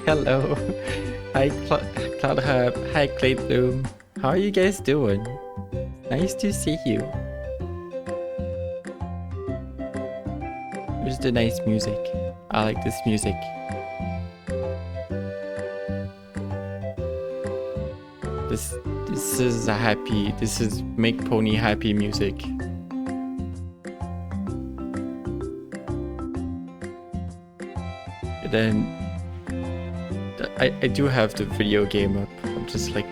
Hello. Hi, Cloud Hub. Hi, Clay Bloom. How are you guys doing? Nice to see you. There's the nice music. I like this music. This is a happy. This is make pony happy music. And then I do have the video game up. I'm just like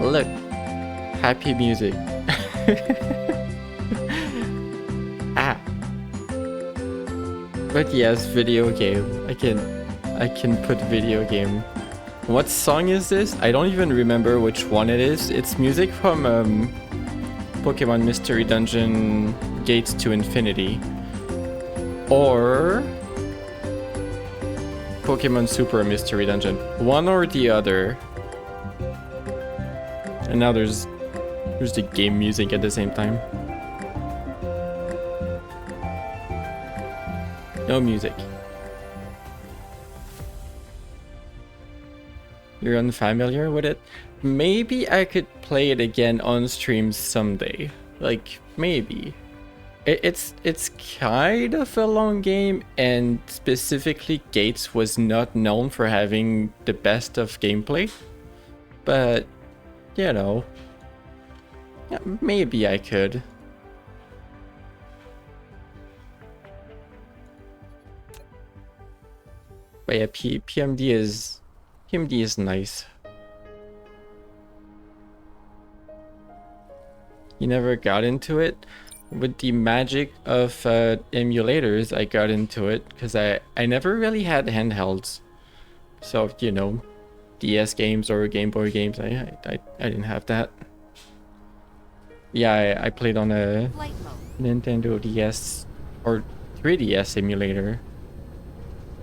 look, happy music. But yes, video game. I can put video game What song is this? I don't even remember which one it is. It's music from Pokemon Mystery Dungeon Gates to Infinity. Or Pokemon Super Mystery Dungeon. One or the other. And now there's the game music at the same time. No music. You're unfamiliar with it? Maybe I could play it again on stream someday. Like, maybe. It's kind of a long game, and specifically Gates was not known for having the best of gameplay. But, you know, yeah, maybe I could. But yeah, PMD is nice. You never got into it? With the magic of emulators, I got into it because I never really had handhelds. So, you know, DS games or Game Boy games, I didn't have that. Yeah, I played on a Nintendo DS or 3DS emulator,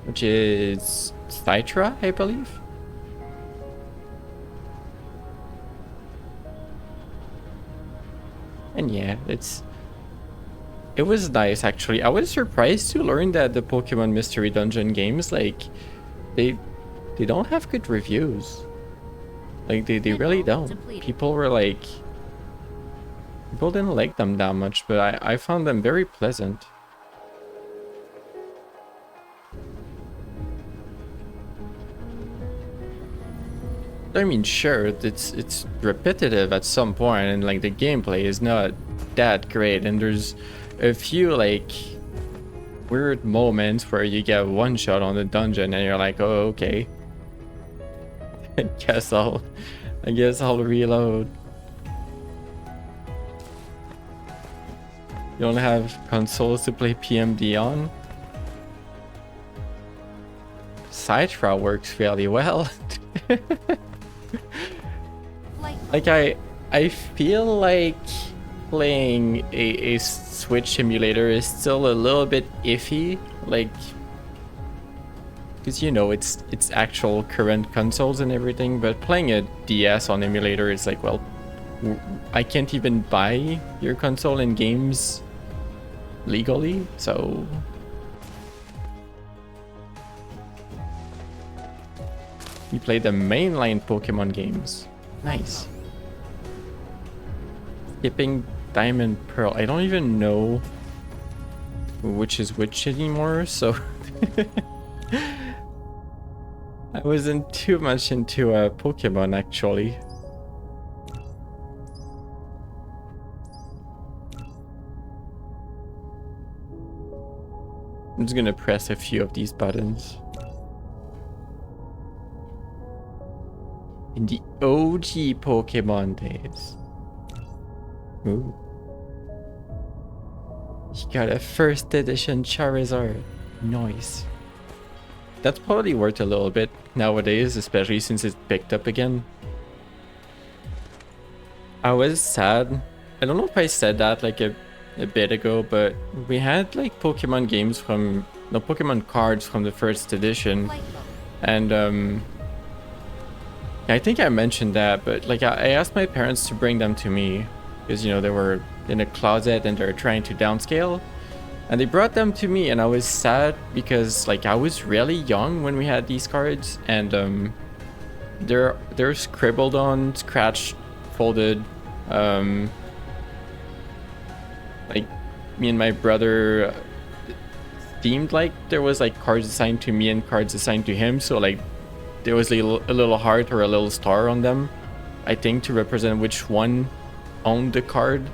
which is Citra, I believe. And yeah, it was nice actually. I was surprised to learn that the Pokemon Mystery Dungeon games, like, they don't have good reviews. Like they really don't. People didn't like them that much, but I found them very pleasant. I mean, sure, it's repetitive at some point, and like the gameplay is not that great, and there's a few like weird moments where you get one shot on the dungeon and you're like, oh, okay. I guess I'll reload. You don't have consoles to play PMD on? Citra works fairly well. Like I feel like playing a Switch emulator is still a little bit iffy, like, because you know it's actual current consoles and everything, but playing a DS on emulator is like, well, I can't even buy your console and games legally, so you play the mainline Pokemon games. Nice. Skipping Diamond Pearl. I don't even know which is which anymore, so I wasn't too much into Pokemon actually. I'm just gonna press a few of these buttons. In the OG Pokemon days. Ooh. You got a first edition Charizard. Nice. That's probably worth a little bit nowadays, especially since it's picked up again. I was sad. I don't know if I said that like a bit ago, but we had like Pokemon games from, no, Pokemon cards from the first edition. And I think I mentioned that, but like I asked my parents to bring them to me because, you know, they were in a closet and they're trying to downscale, and they brought them to me, and I was sad because like I was really young when we had these cards, and they're scribbled on, scratched, folded. Like me and my brother seemed like there was like cards assigned to me and cards assigned to him, so like there was a little heart or a little star on them, I think, to represent which one owned the card.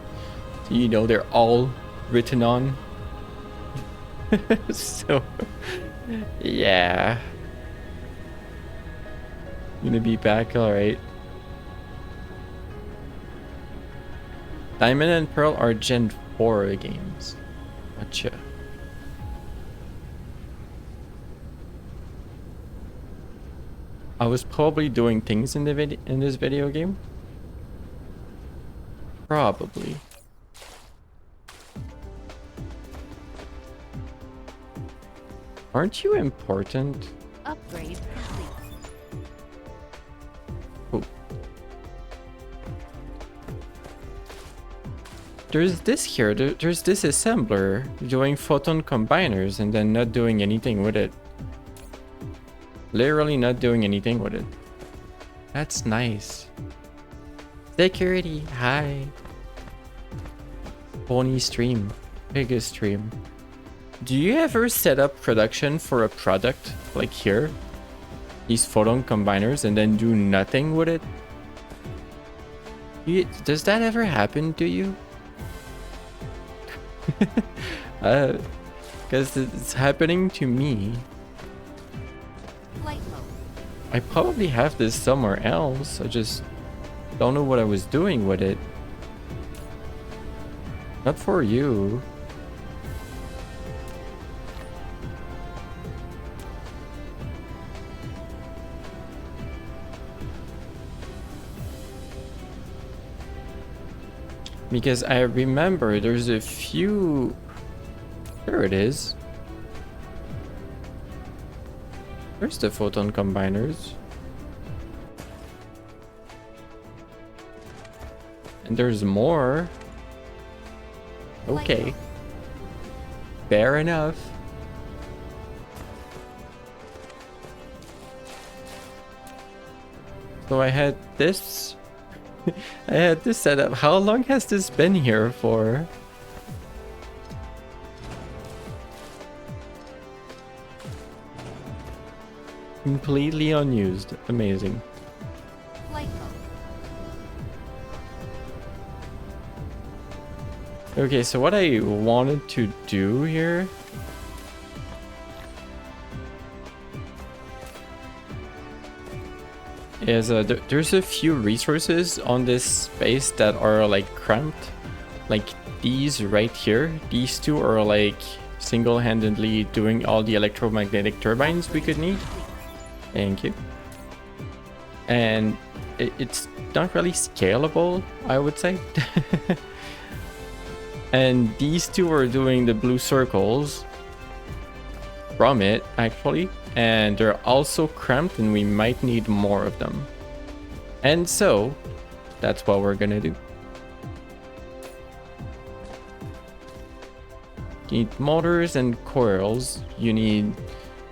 So, you know, they're all written on. So, yeah. Gonna be back, alright. Diamond and Pearl are Gen 4 games. Gotcha. I was probably doing things in this video game. Probably. Aren't you important? Upgrade complete. Oh. There's this here. There's this assembler doing photon combiners and then not doing anything with it. Literally not doing anything with it. That's nice. Security, hi. Pony stream, biggest stream. Do you ever set up production for a product like here? These photon combiners and then do nothing with it? Does that ever happen to you? Because it's happening to me. Flight mode. I probably have this somewhere else. I just don't know what I was doing with it. Not for you. Because I remember there's a few... There it is. There's the photon combiners. And there's more. Okay. Fair enough. So I had this. I had this set up. How long has this been here for? Completely unused. Amazing. Flight mode. Okay, so what I wanted to do here is there's a few resources on this space that are like cramped. Like these right here. These two are like single-handedly doing all the electromagnetic turbines we could need. Thank you. And it's not really scalable, I would say. And these two are doing the blue circles from it, actually. And they're also cramped and we might need more of them. And so, that's what we're gonna do. You need motors and coils. You need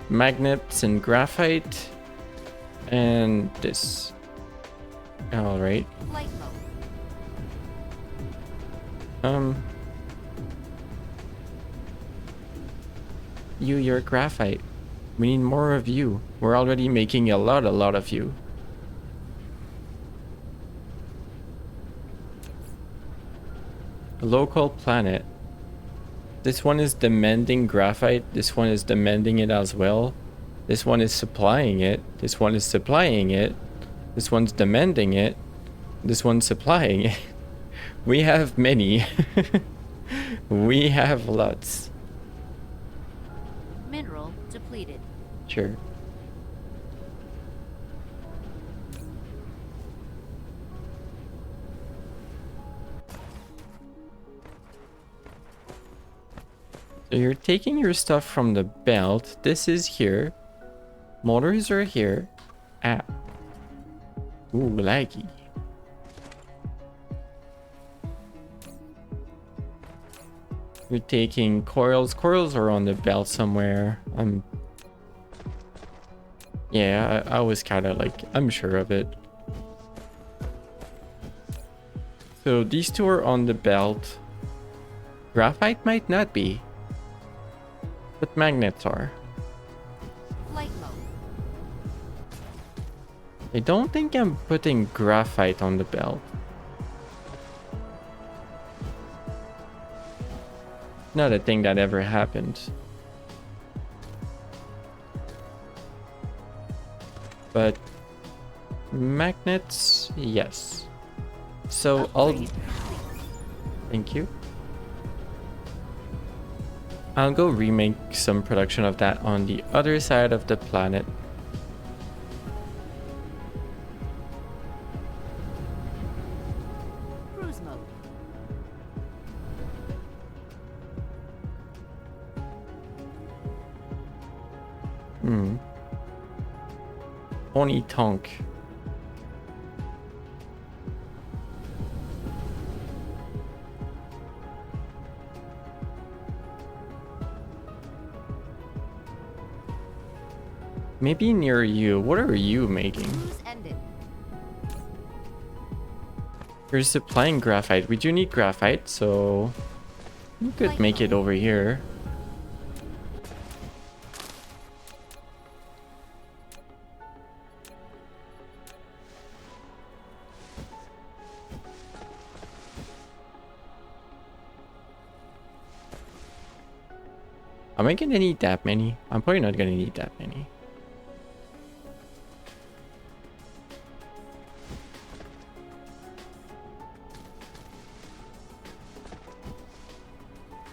magnets and graphite. And this. Alright. Flight mode. You're graphite. We need more of you. We're already making a lot of you. A local planet. This one is demanding graphite. This one is demanding it as well. This one is supplying it. This one is supplying it. This one's demanding it. This one's supplying it. We have many. We have lots. Mineral depleted. Sure. So you're taking your stuff from the belt. This is here. Motors are here. Ah. Ooh, laggy. You're taking coils. Coils are on the belt somewhere. Yeah, I was kind of like, I'm sure of it. So these two are on the belt. Graphite might not be. But magnets are. Flight mode. I don't think I'm putting graphite on the belt. Not a thing that ever happened. But magnets, yes. So Upgrade. Thank you. I'll go remake some production of that on the other side of the planet. Use mode. Pony Tonk. Maybe near you. What are you making? Cruise ended. You're supplying graphite. We do need graphite, so you could make it over here. Am I gonna need that many? I'm probably not gonna need that many.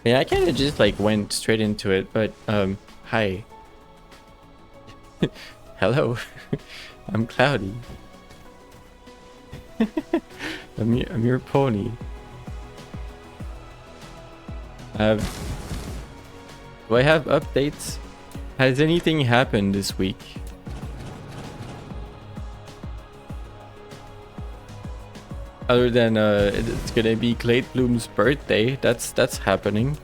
Yeah, I kind of just like went straight into it, but hi. Hello. I'm Cloudy. I'm your pony. Do I have updates? Has anything happened this week? Other than it's gonna be Glade Bloom's birthday. That's happening.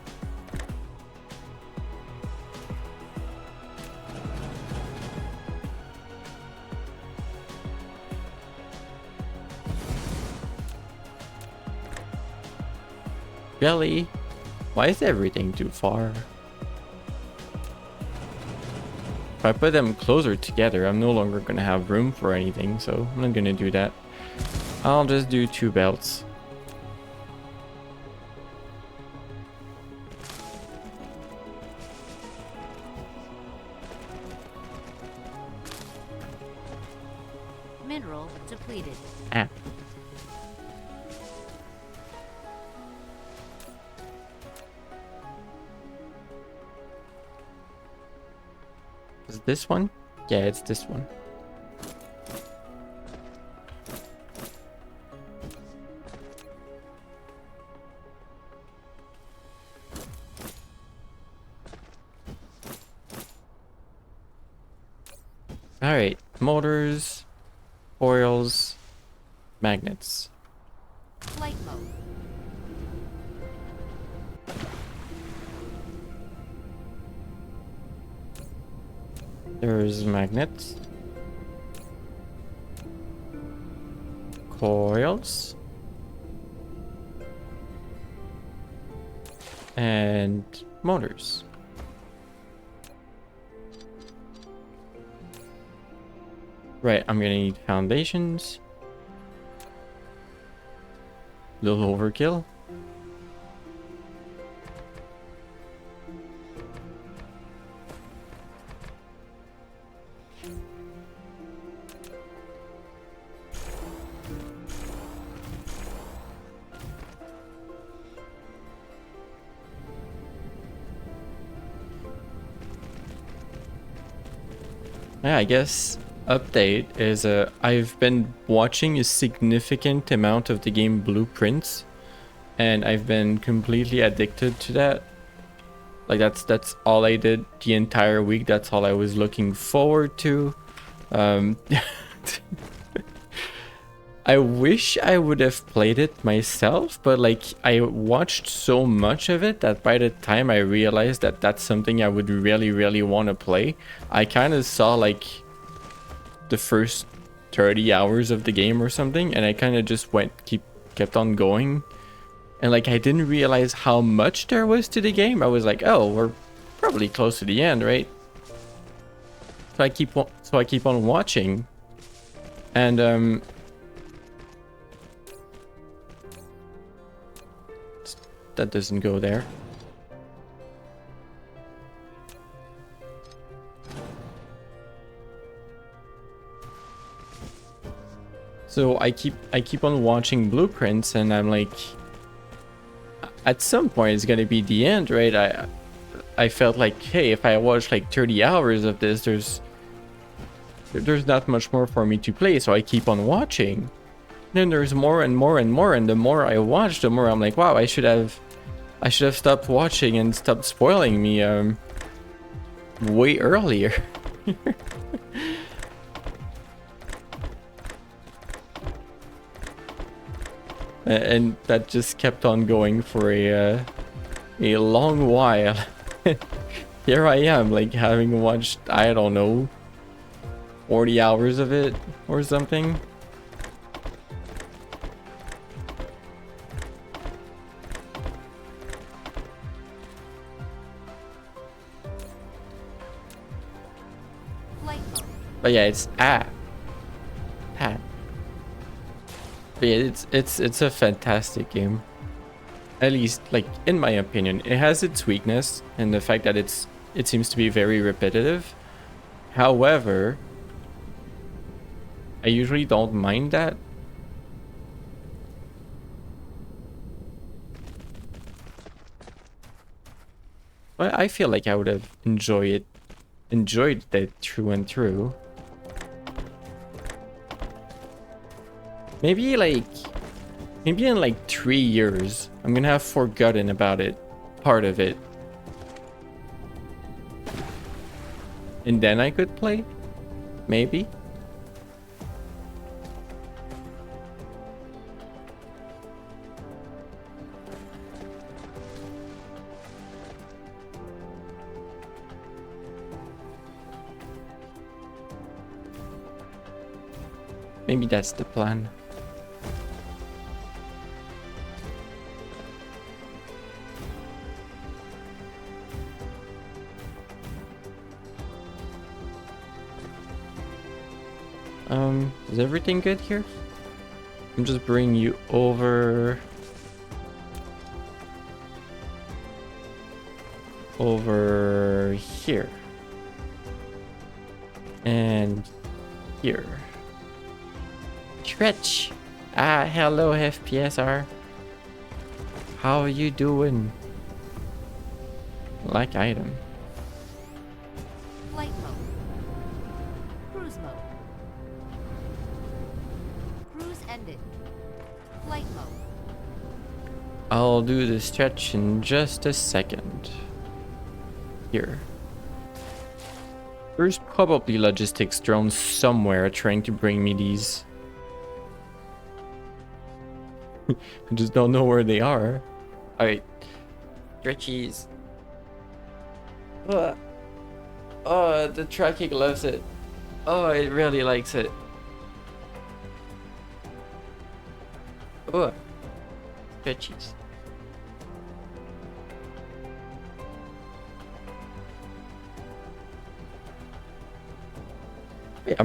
Really? Why is everything too far? If I put them closer together, I'm no longer gonna have room for anything, so I'm not gonna do that. I'll just do 2 belts. Mineral depleted. Ah. Is it this one? Yeah, it's this one. Alright, motors, oils, magnets. Flight mode. There's magnets. Coils. And motors. Right, I'm gonna need foundations. Little overkill. Yeah, I guess update is I've been watching a significant amount of the game Blueprints, and I've been completely addicted to that. Like that's all I did the entire week. That's all I was looking forward to. I wish I would have played it myself, but like I watched so much of it that by the time I realized that that's something I would really want to play, I kind of saw like the first 30 hours of the game or something, and I kind of just kept on going, and like I didn't realize how much there was to the game. I was like, oh, we're probably close to the end, right? So I keep on watching, and that doesn't go there. So I keep on watching Blueprints, and I'm like, at some point it's gonna be the end, right? I felt like, hey, if I watch like 30 hours of this, there's not much more for me to play, so I keep on watching. Then there's more and more and more, and the more I watch, the more I'm like, wow, I should have stopped watching and stopped spoiling me way earlier. And that just kept on going for a long while. Here I am, like having watched, I don't know, 40 hours of it or something. Flight mode. But yeah, it's But yeah, it's a fantastic game. At least, like, in my opinion. It has its weakness in the fact that it seems to be very repetitive. However, I usually don't mind that. But I feel like I would have enjoyed that through and through. Maybe in like 3 years, I'm gonna have forgotten about it, part of it. And then I could play? Maybe? Maybe that's the plan. Is everything good here? I'm just bringing you over here and here. Stretch. Hello FPSR. How are you doing? Like item. Flight mode. Cruise mode. Cruise ended. Flight mode. I'll do the stretch in just a second. Here. There's probably logistics drones somewhere trying to bring me these. I just don't know where they are. Alright. Stretchies. Oh, the tracking loves it. Oh, it really likes it. Oh. Stretchies. Yeah,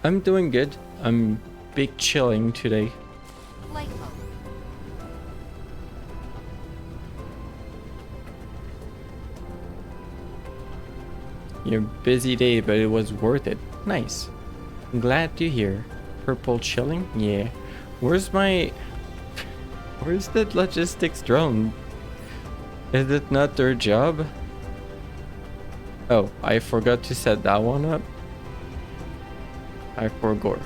I'm doing good. I'm big chilling today. Flight mode. Your busy day, but it was worth it. Nice. I'm glad to hear. Purple chilling? Yeah. Where's the logistics drone? Is it not their job? Oh, I forgot to set that one up. I forgot.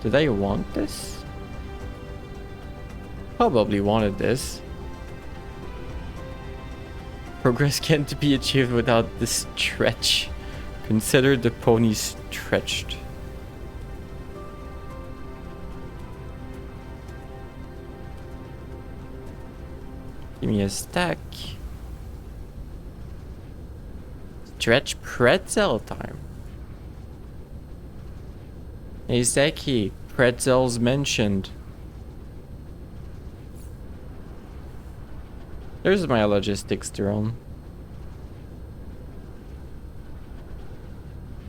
Did I want this? Probably wanted this. Progress can't be achieved without the stretch. Consider the pony stretched. Give me a stack. Stretch pretzel time. Hey Zeki, pretzels mentioned. There's my logistics drone.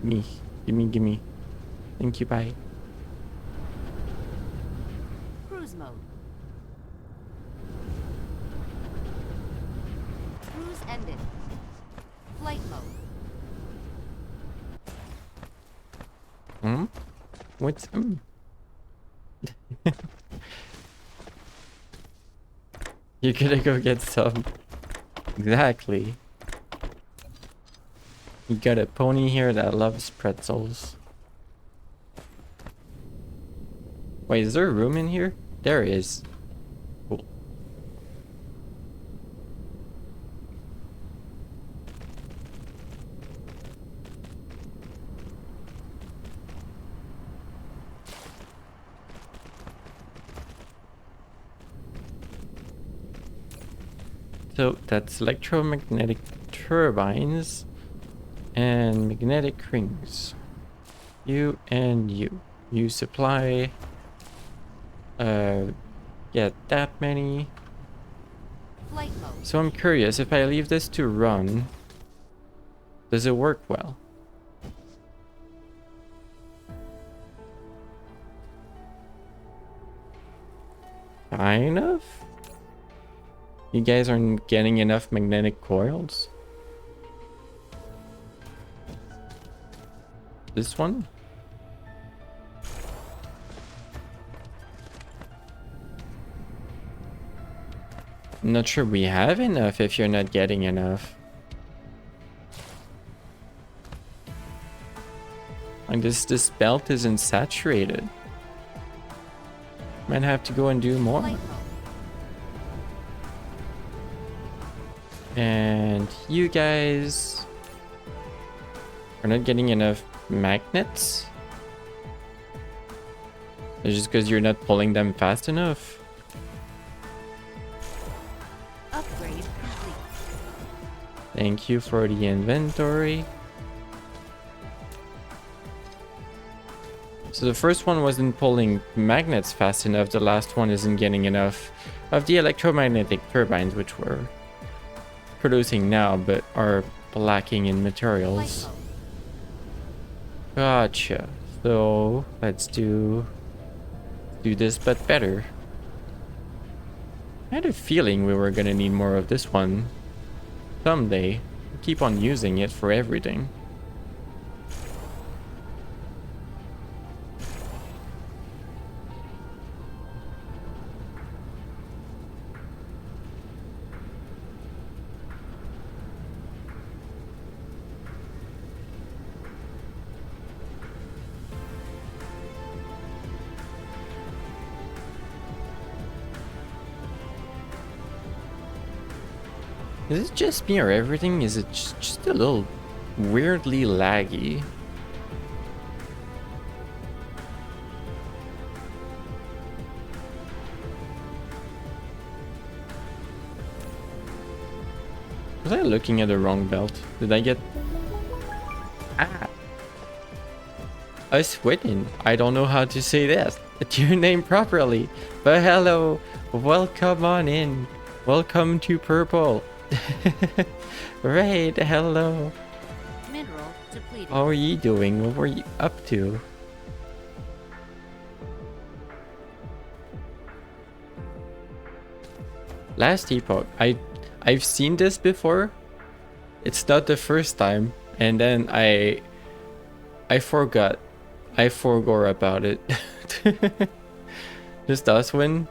Gimme. Thank you, bye. Cruise mode. Cruise ended. Flight mode. What's You're gonna go get some. Exactly. You got a pony here that loves pretzels. Wait, is there room in here? There is. Cool. So that's electromagnetic turbines and magnetic rings. You and you. You supply get that many. Flight mode. So I'm curious, if I leave this to run, does it work well? Kind of? You guys aren't getting enough magnetic coils? This one? I'm not sure we have enough if you're not getting enough. Like this belt isn't saturated. Might have to go and do more. Flight mode. And you guys are not getting enough magnets? It's just because you're not pulling them fast enough. Upgrade complete. Thank you for the inventory. So the first one wasn't pulling magnets fast enough. The last one isn't getting enough of the electromagnetic turbines, which we're producing now, but are lacking in materials. Flight mode. Gotcha. So let's do this, but better. I had a feeling we were gonna need more of this one someday. Keep on using it for everything. Is it just me or everything? Is it just a little weirdly laggy? Was I looking at the wrong belt? Did I get... Ah! Sweden. I don't know how to say this. Your name properly. But hello. Welcome on in. Welcome to Purple. Right, hello. Mineral depleted. How are you doing? What were you up to? Last epoch. I've seen this before. It's not the first time, and then I forgot. I forgot about it. Just us win.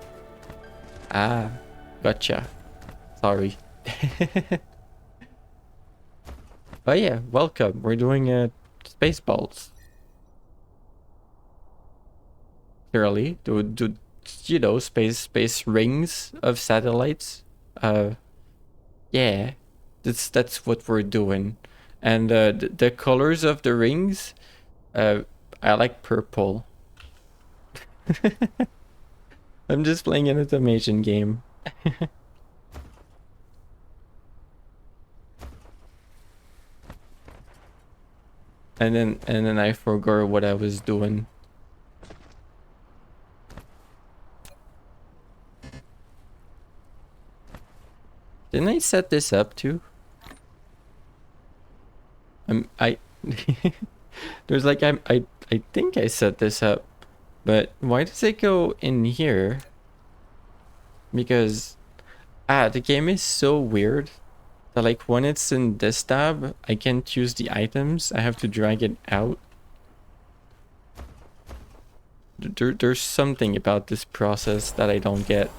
Ah, gotcha. Sorry. But yeah, welcome. We're doing Spaceballs. Clearly, do you know space rings of satellites? Yeah, that's what we're doing. And the colors of the rings, I like purple. I'm just playing an automation game. And then I forgot what I was doing. Didn't I set this up too? There's like I think I set this up, but why does it go in here? Because the game is so weird that like when it's in this tab, I can't use the items. I have to drag it out. There's something about this process that I don't get.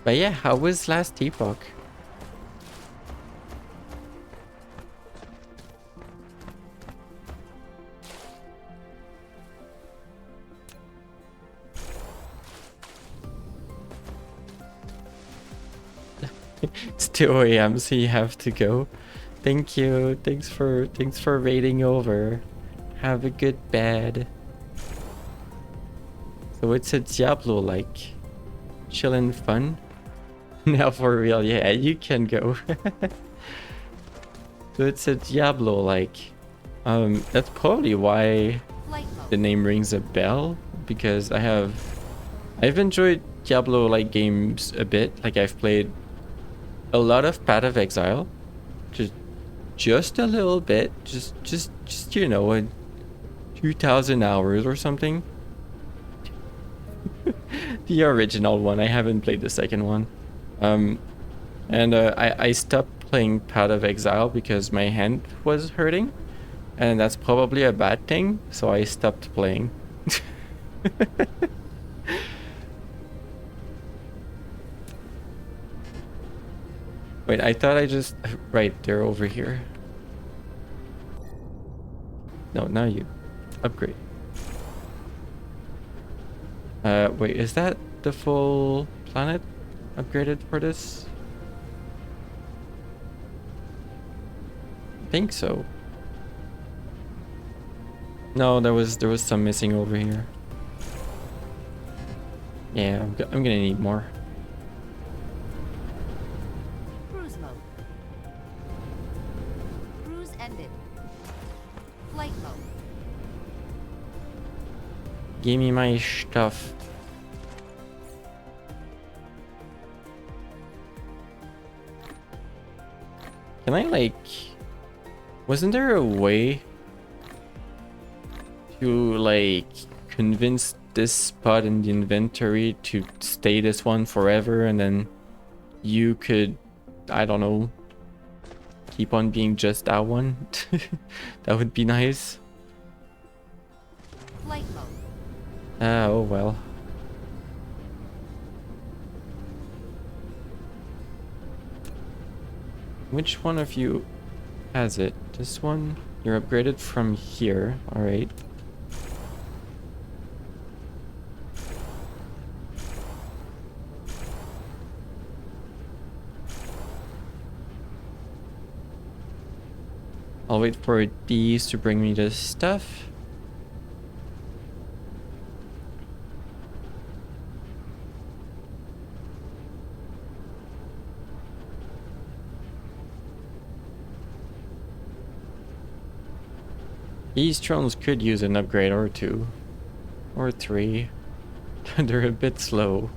But yeah, how was last epoch? It's 2 a.m. so you have to go. Thank you. Thanks for raiding over. Have a good bed. So it's a Diablo like chillin' fun. Now for real, yeah, you can go. So it's a Diablo like. That's probably why Flight mode. the name rings a bell, because I've enjoyed Diablo like games a bit. Like I've played a lot of Path of Exile, just a little bit, just you know, 2,000 hours or something. The original one. I haven't played the second one. And I stopped playing Path of Exile because my hand was hurting, and that's probably a bad thing. So I stopped playing. Wait, I thought I just... Right, they're over here. No, now you. Upgrade. Wait, is that the full planet upgraded for this? I think so. No, there was some missing over here. Yeah, I'm gonna need more. Cruise mode. Cruise ended. Flight mode. Give me my stuff. Can I like... Wasn't there a way to like convince this spot in the inventory to stay this one forever, and then you could, I don't know, keep on being just that one? That would be nice. Flight mode. Oh well. Which one of you has it? This one? You're upgraded from here. Alright. I'll wait for these to bring me the stuff. These drones could use an upgrade or two. Or three. They're a bit slow.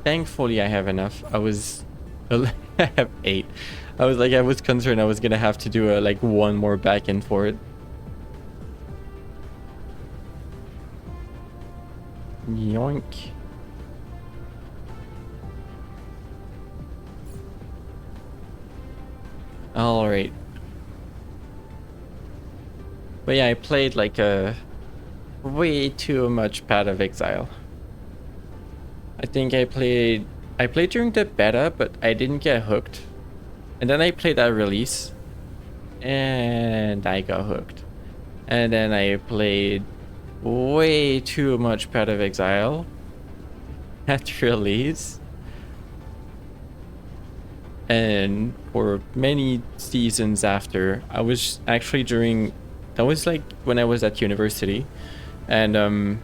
Thankfully I have enough. I have 8. I was concerned I was gonna have to do like one more back end for it. Yoink. Alright. But yeah, I played like way too much Path of Exile. I think I played during the beta, but I didn't get hooked. And then I played that release, and I got hooked. And then I played way too much Path of Exile at release. And for many seasons after, I was actually that was like when I was at university. And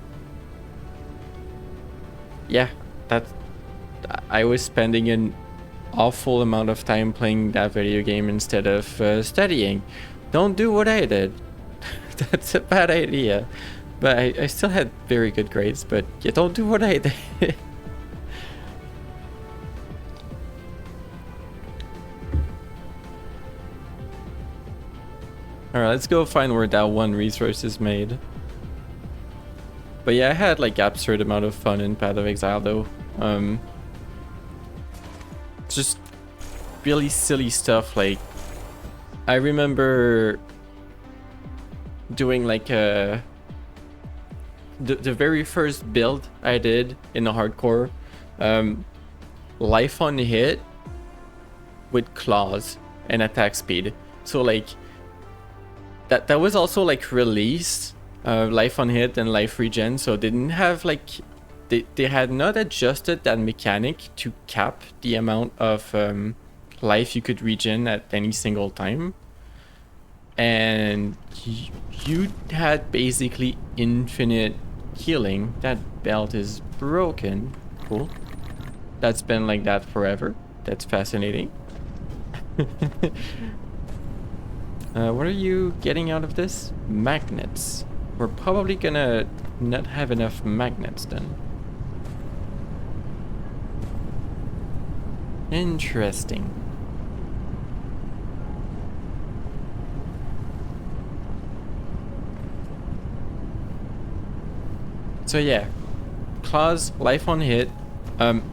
yeah, I was spending an awful amount of time playing that video game instead of studying. Don't do what I did. That's a bad idea. But I still had very good grades, but you don't do what I did. Alright, let's go find where that one resource is made. But yeah, I had like absurd amount of fun in Path of Exile though. Just really silly stuff. Like I remember doing like the very first build I did in the hardcore, life on hit with claws and attack speed. So like that was also like released, life on hit and life regen, so they didn't have like they had not adjusted that mechanic to cap the amount of life you could regen at any single time, and you had basically infinite healing. That belt is broken. Cool. That's been like that forever. That's fascinating. What are you getting out of this? Magnets. We're probably gonna not have enough magnets then. Interesting. So yeah, claws, life on hit.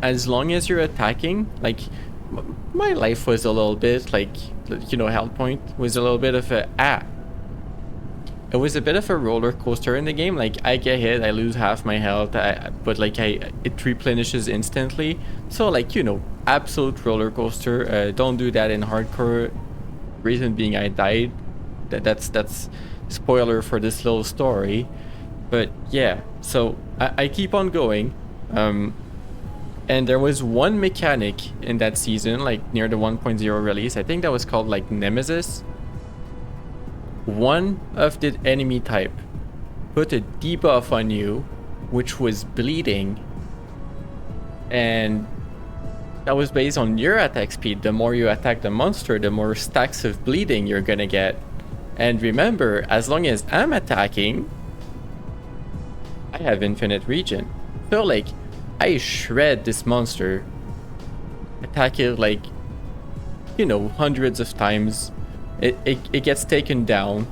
As long as you're attacking, like my life was a little bit like, you know, health point was a little bit of a it was a bit of a roller coaster in the game. Like I get hit, I lose half my health, but like it replenishes instantly. So like, you know, absolute roller coaster. Don't do that in hardcore. Reason being, I died. That's spoiler for this little story. But yeah, so I keep on going. And there was one mechanic in that season, like near the 1.0 release. I think that was called like Nemesis. One of the enemy type put a debuff on you, which was bleeding. And that was based on your attack speed. The more you attack the monster, the more stacks of bleeding you're gonna get. And remember, as long as I'm attacking, I have infinite regen. So like, I shred this monster, attack it like, you know, hundreds of times. It gets taken down.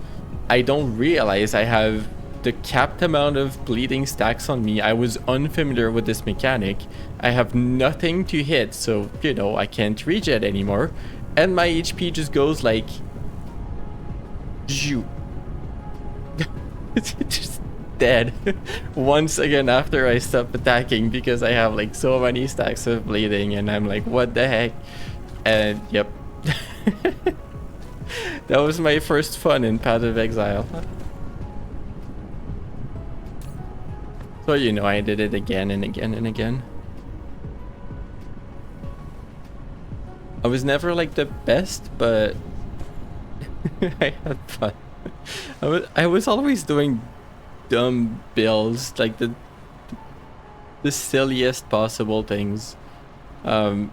I don't realize I have the capped amount of bleeding stacks on me. I was unfamiliar with this mechanic. I have nothing to hit, so, you know, I can't regen anymore. And my HP just goes like... Zhoo. It's just dead. Once again after I stop attacking, because I have like so many stacks of bleeding, and I'm like, what the heck? And yep. That was my first fun in Path of Exile. So, you know, I did it again and again and again. I was never like the best, but I had fun. I was always doing dumb builds, like the silliest possible things. I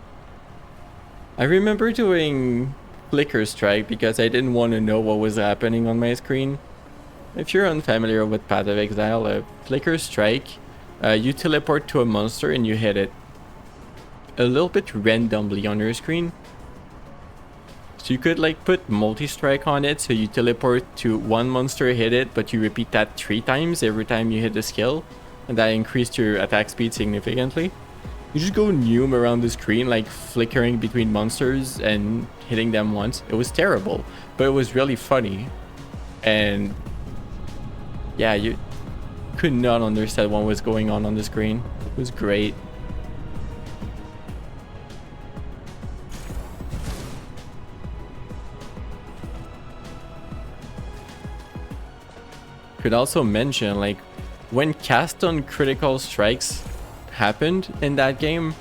remember doing Flicker Strike because I didn't want to know what was happening on my screen. If you're unfamiliar with Path of Exile, Flicker Strike, you teleport to a monster and you hit it a little bit randomly on your screen. So you could like put multi-strike on it, so you teleport to one monster, hit it, but you repeat that 3 times every time you hit the skill, and that increased your attack speed significantly. You just go nume around the screen, like flickering between monsters and hitting them once. It was terrible, but it was really funny. And yeah, you could not understand what was going on the screen. It was great. Could also mention, like, when cast on critical strikes happened in that game,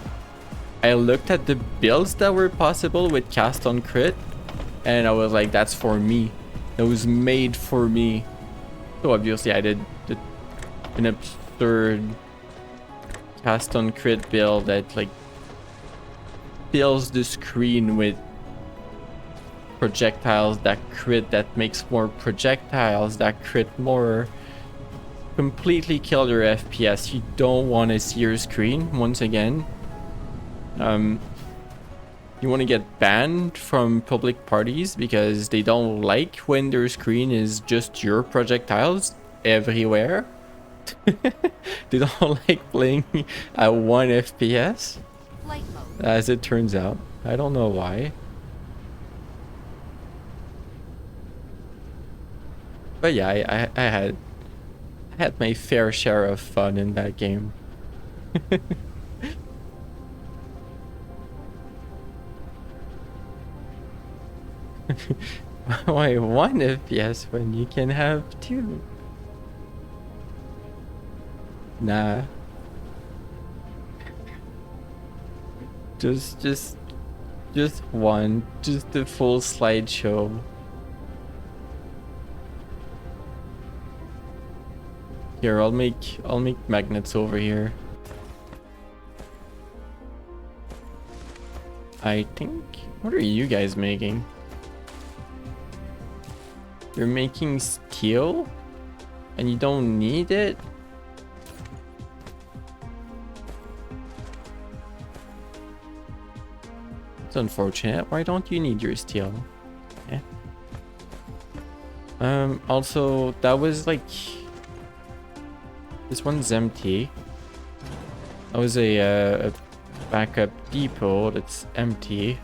I looked at the builds that were possible with cast on crit, and I was like, that's for me. It was made for me. So obviously I did an absurd cast on crit build that like fills the screen with projectiles that crit, that makes more projectiles that crit more. Completely kill your FPS. You don't want to see your screen once again. You want to get banned from public parties because they don't like when their screen is just your projectiles everywhere. They don't like playing at 1 FPS, Flight mode. as it turns out. I don't know why. But yeah, I had my fair share of fun in that game. Why 1 FPS when you can have 2? Nah. Just 1. Just the full slideshow. Here, I'll make magnets over here. I think. What are you guys making? You're making steel? And you don't need it? It's unfortunate. Why don't you need your steel? Yeah. Also, that was like... This one's empty. That was a backup depot that's empty.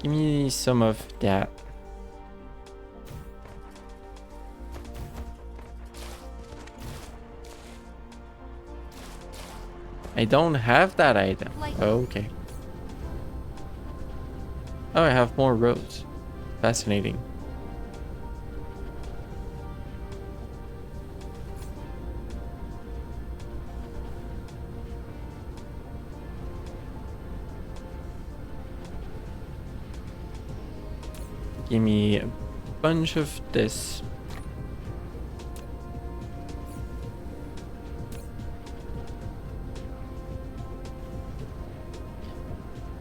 Give me some of that. I don't have that item. Oh, okay. Oh, I have more roads. Fascinating. Give me a bunch of this.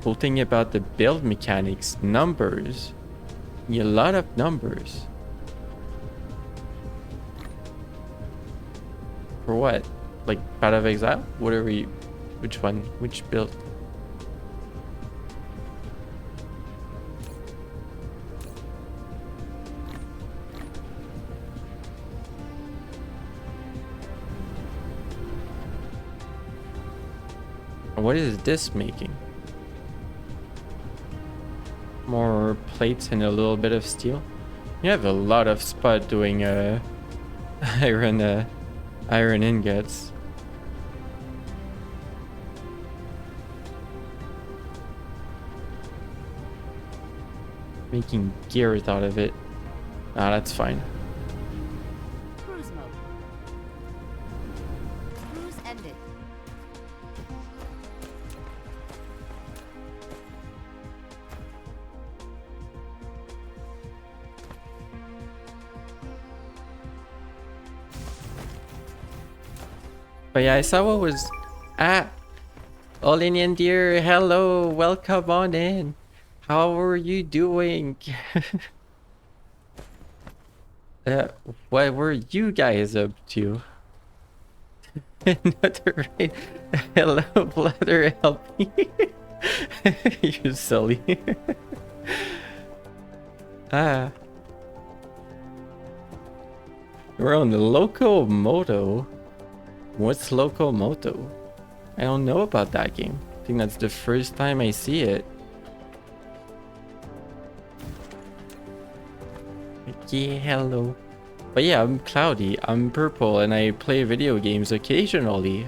Cool thing about the build mechanics, numbers. A lot of numbers. For what? Like Path of Exile? What are we? Which one? Which build? What is this making? More plates and a little bit of steel. You have a lot of spot doing iron ingots. Making gears out of it. Ah, that's fine. Cruise mode. Cruise ended. But yeah, I saw what was... All Indian dear, hello, welcome on in. How are you doing? What were you guys up to? Another raid. Hello, Bladder, help me. You're silly. We're on the Locomoto. What's Locomoto? I don't know about that game. I think that's the first time I see it. Yeah, hello. But yeah, I'm Cloudy, I'm Purple, and I play video games occasionally.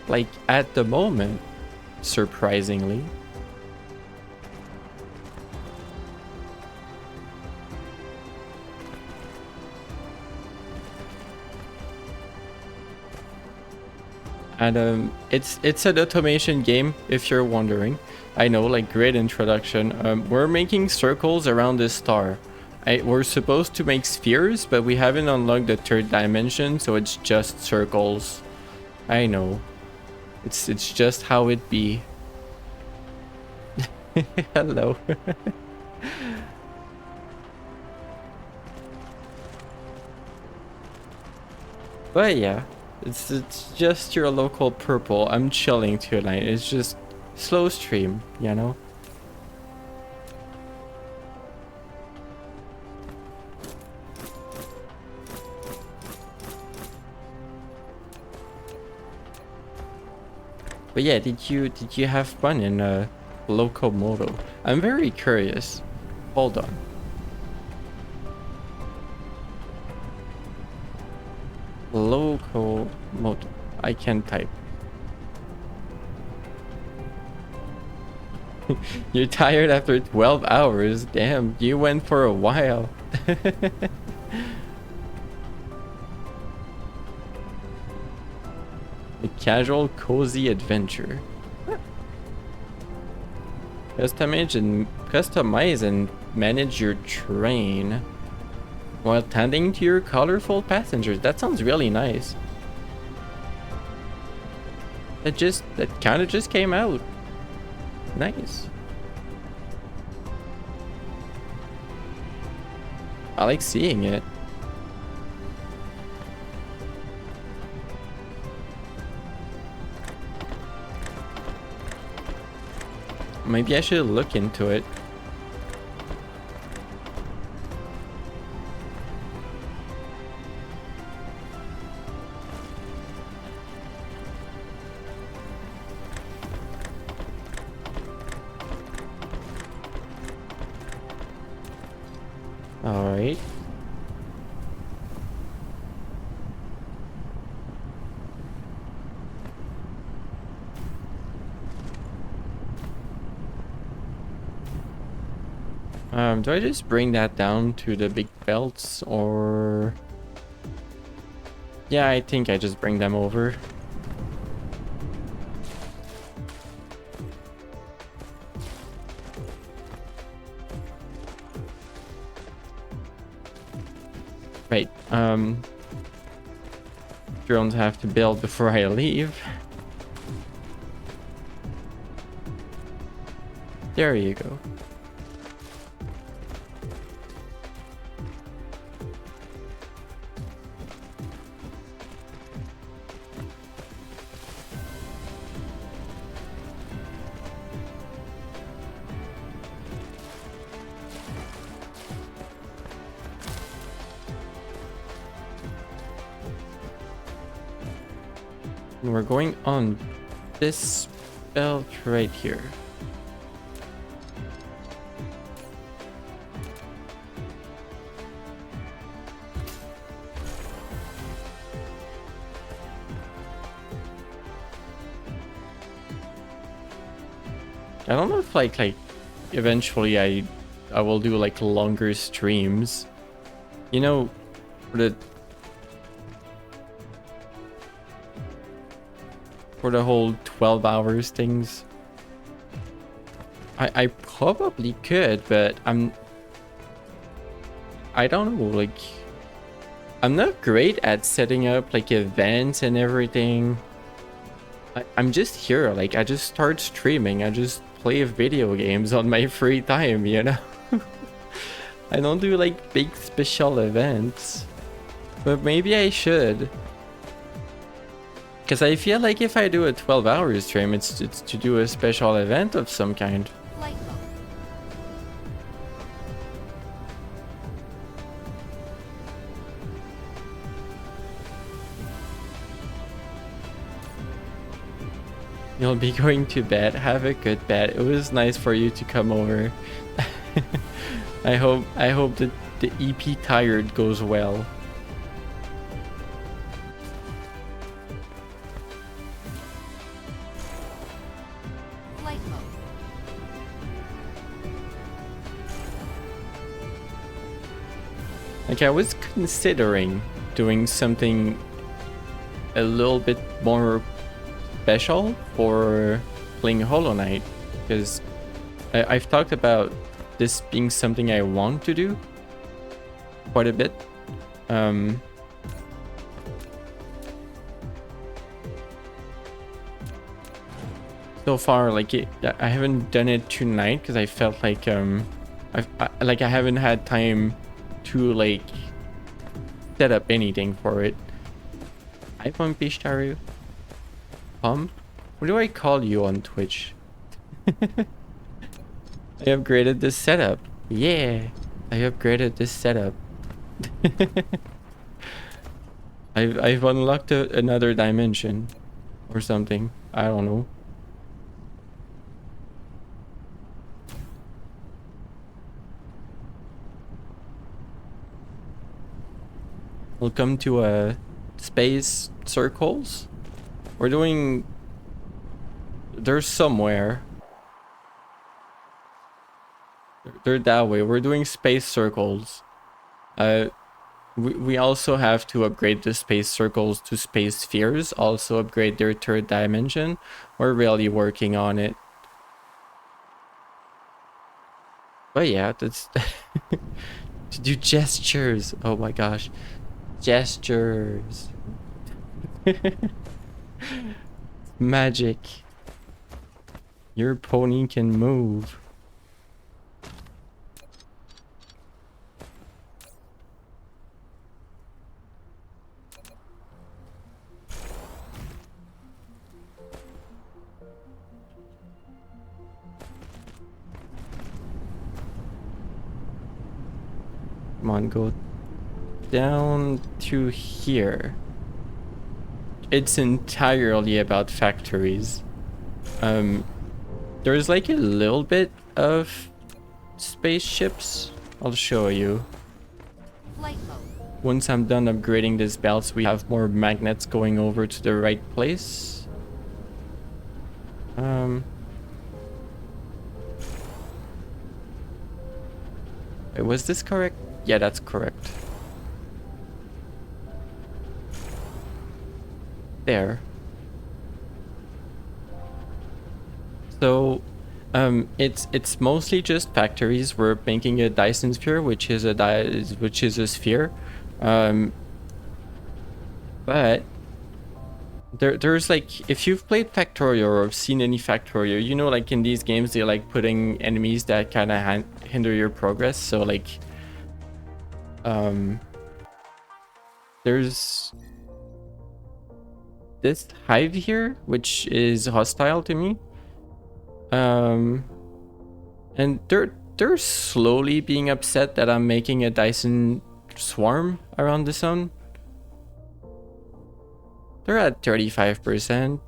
Like, at the moment, surprisingly. And it's an automation game, if you're wondering. I know, like, great introduction. We're making circles around this star. We're supposed to make spheres, but we haven't unlocked the 3rd dimension, so it's just circles. I know. It's just how it be. Hello. But yeah, it's just your local purple. I'm chilling tonight. It's just slow stream, you know? But yeah, did you have fun in Locomoto? I'm very curious. Hold on. Locomoto. I can type. You're tired after 12 hours. Damn, you went for a while. A casual, cozy adventure. Customize and manage your train while tending to your colorful passengers. That sounds really nice. That kind of just came out. Nice. I like seeing it. Maybe I should look into it. All right. Do I just bring that down to the big belts or... Yeah, I think I just bring them over. Right, drones have to build before I leave. There you go. And we're going on this belt right here. I don't know if like eventually I will do like longer streams. You know, for the whole 12 hours things. I probably could, but I don't know, like I'm not great at setting up like events and everything. I'm just here, like I just start streaming, I just play video games on my free time, you know? I don't do like big special events, but maybe I should. Because I feel like if I do a 12-hour stream, it's to do a special event of some kind. Flight mode. You'll be going to bed. Have a good bed. It was nice for you to come over. I hope that the EP tired goes well. Flight mode. Like I was considering doing something a little bit more special for playing Hollow Knight, because I've talked about this being something I want to do quite a bit. So far, like I haven't done it tonight because I felt like I haven't had time to like set up anything for it. Hi, Pumpishtaru. What do I call you on Twitch? I upgraded this setup. Yeah, I upgraded this setup. I've unlocked another dimension or something. I don't know. Welcome to space circles. We're doing. They're somewhere. They're that way. We're doing space circles. We also have to upgrade the space circles to space spheres. Also upgrade their third dimension. We're really working on it. But yeah, that's to do gestures. Oh my gosh, gestures. Magic. Your pony can move. Come on, go down to here. It's entirely about factories. There's like a little bit of spaceships. I'll show you. Flight mode. Once I'm done upgrading these belts, we have more magnets going over to the right place. Wait, was this correct? Yeah, that's correct. There. So, it's mostly just factories. We're making a Dyson sphere, which is a sphere, but there's like, if you've played Factorio or seen any Factorio, you know, like in these games they like putting enemies that kind of hinder your progress. So like, there's this hive here, which is hostile to me. And they're slowly being upset that I'm making a Dyson swarm around the sun. They're at 35%.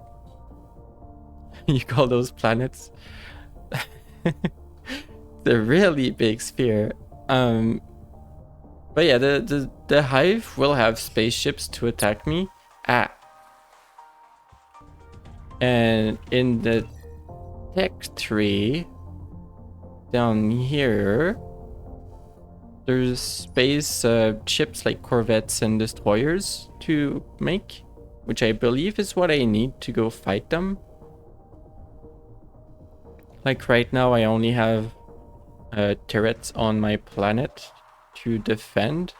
You call those planets? The really big sphere. But yeah, the hive will have spaceships to attack me. And in the tech tree down here, there's space ships like corvettes and destroyers to make, which I believe is what I need to go fight them. Like right now I only have turrets on my planet to defend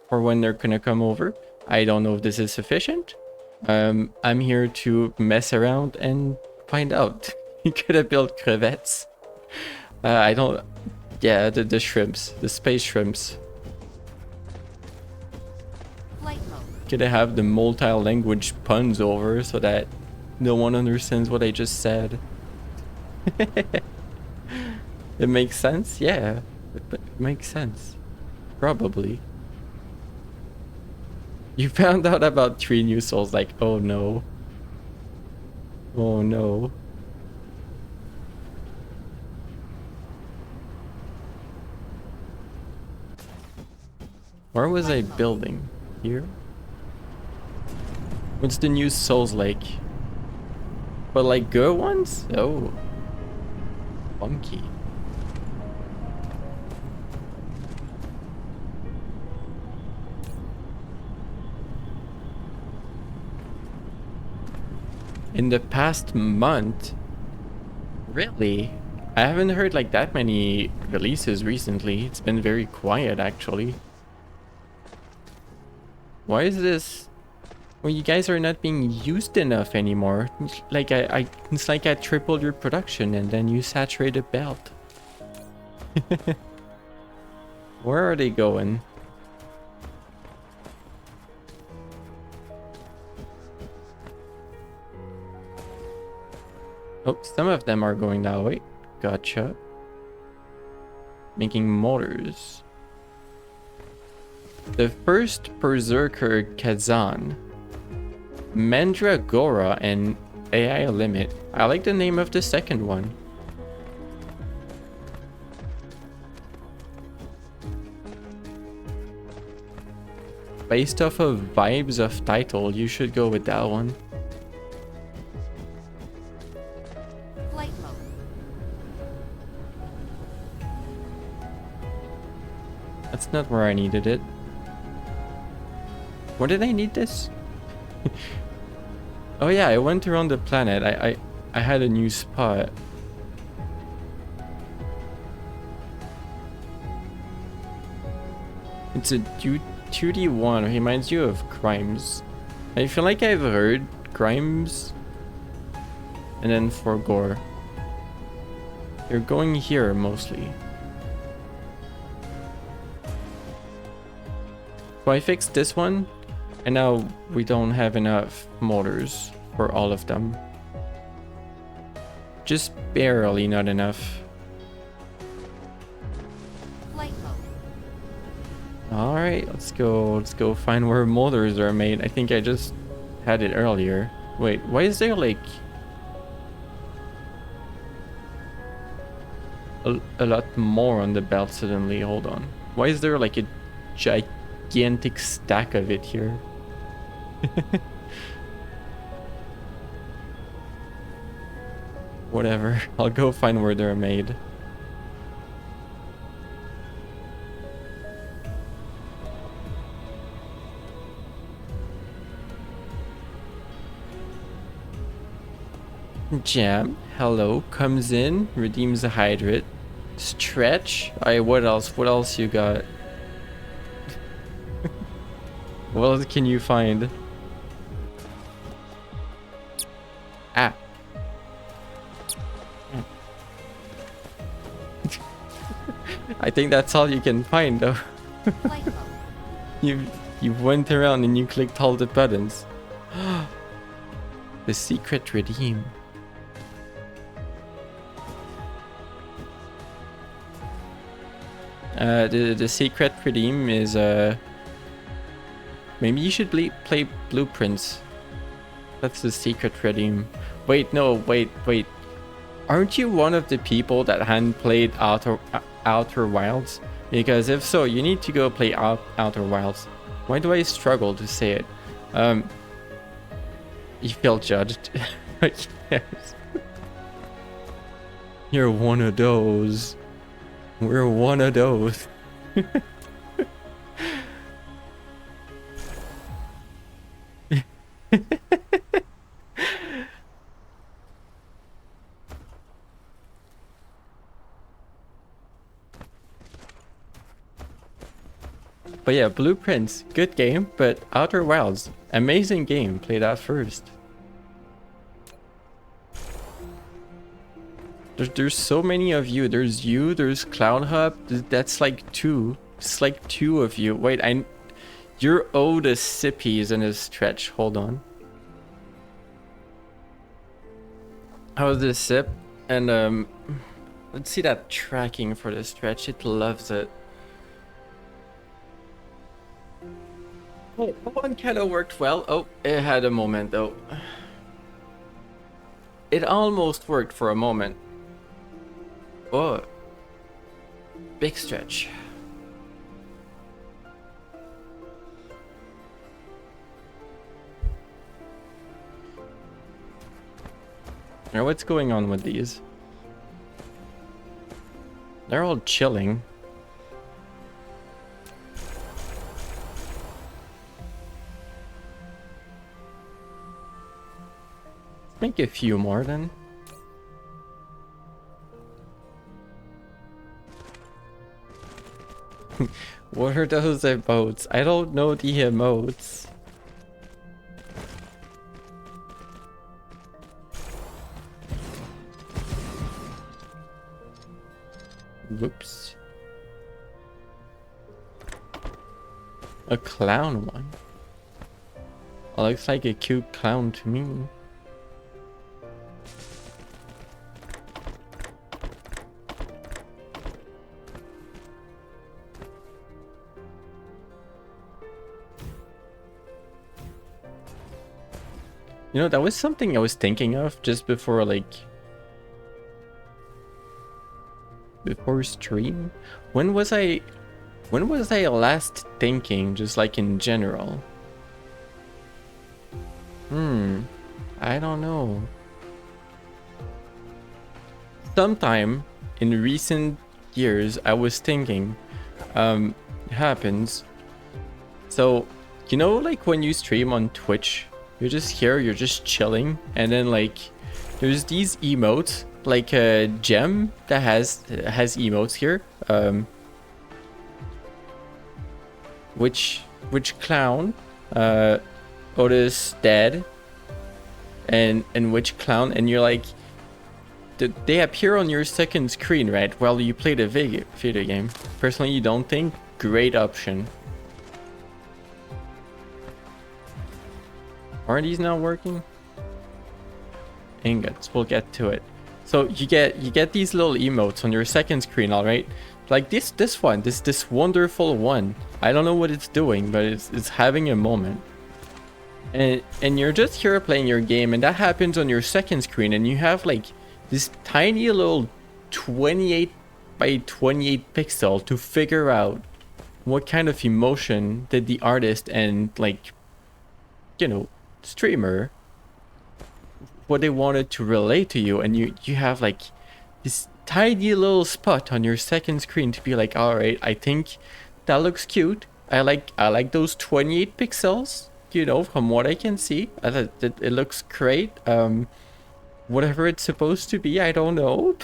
for when they're gonna come over. I don't know if this is sufficient. I'm here to mess around and find out. You could have built crevettes. I don't. Yeah, the shrimps, the space shrimps. Flight mode. Could have the multi-language puns over so that no one understands what I just said. It makes sense? Yeah, it makes sense. Probably. You found out about 3 new souls, like, oh no. Oh no. Where was I building? Here? What's the new souls like? But like good ones? Oh. Funky. In the past month? Really? I haven't heard like that many releases recently. It's been very quiet actually. Why is this? Well, you guys are not being used enough anymore. Like it's like I tripled your production and then you saturate a belt. Where are they going? Oh, some of them are going that way. Gotcha. Making motors. The first Berserker Kazan. Mandragora and AI Limit. I like the name of the second one. Based off of vibes of title, you should go with that one. Flight mode. That's not where I needed it. Where did I need this? Oh yeah, I went around the planet. I had a new spot. It's a 2D1. Reminds you of Crimes. I feel like I've heard Crimes. And then for Gore. You're going here mostly. So I fixed this one. And now we don't have enough motors for all of them. Just barely not enough. Flight mode. Alright, let's go find where motors are made. I think I just had it earlier. Wait, why is there like a lot more on the belt suddenly? Hold on. Why is there like a gigantic stack of it here? Whatever, I'll go find where they're made. Jam, hello, comes in, redeems a hydrate. Stretch. Alright, what else? What else you got? What else can you find? Ah. I think that's all you can find though. Flight mode. You went around and you clicked all the buttons. The secret redeem. The secret redeem is maybe you should play Blueprints. That's the secret redeem. Wait, no, wait. Aren't you one of the people that hadn't played Outer Wilds? Because if so, you need to go play Outer Wilds. Why do I struggle to say it? You feel judged. Yes. You're one of those. We're one of those. But yeah, Blueprints, good game, but Outer Wilds, amazing game. Play that first. There's so many of you. There's you, there's Cloud Hub. That's like two. It's like two of you. Wait, you're owed a sippies in a stretch. Hold on. How's this sip? And let's see that tracking for the stretch. It loves it. Oh, one kind of worked well. Oh, it had a moment though. It almost worked for a moment. Oh, big stretch. Now what's going on with these? They're all chilling. Make a few more then. What are those emotes? I don't know the emotes. Whoops. A clown one. Oh, looks like a cute clown to me. You know, that was something I was thinking of just before, like, before stream. When was I last thinking, just like in general? I don't know. Sometime in recent years, I was thinking, it happens. So, you know, like when you stream on Twitch, you're just here, you're just chilling, and then like there's these emotes, like a gem that has emotes here. Which clown? Otis dead, and which clown? And you're like, they appear on your second screen, right? While you play the video game. Personally, you don't think? Great option. Are these not working? Ingots. We'll get to it. So you get these little emotes on your second screen, all right? Like this one, this wonderful one. I don't know what it's doing, but it's having a moment. And you're just here playing your game, and that happens on your second screen, and you have like this tiny little 28 by 28 pixel to figure out what kind of emotion did the artist and, like, you know, streamer, what they wanted to relate to you. And you have like this tiny little spot on your second screen to be like, all right, I think that looks cute. I like those 28 pixels, you know, from what I can see. It looks great. Whatever it's supposed to be, I don't know.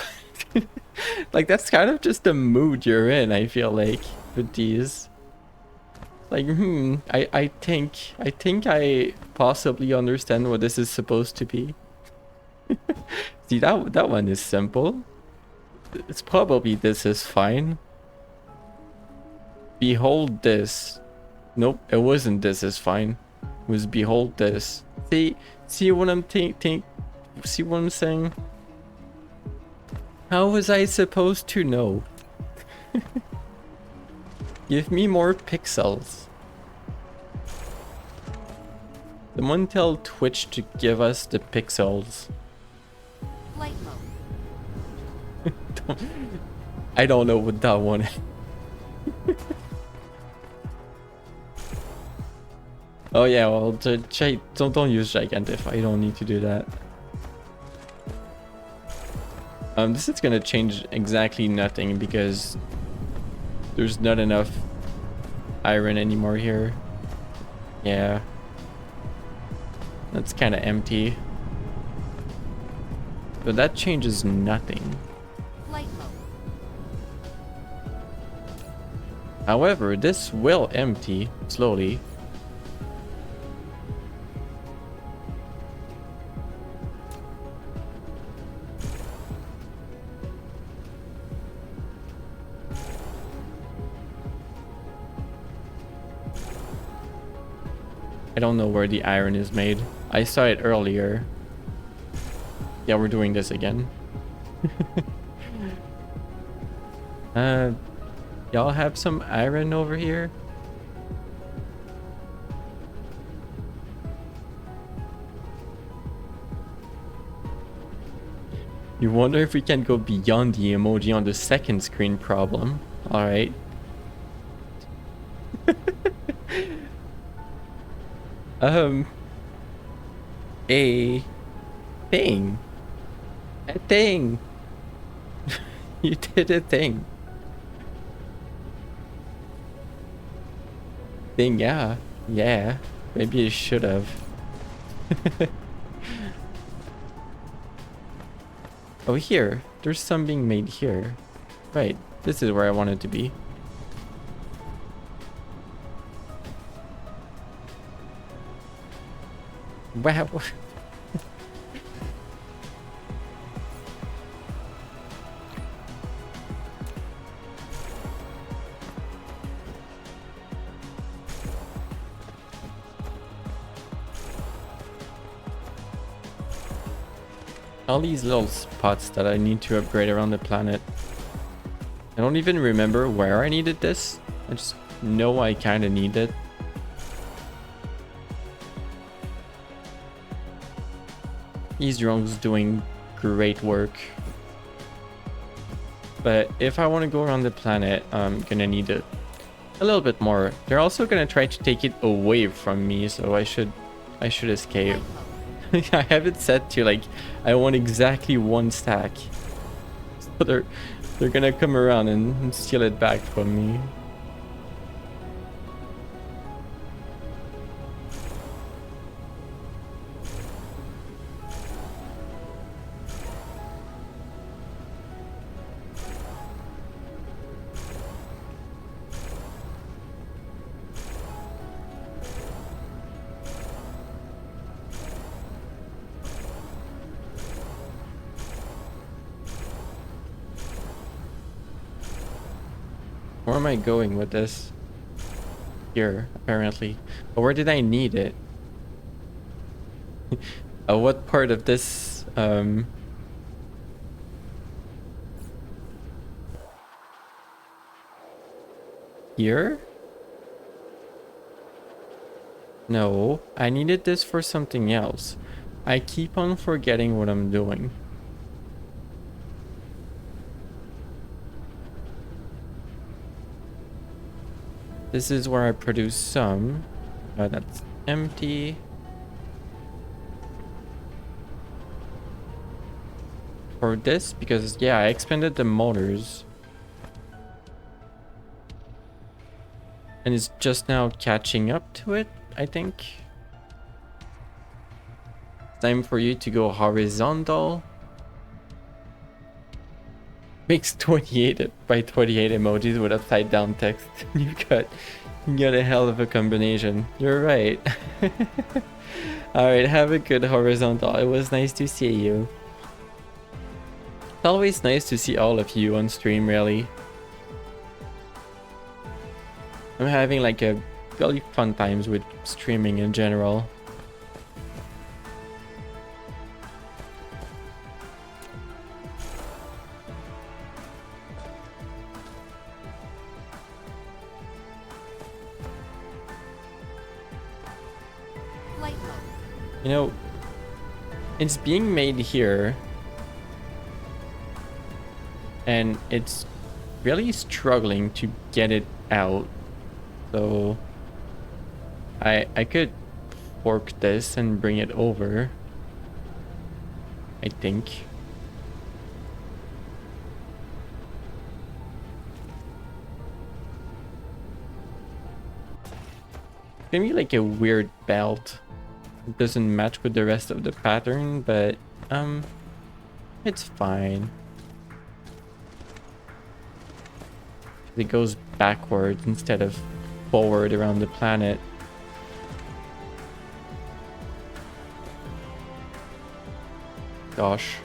Like, that's kind of just the mood you're in, I feel like, with these. Like, I think I possibly understand what this is supposed to be. See, that one is simple. It's probably this is fine. Behold this. Nope, it wasn't this is fine. It was behold this. See what I'm see what I'm saying? How was I supposed to know? Give me more pixels. Someone tell Twitch to give us the pixels. Flight mode. I don't know what that one is. Oh yeah, well, don't use Gigantify. You don't need to do that. This is gonna change exactly nothing because there's not enough iron anymore here. Yeah. That's kind of empty. But that changes nothing. Flight mode. However, this will empty slowly. I don't know where the iron is made. I saw it earlier. Yeah, we're doing this again. Y'all have some iron over here? You wonder if we can go beyond the emoji on the second screen problem. Alright. A thing. A thing. You did a thing. Thing, yeah. Yeah. Maybe you should have. Oh, here. There's some being made here. Right. This is where I wanted to be. Wow. All these little spots that I need to upgrade around the planet. I don't even remember where I needed this. I just know I kind of need it. These drones doing great work. But if I want to go around the planet, I'm gonna need a little bit more. They're also gonna try to take it away from me, so I should escape. Flight mode. I have it set to like I want exactly 1 stack. So they're gonna come around and steal it back from me. Where am I going with this? Here, apparently. But where did I need it? What part of this, here? No, I needed this for something else. I keep on forgetting what I'm doing. This is where I produce some. That's empty. For this, because yeah, I expanded the motors. And it's just now catching up to it, I think. Time for you to go horizontal. Makes 28 by 28 emojis with upside down text. You got a hell of a combination. You're right. Alright, have a good horizontal. It was nice to see you. It's always nice to see all of you on stream, really. I'm having like a really fun times with streaming in general. Flight mode. You know, it's being made here. And it's really struggling to get it out. So I could fork this and bring it over, I think. It's gonna be like a weird belt. It doesn't match with the rest of the pattern, but it's fine. It goes backwards instead of forward around the planet. Gosh.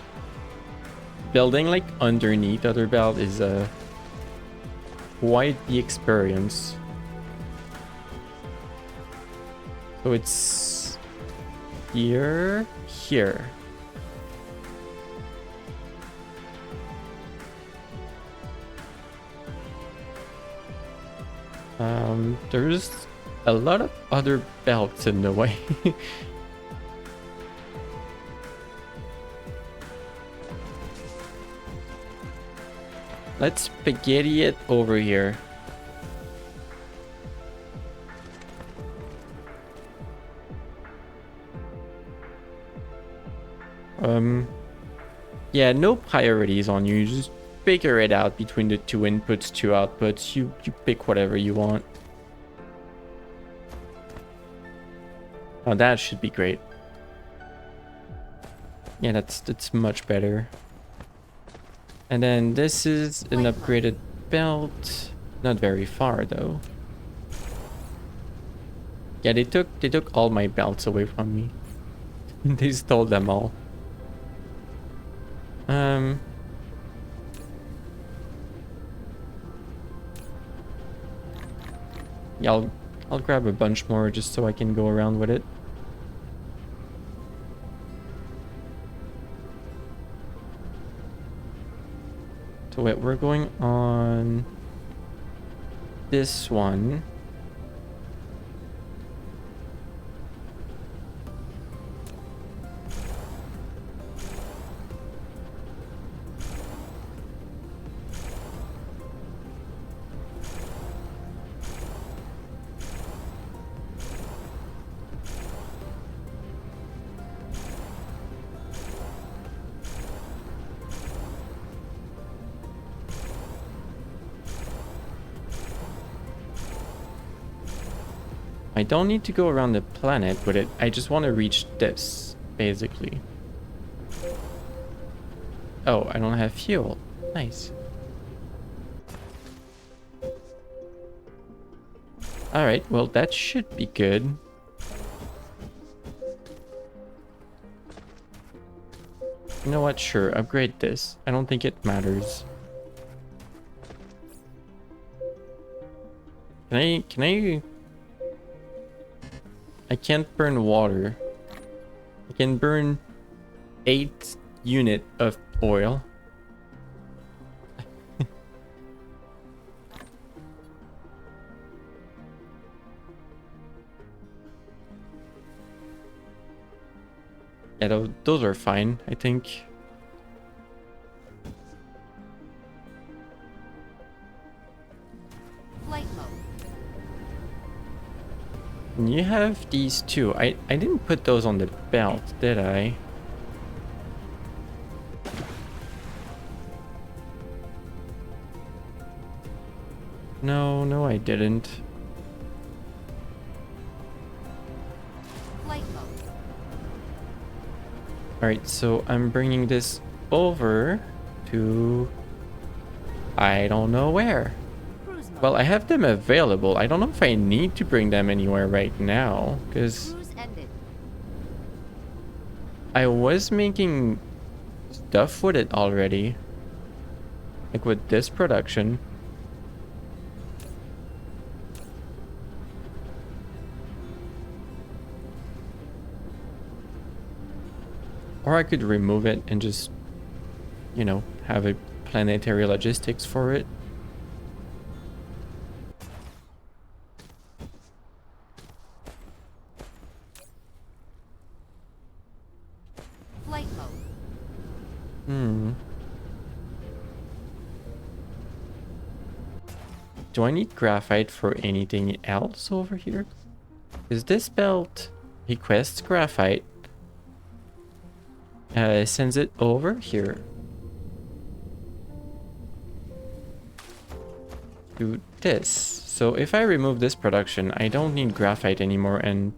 Building like underneath other belt is quite the experience. So it's here. There's a lot of other belts in the way. Let's spaghetti it over here. Yeah, no priorities on you. Just figure it out between the 2 inputs, 2 outputs. You pick whatever you want. Oh, that should be great. Yeah, that's much better. And then this is an upgraded belt. Not very far though. Yeah, they took all my belts away from me. They stole them all. Yeah, I'll grab a bunch more just so I can go around with it. So wait, we're going on this one. I don't need to go around the planet with it. I just want to reach this, basically. Oh, I don't have fuel. Nice. Alright, well, that should be good. You know what? Sure, upgrade this. I don't think it matters. Can I can't burn water. I can burn 8 unit of oil. Yeah, those are fine, I think. Flight mode. And you have these two. I didn't put those on the belt, did I? No, I didn't. Flight mode. Alright, so I'm bringing this over to... I don't know where. Cruise mode. Well, I have them available. I don't know if I need to bring them anywhere right now, because Cruise ended. I was making stuff with it already. Like with this production. Or I could remove it and just, you know, have a planetary logistics for it. Flight mode. Do I need graphite for anything else over here? Is this belt requests graphite? Sends it over here. Do this. So if I remove this production, I don't need graphite anymore, and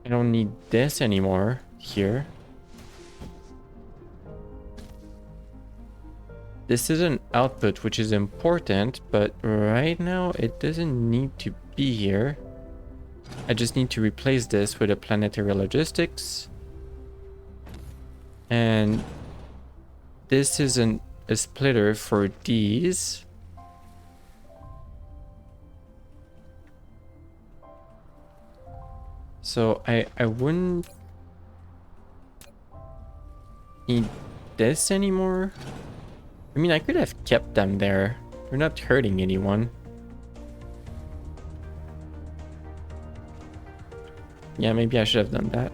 I don't need this anymore here. This is an output, which is important, but right now it doesn't need to be here. I just need to replace this with a planetary logistics. And this isn't a splitter for these. So I wouldn't need this anymore. I mean, I could have kept them there. They're not hurting anyone. Yeah, maybe I should have done that.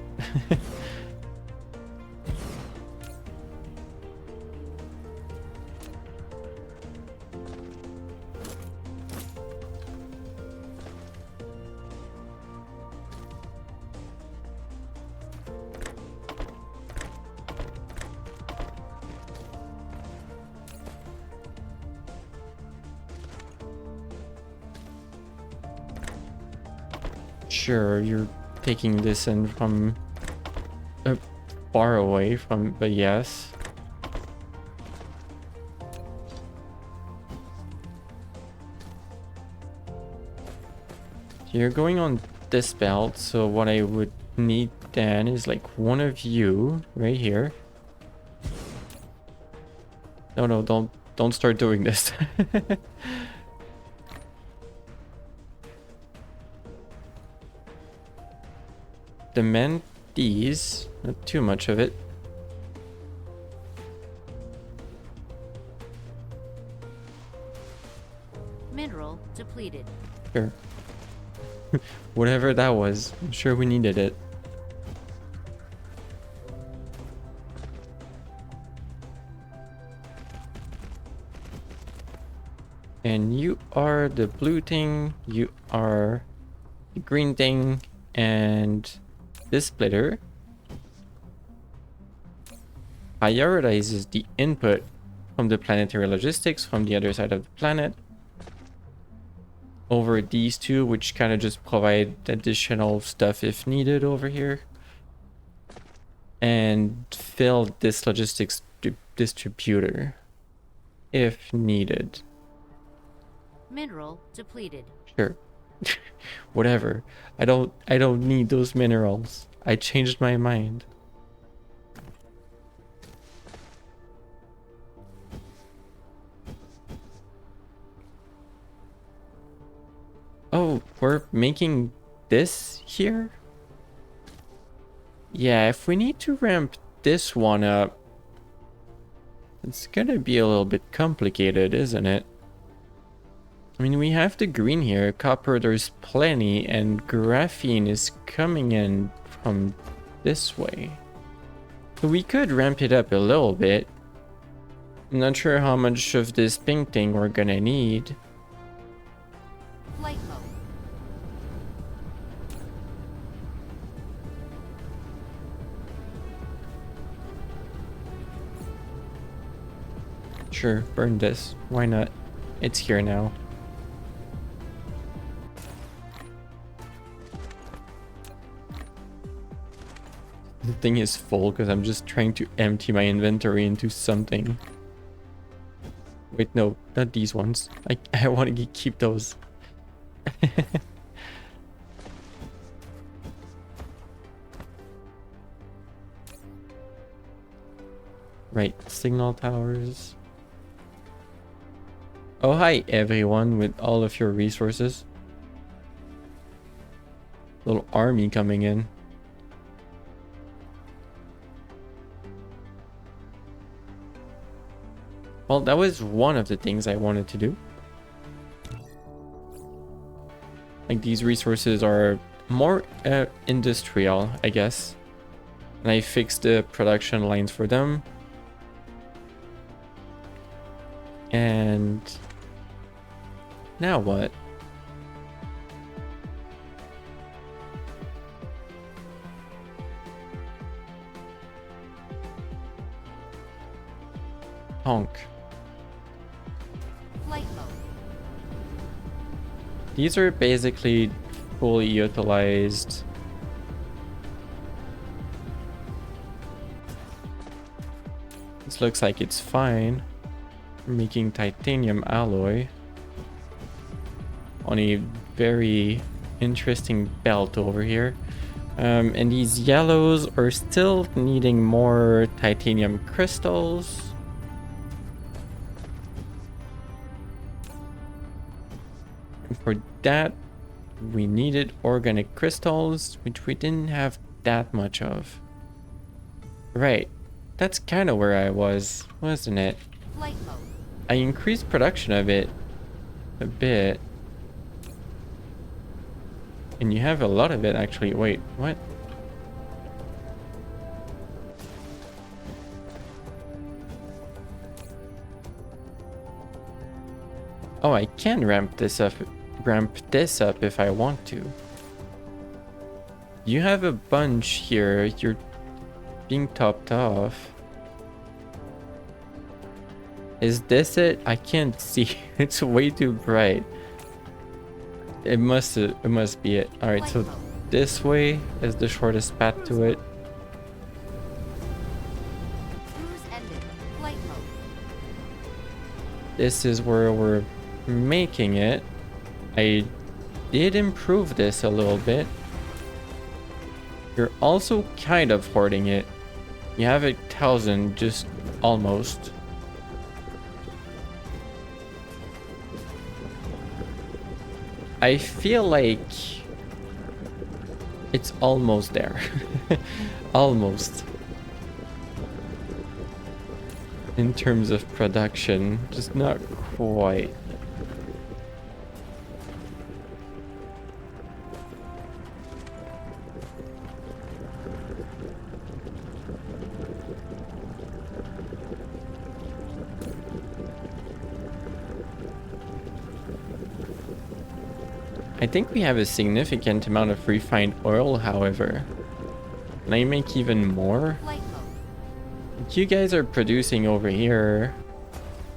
Sure, you're taking this in from far away from, but yes. You're going on this belt, so what I would need then is like one of you right here. No, don't start doing this. Demand these, not too much of it. Mineral depleted. Sure. Whatever that was, I'm sure we needed it. And you are the blue thing, you are the green thing, and this splitter prioritizes the input from the planetary logistics from the other side of the planet. over these two, which kind of just provide additional stuff if needed over here. And fill this logistics distributor if needed. Mineral depleted. Sure. Whatever. I don't need those minerals. I changed my mind. Oh, we're making this here? Yeah, if we need to ramp this one up, it's gonna be a little bit complicated, isn't it? I mean, we have the green here, copper there's plenty, and graphene is coming in from this way. So we could ramp it up a little bit. I'm not sure how much of this pink thing we're gonna need. Flight mode. Sure, burn this. Why not? It's here now. The thing is full because I'm just trying to empty my inventory into something. Wait, no, not these ones. I want to keep those. Right, signal towers. Oh, hi everyone with all of your resources. Little army coming in. Well, that was one of the things I wanted to do. Like, these resources are more industrial, I guess. And I fixed the production lines for them. And now what? Honk. Flight mode. These are basically fully utilized. This looks like it's fine. We're making titanium alloy on a very interesting belt over here. And these yellows are still needing more titanium crystals. And for that, we needed organic crystals, which we didn't have that much of. Right, that's kind of where I was, wasn't it? Flight mode. I increased production of it a bit. And you have a lot of it actually. Wait, what? Oh, I can ramp this up if I want to. You have a bunch here. You're being topped off. Is this it? I can't see. It's way too bright. It must be it. All right, so this way is the shortest path to it. Cruise ended. Flight mode. This is where we're making it. I did improve this a little bit. You're also kind of hoarding it. You have 1,000, just almost. I feel like it's almost there. Almost. In terms of production, just not quite. I think we have a significant amount of refined oil, however. Can I make even more? Flight mode. You guys are producing over here.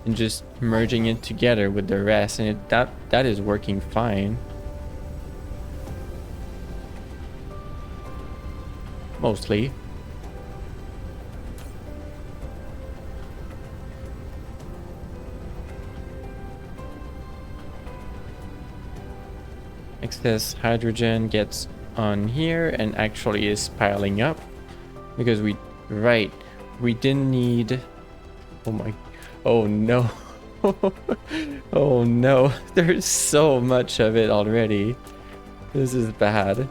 and just merging it together with the rest, and that is working fine. Mostly. Excess hydrogen gets on here and actually is piling up because we didn't need. Oh my, oh no. Oh no, there's so much of it already. This is bad.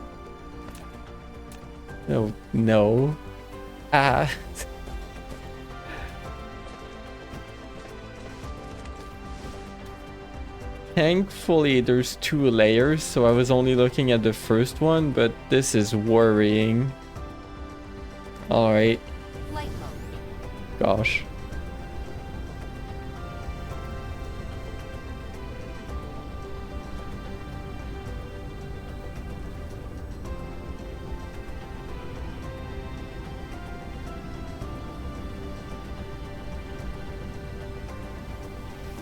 Oh no. Ah. Thankfully, there's 2 layers, so I was only looking at the first one, but this is worrying. Alright. Flight mode. Gosh.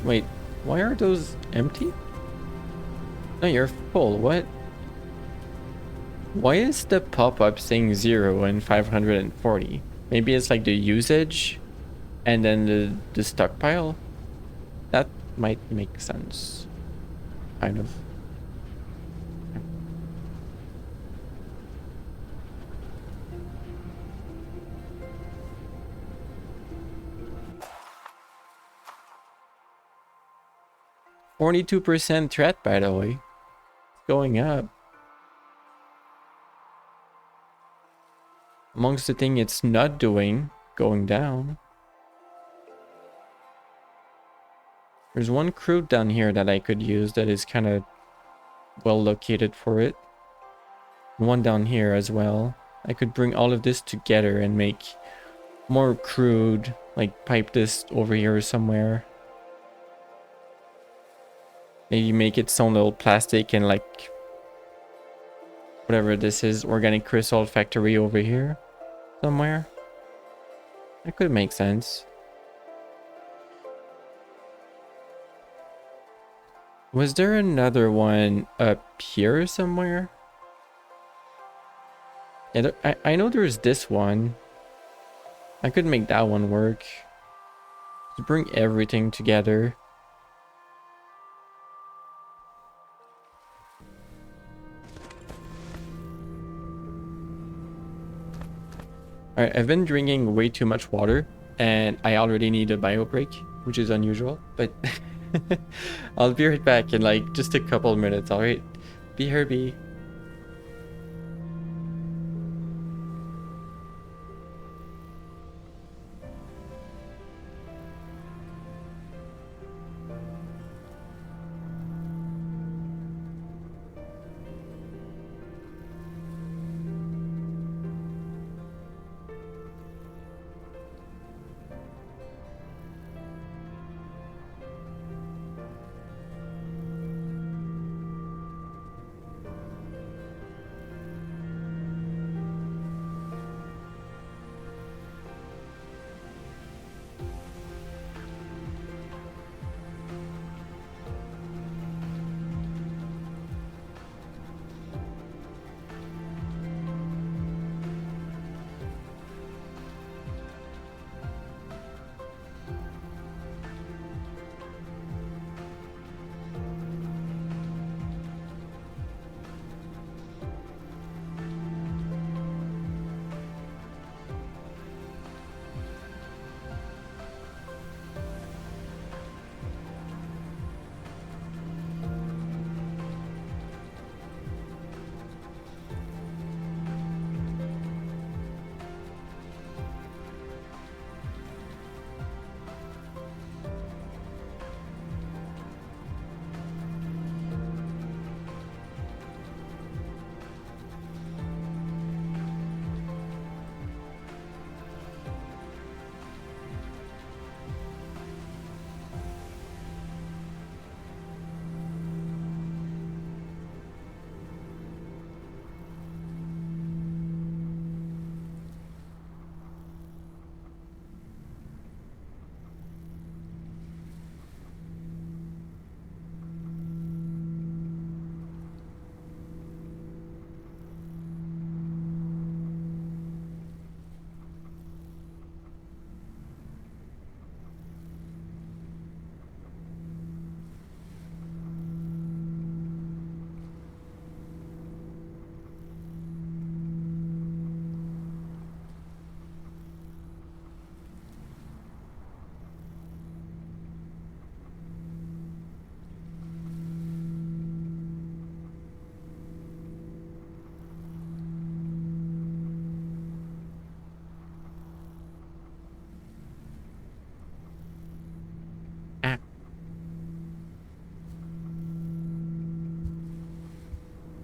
Wait, why are those empty? No, you're full. What? Why is the pop-up saying 0 and 540? Maybe it's like the usage and then the stockpile? That might make sense. Kind of. 42% threat, by the way. It's going up. Amongst the thing it's not doing, going down. There's one crude down here that I could use that is kind of well located for it. One down here as well. I could bring all of this together and make more crude, like pipe this over here somewhere. Maybe make its own little plastic and like whatever this is, organic crystal factory over here somewhere. That could make sense. Was there another one up here somewhere? Yeah, I know there's this one. I could make that one work. To bring everything together. Alright, I've been drinking way too much water, and I already need a bio break, which is unusual, but I'll be right back in like just a couple minutes, alright? Be Herbie.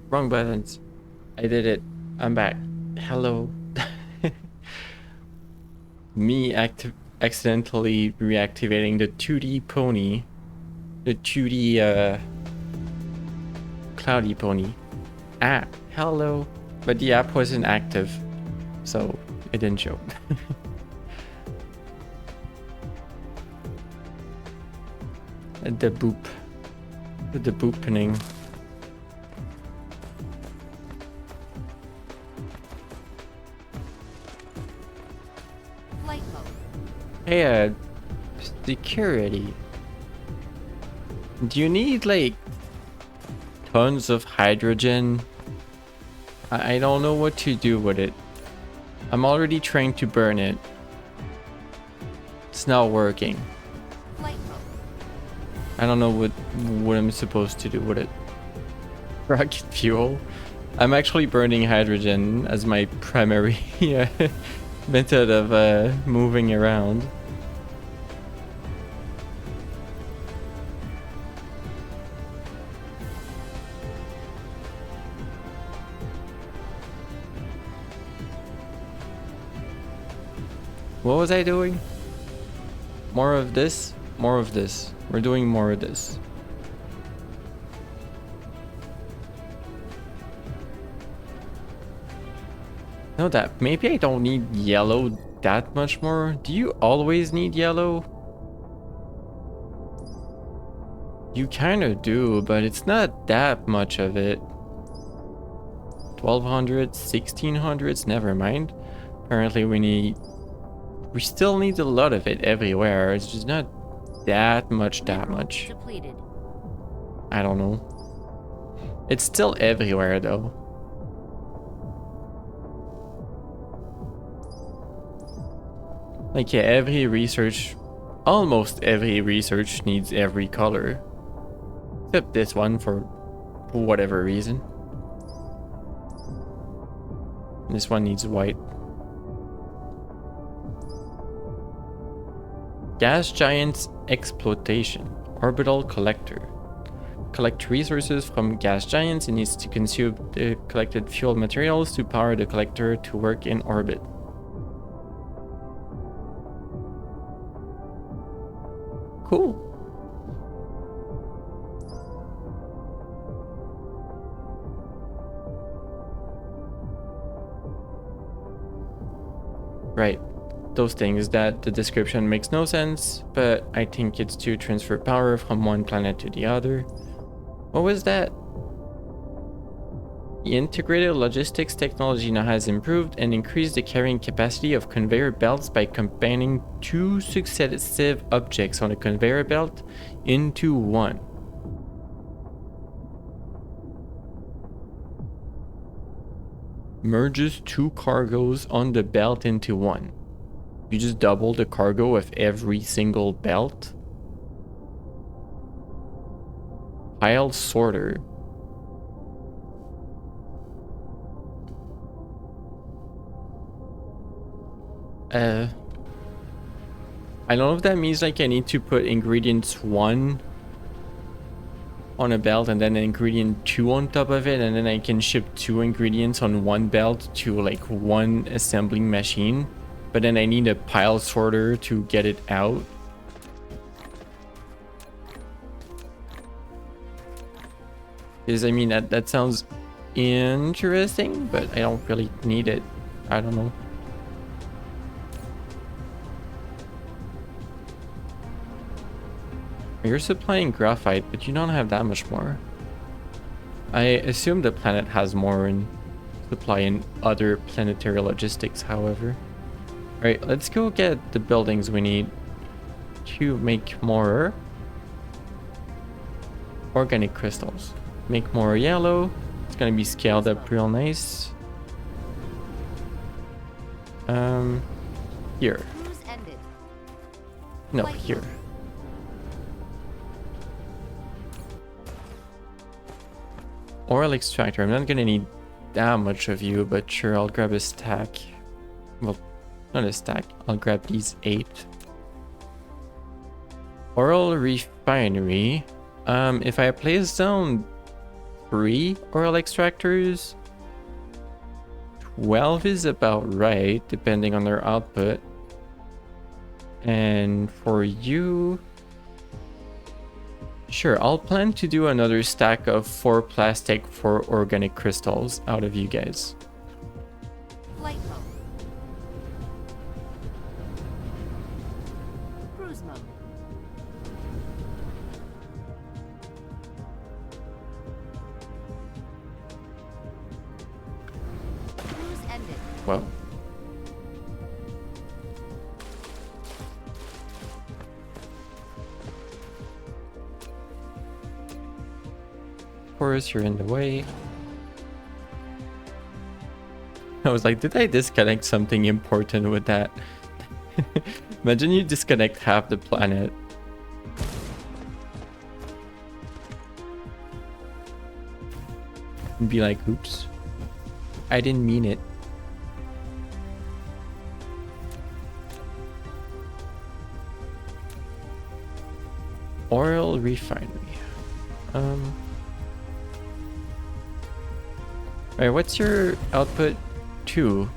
Wrong buttons. I did it. I'm back. Hello. Me accidentally reactivating the 2D pony. The 2D cloudy pony. Ah, hello. But the app wasn't active, so it didn't show. The boop. The booping. Flight mode. Hey, security. Do you need like tons of hydrogen? I don't know what to do with it. I'm already trying to burn it. It's not working. Flight mode. I don't know what I'm supposed to do with it. Rocket fuel. I'm actually burning hydrogen as my primary method of moving around. What was I doing? More of this, more of this. We're doing more of this. Know that maybe I don't need yellow that much more. Do you always need yellow? You kind of do, but it's not that much of it. 1200, 1600s, never mind. Apparently we still need a lot of it everywhere. It's just not that much. Depleted. I don't know. It's still everywhere though. Like yeah, almost every research needs every color. Except this one for whatever reason. This one needs white. Gas giants exploitation. Orbital collector. Collect resources from gas giants. It needs to consume the collected fuel materials to power the collector to work in orbit. Cool. Right. Those things that the description makes no sense, but I think it's to transfer power from one planet to the other. What was that? The integrated logistics technology now has improved and increased the carrying capacity of conveyor belts by combining two successive objects on a conveyor belt into one. Merges two cargoes on the belt into one. You just double the cargo of every single belt. Pile sorter. I don't know if that means like I need to put ingredients 1 on a belt and then ingredient 2 on top of it, and then I can ship 2 ingredients on one belt to like one assembling machine. But then I need a pile sorter to get it out. Because I mean that sounds interesting, but I don't really need it. I don't know. You're supplying graphite, but you don't have that much more. I assume the planet has more in supply in other planetary logistics, however. Alright, let's go get the buildings we need to make more organic crystals. Make more yellow. It's gonna be scaled up real nice. Here. Cruise ended. No, Flight here. mode. Oil extractor. I'm not gonna need that much of you, but sure, I'll grab a stack. Well, not a stack. I'll grab these 8. Oil refinery. If I place down 3 oil extractors. 12 is about right, depending on their output. And for you, sure, I'll plan to do another stack of 4 plastic, 4 organic crystals out of you guys. Flight mode. Cruise mode. Cruise ended. Well. Of course, you're in the way. I was like, did I disconnect something important with that? Imagine you disconnect half the planet. And be like, oops, I didn't mean it. Oil refinery. Alright, what's your output? 2.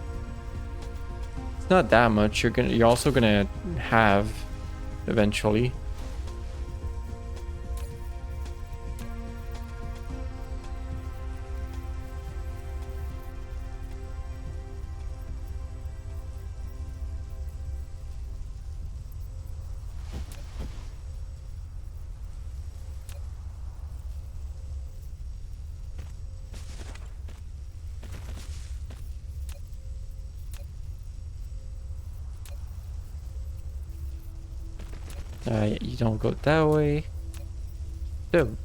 It's not that much. You're also gonna have eventually. You don't go that way. So,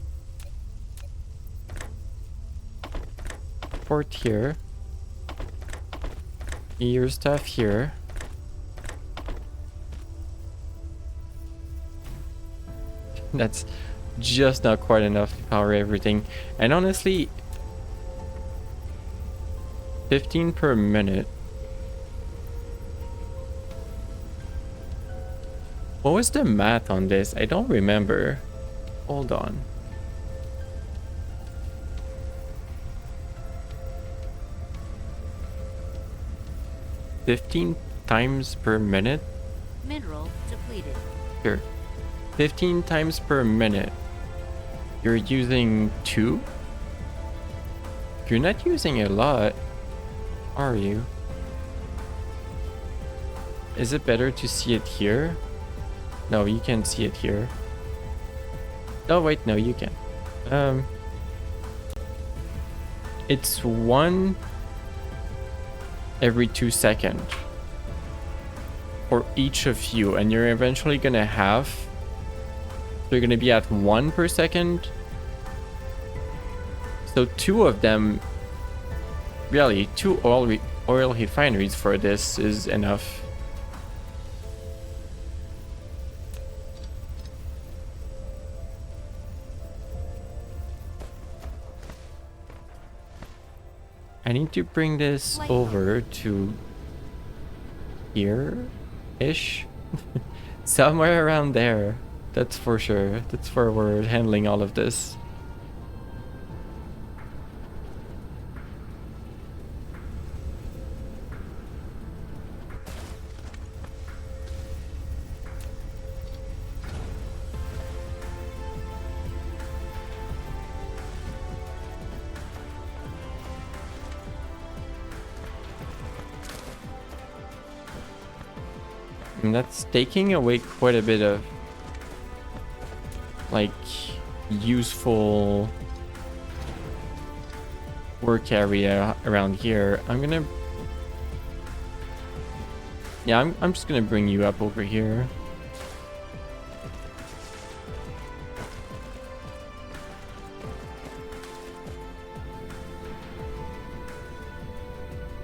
port here. Your stuff here. That's just not quite enough to power everything. And honestly, 15 per minute. What was the math on this? I don't remember. Hold on. $15 times per minute? Mineral depleted. Here. 15 times per minute. You're using 2? You're not using a lot, are you? Is it better to see it here? No, you can't see it here. Oh wait, no, you can. It's 1 every 2 seconds for each of you, and you're eventually gonna have. So you're gonna be at 1 per second. So 2 of them, really, 2 oil refineries for this is enough. I need to bring this over to here-ish. Somewhere around there. That's for sure. That's where we're handling all of this. And that's taking away quite a bit of like useful work area around here. I'm just gonna bring you up over here.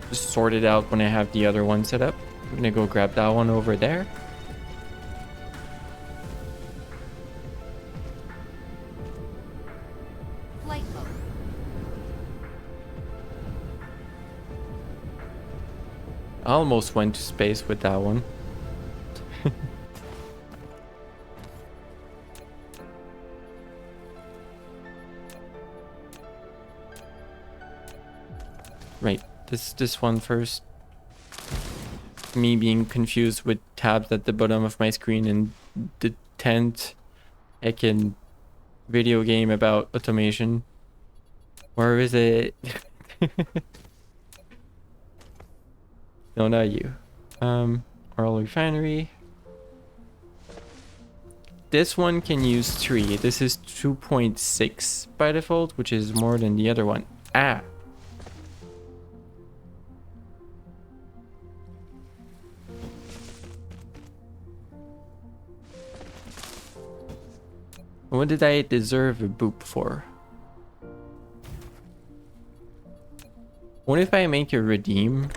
Just sort it out when I have the other one set up. I'm gonna go grab that one over there. Flight mode. I almost went to space with that one. Right, this one first. Me being confused with tabs at the bottom of my screen and the 10th heckin' video game about automation. Where is it? No, not you. Oil refinery. This one can use 3. This is 2.6 by default, which is more than the other one. Ah! What did I deserve a boop for? What if I make a redeem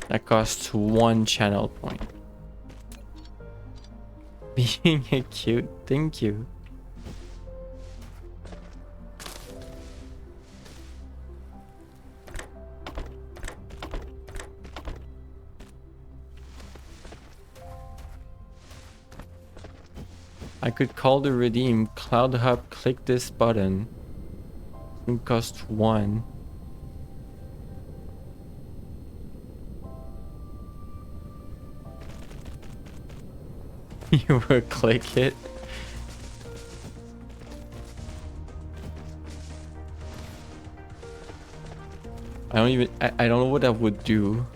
that costs 1 channel point? Being a cute, thank you. I could call the redeem Cloud Hub, click this button. It costs 1. You will click it. I don't know what that would do.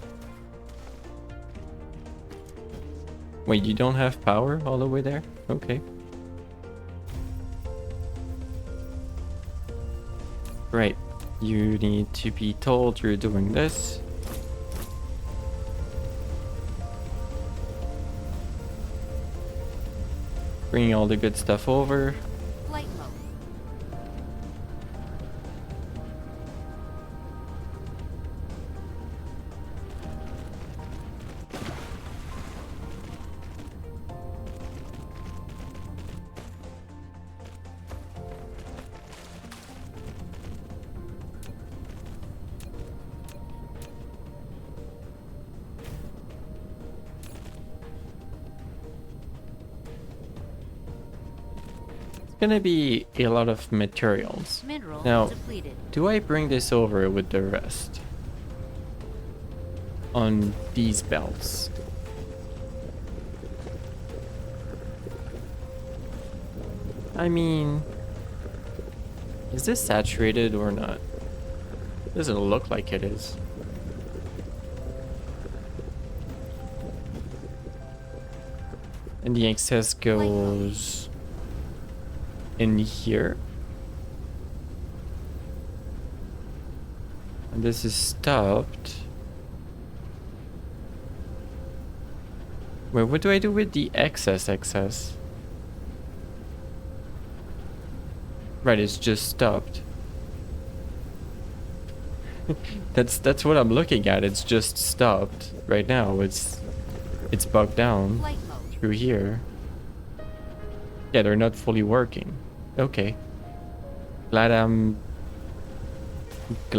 Wait, you don't have power all the way there? Okay. Right. You need to be told you're doing this. Bringing all the good stuff over. Flight mode. Gonna be a lot of materials. Mineral Now, depleted. do I bring this over with the rest? On these belts. I mean, is this saturated or not? Doesn't look like it is. And the excess goes in here. And this is stopped. Wait, what do I do with the excess? Right, it's just stopped. That's what I'm looking at. It's just stopped right now. It's bugged down Flight mode. through here. Yeah, they're not fully working. Okay. Glad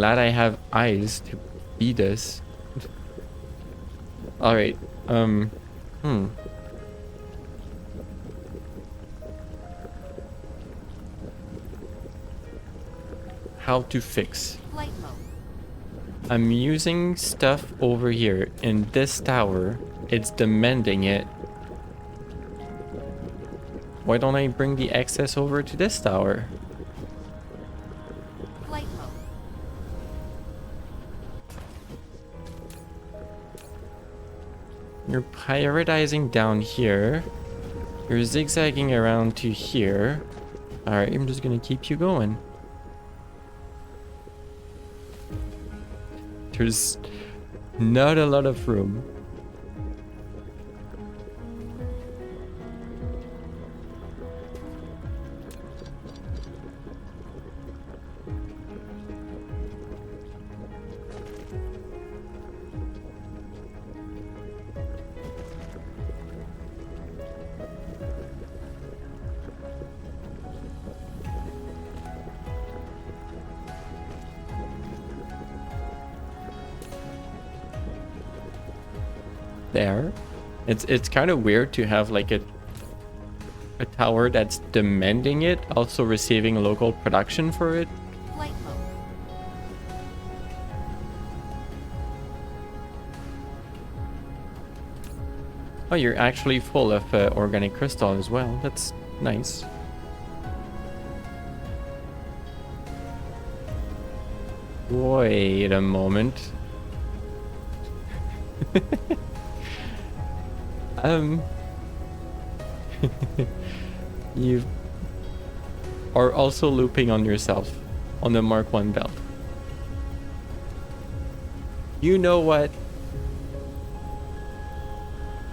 I have eyes to see this. All right. How to fix? Flight mode. I'm using stuff over here in this tower. It's demanding it. Why don't I bring the excess over to this tower? Flight mode. You're prioritizing down here. You're zigzagging around to here. Alright, I'm just gonna keep you going. There's not a lot of room. There. It's kind of weird to have like a tower that's demanding it, also receiving local production for it. Flight mode. Oh, you're actually full of organic crystal as well. That's nice. Wait a moment. um, you are also looping on yourself on the Mark 1 belt. You know what?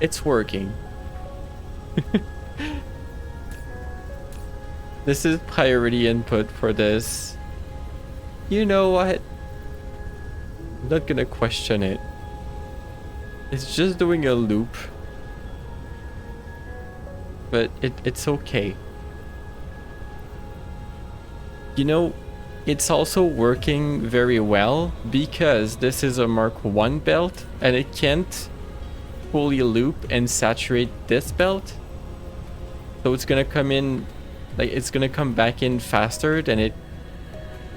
It's working. This is priority input for this. You know what? I'm not gonna question it. It's just doing a loop. But it's okay. You know, it's also working very well because this is a Mark 1 belt and it can't fully loop and saturate this belt. So it's gonna come in, like it's gonna come back in faster than it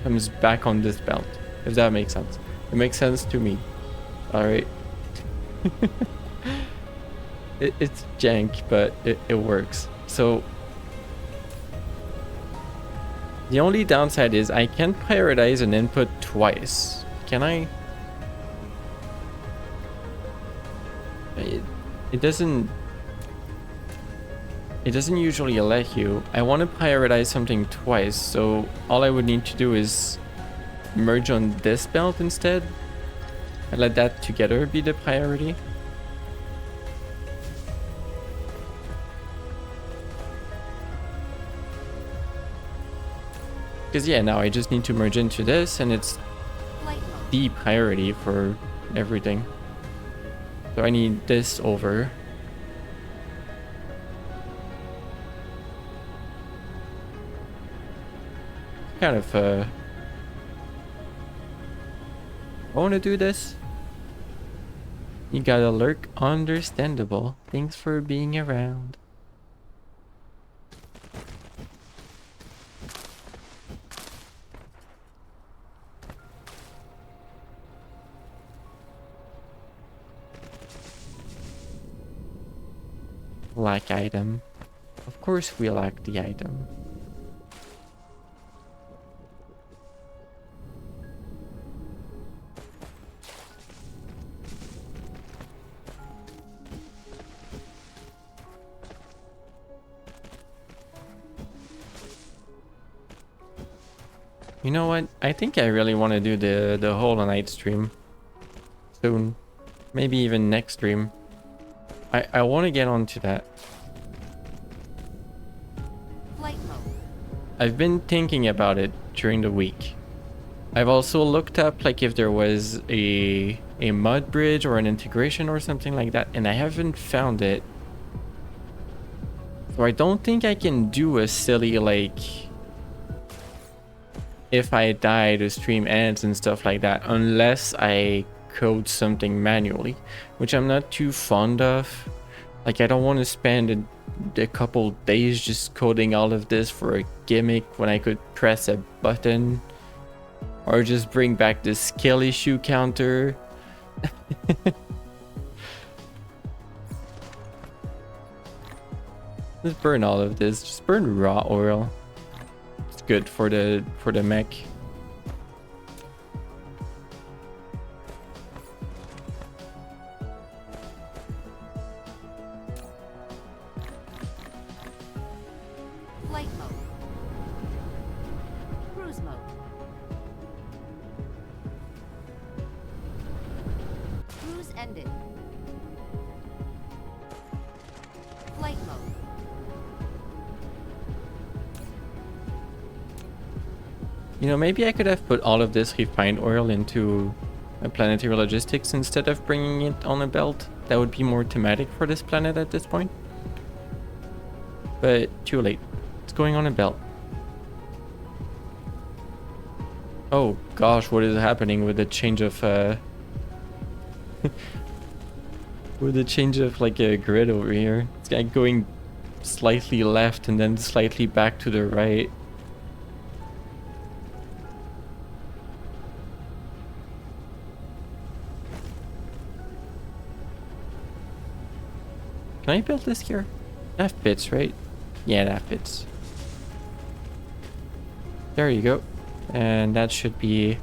comes back on this belt. If that makes sense. It makes sense to me. Alright. It's jank, but it works. So the only downside is I can't prioritize an input twice. Can I? It doesn't usually let you. I want to prioritize something twice, so all I would need to do is merge on this belt instead and let that together be the priority. Because yeah, now I just need to merge into this and it's the priority for everything. So I need this over. Kind of I want to do this. You gotta lurk, understandable. Thanks for being around. Lack item. Of course we lack the item. You know what? I think I really want to do the Hollow Knight stream soon. Maybe even next stream. I want to get onto that. Flight mode. I've been thinking about it during the week. I've also looked up like if there was a mud bridge or an integration or something like that, and I haven't found it. So I don't think I can do a silly like if I die the stream ends and stuff like that unless I code something manually, which I'm not too fond of. Like I don't want to spend a couple days just coding all of this for a gimmick when I could press a button or just bring back the skill issue counter. Just burn all of this. Just burn raw oil. It's good for the mech. Flight mode. Cruise mode. Cruise ended. Flight mode. You know, maybe I could have put all of this refined oil into a planetary logistics instead of bringing it on a belt. That would be more thematic for this planet at this point. But too late. It's going on a belt. Oh gosh, what is happening with the change of with the change of like a grid over here? It's like going slightly left and then slightly back to the right. Can I build this here? That fits, right? Yeah, that fits. There you go. And that should be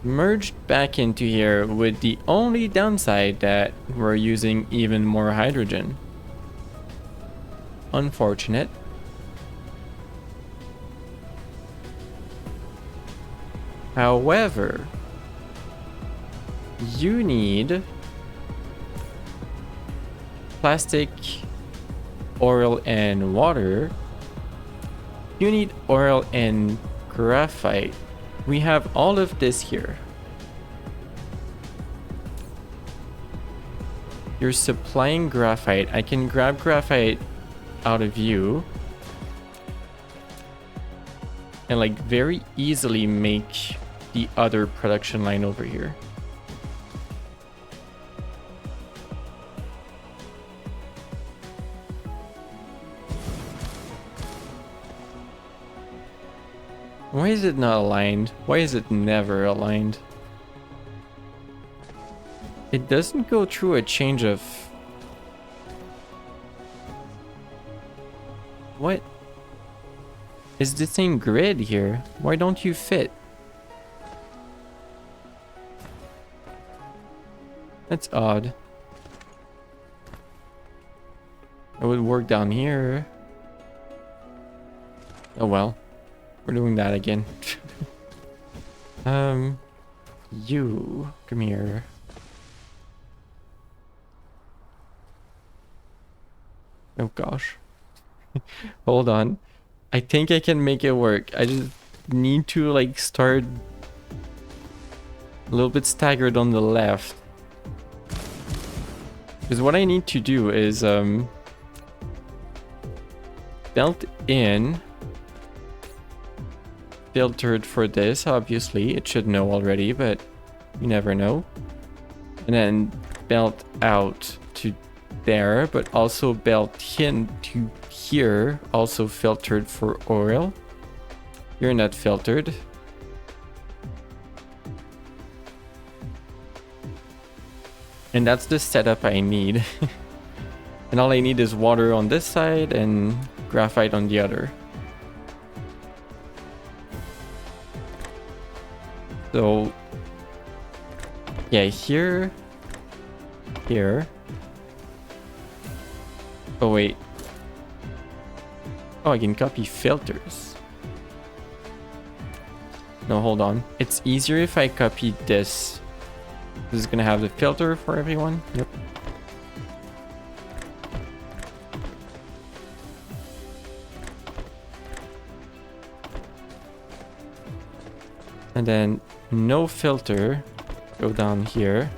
merged back into here, with the only downside that we're using even more hydrogen. Unfortunate. However, you need plastic, oil, and water. You need oil and graphite. We have all of this here. You're supplying graphite. I can grab graphite out of you and like very easily make the other production line over here. Why is it not aligned? Why is it never aligned? It doesn't go through a change of... What? Is the same grid here? Why don't you fit? That's odd. It would work down here. Oh well. We're doing that again. You come here. Oh gosh. Hold on. I think I can make it work. I just need to like start a little bit staggered on the left. Because what I need to do is belt in. Filtered for this, obviously. It should know already, but you never know. And then belt out to there, but also belt in to here, also filtered for oil. You're not filtered. And that's the setup I need. And all I need is water on this side and graphite on the other. So, yeah, here. Oh, wait. Oh, I can copy filters. No, hold on. It's easier if I copy this. This is gonna have the filter for everyone. Yep. And then no filter, go down here.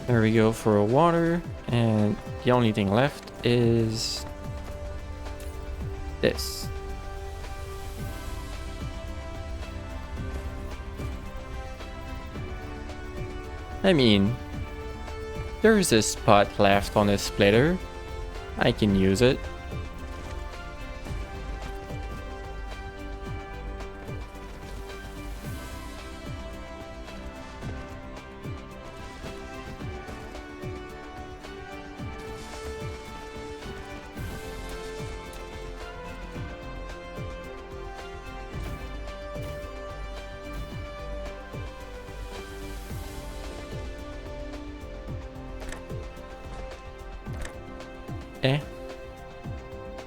There we go for a water, and the only thing left is this. I mean, there's a spot left on a splitter. I can use it.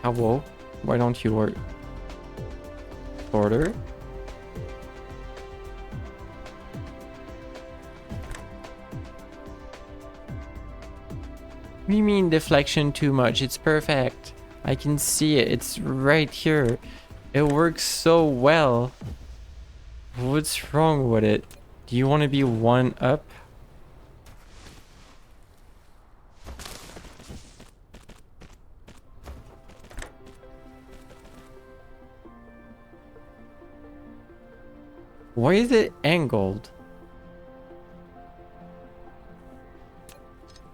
Hello? Why don't you work? Order? What do you mean deflection too much? It's perfect. I can see it. It's right here. It works so well. What's wrong with it? Do you want to be one up? Why is it angled?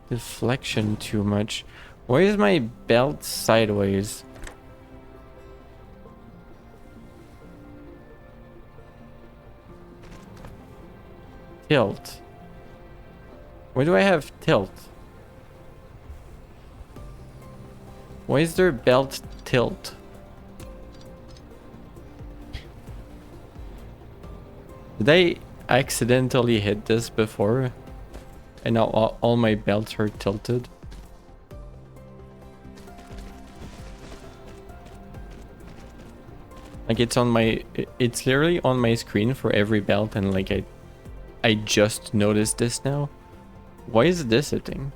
Deflection too much. Why is my belt sideways? Tilt. Why do I have tilt? Why is there belt tilt? Did I accidentally hit this before? And now all my belts are tilted? Like it's on my... It's literally on my screen for every belt, and like I just noticed this now. Why is this a thing?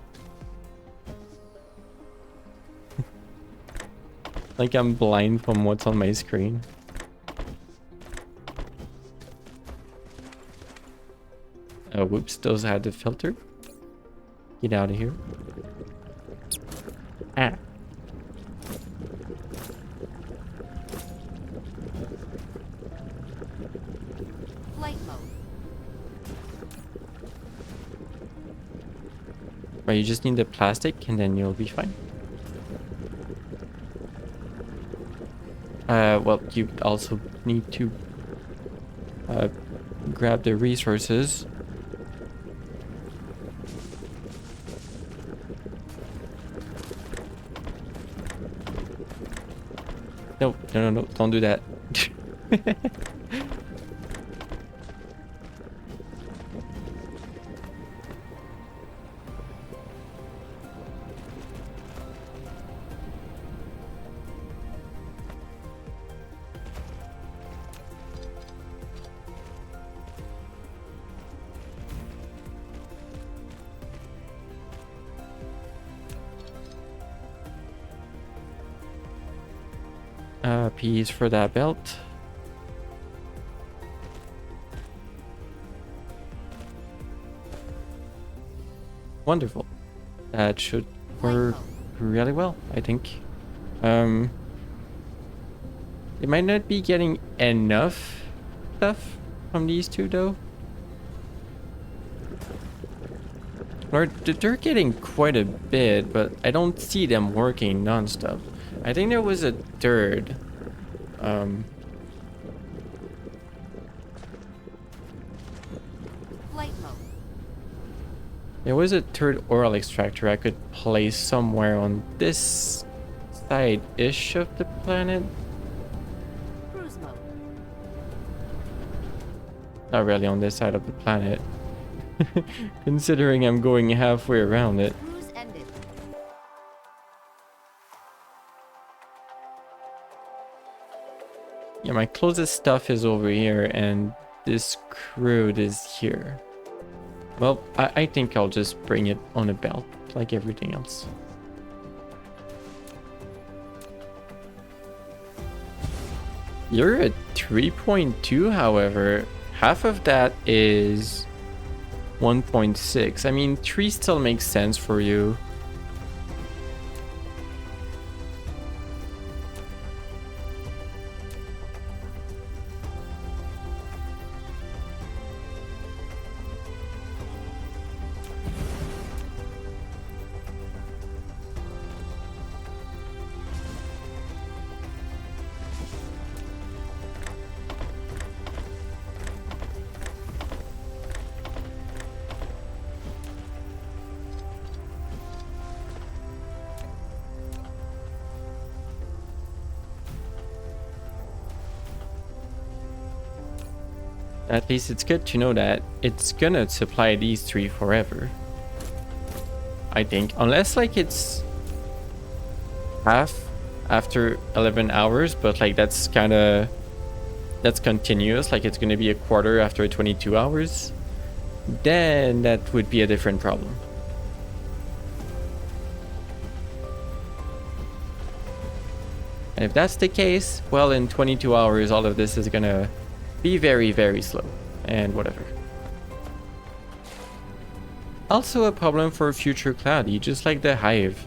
Like I'm blind from what's on my screen. Whoops, those had the filter. Get out of here. Ah. Flight mode. Right, you just need the plastic and then you'll be fine. Well, you also need to grab the resources. No, no, no, no, don't do that. Piece for that belt. Wonderful. That should work really well, I think. It might not be getting enough stuff from these two though. Or they're getting quite a bit, but I don't see them working non-stop. I think there was a third. Flight mode. There was a third oral extractor I could place somewhere on this side-ish of the planet. Cruise mode. Not really on this side of the planet. Considering I'm going halfway around it. Cruise ended. Yeah, my closest stuff is over here, and this crude is here. Well, I think I'll just bring it on a belt, like everything else. You're at 3.2, however. Half of that is 1.6. I mean, 3 still makes sense for you. At least it's good to know that it's gonna supply these 3 forever. I think. Unless like it's half after 11 hours, but like that's continuous, like it's gonna be a quarter after 22 hours. Then that would be a different problem. And if that's the case, well, in 22 hours all of this is gonna be very, very slow, and whatever. Also a problem for future Cloudy, just like the hive.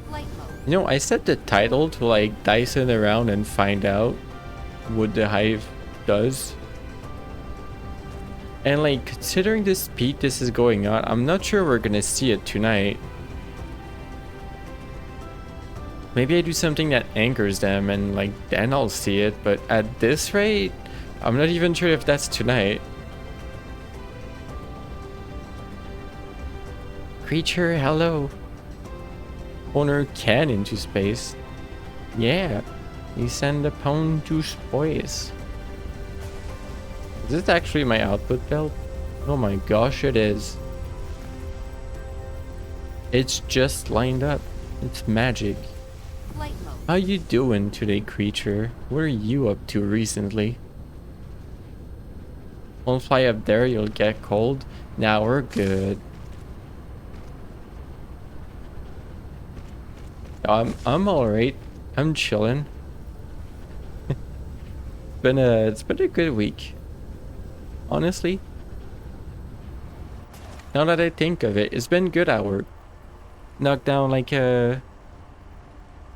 Flight mode. You know, I set the title to like Dyson around and find out what the hive does. And like, considering the speed this is going on, I'm not sure we're gonna see it tonight. Maybe I do something that anchors them and like then I'll see it, but at this rate, I'm not even sure if that's tonight. Creature, hello. Owner can into space. Yeah, he send a pound to space. Is this actually my output belt? Oh my gosh, it is. It's just lined up. It's magic. Flight mode. How you doing today, creature? What are you up to recently? Won't fly up there, you'll get cold. Now we're good. I'm alright. I'm chilling. It's been a good week. Honestly. Now that I think of it, it's been good at work. Knocked down like a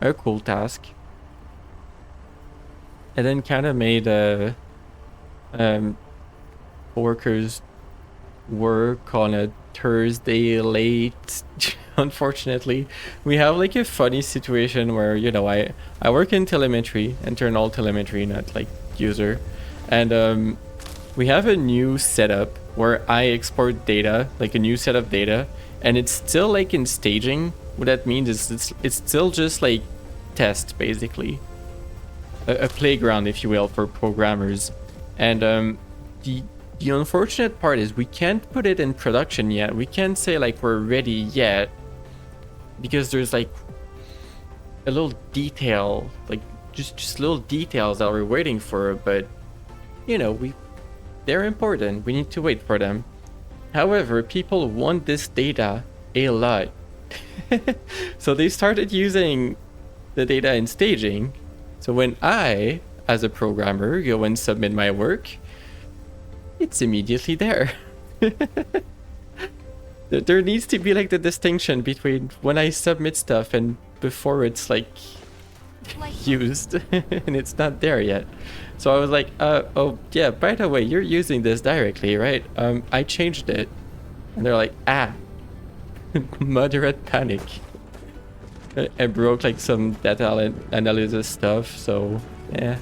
cool task. And then kind of made workers work on a Thursday late. Unfortunately, we have like a funny situation where, you know, I work in telemetry, internal telemetry, not like user, and we have a new setup where I export data, like a new set of data, and it's still like in staging. What that means is it's still just like test, basically a playground, if you will, for programmers. And the unfortunate part is we can't put it in production yet. We can't say like we're ready yet because there's like a little detail, like just little details that we're waiting for, but you know, they're important. We need to wait for them. However, people want this data a lot. So they started using the data in staging. So when I, as a programmer, go and submit my work, it's immediately there. There needs to be like the distinction between when I submit stuff and before it's like used and it's not there yet. So I was like, oh yeah, by the way, you're using this directly, right? I changed it. And they're like, moderate panic. I broke like some data analysis stuff, so yeah.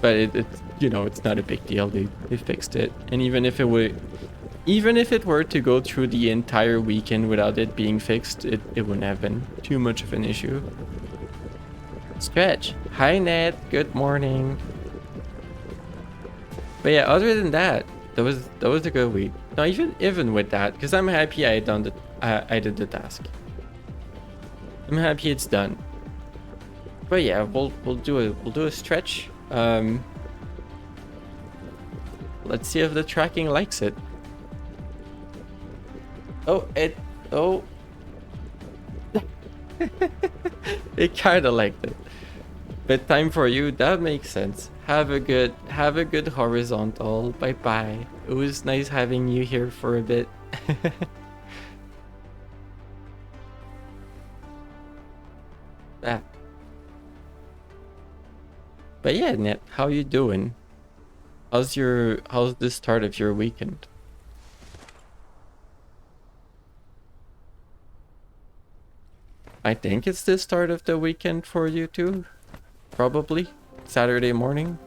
But it's, you know, it's not a big deal. They fixed it. And even if it were to go through the entire weekend without it being fixed, it wouldn't have been too much of an issue. Stretch. Hi Ned, good morning. But yeah, other than that, that was a good week. Now even with that, because I'm happy I did the task. I'm happy it's done. But yeah, we'll do a stretch. Let's see if the tracking likes it. Oh, it kinda liked it. But time for you, that makes sense. Have a good horizontal. Bye bye. It was nice having you here for a bit. Ah. But yeah, Net, how you doing? How's the start of your weekend? I think it's the start of the weekend for you too. Probably. Saturday morning.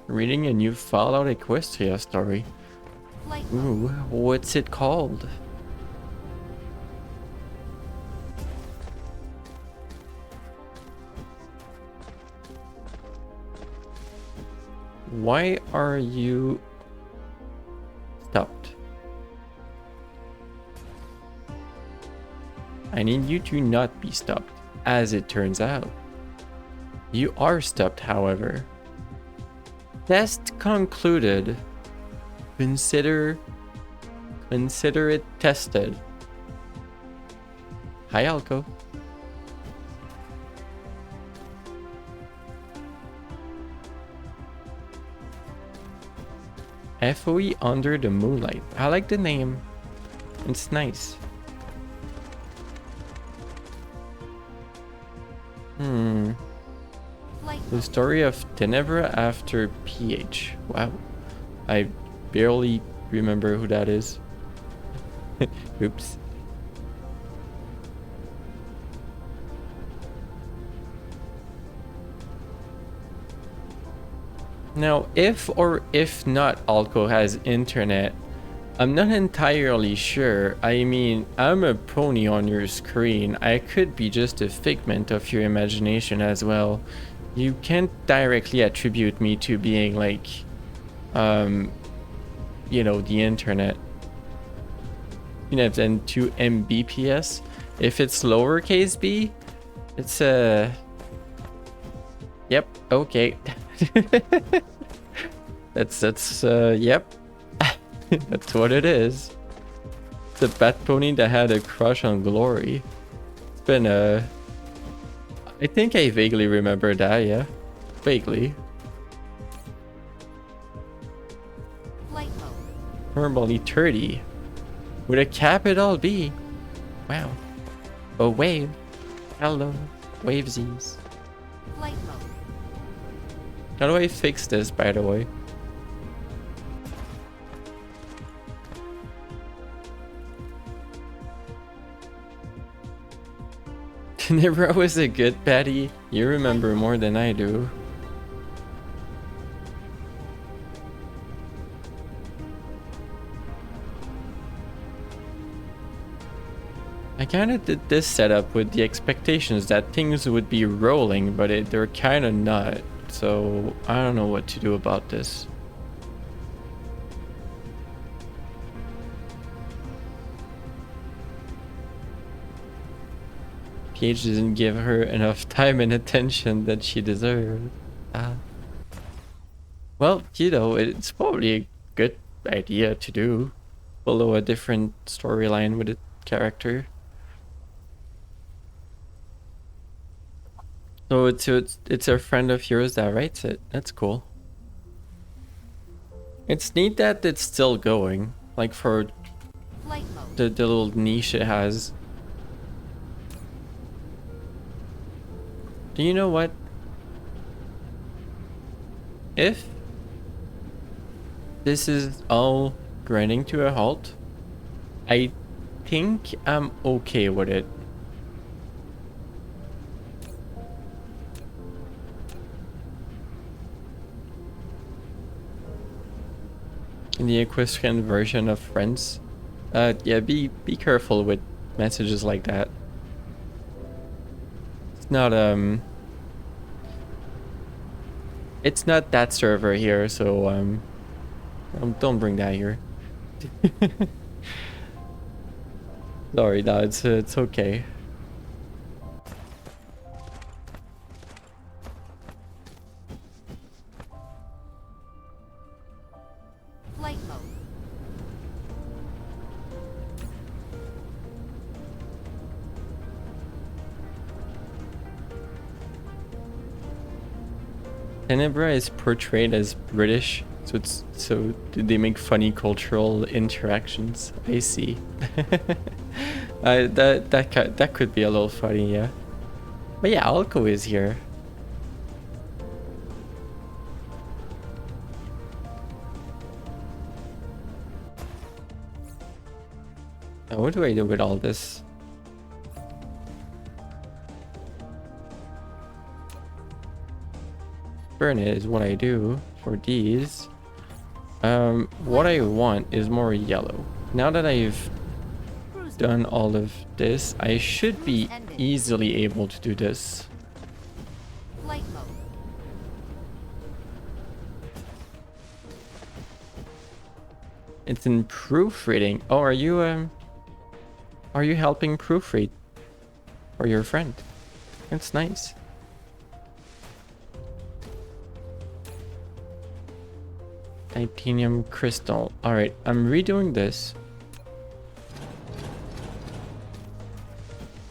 Reading a new Fallout Equestria story. Ooh, what's it called? Why are you stopped? I need you to not be stopped. As it turns out, you are stopped, however. Test concluded. Consider it tested. Hi, Alco. FOE Under the Moonlight. I like the name. It's nice. The story of Tenebra after PH. Wow. I barely remember who that is. Oops. Now, if or if not Alco has internet, I'm not entirely sure. I mean, I'm a pony on your screen. I could be just a figment of your imagination as well. You can't directly attribute me to being like, you know, the internet. You know, then 2 Mbps. If it's lowercase b, it's yep, okay. that's yep. That's what it is. It's a bat pony that had a crush on Glory. It's been I think I vaguely remember that, yeah. Vaguely. Flight mode. Normally 30. With a capital B. Wow. A wave. Hello. Wavesies. Flight mode. How do I fix this, by the way? Tenebra was a good baddie. You remember more than I do. I kinda did this setup with the expectations that things would be rolling, but they're kinda not. So I don't know what to do about this. PH didn't give her enough time and attention that she deserved. Well, you know, it's probably a good idea to do. Follow a different storyline with a character. So it's a friend of yours that writes it. That's cool. It's neat that it's still going. Like for Flight mode. the little niche it has. Do you know what? If this is all grinding to a halt, I think I'm okay with it. In the equestrian version of Friends, yeah, be careful with messages like that. It's not that server here, so don't bring that here. Sorry, no, it's okay. Flight mode. Tenebra is portrayed as British, so they make funny cultural interactions. I see. That could be a little funny, yeah. But yeah, Alco is here. Now, what do I do with all this? Burn it is what I do for these. What I want is more yellow. Now that I've done all of this, I should be easily able to do this. Flight mode. It's in proofreading. Oh, are you helping proofread? or your friend. That's nice. Titanium crystal. All right, I'm redoing this,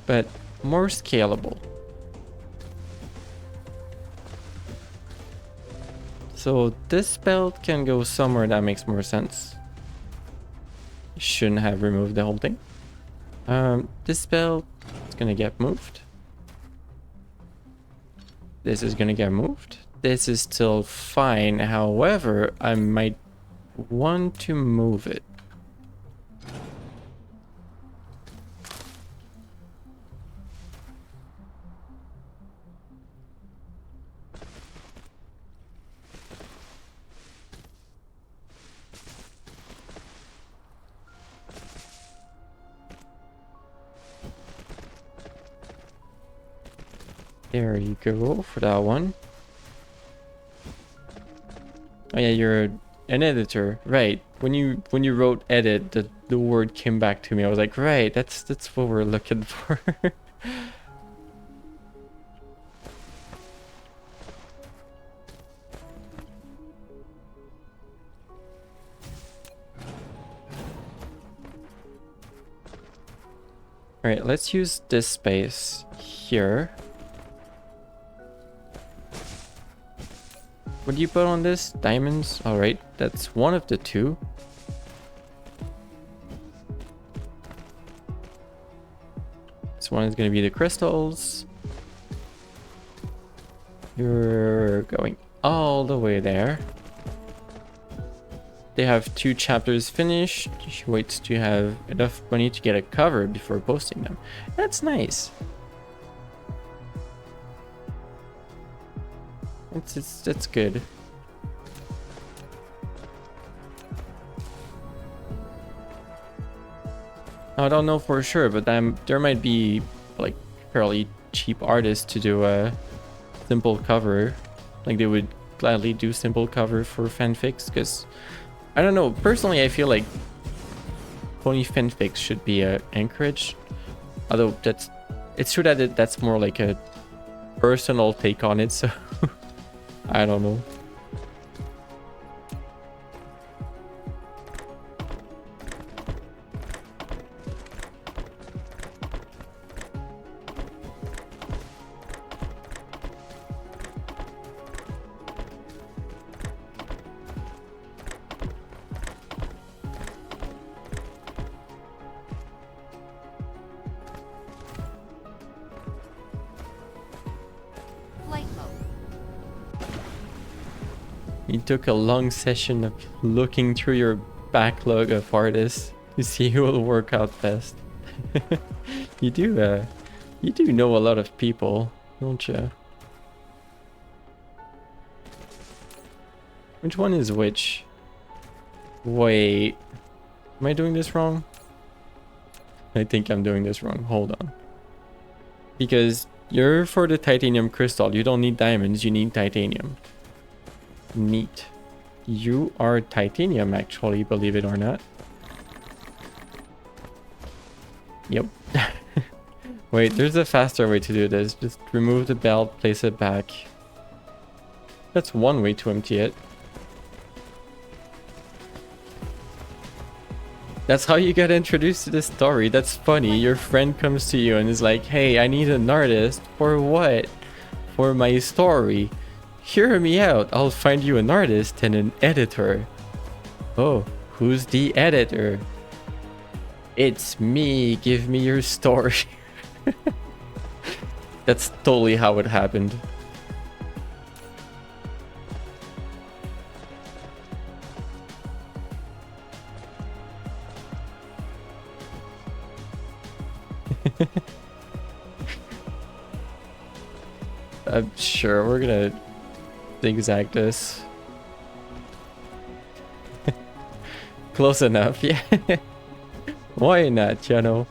but more scalable. So this belt can go somewhere that makes more sense. Shouldn't have removed the whole thing. This belt is gonna get moved. This is gonna get moved. This is still fine. However, I might want to move it. There you go for that one. Oh yeah, you're an editor, right? When you wrote edit, the word came back to me. I was like, right, that's what we're looking for. All right, let's use this space here. What do you put on this? Diamonds? Alright, that's one of the two. This one is going to be the crystals. You're going all the way there. They have 2 chapters finished. She waits to have enough money to get a cover before posting them. That's nice. That's good. I don't know for sure, but there might be like fairly cheap artists to do a simple cover. Like they would gladly do simple cover for fanfics, because I don't know, personally I feel like pony fanfics should be encouraged. Although it's true that that's more like a personal take on it, so I don't know. Flight mode. You took a long session of looking through your backlog of artists to see who will work out best. You do know a lot of people, don't you? Which one is which? Wait, am I doing this wrong? I think I'm doing this wrong. Hold on. Because you're for the titanium crystal. You don't need diamonds, you need titanium. Neat. You are titanium, actually, believe it or not. Yep. Wait, there's a faster way to do this. Just remove the belt, place it back. That's one way to empty it. That's how you get introduced to this story. That's funny. Your friend comes to you and is like, hey, I need an artist. For what? For my story. Hear me out. I'll find you an artist and an editor. Oh, who's the editor? It's me. Give me your story. That's totally how it happened. I'm sure we're gonna zigzag this. Close enough, yeah. Why not, you know?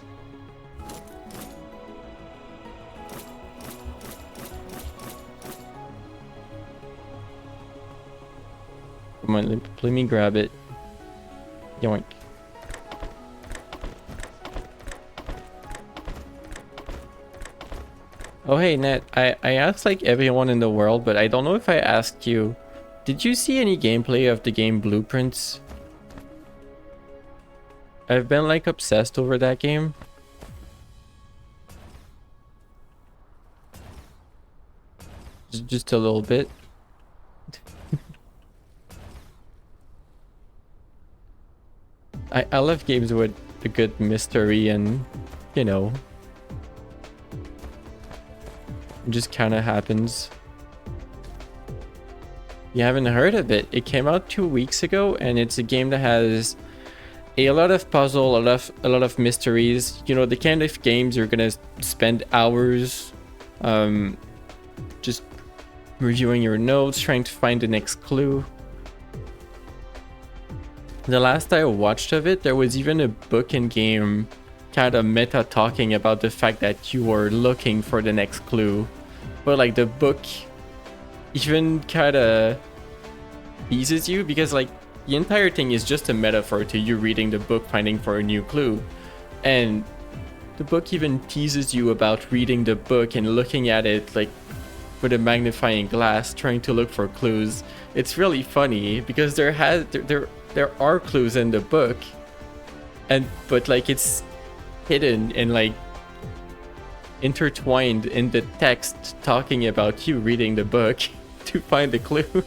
Come on, let me grab it. Yoink. Oh hey Nat, I asked like everyone in the world, but I don't know if I asked you. Did you see any gameplay of the game Blueprints? I've been like obsessed over that game. Just a little bit. I love games with a good mystery and, you know, it just kind of happens. You haven't heard of it? It came out 2 weeks ago, and it's a game that has a lot of puzzle, a lot of mysteries. You know, the kind of games you're gonna spend hours, just reviewing your notes, trying to find the next clue. The last I watched of it, there was even a book in game kind of meta talking about the fact that you were looking for the next clue. But like the book even kind of teases you, because like the entire thing is just a metaphor to you reading the book finding for a new clue. And the book even teases you about reading the book and looking at it like with a magnifying glass trying to look for clues. It's really funny because there are clues in the book, but like it's hidden and like intertwined in the text talking about you reading the book to find the clue.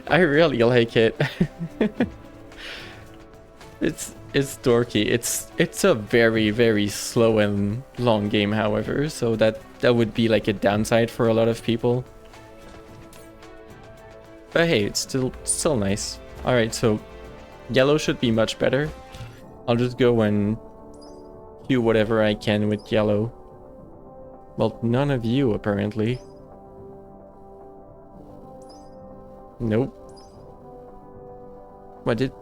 I really like it. It's dorky. It's a very, very slow and long game, however, so that would be like a downside for a lot of people. But hey, it's still nice. Alright, so yellow should be much better. I'll just go and do whatever I can with yellow. Well, none of you apparently. Nope. What did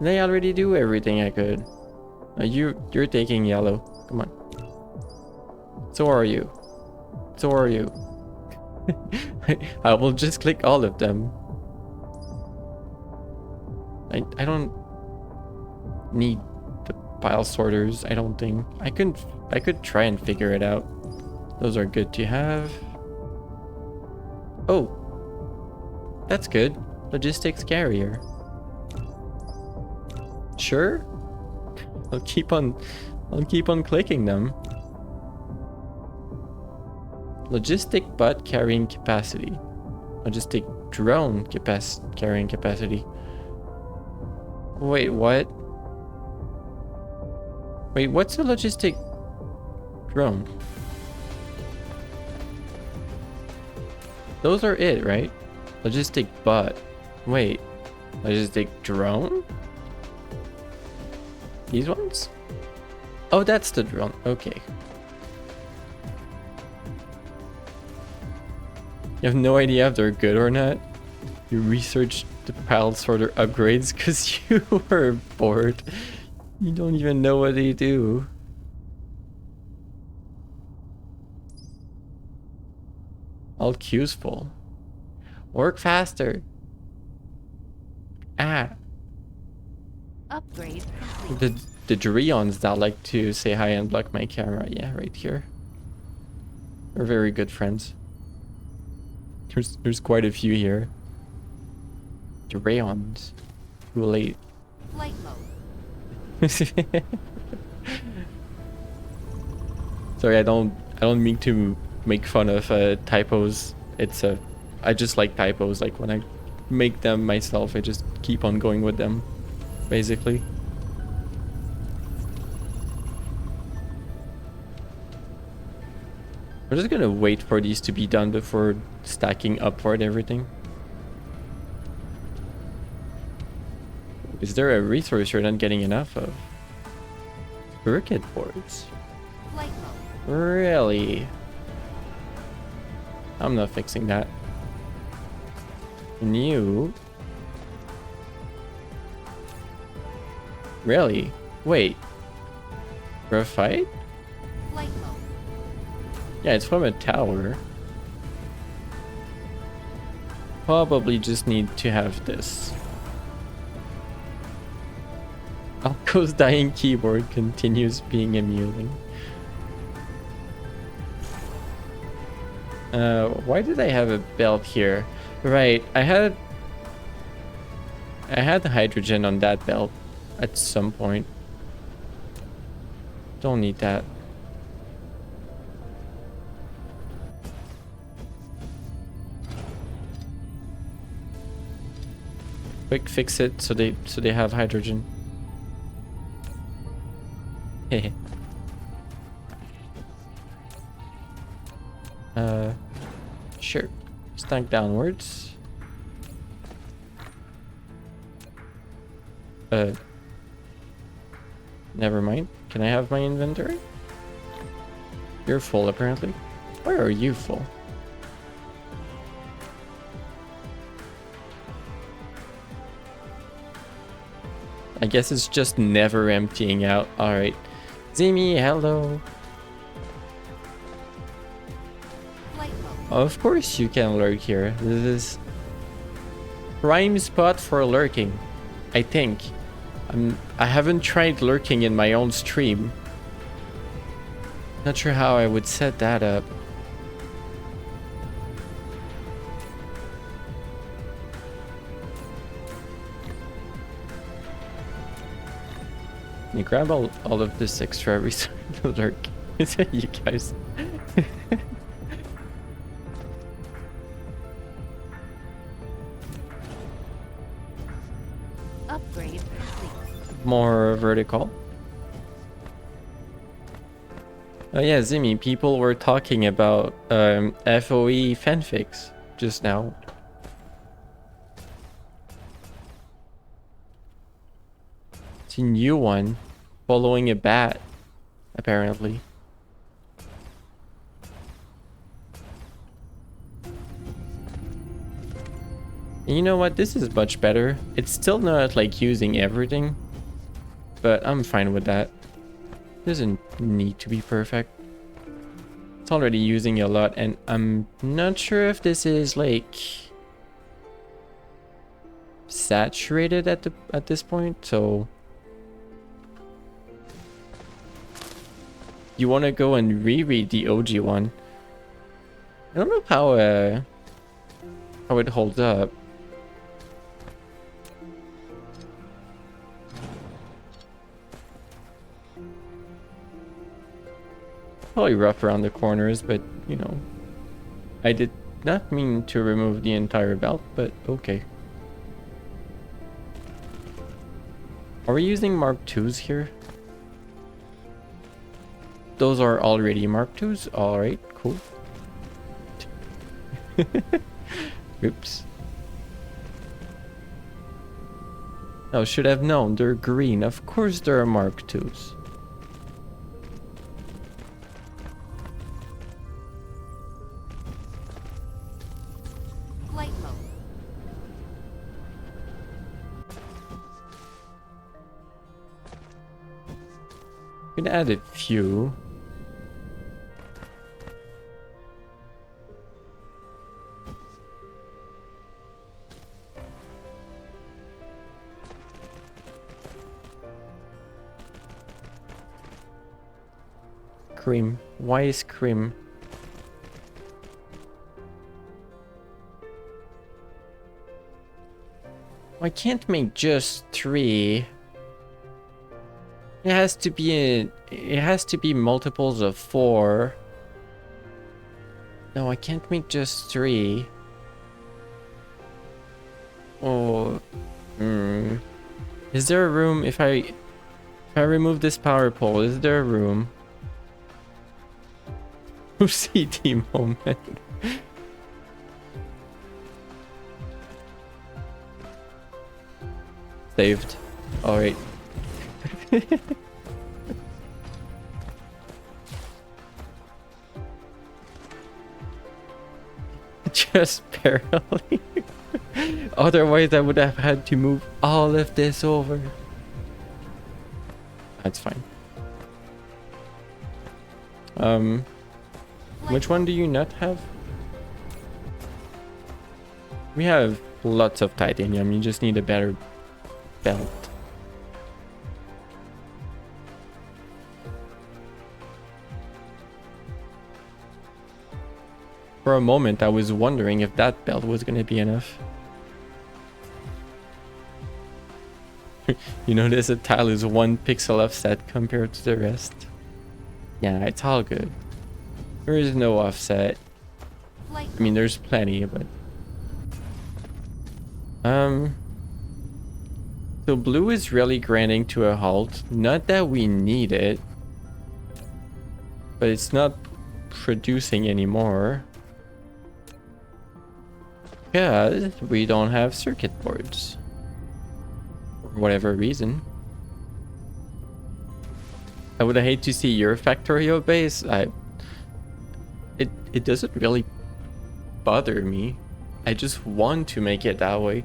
I already do everything I could? You're taking yellow. Come on. So are you. So are you. I will just click all of them. I don't need the pile sorters, I don't think. I could try and figure it out. Those are good to have. Oh. That's good. Logistics carrier. Sure. I'll keep on clicking them. Logistic bot carrying capacity. Logistic drone carrying capacity. Wait, what? Wait, what's a logistic drone? Those are it, right? Logistic bot. Wait, logistic drone? These ones? Oh, that's the drone. Okay. You have no idea if they're good or not. You researched the pile sorter upgrades because you were bored. You don't even know what they do. All queues full. Work faster. Ah. Upgrade complete. The Dreons that like to say hi and block my camera. Yeah, right here. We're very good friends. There's quite a few here. Dreons. Too late. Flight mode. Sorry, I don't mean to make fun of typos. I just like typos. Like when I make them myself, I just keep on going with them, basically. We're just gonna wait for these to be done before stacking upward everything. Is there a resource you're not getting enough of? Circuit boards. Flight mode. Really? I'm not fixing that. New. Really? Wait. Graphite? Flight mode. Yeah, it's from a tower. Probably just need to have this. Alco's dying keyboard continues being amusing. Why did I have a belt here? Right, I had hydrogen on that belt at some point. Don't need that. Quick fix it so they have hydrogen. Hehe. Sure. Stack downwards. Never mind. Can I have my inventory? You're full apparently. Why are you full? I guess it's just never emptying out. Alright. Zimi, hello. Flight mode. Of course you can lurk here. This is prime spot for lurking, I think. I haven't tried lurking in my own stream. Not sure how I would set that up. You grab all of this extra resource to lurk. You guys. Upgrade complete. More vertical. Oh yeah, Zimmy, people were talking about FOE fanfics just now. It's a new one, following a bat, apparently. And you know what? This is much better. It's still not like using everything, but I'm fine with that. Doesn't need to be perfect. It's already using a lot, and I'm not sure if this is like saturated at this point. So you want to go and reread the OG one. I don't know how it holds up. Probably rough around the corners, but you know, I did not mean to remove the entire belt, but okay. Are we using Mark IIs here? Those are already Mark IIs? Alright, cool. Oops. Oh, should have known. They're green. Of course there are Mark IIs. Flight mode. Gonna add a few. Cream. Why is cream? I can't make just 3. It has to be multiples of 4. No, I can't make just 3. Oh, Is there a room if I remove this power pole? Is there a room? CD moment. Saved. Alright. Just barely. Otherwise I would have had to move all of this over. That's fine. Which one do you not have? We have lots of titanium. You just need a better belt. For a moment, I was wondering if that belt was gonna be enough. You notice a tile is 1 pixel offset compared to the rest. Yeah, it's all good. There is no offset. Light I mean, there's plenty, but... So blue is really grinding to a halt. Not that we need it. But it's not producing anymore. Because we don't have circuit boards. For whatever reason. I would hate to see your Factorio base. It doesn't really bother me. I just want to make it that way.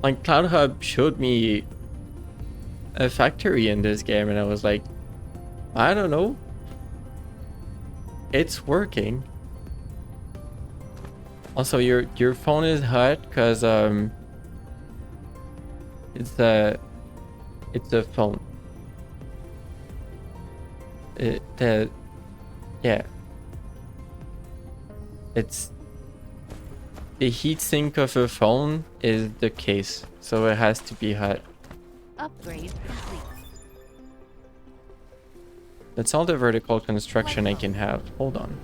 Like Cloud Hub showed me a factory in this game and I was like, I don't know. It's working. Also, your phone is hot because it's a phone. Yeah. It's the heatsink of a phone is the case, so it has to be hot. upgrade complete. That's all the vertical construction I can have. Hold on.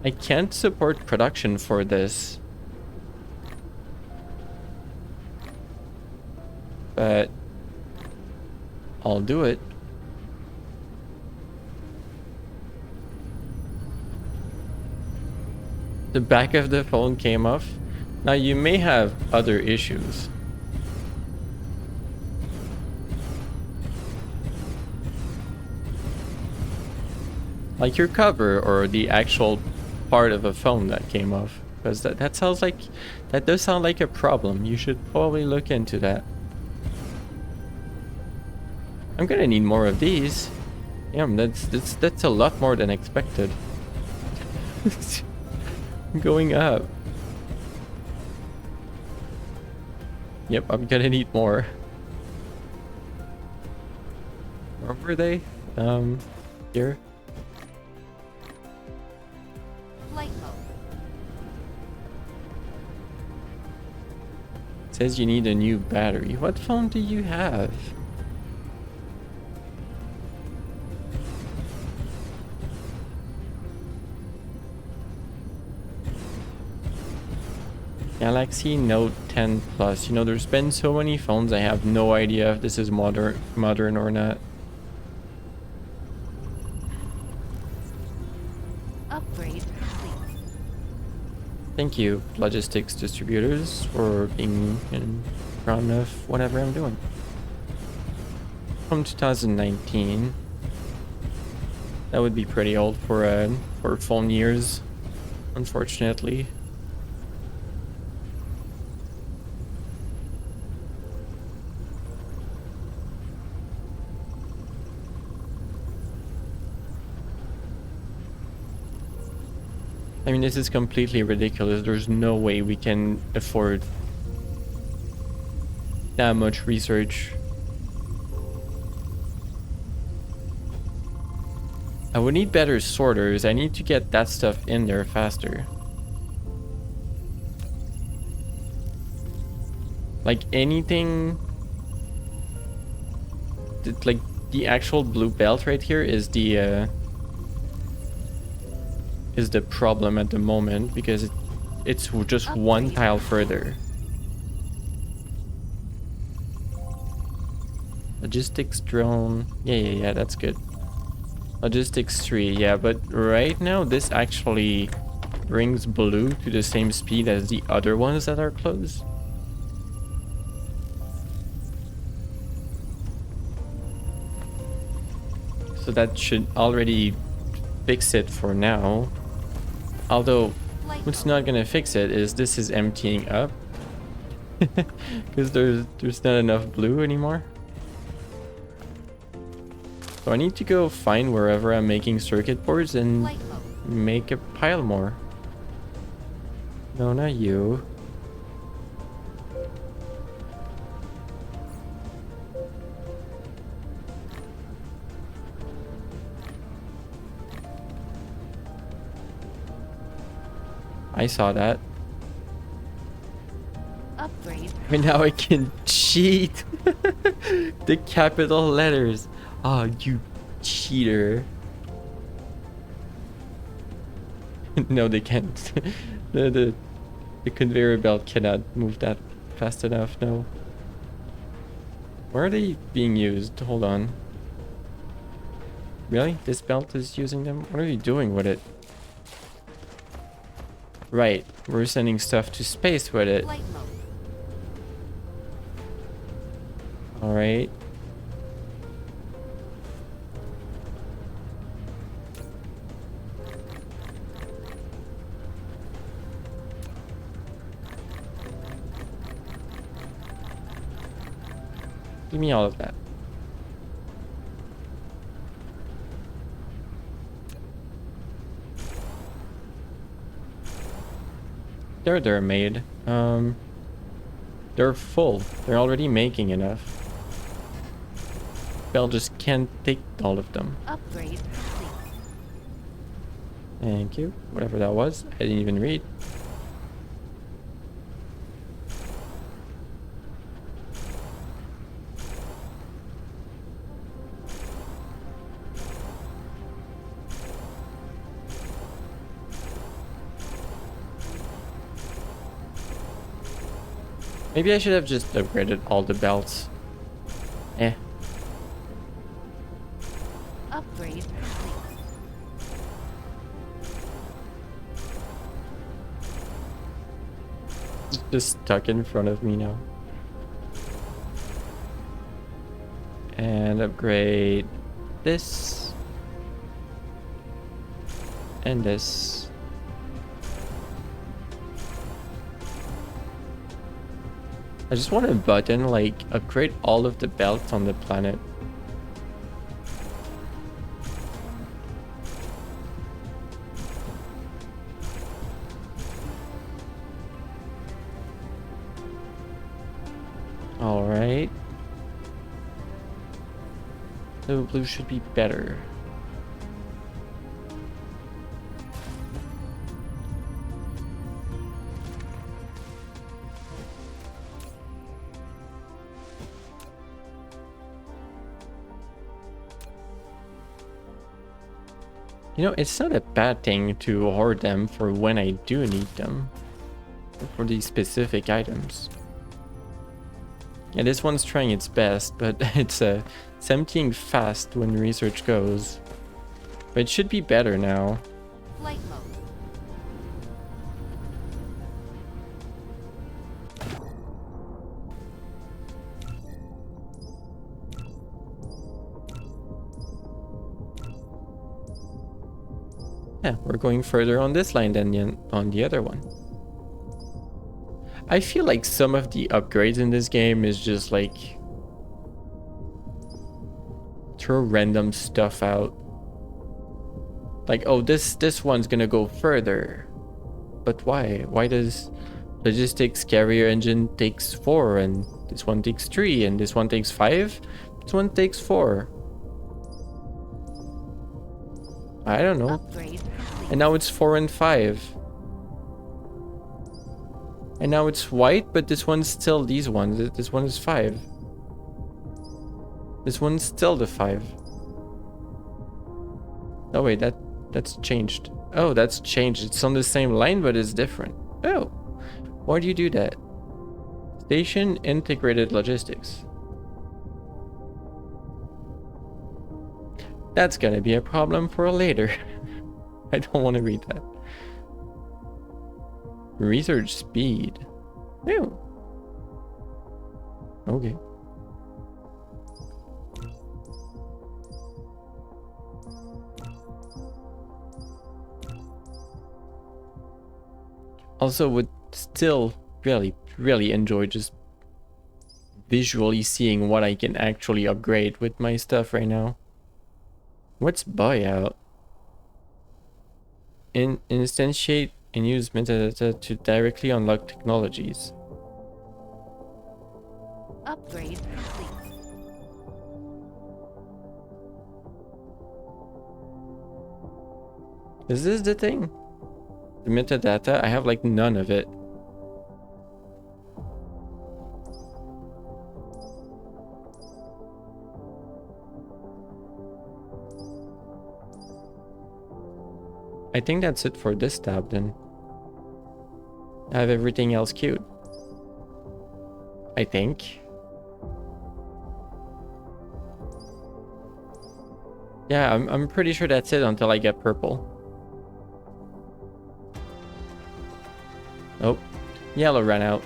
I can't support production for this. But I'll do it. The back of the phone came off. Now you may have other issues. Like your cover or the actual part of a phone that came off. Because that sounds like, that does sound like a problem. You should probably look into that. I'm gonna need more of these. Damn, that's a lot more than expected. Going up. Yep, I'm gonna need more. Where were they? Here. Flight mode. It says you need a new battery. What phone do you have? Galaxy Note 10 Plus. You know, there's been so many phones, I have no idea if this is modern or not. Upgrade complete. Thank you, logistics distributors, for being proud of whatever I'm doing. From 2019. That would be pretty old for phone years, unfortunately. I mean, this is completely ridiculous. There's no way we can afford that much research. I would need better sorters. I need to get that stuff in there faster. Like anything... Like the actual blue belt right here is the problem at the moment because it's just one tile further. Logistics drone. Yeah, that's good. Logistics 3, yeah, but right now this actually brings blue to the same speed as the other ones that are closed. So that should already fix it for now. Although, what's not gonna fix it is this is emptying up. Because there's not enough blue anymore. So I need to go find wherever I'm making circuit boards and make a pile more. No, not you. I saw that. Upgrade And now I can cheat. The capital letters. Oh, you cheater. No, they can't. The conveyor belt cannot move that fast enough, no. Where are they being used? Hold on. Really? This belt is using them? What are you doing with it? Right, we're sending stuff to space with it. flight mode. Alright. Give me all of that. They're made. They're full. They're already making enough. Bell just can't take all of them. Upgrade complete. Thank you. Whatever that was. I didn't even read. Maybe I should have just upgraded all the belts. Eh. Upgrade complete. It's just stuck in front of me now. And upgrade this. And this. I just want a button like upgrade all of the belts on the planet. All right. The blue should be better. You know, it's not a bad thing to hoard them for when I do need them. For these specific items. Yeah, this one's trying its best, but it's emptying fast when research goes. But it should be better now. Flight mode. Yeah, we're going further on this line than on the other one. I feel like some of the upgrades in this game is just like throw random stuff out. Like, oh, this one's gonna go further. But why? Why does logistics carrier engine takes 4 and this one takes 3 and this one takes 5? This one takes 4. I don't know. Upgrade complete. And now it's 4 and 5. And now it's white, but this one's still these ones. This one is 5. This one's still the 5. Oh wait, that's changed. Oh, that's changed. It's on the same line, but it's different. Oh, why do you do that? Station integrated logistics. That's gonna be a problem for later. I don't want to read that. Research speed. Ew. Okay. Also would still really enjoy just visually seeing what I can actually upgrade with my stuff right now. What's buyout? Instantiate and use metadata to directly unlock technologies. Upgrade complete. Is this the thing? The metadata, I have like none of it. I think that's it for this tab then. I have everything else queued. I think. Yeah, I'm pretty sure that's it until I get purple. Oh, yellow ran out.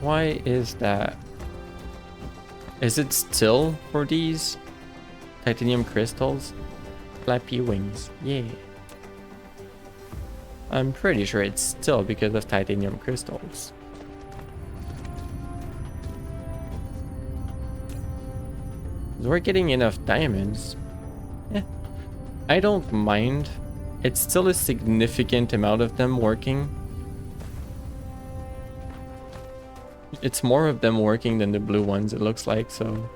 Why is that? Is it still for these titanium crystals? Flappy wings, yeah. I'm pretty sure it's still because of titanium crystals. We're getting enough diamonds. Yeah, I don't mind. It's still a significant amount of them working. It's more of them working than the blue ones, it looks like, so.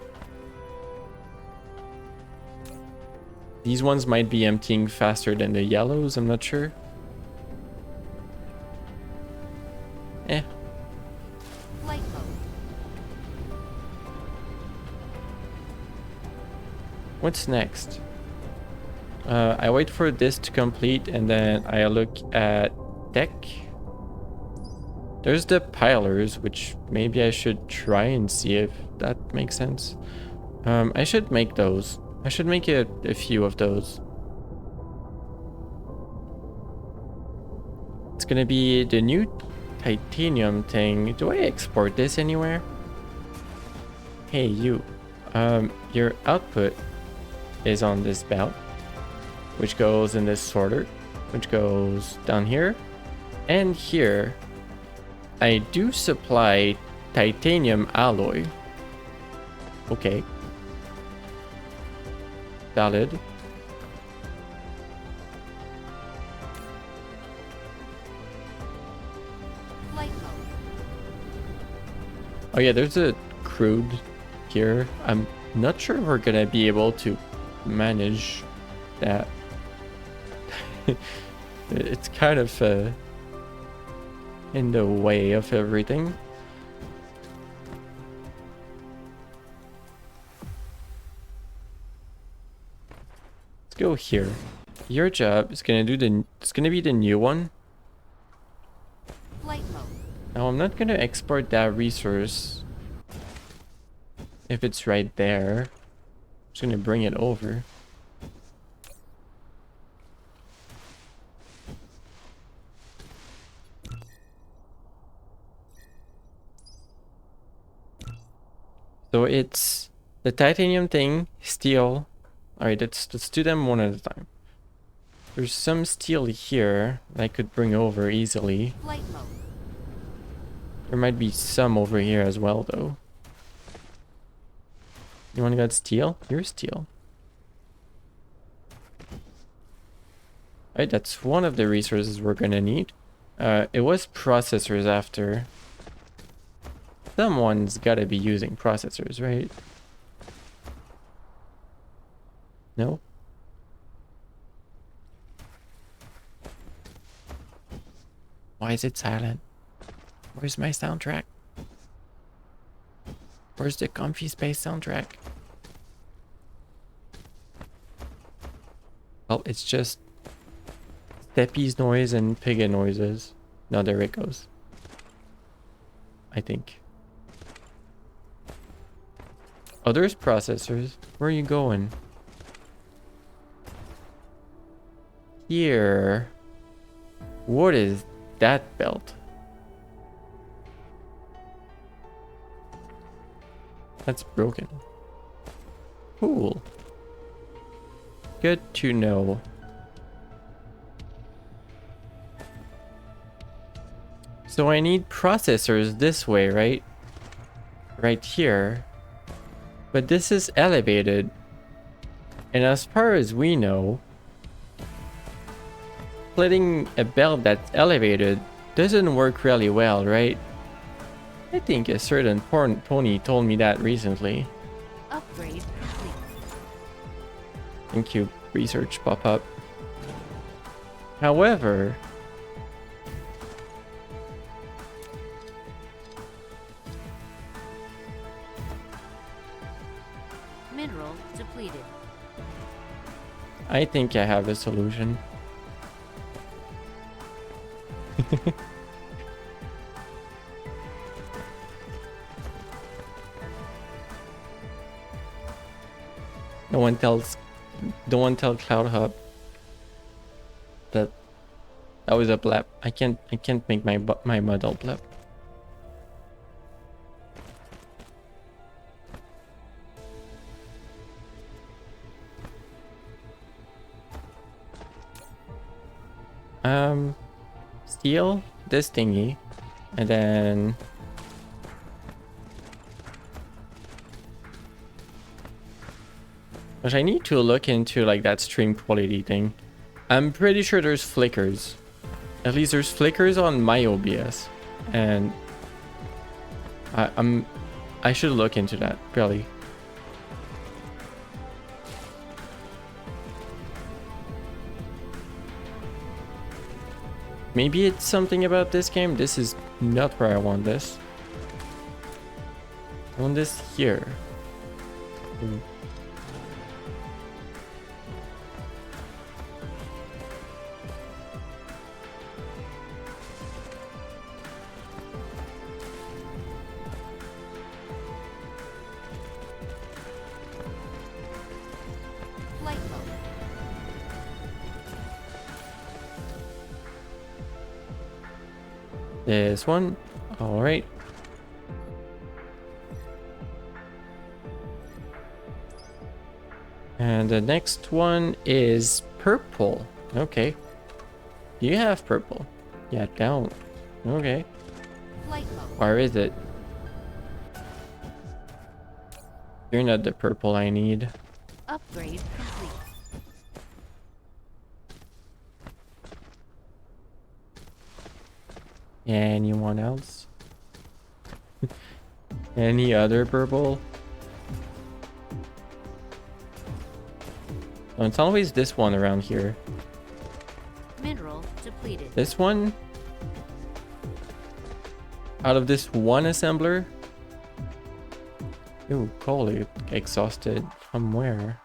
These ones might be emptying faster than the yellows, I'm not sure. Eh. Flight mode. What's next? I wait for this to complete and then I look at deck. There's the pilers, which maybe I should try and see if that makes sense. I should make those. I should make a few of those. It's gonna be the new titanium thing. Do I export this anywhere? Hey, you. Your output is on this belt, which goes in this sorter, which goes down here and here. I do supply titanium alloy. Okay. Valid. Flight mode. Oh yeah, there's a crude here. I'm not sure we're gonna be able to manage that. It's kind of in the way of everything. Let's go here. Your job is gonna do it's gonna be the new one. Flight mode. Now I'm not gonna export that resource if it's right there. I'm just gonna bring it over. So it's the titanium thing, steel. Alright, let's do them one at a time. There's some steel here that I could bring over easily. Flight mode. There might be some over here as well, though. You want to get steel? Here's steel. Alright, that's one of the resources we're gonna need. It was processors after. Someone's gotta be using processors, right? No? Why is it silent? Where's my soundtrack? Where's the Comfy Space soundtrack? Well, it's just Steppy's noise and Piggy noises. No, there it goes. I think. Oh, there's processors. Where are you going? Here. What is that belt? That's broken. Cool. Good to know. So I need processors this way, right? Right here. But this is elevated. And as far as we know, splitting a belt that's elevated doesn't work really well, right? I think a certain pony told me that recently. Upgrade complete. Thank you, research pop-up. However, Mineral depleted. I think I have a solution. No one tells, don't one tell Cloud Hub that that was a blep. I can't make my model blep. Steal this thingy, and then which I need to look into, like, that stream quality thing. I'm pretty sure there's flickers. At least there's flickers on my OBS, and I should look into that really. Maybe it's something about this game. This is not where I want this. I want this here. Ooh. Flight mode. This one. All right. And the next one is purple. Okay. You have purple. Yeah, down. Okay. Flight mode. Where is it? You're not the purple I need. Upgrade complete. Anyone else? Any other purple? Oh, it's always this one around here. Mineral depleted. This one? Out of this one assembler? Ew, coal exhausted. From where?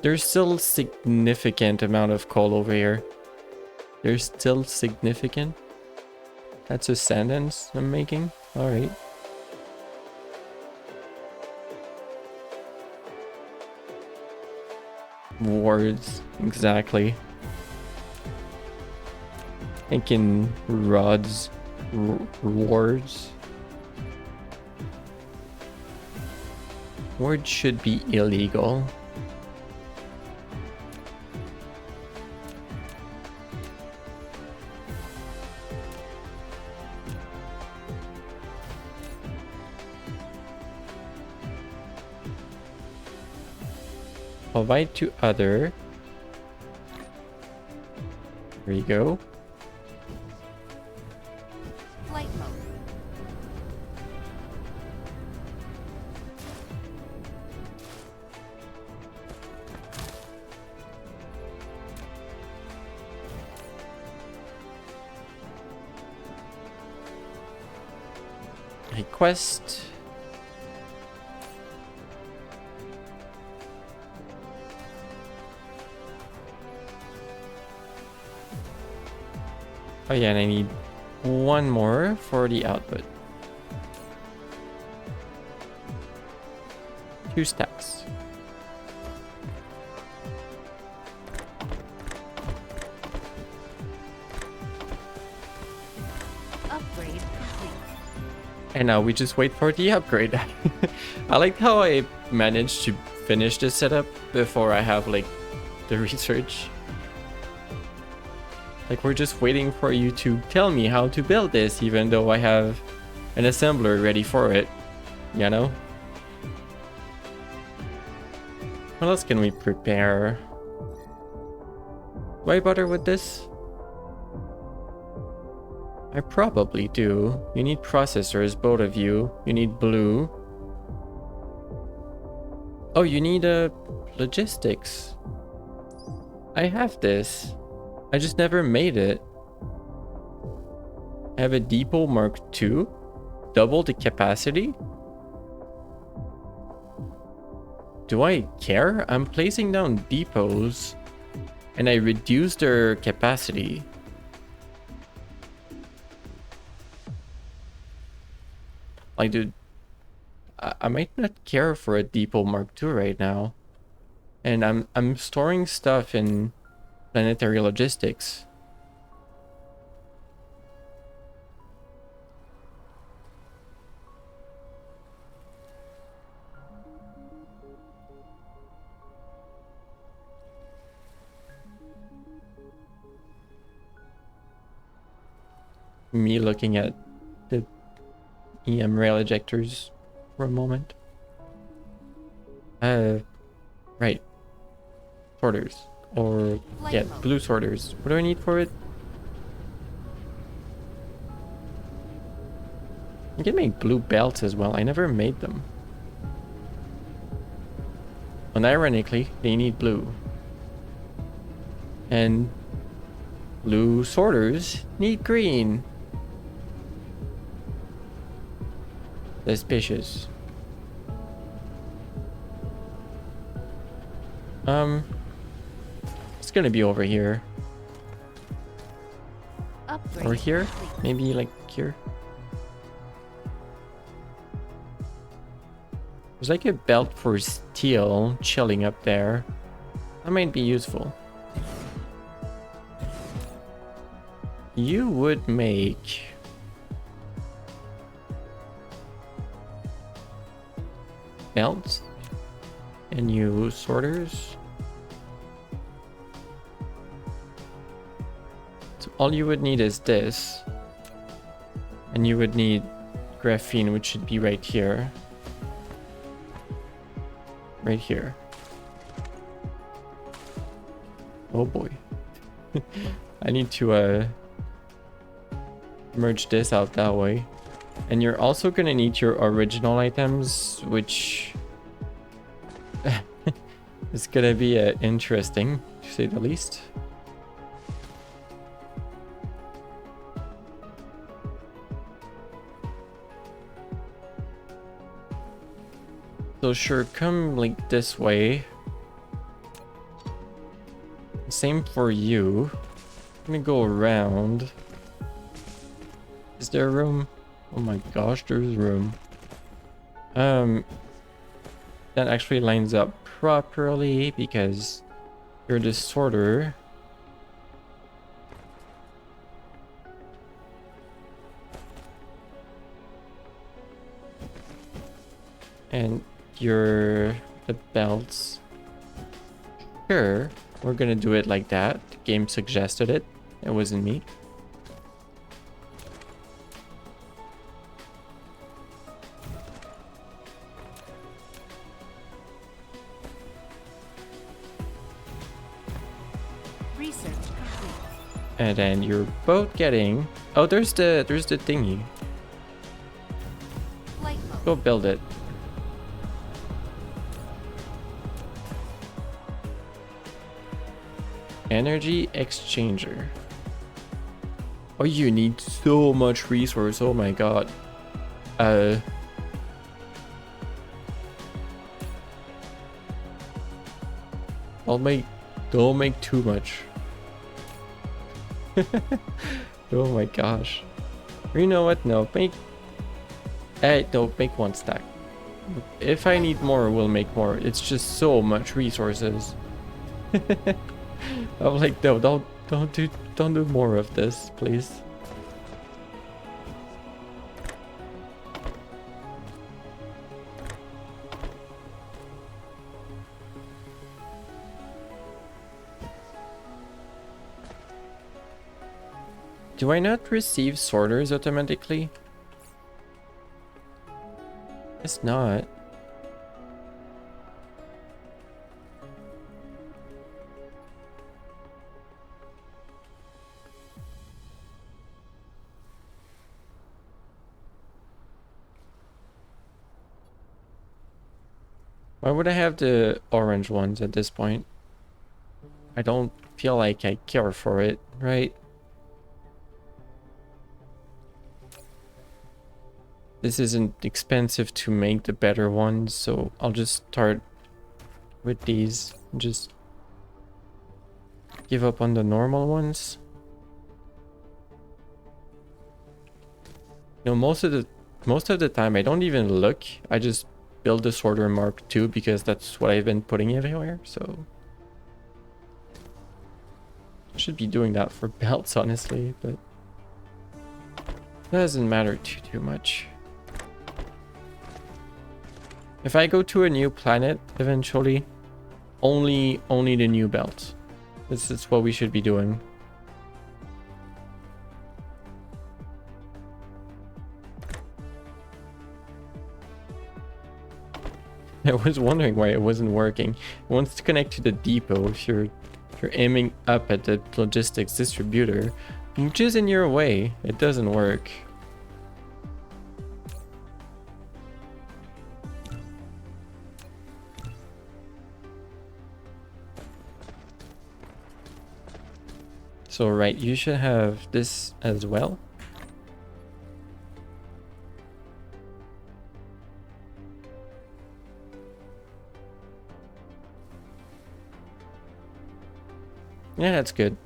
There's still significant amount of coal over here. There's still significant. That's a sentence I'm making. All right. Wards, exactly. Thinking rods, wards. Wards should be illegal. Provide to other. There you go. Flight mode. Request. Oh yeah, and I need one more for the output. 2 stacks. Upgrade complete. And now we just wait for the upgrade. I like how I managed to finish this setup before I have, like, the research. Like, we're just waiting for you to tell me how to build this, even though I have an assembler ready for it, you know? What else can we prepare? Do I bother with this? I probably do. You need processors, both of you. You need blue. Oh, you need logistics. I have this. I just never made it. I have a depot Mark II. Double the capacity? Do I care? I'm placing down depots and I reduce their capacity. Like, dude, I might not care for a depot Mark II right now. And I'm storing stuff in planetary logistics. Me looking at the EM rail ejectors for a moment. Right. Sorters. Or, yeah, blue sorters. What do I need for it? I can make blue belts as well. I never made them. And ironically, they need blue. And blue sorters need green. Suspicious. It's gonna be over here. Upgrade Or here? complete. Maybe like here. There's like a belt for steel chilling up there. That might be useful. You would make belts and you sorters. So all you would need is this. And you would need graphene, which should be right here. Right here. Oh boy. I need to merge this out that way. And you're also gonna need your original items, which is gonna be interesting, to say the least. So sure, come like this way. Same for you. Let me go around. Is there room? Oh my gosh, there's room. That actually lines up properly because you're the sorter. And you're the belts. Sure, we're gonna do it like that. The game suggested it. It wasn't me. Research complete. And then you're both getting... Oh, there's the thingy. Flight mode. Go build it. Energy exchanger. Oh, you need so much resource. Oh my god. Don't make too much. Oh my gosh. Or you know what? No, make don't make one stack. If I need more, we'll make more. It's just so much resources. I'm like, no, don't do more of this, please. Do I not receive sorters automatically? It's not. Why would I have the orange ones at this point? I don't feel like I care for it, right? This isn't expensive to make the better ones, so I'll just start with these and just give up on the normal ones. You know, most of the time I don't even look. I just build the sorter Mark II because that's what I've been putting everywhere, so I should be doing that for belts, honestly, but it doesn't matter too much. If I go to a new planet eventually, only the new belts. This is what we should be doing. I was wondering why it wasn't working. It wants to connect to the depot if you're aiming up at the logistics distributor, which is in your way. It doesn't work. So right, you should have this as well. Yeah, that's good.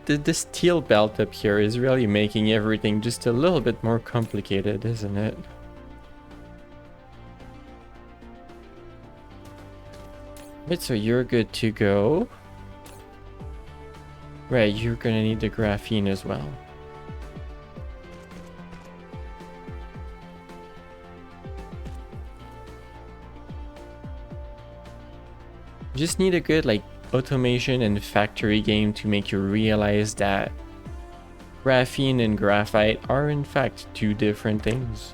The steel belt up here is really making everything just a little bit more complicated, isn't it? Right, so you're good to go. Right, you're gonna need the graphene as well. You just need a good like automation and factory game to make you realize that graphene and graphite are in fact two different things.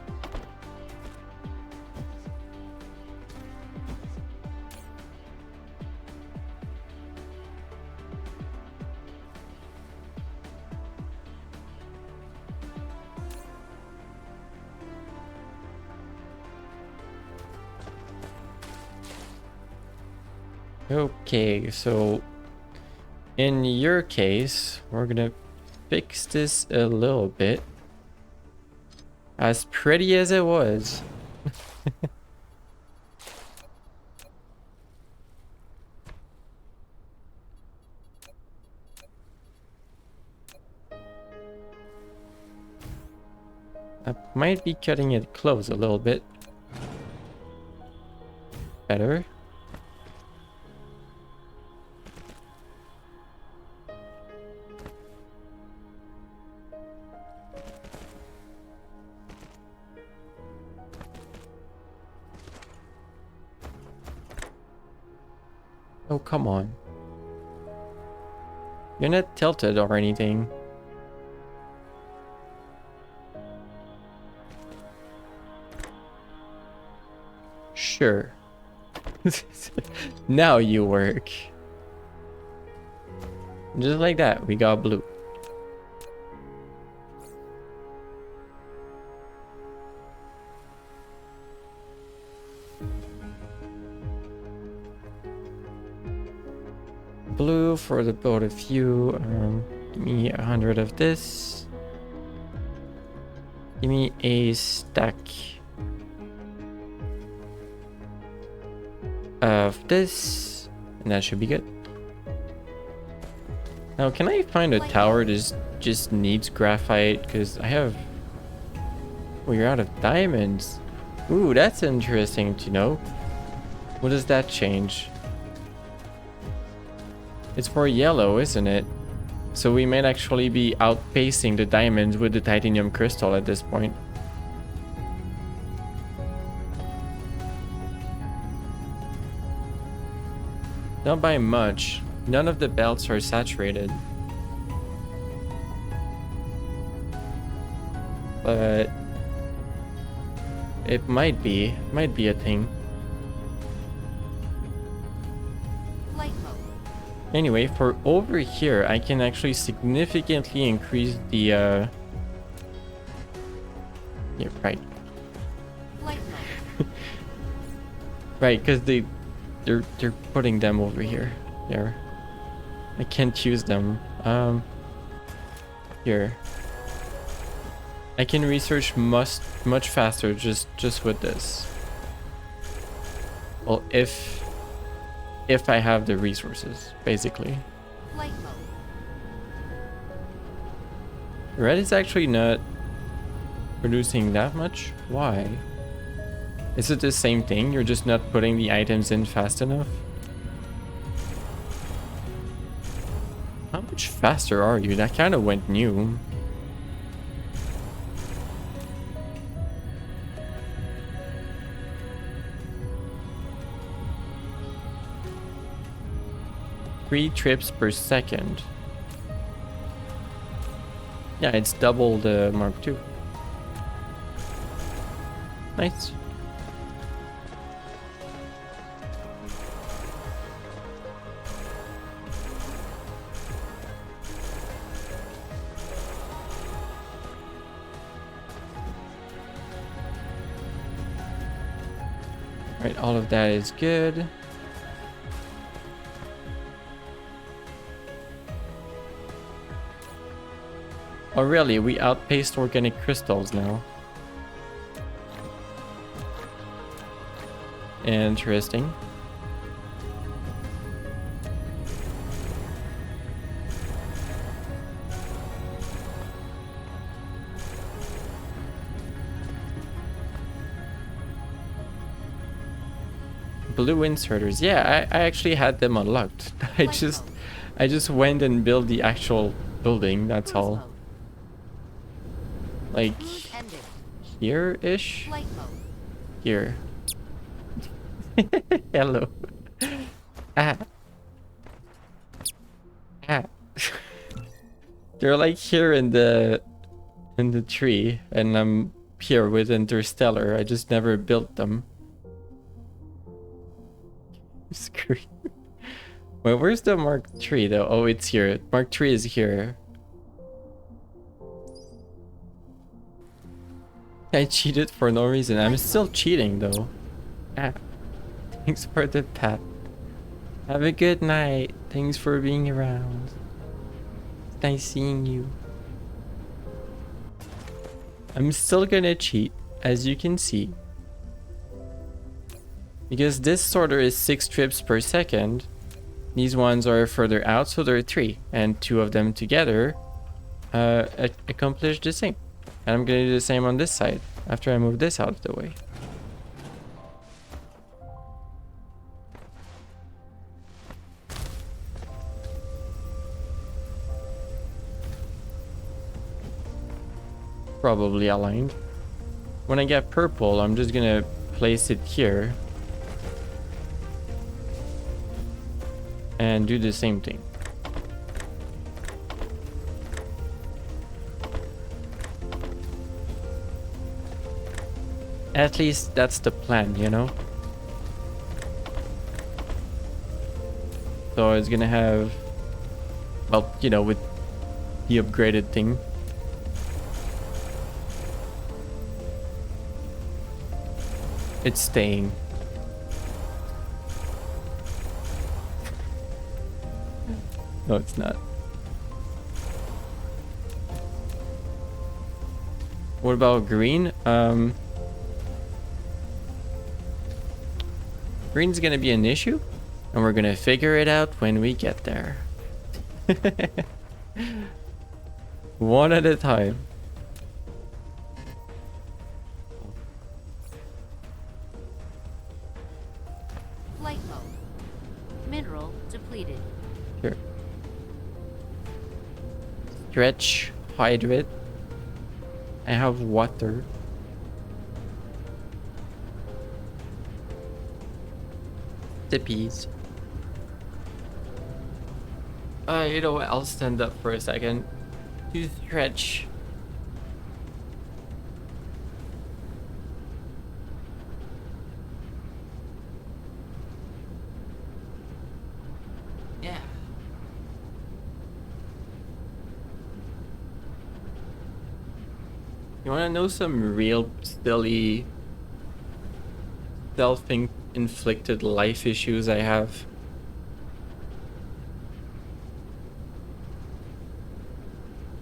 Okay, so in your case, we're gonna fix this a little bit. As pretty as it was. I might be cutting it close a little bit. Better. Oh, come on. You're not tilted or anything. Sure. Now you work. Just like that, we got blue. Blue for the both of you. Give me 100 of this. Give me a stack of this, and that should be good. Now, can I find a tower that just needs graphite? Because I have... Oh, you're out of diamonds. Ooh, that's interesting to know. What does that change? It's for yellow, isn't it? So we might actually be outpacing the diamonds with the titanium crystal at this point. Not by much. None of the belts are saturated. But It might be a thing. Flight mode. Anyway, for over here, I can actually significantly increase the yeah, right. Flight mode. Right, because they're putting them over here. There. I can't use them. Here. I can research much faster just with this. Well, if I have the resources, basically. Flight mode. Red is actually not producing that much. Why? Is it the same thing? You're just not putting the items in fast enough? How much faster are you? That kind of went new. Three trips per second. Yeah, it's double the Mark II. Nice. Right, all of that is good. Oh really, we outpaced organic crystals now. Interesting. Blue inserters. Yeah, I actually had them unlocked. I just went and built the actual building, that's Cruise all. mode. Like Cruise ended. here-ish? Flight mode. Here. Hello. Ah. Ah. They're like here in the tree, and I'm here with Interstellar. I just never built them. Screw. Wait, where's the Mark III though? Oh, it's here. Mark III is here. I cheated for no reason. I'm still cheating though. Ah. Thanks for the pat. Have a good night. Thanks for being around. It's nice seeing you. I'm still gonna cheat, as you can see. Because this sorter is 6 trips per second. These ones are further out, so there are 3. And 2 of them together accomplish the same. And I'm gonna do the same on this side, after I move this out of the way. Probably aligned. When I get purple, I'm just gonna place it here. And do the same thing. At least that's the plan, you know? So it's gonna have, well, you know, with the upgraded thing. It's staying. No, it's not. What about green? Green's gonna be an issue, and we're gonna figure it out when we get there. One at a time. Flight mode. Mineral depleted. Here. Stretch, hydrate. I have water. Dippies. You know what? I'll stand up for a second to stretch. You wanna know some real silly self-inflicted life issues I have?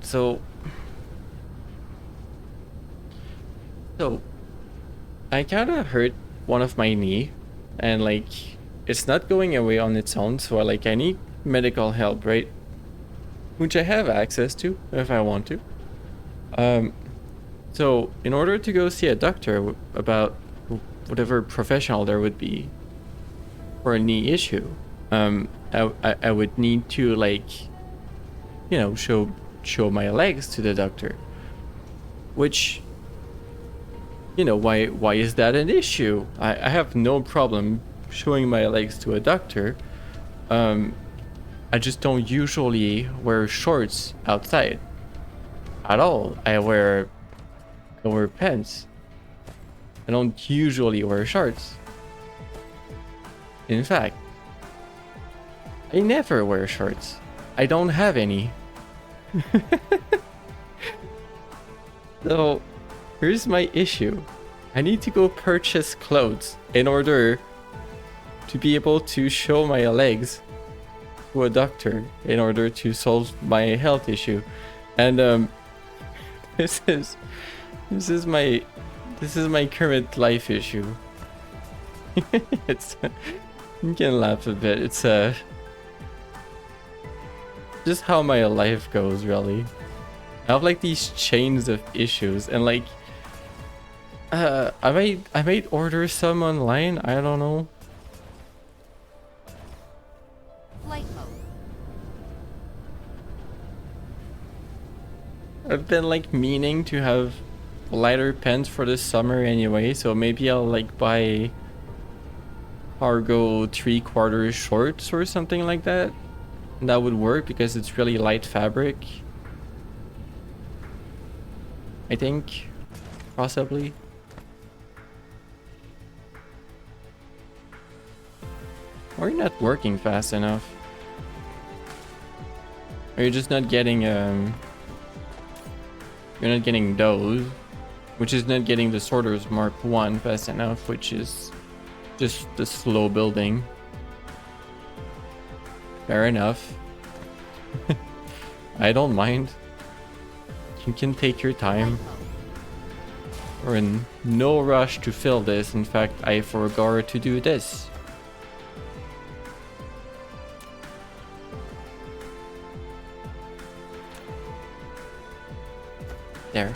So, so I kind of hurt one of my knee, and like it's not going away on its own. So I need medical help, right? Which I have access to if I want to. So in order to go see a doctor about whatever professional there would be for a knee issue, I would need to show my legs to the doctor, which why is that an issue? I have no problem showing my legs to a doctor. I just don't usually wear shorts outside at all. I wear pants. I don't usually wear shorts. In fact, I never wear shorts. I don't have any. So here's my issue. I need to go purchase clothes in order to be able to show my legs to a doctor in order to solve my health issue. And this is my current life issue. It's you can laugh a bit. It's just how my life goes, really. I have like these chains of issues, and like I might order some online. I don't know. Flight mode. I've been like meaning to have lighter pants for this summer anyway, so maybe I'll like buy cargo 3/4 shorts or something like that. And that would work because it's really light fabric. I think, possibly. Or you're not working fast enough. Or you're just not getting you're not getting those, which is not getting the sorters Mark 1 fast enough, which is just the slow building. Fair enough. I don't mind. You can take your time. We're in no rush to fill this. In fact, I forgot to do this. There.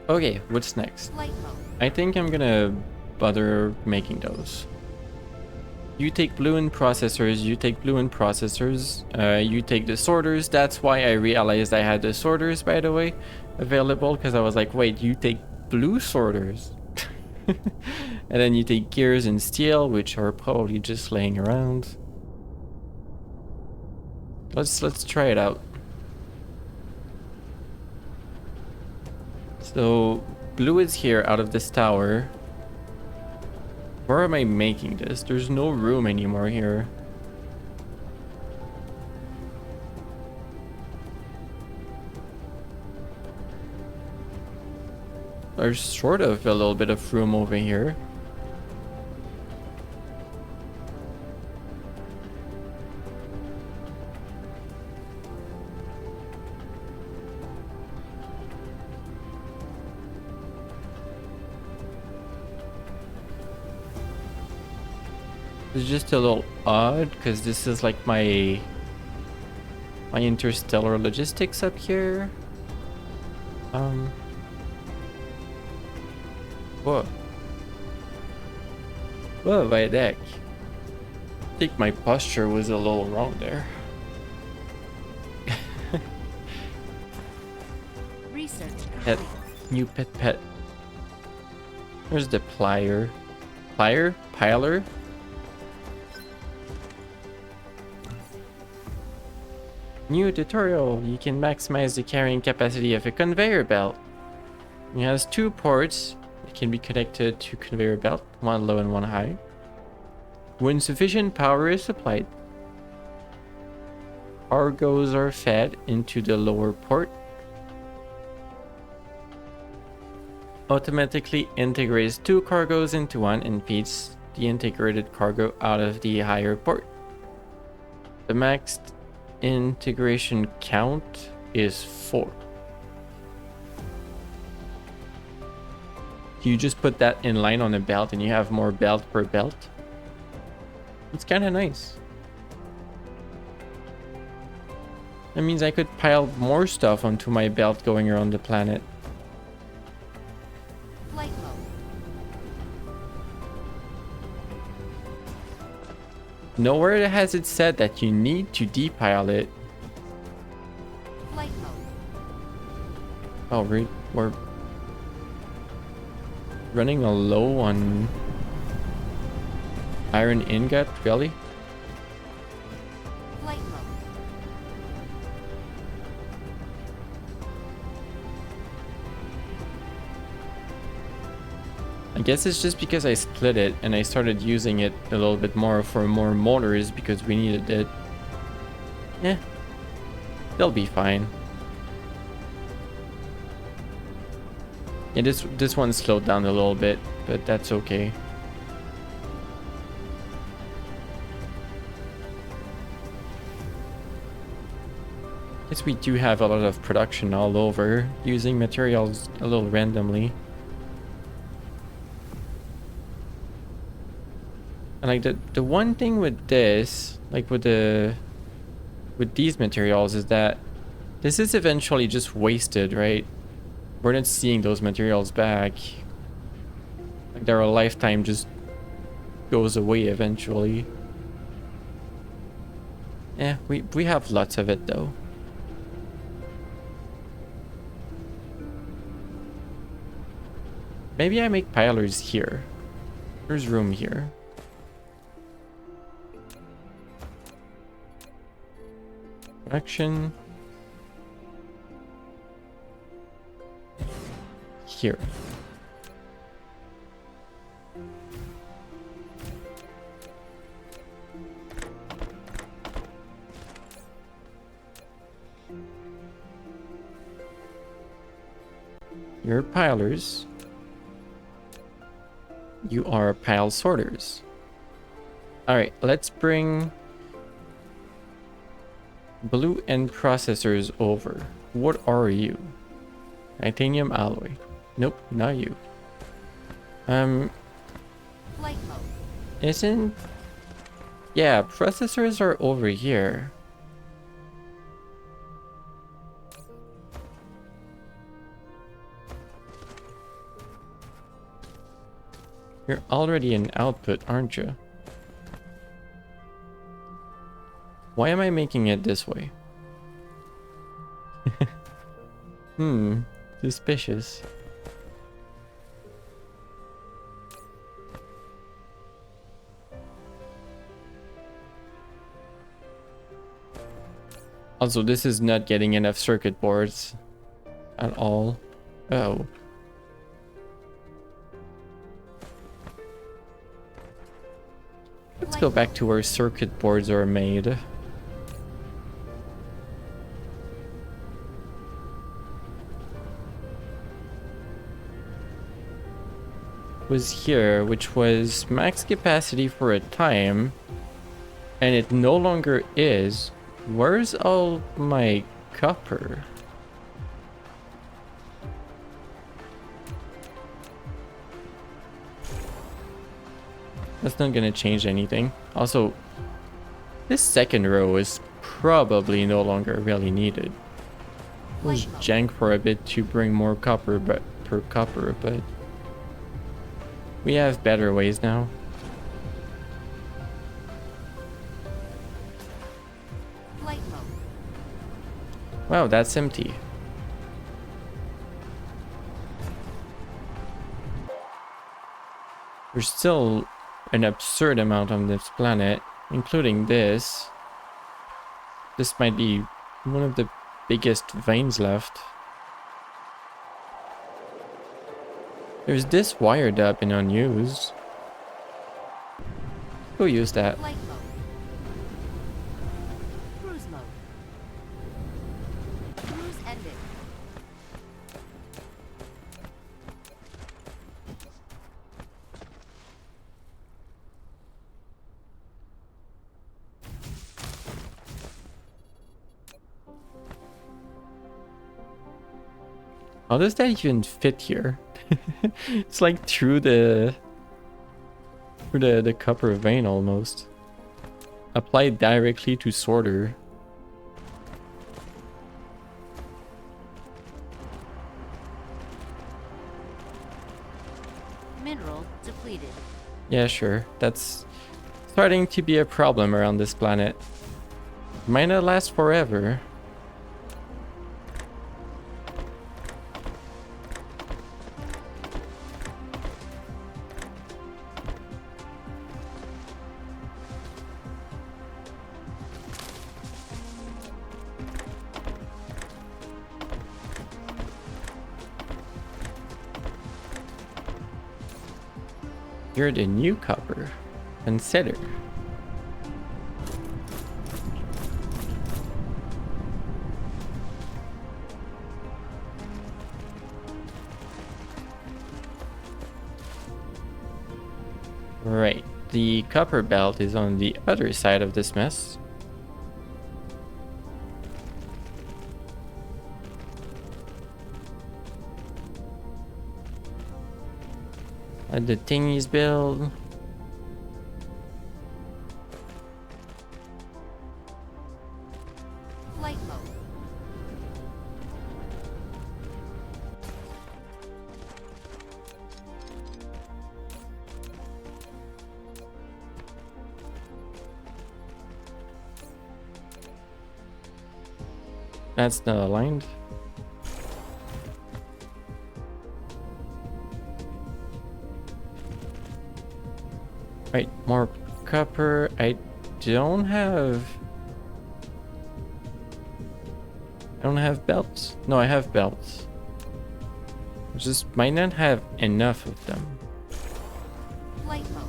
Okay, what's next? Flight mode. I think I'm gonna bother making those. You take blue and processors, you take blue and processors, you take the sorters. That's why I realized I had the sorters, by the way, available, because I was like, wait, you take blue sorters. And then you take gears and steel, which are probably just laying around. Let's try it out. So blue is here out of this tower. Where am I making this? There's no room anymore here. There's sort of a little bit of room over here. It's just a little odd because this is like my interstellar logistics up here. Whoa. Whoa, by deck. I think my posture was a little wrong there. Research Pet. complete. New pet. There's the plier. Piler? New tutorial. You can maximize the carrying capacity of a conveyor belt. It has 2 ports, It can be connected to conveyor belt, one low and one high. When sufficient power is supplied, cargoes are fed into the lower port. Automatically integrates two cargoes into one and feeds the integrated cargo out of the higher port. The maxed integration count is 4. You just put that in line on a belt and you have more belt per belt. It's kind of nice. That means I could pile more stuff onto my belt going around the planet. Flight mode. Nowhere has it said that you need to depile it. Flight mode. Oh, we're running a low on iron ingot, really? Flight mode. I guess it's just because I split it and I started using it a little bit more for more motors because we needed it. Yeah, they'll be fine. Yeah, this one slowed down a little bit, but that's okay. Guess we do have a lot of production all over, using materials a little randomly. And like the one thing with this, like with these materials, is that this is eventually just wasted, right? We're not seeing those materials back. Like their lifetime just goes away eventually. Yeah, we have lots of it though. Maybe I make pilers here. There's room here. Action. Here. You're pilers. You are pile sorters. Alright, let's bring blue end processors over. What are you? Titanium alloy. Nope, not you. Flight mode. Isn't... Yeah, processors are over here. You're already in output, aren't you? Why am I making it this way? Suspicious. Also, this is not getting enough circuit boards at all. Oh. Let's go back to where circuit boards are made. Was here, which was max capacity for a time, and it no longer is. Where's all my copper? That's not gonna change anything. Also, this second row is probably no longer really needed. It was jank for a bit to bring more copper, but per copper, but we have better ways now. Flight mode. Wow, that's empty. There's still an absurd amount on this planet, including this. This might be one of the biggest veins left. There's this wire that I've been unused. Go use that. Flight mode. Cruise mode. Cruise ended. How does that even fit here? It's like through the copper vein almost. Applied directly to sorter. Mineral depleted. Yeah, sure. That's starting to be a problem around this planet. Might not last forever. You're the new copper. Consider. Right. The copper belt is on the other side of this mess. Let the thingies build. Flight mode. That's not aligned. Right, more copper. I don't have belts. No, I have belts. Just might not have enough of them. Flight mode.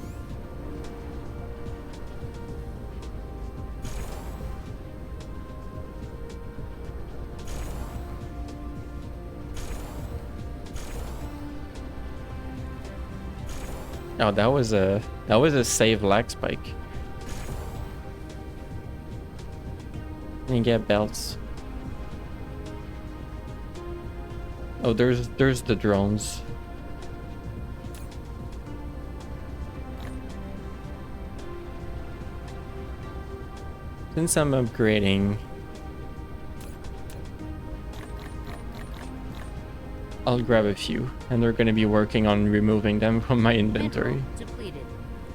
Oh, that was a save lag spike. And get belts. Oh, there's the drones. Since I'm upgrading, I'll grab a few, and they're gonna be working on removing them from my inventory. Mineral depleted.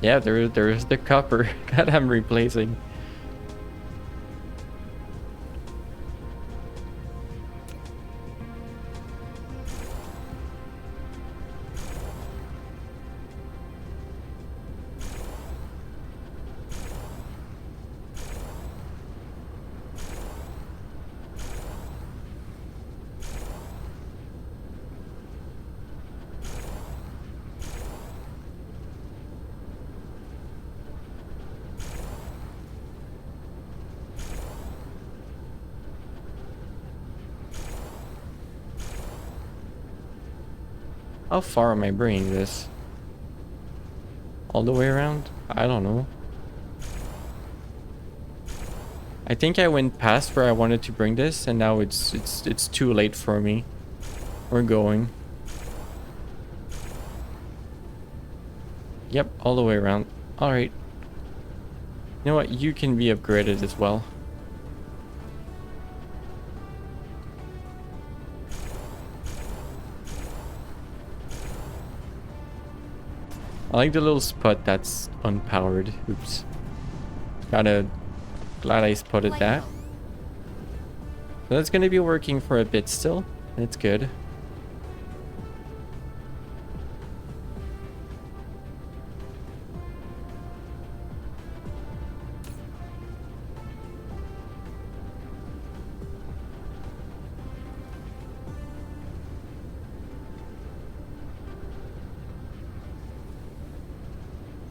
Yeah, there's the copper that I'm replacing. How far am I bringing this? All the way around? I don't know. I think I went past where I wanted to bring this, and now it's too late for me. We're going. Yep, all the way around. All right. You know what? You can be upgraded as well. I like the little spot that's unpowered. Oops. Glad I spotted Flight that. mode. So that's gonna be working for a bit still. It's good.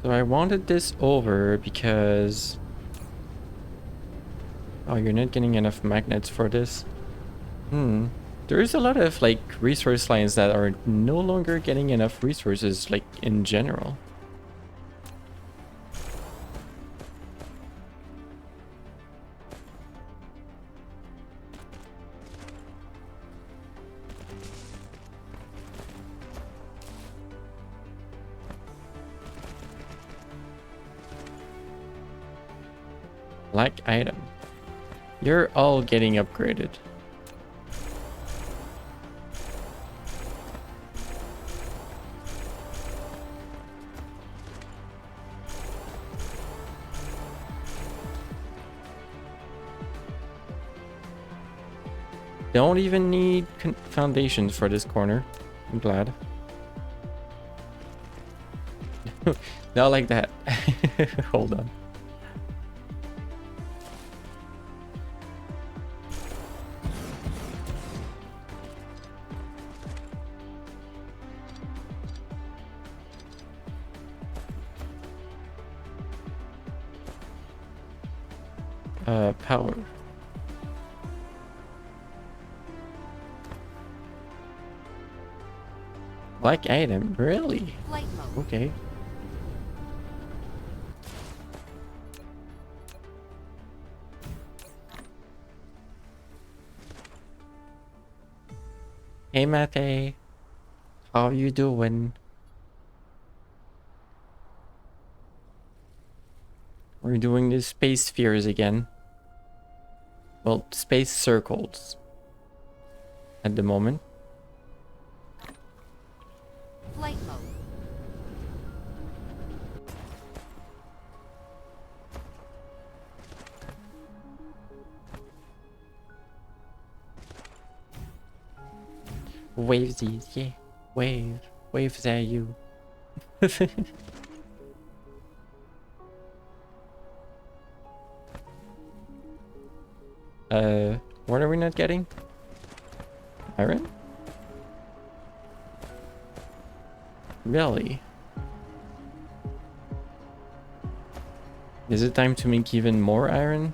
So I wanted this over because... Oh, you're not getting enough magnets for this. There's a lot of like resource lines that are no longer getting enough resources, like in general. Black item. You're all getting upgraded. Don't even need foundations for this corner. I'm glad. Not like that. Hold on. Power. Black item, really? Flight mode. Okay. Hey Mate, how you doing? We're doing the space spheres again. Well, space circles at the moment. Flight mode. Wavesies, yeah. Waves at you. What are we not getting? Iron? Really? Is it time to make even more iron?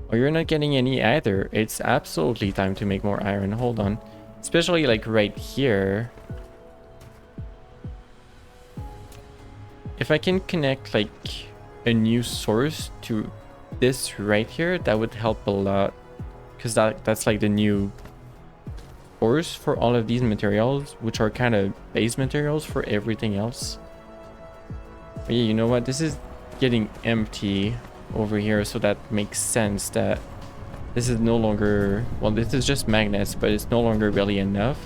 Oh, you're not getting any either. It's absolutely time to make more iron. Hold on. Especially like right here. If I can connect like a new source to this right here, that would help a lot. Because that's like the new source for all of these materials, which are kind of base materials for everything else. But yeah, you know what? This is getting empty over here, so that makes sense that this is no longer... Well, this is just magnets, but it's no longer really enough.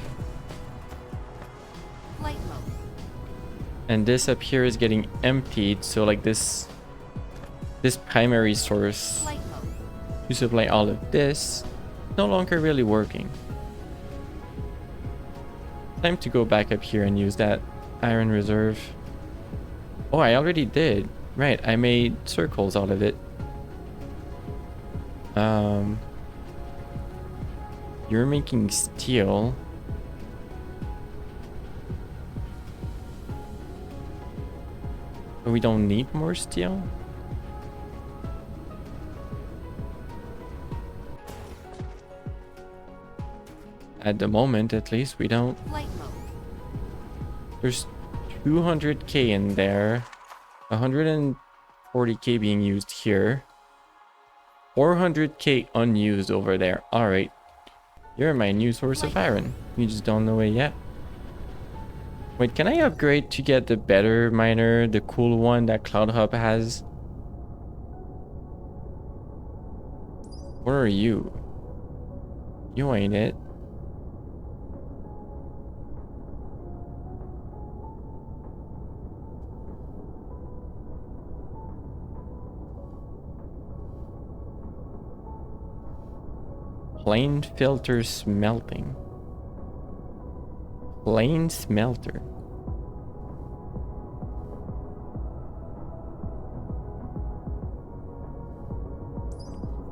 Flight mode. And this up here is getting emptied, so like this primary source Flight mode. to supply all of this no longer really working. Time to go back up here and use that iron reserve. Oh, I already did. Right, I made circles out of it. You're making steel. But we don't need more steel. At the moment, at least, we don't. Flight mode. There's 200k in there. 140k being used here. 400k unused over there. Alright. You're my new source of iron. You just don't know it yet. Wait, can I upgrade to get the better miner? The cool one that Cloud Hub has? Where are you? You ain't it. Plain filter smelting. Plain smelter.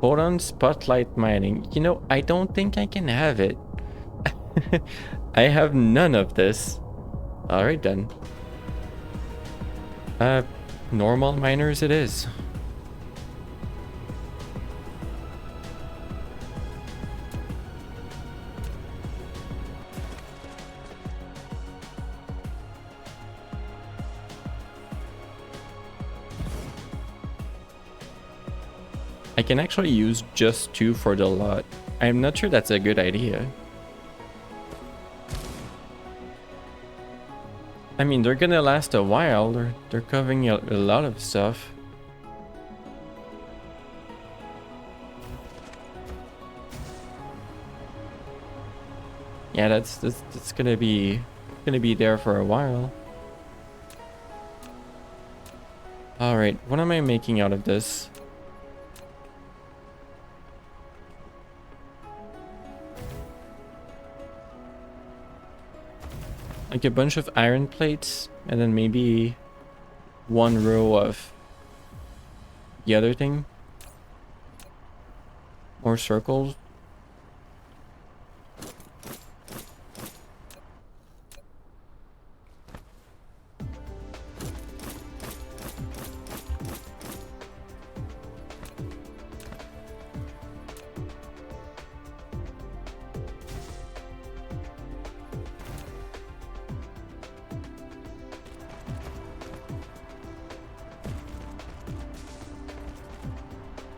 Photon spotlight mining. You know, I don't think I can have it. I have none of this. Alright then. Normal miners it is. I can actually use just 2 for the lot. I'm not sure that's a good idea. I mean, they're gonna last a while. They're covering a lot of stuff. Yeah, that's gonna be there for a while. All right, what am I making out of this? Like a bunch of iron plates, and then maybe 1 row of the other thing. More circles.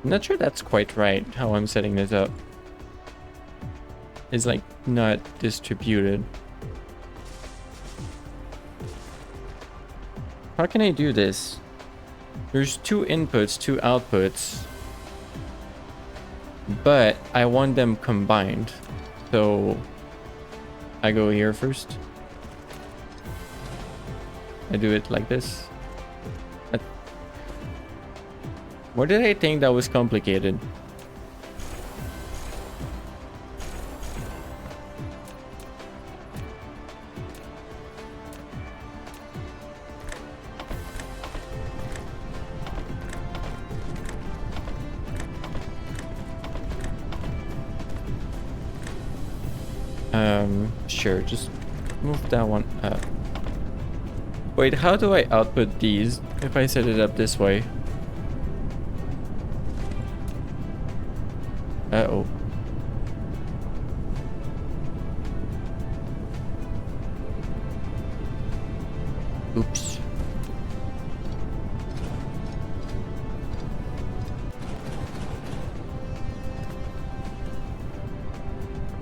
I'm not sure that's quite right how I'm setting this up. It's like not distributed. How can I do this? There's 2 inputs, 2 outputs. But I want them combined. So I go here first. I do it like this. What did I think that was complicated? Sure, just move that one up. Wait, how do I output these if I set it up this way? Uh-oh. Oops.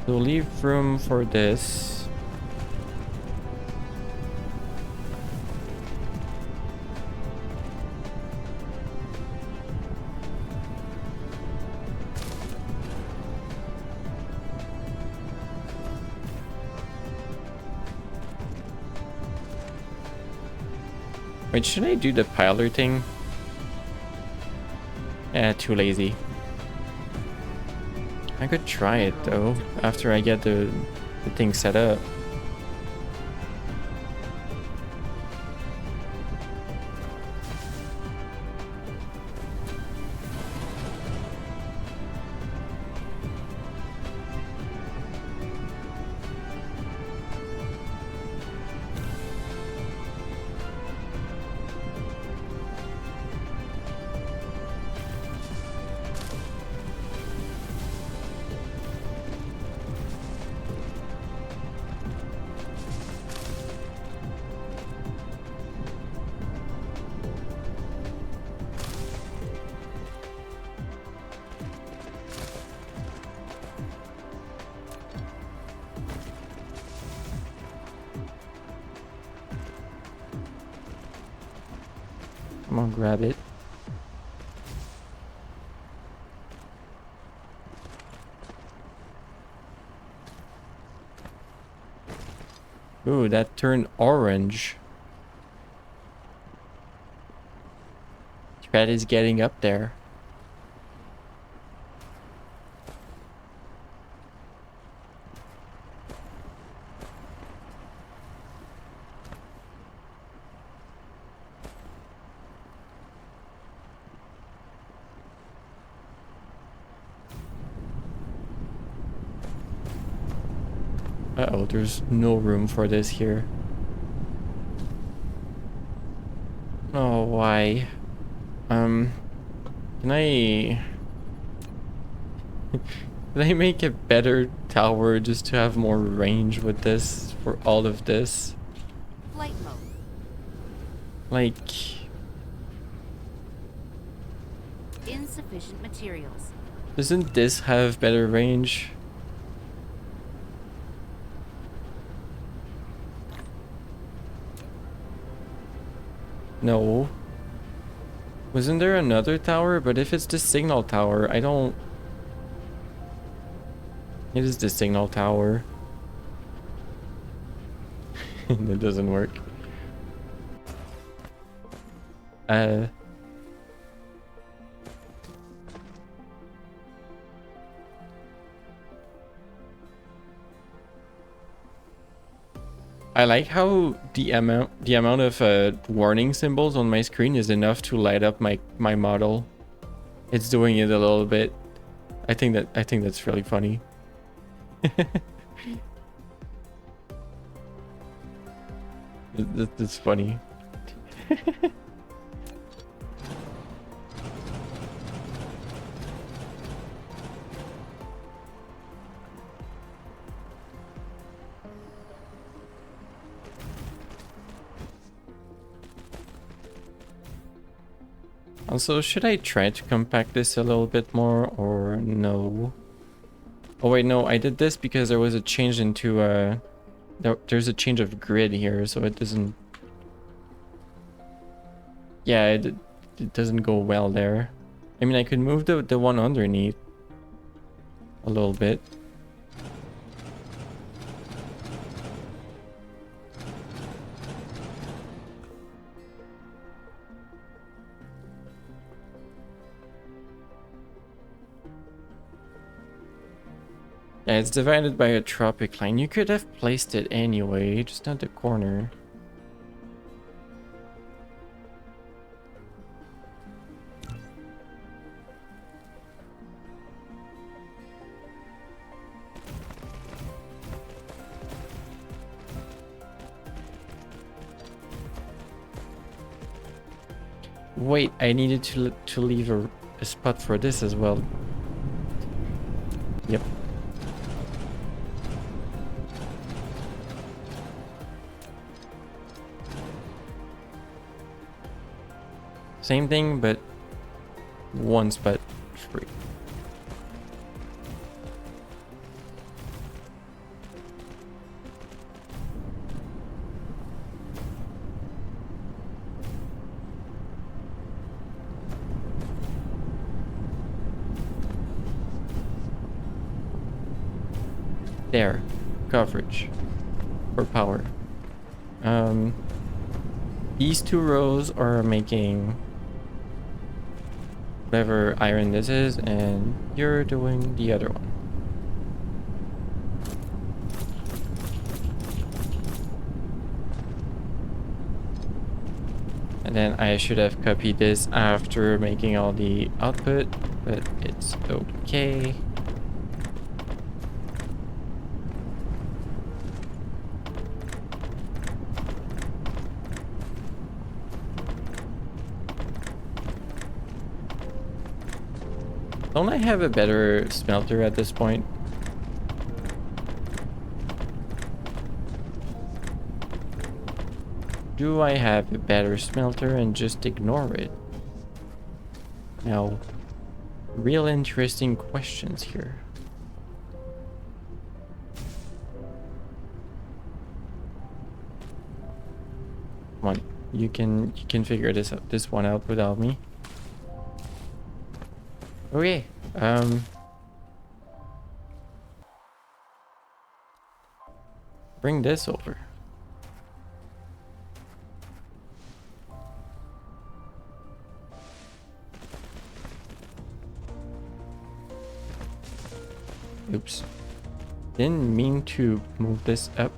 So leave room for this. Wait, should I do the piler thing? Too lazy. I could try it though, after I get the thing set up. I'm gonna grab it. Ooh, that turned orange. Thread is getting up there. Uh-oh, there's no room for this here. Oh, why? Can I... Can I make a better tower just to have more range with this for all of this? Flight mode. Like... Insufficient materials. Doesn't this have better range? No. Wasn't there another tower? But if it's the signal tower, I don't... It is the signal tower. It doesn't work. I like how the amount of warning symbols on my screen is enough to light up my model. It's doing it a little bit. I think that's really funny. That's funny. Also, should I try to compact this a little bit more or no? Oh wait, no, I did this because there was a change into there's a change of grid here, so it doesn't... Yeah, it doesn't go well there. I mean, I could move the one underneath a little bit. Yeah, it's divided by a tropic line. You could have placed it anyway, just at the corner. Wait, I needed to leave a spot for this as well. Yep. Same thing, but one spot free. There, coverage for power. These two rows are making whatever iron this is, and you're doing the other one. And then I should have copied this after making all the output, but it's okay. Don't I have a better smelter at this point? Do I have a better smelter and just ignore it? Now, real interesting questions here. Come on, you can figure this one out without me. Okay, bring this over. Oops. Didn't mean to move this up.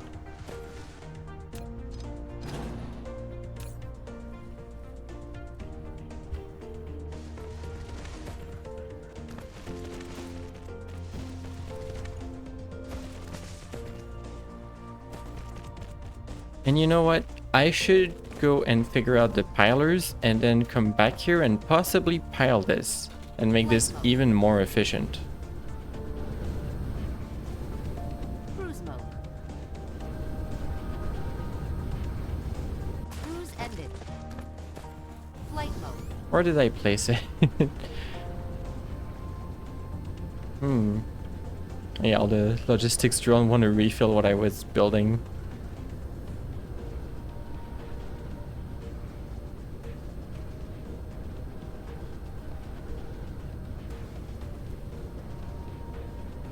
And you know what? I should go and figure out the pilers and then come back here and possibly pile this and make this even more efficient. Cruise mode. Cruise ended. Flight mode. Where did I place it? Yeah, all the logistics drone want to refill what I was building.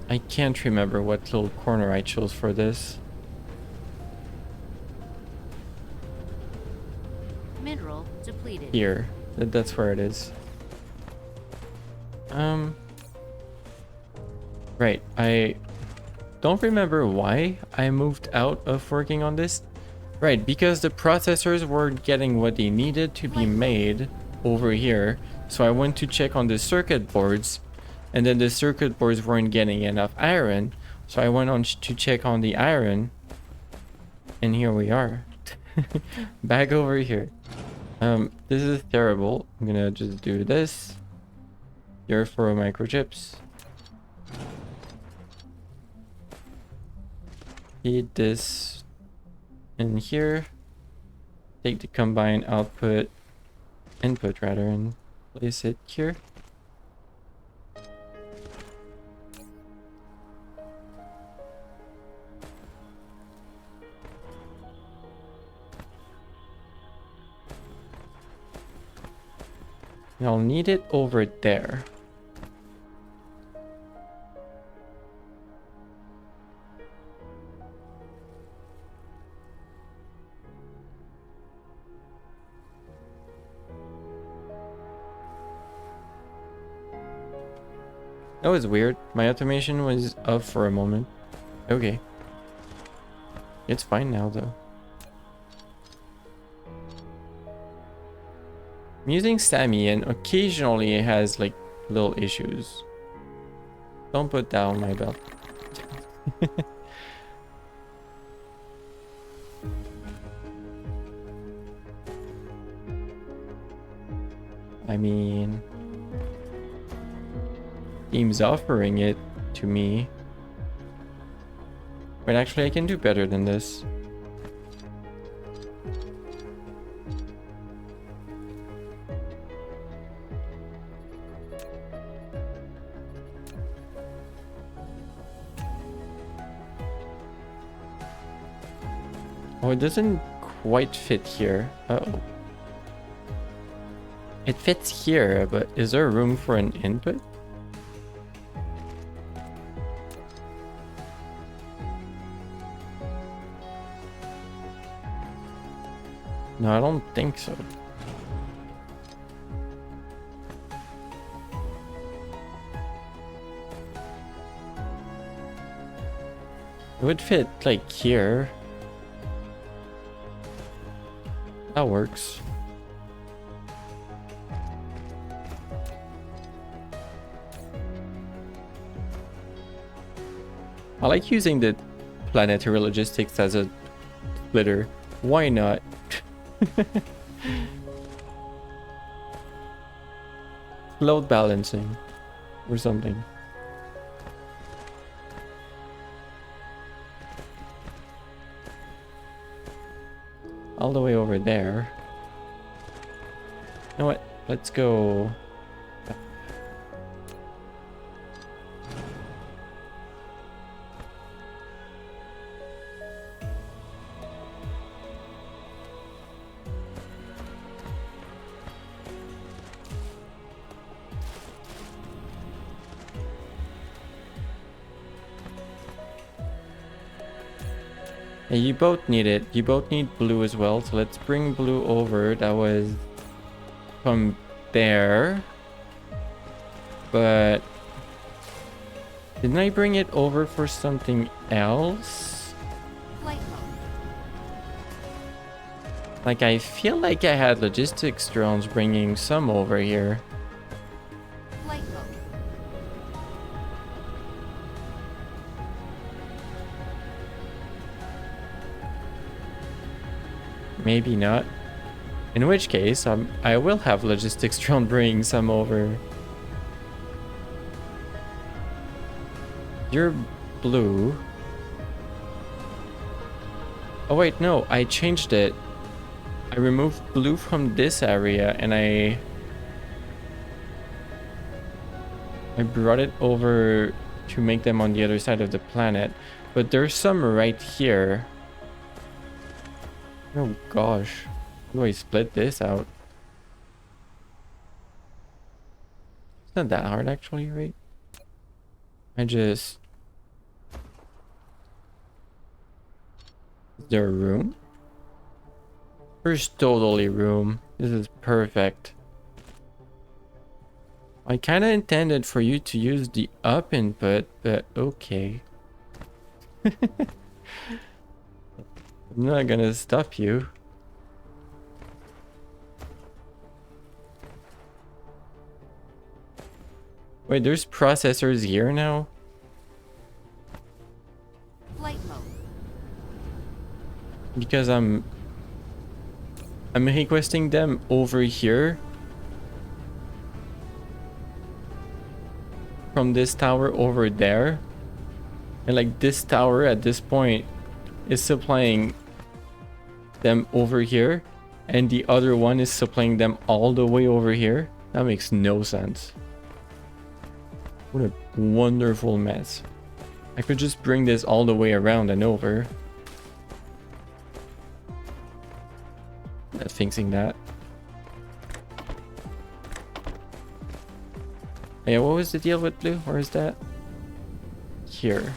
I can't remember what little corner I chose for this. Mineral depleted. Here. That's where it is. Right. I don't remember why I moved out of working on this. Right, because the processors weren't getting what they needed to be made over here. So I went to check on the circuit boards, and then the circuit boards weren't getting enough iron. So I went on to check on the iron, and here we are. Back over here. This is terrible. I'm gonna just do this. Here for microchips. Feed this in here. Take the combined input rather, and place it here. I'll need it over there. That was weird. My automation was up for a moment. Okay. It's fine now though. I'm using Sammy and occasionally it has like little issues. Don't put that on my belt. I mean, Steam's offering it to me. But actually I can do better than this. Oh, it doesn't quite fit here. Uh-oh. It fits here, but is there room for an input? No, I don't think so. It would fit like here. That works. I like using the planetary logistics as a splitter. Why not? Load balancing or something. All the way over there. You know what? Let's go. Yeah, you both need it. You both need blue as well. So let's bring blue over. That was from there. But didn't I bring it over for something else? Flight mode. Like, I feel like I had logistics drones bringing some over here. Flight mode. Maybe not. In which case, I will have logistics drone bring some over. You're blue. Oh wait, no, I changed it. I removed blue from this area and I brought it over to make them on the other side of the planet. But there's some right here. Oh gosh. How do I split this out? It's not that hard actually, right? I just... Is there a room? There's totally room. This is perfect. I kind of intended for you to use the up input, but okay. I'm not gonna stop you. Wait, there's processors here now? Flight mode. Because I'm requesting them over here. From this tower over there. And like this tower at this point is supplying them over here. And the other one is supplying them all the way over here. That makes no sense. What a wonderful mess. I could just bring this all the way around and over. Not fixing that. Yeah, what was the deal with blue? Where is that? Here.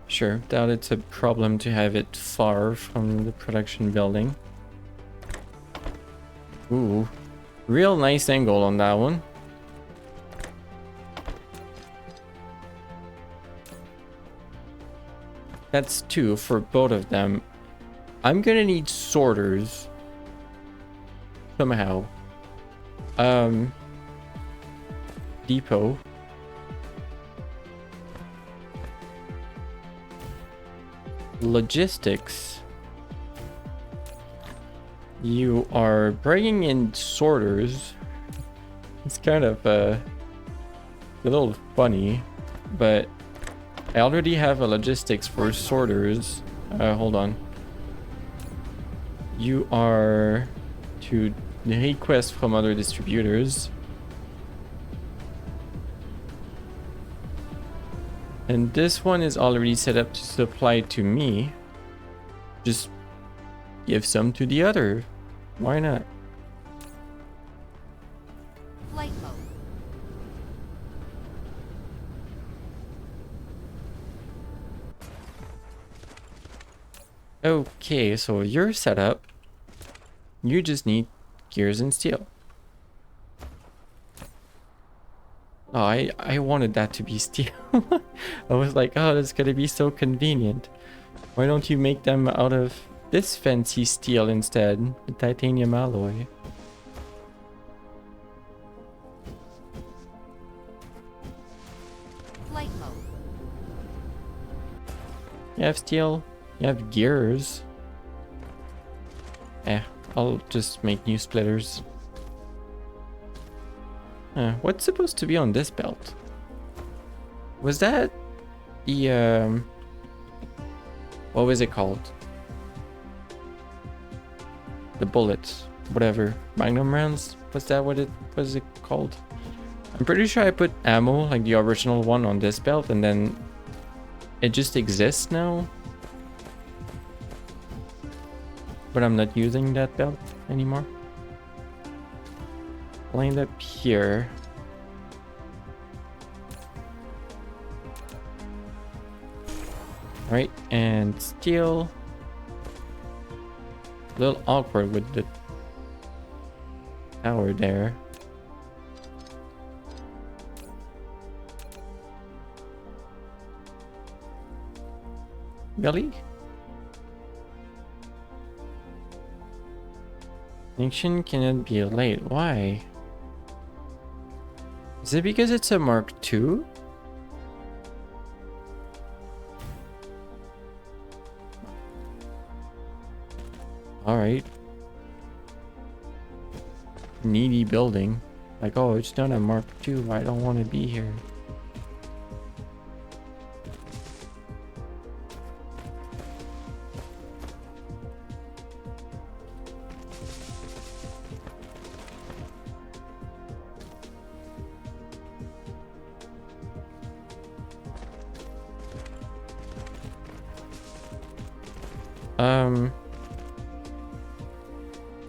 Sure, doubt it's a problem to have it far from the production building. Ooh, real nice angle on that one. That's 2 for both of them. I'm gonna need sorters. Somehow. Depot. Logistics. You are bringing in sorters. It's kind of a little funny, but I already have a logistics for sorters. Hold on. You are to request from other distributors. And this one is already set up to supply to me. Just give some to the other. Why not? Flight mode. Okay, so you're set up. You just need gears and steel. Oh, I wanted that to be steel. I was like, oh, that's gonna be so convenient. Why don't you make them out of this fancy steel instead? The titanium alloy. Flight mode. You have steel. You have gears. I'll just make new splitters. What's supposed to be on this belt? Was that the what was it called? The bullets, whatever, magnum rounds. Was that what it was it called? I'm pretty sure I put ammo, like the original one, on this belt, and then it just exists now. But I'm not using that belt anymore. Lined up here. Right, and steel. A little awkward with the tower there. Really? Connection cannot be late. Why? Is it because it's a Mark II? Alright. Needy building. Like, oh, it's not a Mark II. I don't want to be here.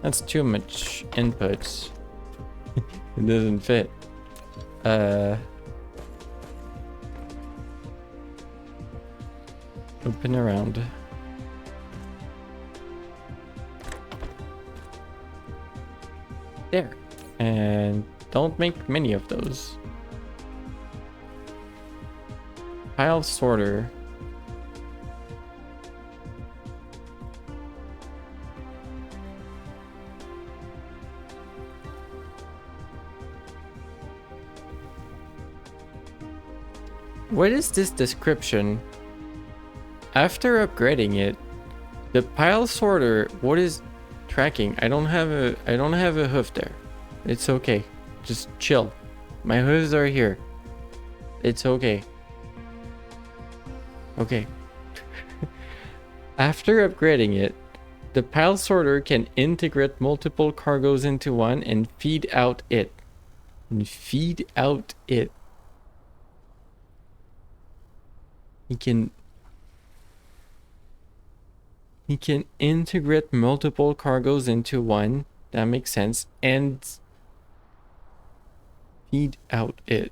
That's too much inputs. It doesn't fit. Open around. There. And don't make many of those. Pile sorter. What is this description? After upgrading it, the pile sorter, what is tracking? I don't have a hoof there. It's okay. Just chill. My hooves are here. It's okay. Okay. After upgrading it, the pile sorter can integrate multiple cargoes into one and feed out it. He can integrate multiple cargoes into one. That makes sense. And feed out it.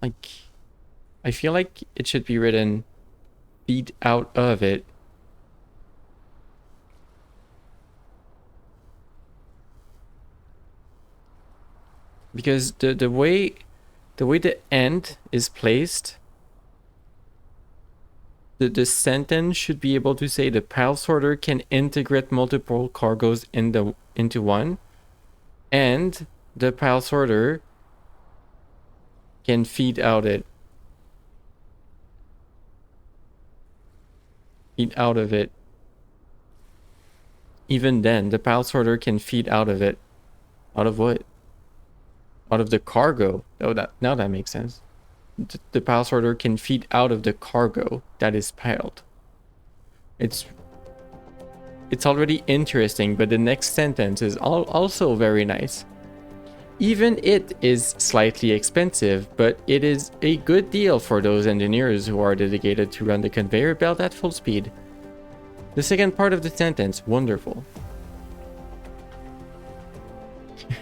Like, I feel like it should be written feed out of it. Because the way the end is placed, the sentence should be able to say the pile sorter can integrate multiple cargoes into one, and the pile sorter can feed out it. Feed out of it. Even then, the pile sorter can feed out of it. Out of what? Out of the cargo. Oh, now that makes sense. The pile sorter can feed out of the cargo that is piled. It's already interesting, but the next sentence is also very nice. Even it is slightly expensive, but it is a good deal for those engineers who are dedicated to run the conveyor belt at full speed. The second part of the sentence, wonderful.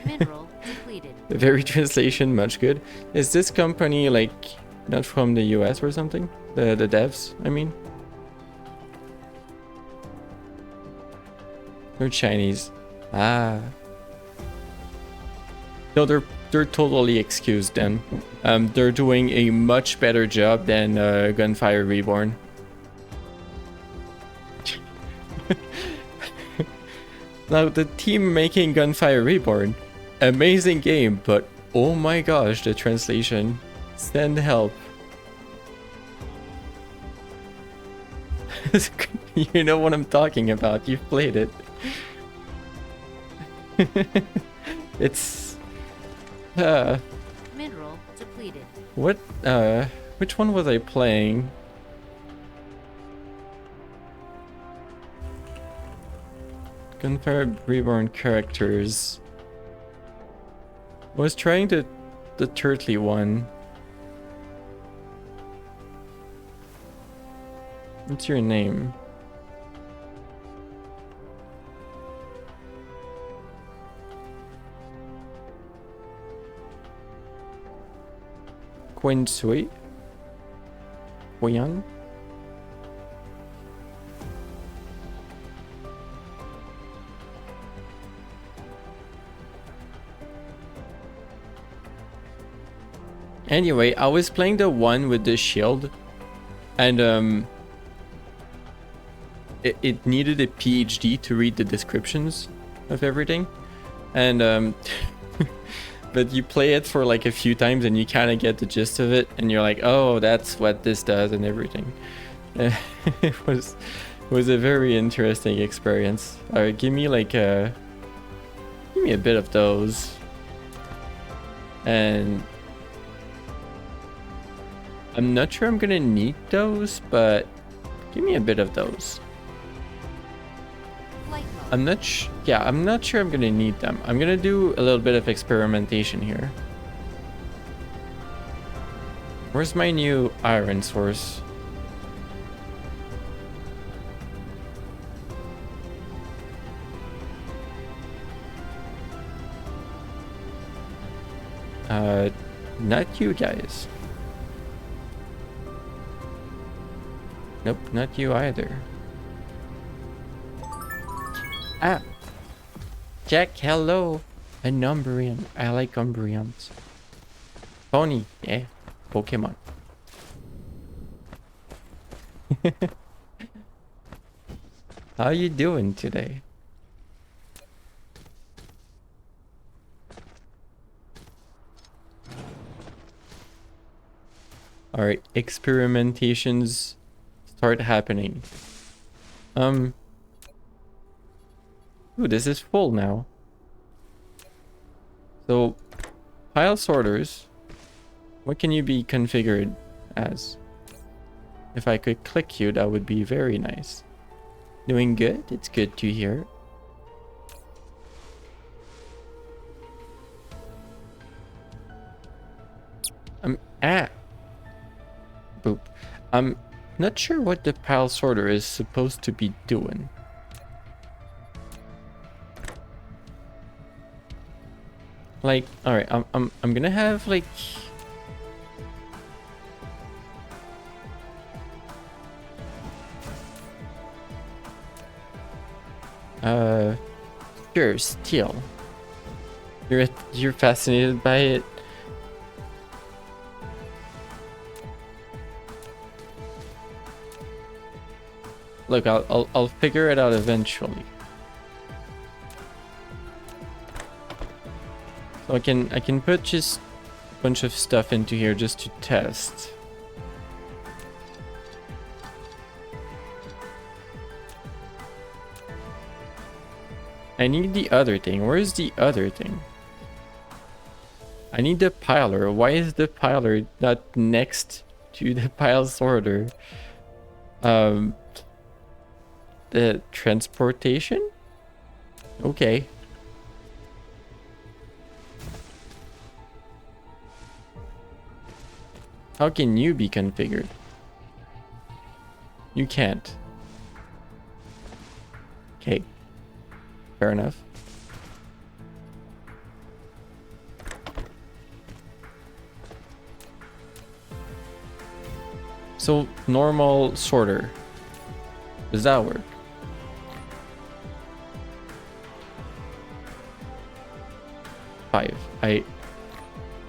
Mineral depleted. The very translation, much good. Is this company like not from the US or something? The devs, I mean. They're Chinese. Ah. No, they're totally excused then. They're doing a much better job than Gunfire Reborn. Now, the team making Gunfire Reborn, amazing game, but oh my gosh, the translation. Send help. You know what I'm talking about. You've played it. It's... Mineral depleted. What, which one was I playing? Gunfire Reborn characters. I was trying the turtly one. What's your name? Quinn Sui? Huyan? Anyway, I was playing the one with the shield, and it needed a PhD to read the descriptions of everything, and but you play it for like a few times and you kind of get the gist of it, and you're like, oh, that's what this does and everything. It was a very interesting experience. All right, give me a bit of those, and I'm not sure I'm gonna need those, but give me a bit of those. Flight mode. I'm not sure I'm gonna need them. I'm gonna do a little bit of experimentation here. Where's my new iron source? Not you guys. Nope, not you either. Ah, Jack, hello. An Umbreon. I like Umbreons. Pony, yeah, Pokemon. How you doing today? All right, experimentations start happening. Ooh, this is full now. So, pile sorters, what can you be configured as? If I could click you, that would be very nice. Doing good? It's good to hear. Boop. I'm not sure what the pile sorter is supposed to be doing. Like, all right, I'm gonna have like sure, steel. You're fascinated by it. Look, I'll figure it out eventually. So I can put just a bunch of stuff into here just to test. I need the other thing. Where is the other thing? I need the piler. Why is the piler not next to the pile sorter? The transportation? Okay. How can you be configured? You can't. Okay. Fair enough. So, normal sorter. Does that work? Five. I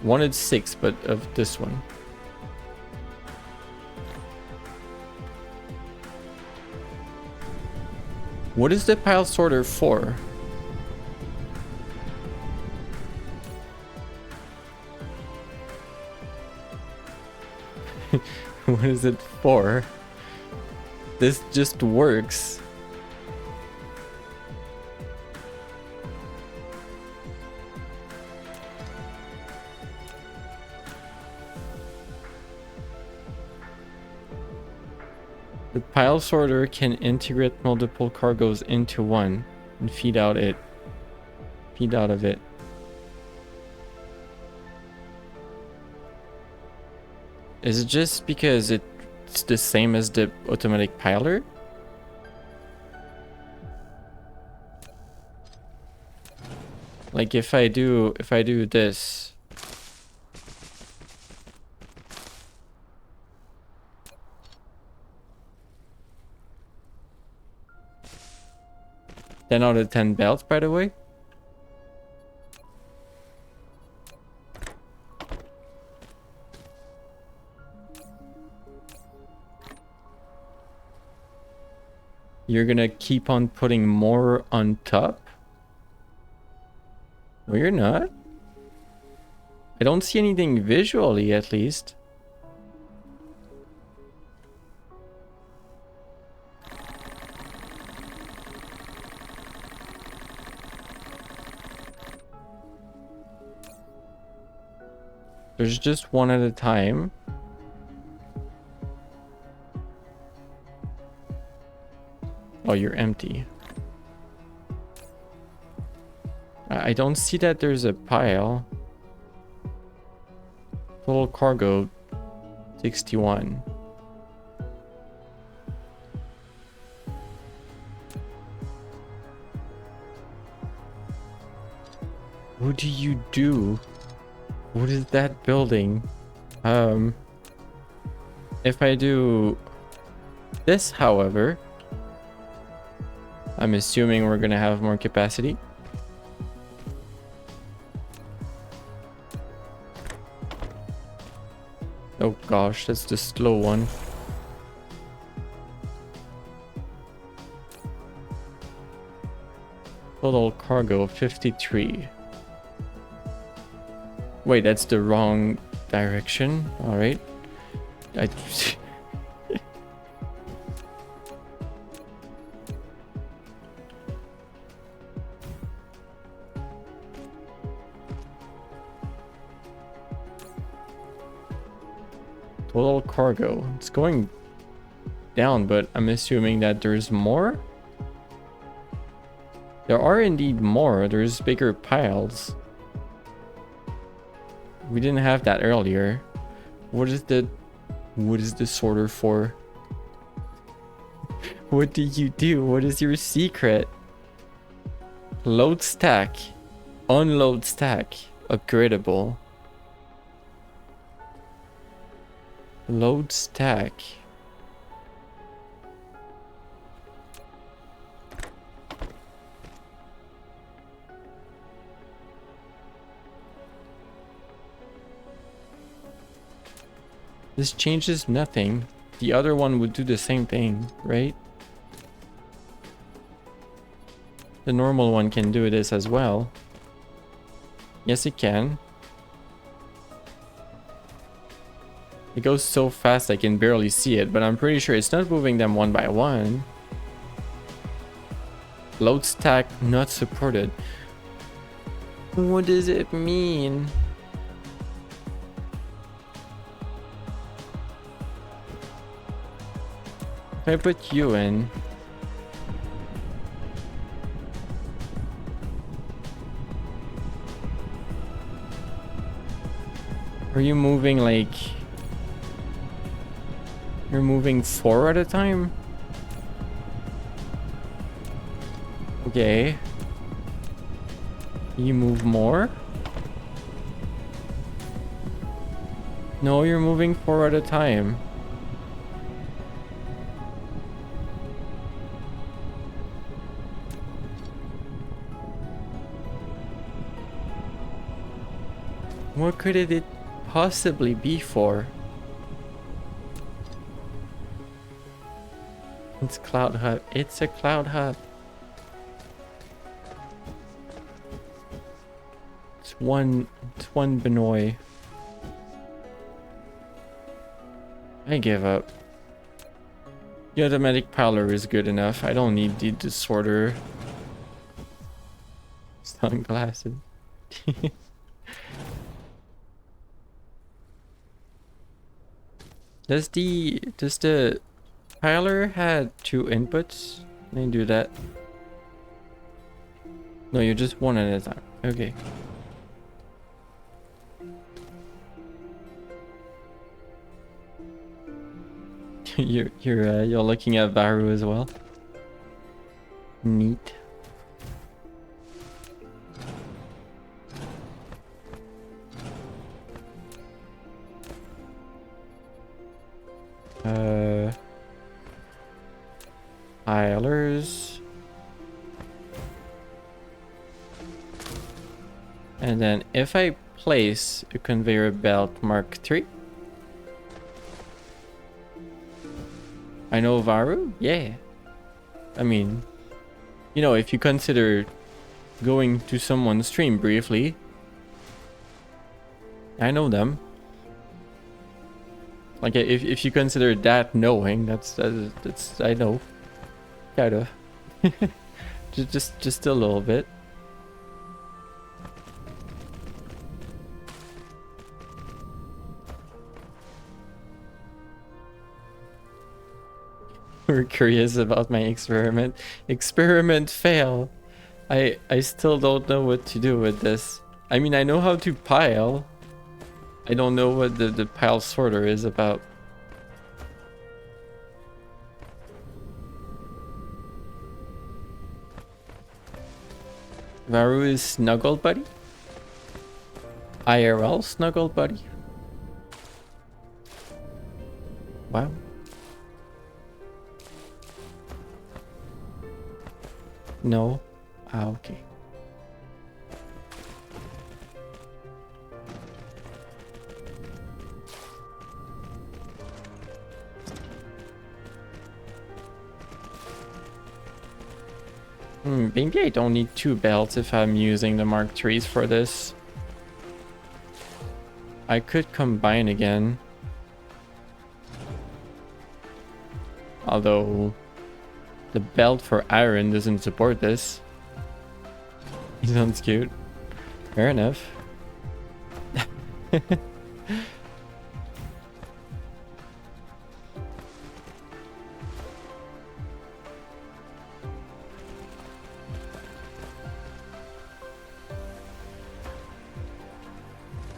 wanted 6, but of this one. What is the pile sorter for? What is it for? This just works. The pile sorter can integrate multiple cargoes into one and feed out of it. Is it just because it's the same as the automatic piler? Like if I do this, Ten out of 10 belts, by the way. You're gonna keep on putting more on top? No, you're not. I don't see anything visually, at least. There's just one at a time. Oh, you're empty. I don't see that there's a pile. Total cargo 61. What do you do? What is that building? If I do this, however, I'm assuming we're gonna have more capacity. Oh gosh, that's the slow one. Total cargo 53. Wait, that's the wrong direction. All right. Total cargo. It's going down, but I'm assuming that there's more. There are indeed more. There's bigger piles. We didn't have that earlier. What is the sorter for? What do you do? What is your secret? Load stack. Unload stack. Upgradable. Load stack. This changes nothing. The other one would do the same thing, right? The normal one can do this as well. Yes, it can. It goes so fast I can barely see it, but I'm pretty sure it's not moving them one by one. Load stack not supported. What does it mean? If I put you in, are you moving like you're moving 4 at a time? Okay. You move more? No, you're moving 4 at a time. What could it possibly be for? It's Cloud Hut. It's a Cloud Hut. It's one Benoy. I give up. The automatic piler is good enough. I don't need the sorter. Sunglasses. Does the piler had 2 inputs? Let me do that. No, you're just one at a time. Okay. you're looking at Varu as well. Neat. Pilers. And then if I place a conveyor belt Mark III. I know Varu? Yeah. I mean, you know, if you consider going to someone's stream briefly, I know them. Like if you consider that knowing, that's I know, kind of, just a little bit. We're curious about my experiment. Experiment fail. I still don't know what to do with this. I mean, I know how to pile. I don't know what the pile sorter is about. Varu is snuggle buddy? IRL snuggle buddy? Wow. No. Ah, okay. Maybe I don't need 2 belts if I'm using the Mark IIIs for this. I could combine again. Although the belt for iron doesn't support this. He sounds cute. Fair enough.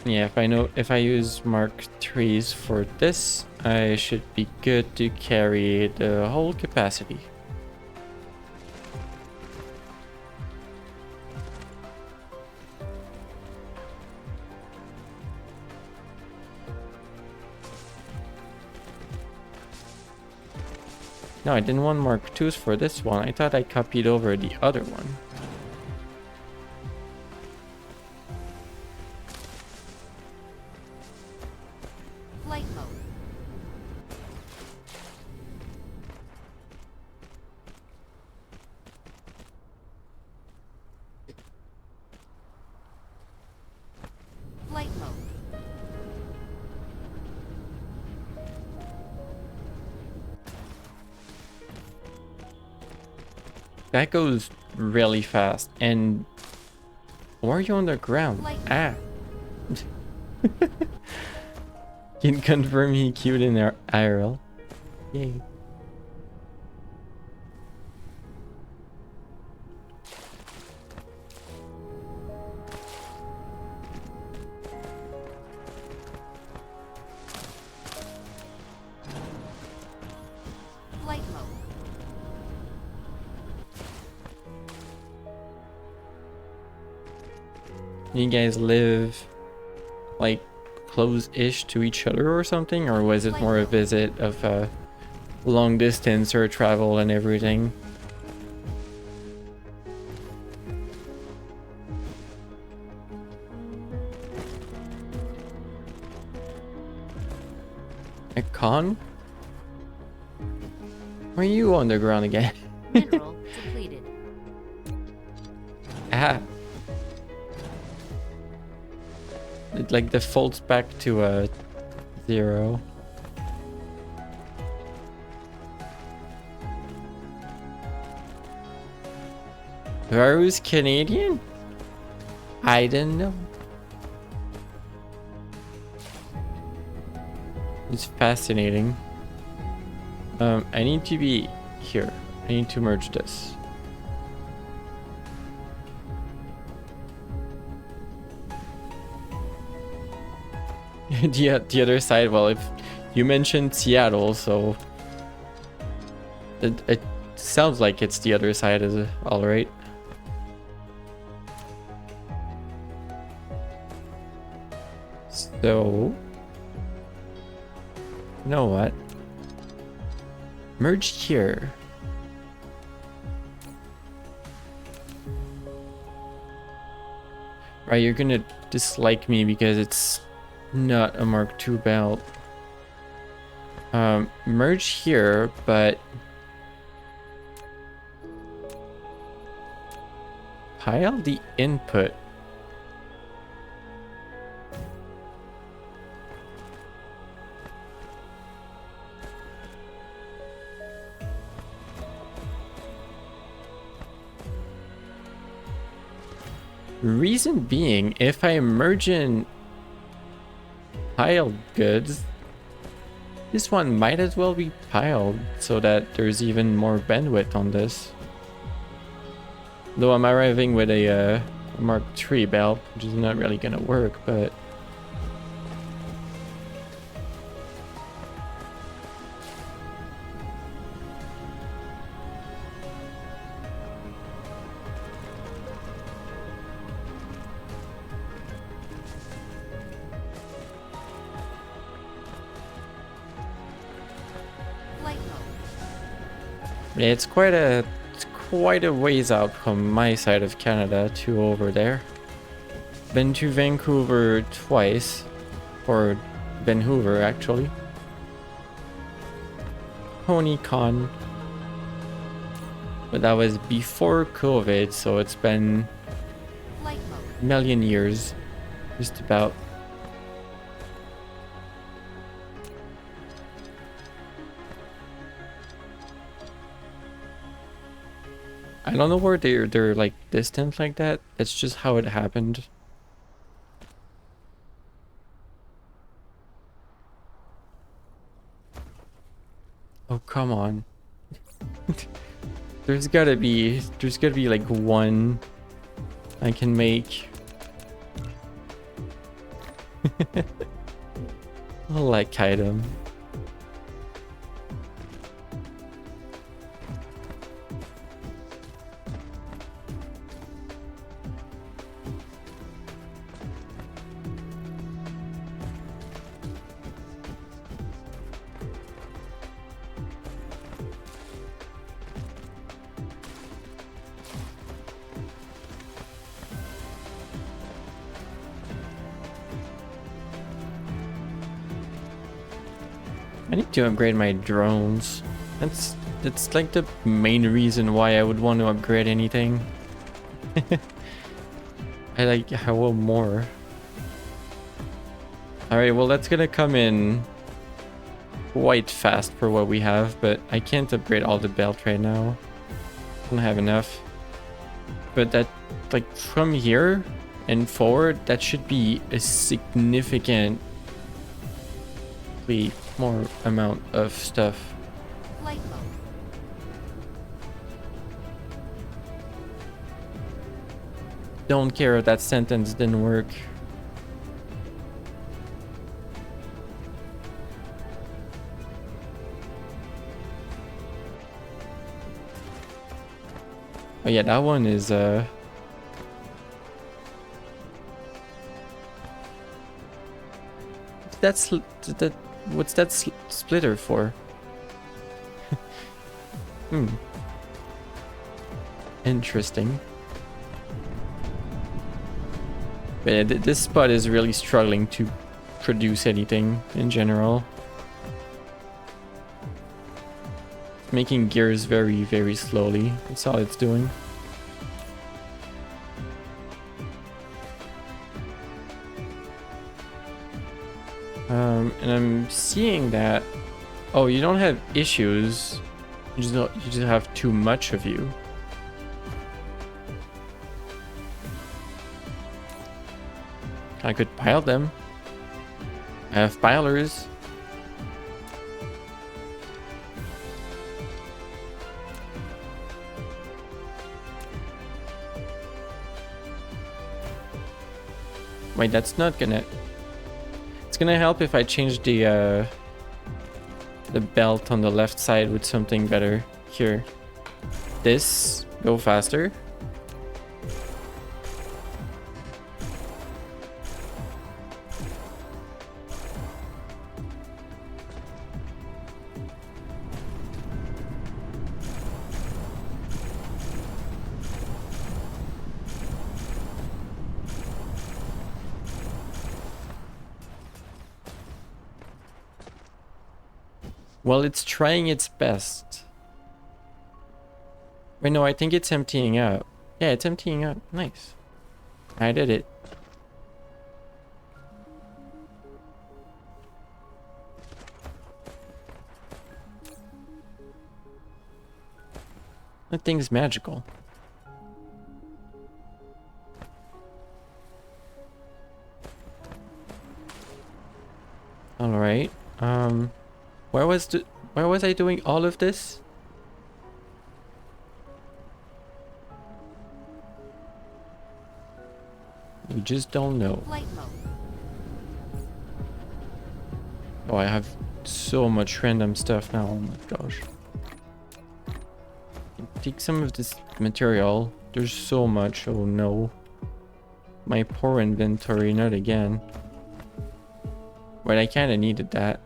Yeah, if I use Mark IIIs for this, I should be good to carry the whole capacity. No, I didn't want Mark IIs for this one. I thought I copied over the other one. Flight mode. Flight mode. That goes really fast. And why are you on the ground? Ah. Can confirm he queued in their IRL. Yay. Flight mode. You guys live like close-ish to each other or something, or was it more a visit of long distance or travel and everything? A con? Why are you on the ground again? Mineral depleted. Ah. It like defaults back to a 0. Varu's Canadian? I didn't know. It's fascinating. I need to be here. I need to merge this. The other side, well, if you mentioned Seattle, so it sounds like it's the other side, is it? All right. So, you know what? Merge here. Right, you're gonna dislike me because it's not a Mark II belt. Merge here, but pile the input. Reason being, if I merge in piled goods, this one might as well be piled so that there's even more bandwidth on this. Though I'm arriving with a Mark III belt, which is not really gonna work, but Flight mode. yeah, it's quite a ways out from my side of Canada to over there. Been to Vancouver twice, or Vancouver actually. PonyCon, but that was before COVID, so it's been Flight mode. a million years, just about. I don't know where they're like distant like that. It's just how it happened. Oh, come on. There's gotta be like one I can make. A like item. I need to upgrade my drones. That's like the main reason why I would want to upgrade anything. I want more. Alright, well that's gonna come in quite fast for what we have, but I can't upgrade all the belt right now. Don't have enough. But that, like, from here and forward, that should be a significantly more amount of stuff. Flight mode. Don't care if that sentence didn't work. Oh yeah, that one is what's that splitter for? Interesting. But yeah, this spot is really struggling to produce anything in general. Making gears very, very slowly. That's all it's doing. And I'm seeing that. Oh, you don't have issues. You just have too much of you. I could pile them. I have pilers. Wait, that's not gonna... It's gonna help if I change the belt on the left side with something better. Here. This. Go faster. Well, it's trying its best. Wait, no, I think it's emptying out. Yeah, it's emptying out. Nice. I did it. That thing's magical. All right. Where was I doing all of this? You just don't know. Flight mode. Oh, I have so much random stuff now. Oh my gosh. Take some of this material. There's so much. Oh no. My poor inventory, not again. But I kind of needed that.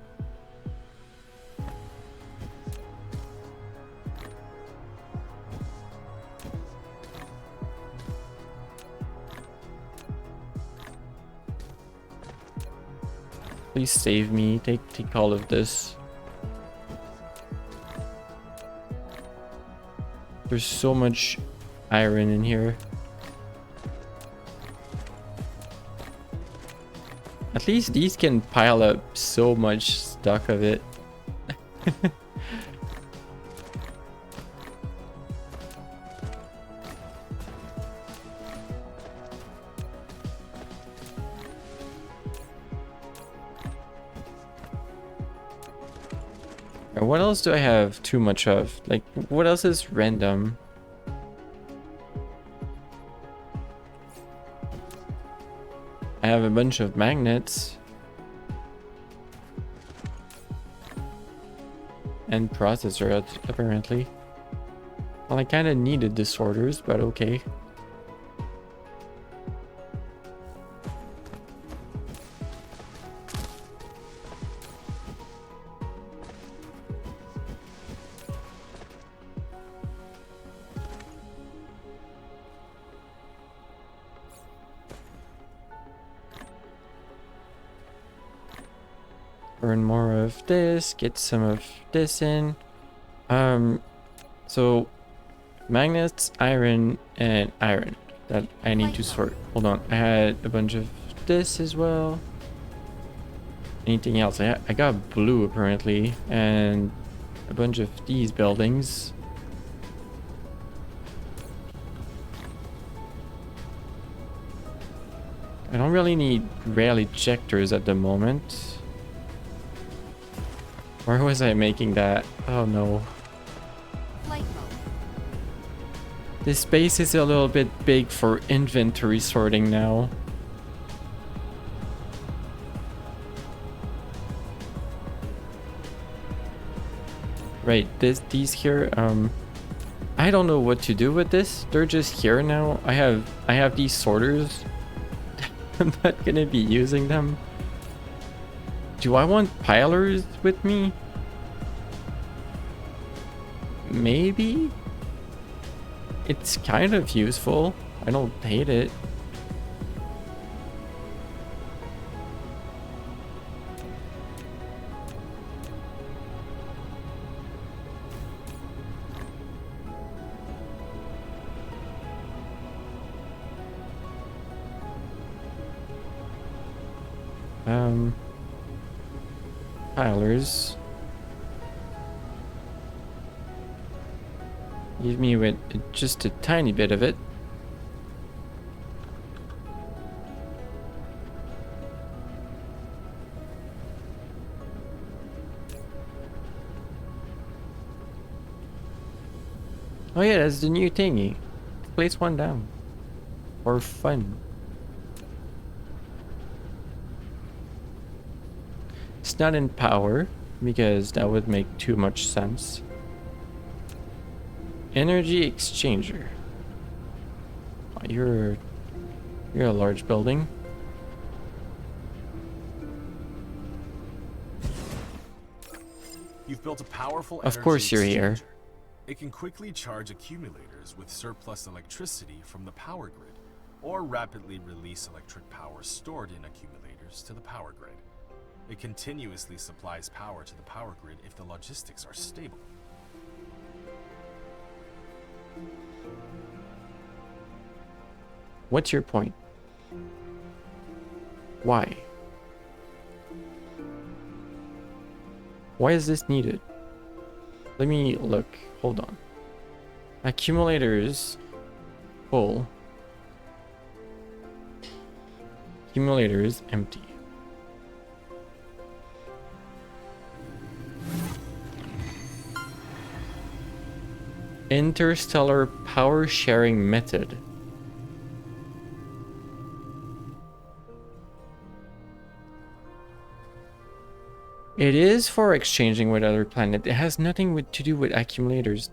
Please save me. Take all of this. There's so much iron in here. At least these can pile up so much stock of it. What else do I have too much of? Like, what else is random? I have a bunch of magnets. And processor, apparently. Well, I kind of needed disorders, but okay. Burn more of this, get some of this in. So magnets, iron, and iron that I need to sort. Hold on, I had a bunch of this as well. Anything else? I got blue apparently, and a bunch of these buildings. I don't really need rail ejectors at the moment. Where was I making that? Oh no. Flight mode. This space is a little bit big for inventory sorting now. Right, these here, I don't know what to do with this. They're just here now. I have these sorters. I'm not gonna be using them. Do I want pilers with me? Maybe? It's kind of useful. I don't hate it. Pilers. Leave me with just a tiny bit of it. Oh yeah, that's the new thingy. Place one down. For fun. It's not in power, because that would make too much sense. Energy exchanger. Oh, you're a large building. You've built a powerful Of course you're here. exchanger. It can quickly charge accumulators with surplus electricity from the power grid, or rapidly release electric power stored in accumulators to the power grid. It continuously supplies power to the power grid if the logistics are stable. What's your point? Why? Why is this needed? Let me look. Hold on. Accumulators full. Accumulators empty. Interstellar power sharing method. It is for exchanging with other planets. It has nothing to do with accumulators.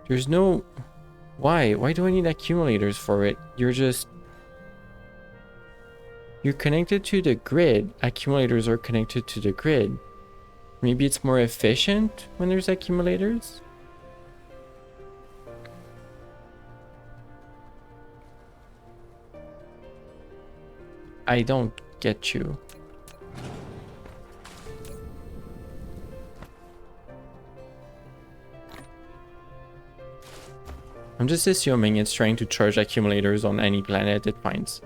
There's no... Why? Why do I need accumulators for it? You're connected to the grid. Accumulators are connected to the grid. Maybe it's more efficient when there's accumulators? I don't get you. I'm just assuming it's trying to charge accumulators on any planet it finds.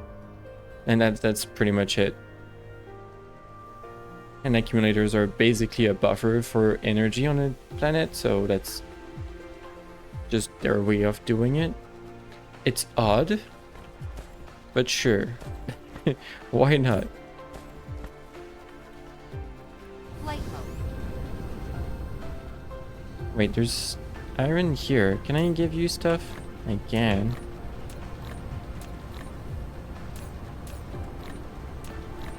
And that's pretty much it. And accumulators are basically a buffer for energy on a planet, so that's just their way of doing it. It's odd, but sure. Why not? Flight mode. Wait, there's iron here. Can I give you stuff? I can.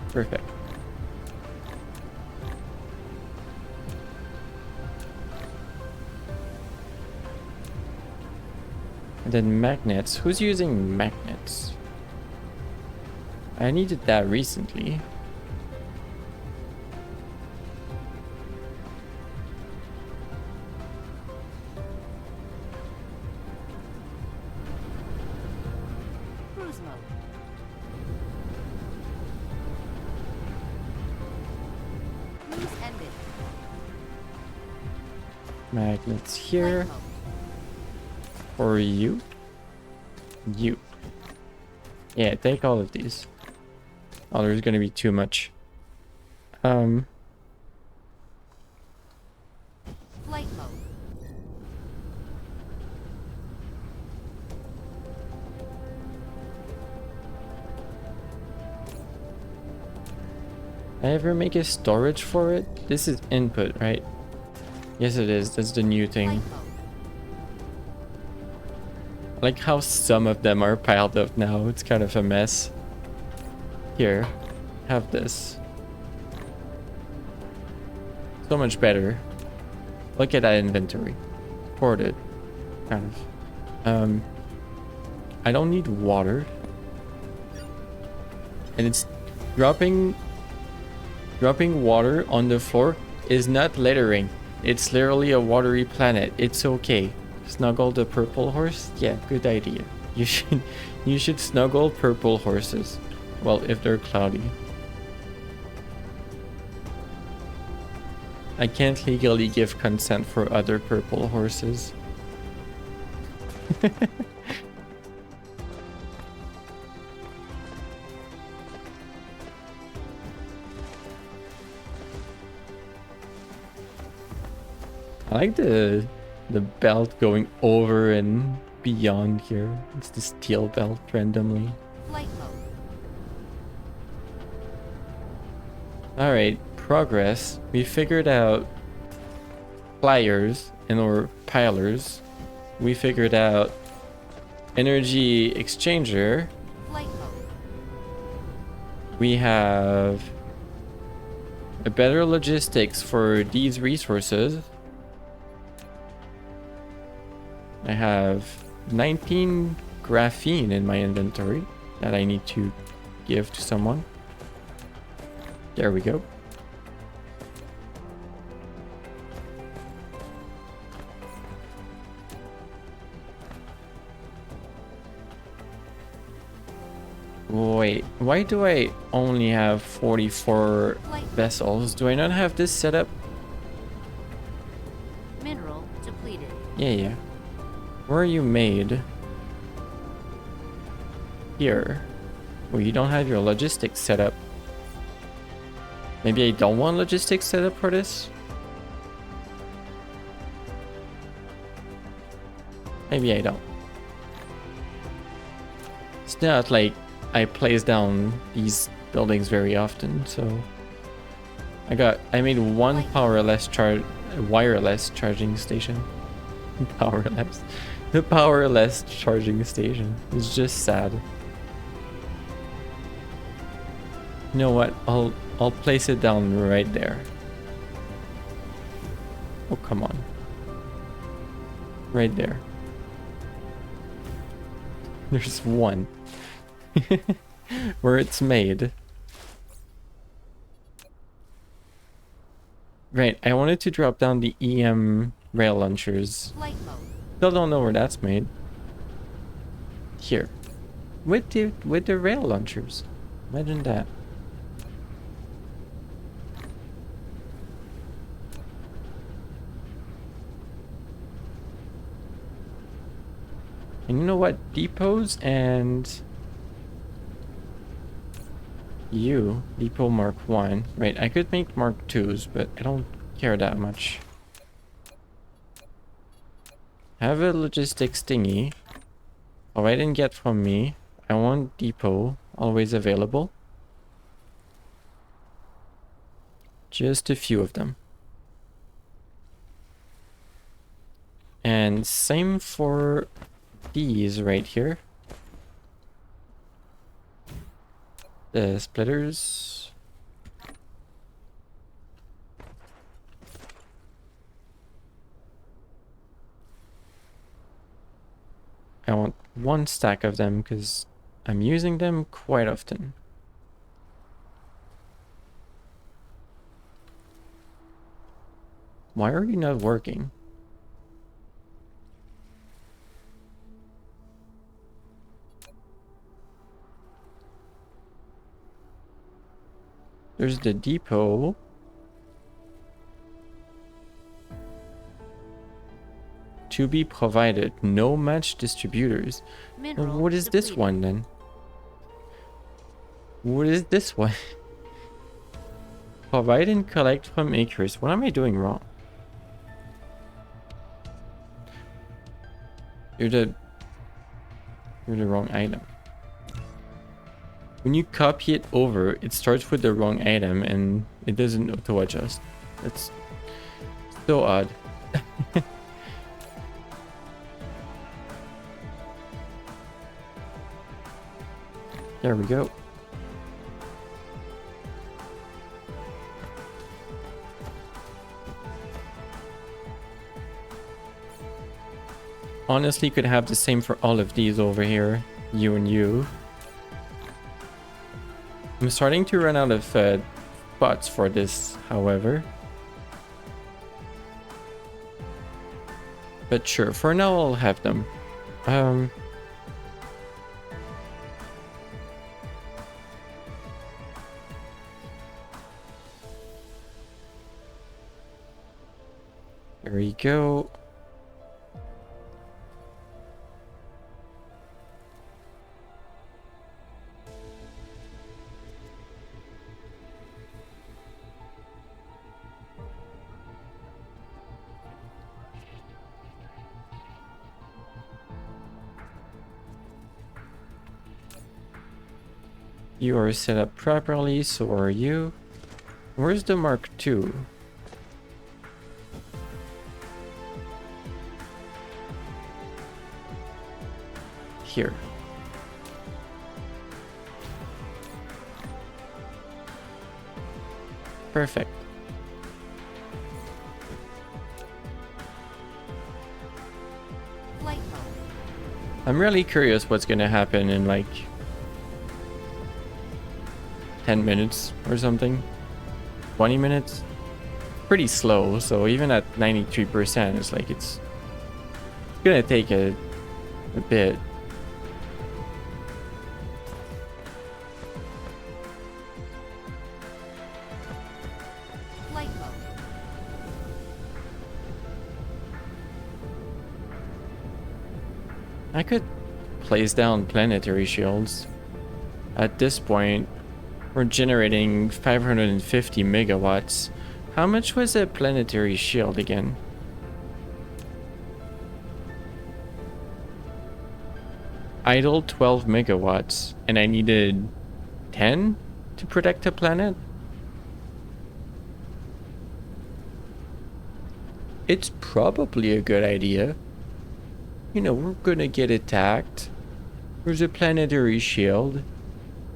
Perfect. And then magnets. Who's using magnets? I needed that recently. Cruise mode. Cruise ended. Magnets here. Flight mode. For you. You. Yeah, take all of these. Oh, there's gonna be too much. Flight mode. I ever make a storage for it? This is input, right? Yes, it is. That's the new thing. Flight mode. I like how some of them are piled up now. It's kind of a mess. Here, have this. So much better. Look at that inventory. Ported. Kind of. I don't need water. And it's dropping water on the floor is not littering. It's literally a watery planet. It's okay. Snuggle the purple horse? Yeah, good idea. You should snuggle purple horses. Well, if they're cloudy. I can't legally give consent for other purple horses. I like the belt going over and beyond here. It's the steel belt randomly. Flight mode. Alright, progress. We figured out pliers and or pilers. We figured out energy exchanger. Flight mode. We have a better logistics for these resources. I have 19 graphene in my inventory that I need to give to someone. There we go. Wait, why do I only have 44 vessels? Do I not have this set up? Mineral depleted. Yeah. Where are you made? Here. Well, you don't have your logistics set up. Maybe I don't want logistics set up for this? Maybe I don't. It's not like I place down these buildings very often, so I made one wireless charging station. Powerless. The powerless charging station. It's just sad. You know what? I'll place it down right there. Oh, come on. Right there. There's one. Where it's made. Right, I wanted to drop down the EM rail launchers. Flight mode. Still don't know where that's made. Here. With the rail launchers. Imagine that. And you know what? Depots and you, Depot Mark 1. Right, I could make Mark 2s, but I don't care that much. Have a logistics thingy. Oh, I didn't get from me. I want Depot, always available. Just a few of them. And same for these right here. The splitters. I want one stack of them because I'm using them quite often. Why are you not working? There's the depot. To be provided. No match distributors. Mineral What is this depleted. one then? What is this one? Provide and collect from acres. What am I doing wrong? You're the wrong item. When you copy it over, it starts with the wrong item and it doesn't auto adjust. That's so odd. There we go. Honestly, could have the same for all of these over here. You and you. I'm starting to run out of spots for this, however. But sure, for now I'll have them. There we go. You are set up properly, so are you. Where's the Mark II? Here. Perfect. Flight mode. I'm really curious what's gonna happen in like 10 minutes or something. 20 minutes. Pretty slow, so even at 93%, it's like it's gonna take a bit. Flight mode. I could place down planetary shields. At this point, we're generating 550 megawatts. How much was a planetary shield again? Idle 12 megawatts, and I needed 10 to protect a planet? It's probably a good idea. You know, we're gonna get attacked. There's a planetary shield.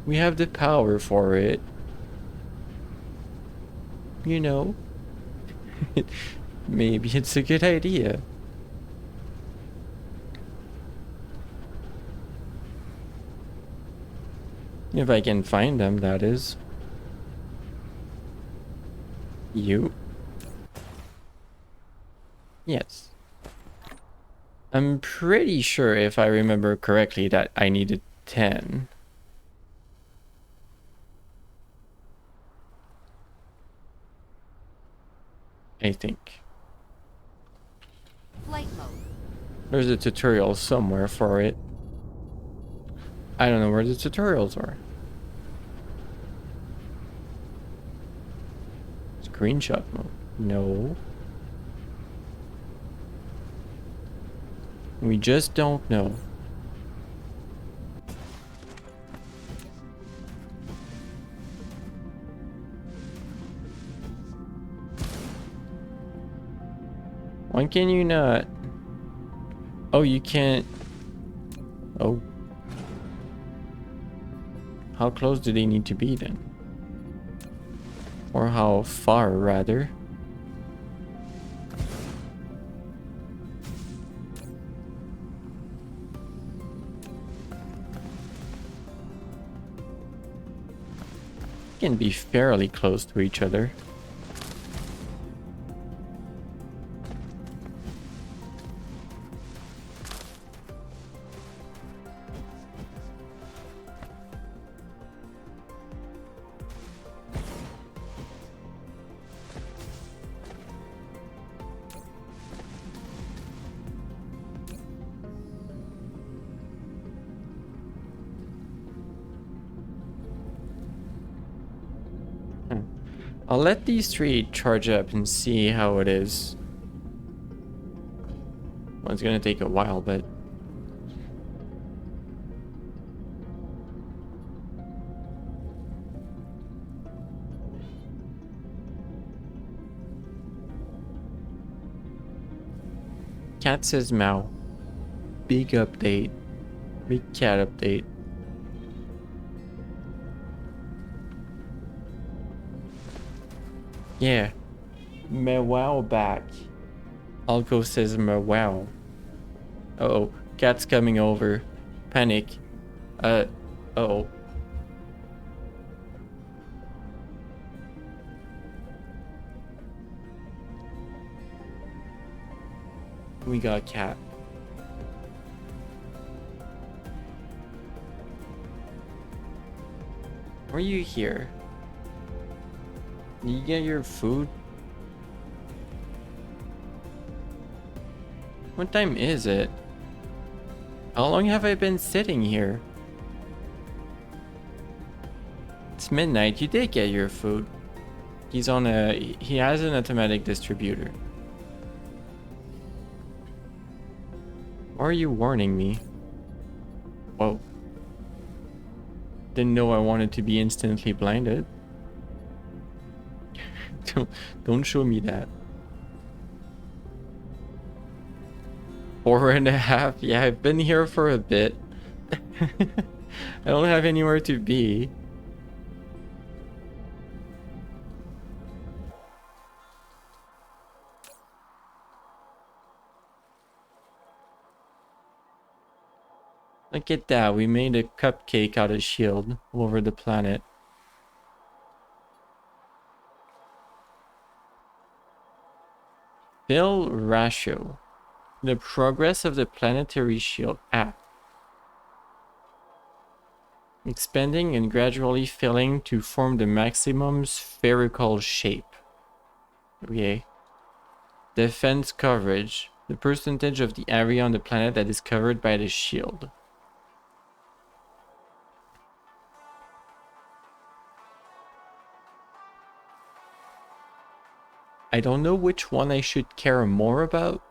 We have the power for it. You know, maybe it's a good idea. If I can find them, that is. You? Yes. I'm pretty sure, if I remember correctly, that I needed 10. I think. Flight mode. There's a tutorial somewhere for it. I don't know where the tutorials are. Screenshot mode. No. We just don't know. Why can you not? Oh, you can't. Oh. How close do they need to be then? Or how far, rather? Can be fairly close to each other. I'll let these three charge up and see how it is. Well, it's gonna take a while, but... Cat says meow. Big update. Big cat update. Yeah. Meow back. Alco says meow. Uh-oh. Cat's coming over. Panic. Uh-oh. We got a cat. Are you here? Did you get your food? What time is it? How long have I been sitting here? It's midnight. You did get your food. He has an automatic distributor. Why are you warning me? Whoa. Didn't know I wanted to be instantly blinded. Don't show me that. 4.5. Yeah, I've been here for a bit. I don't have anywhere to be. Look at that. We made a cupcake out of shield all over the planet. Fill ratio. The progress of the planetary shield app. Expanding and gradually filling to form the maximum spherical shape. Okay. Defense coverage. The percentage of the area on the planet that is covered by the shield. I don't know which one I should care more about.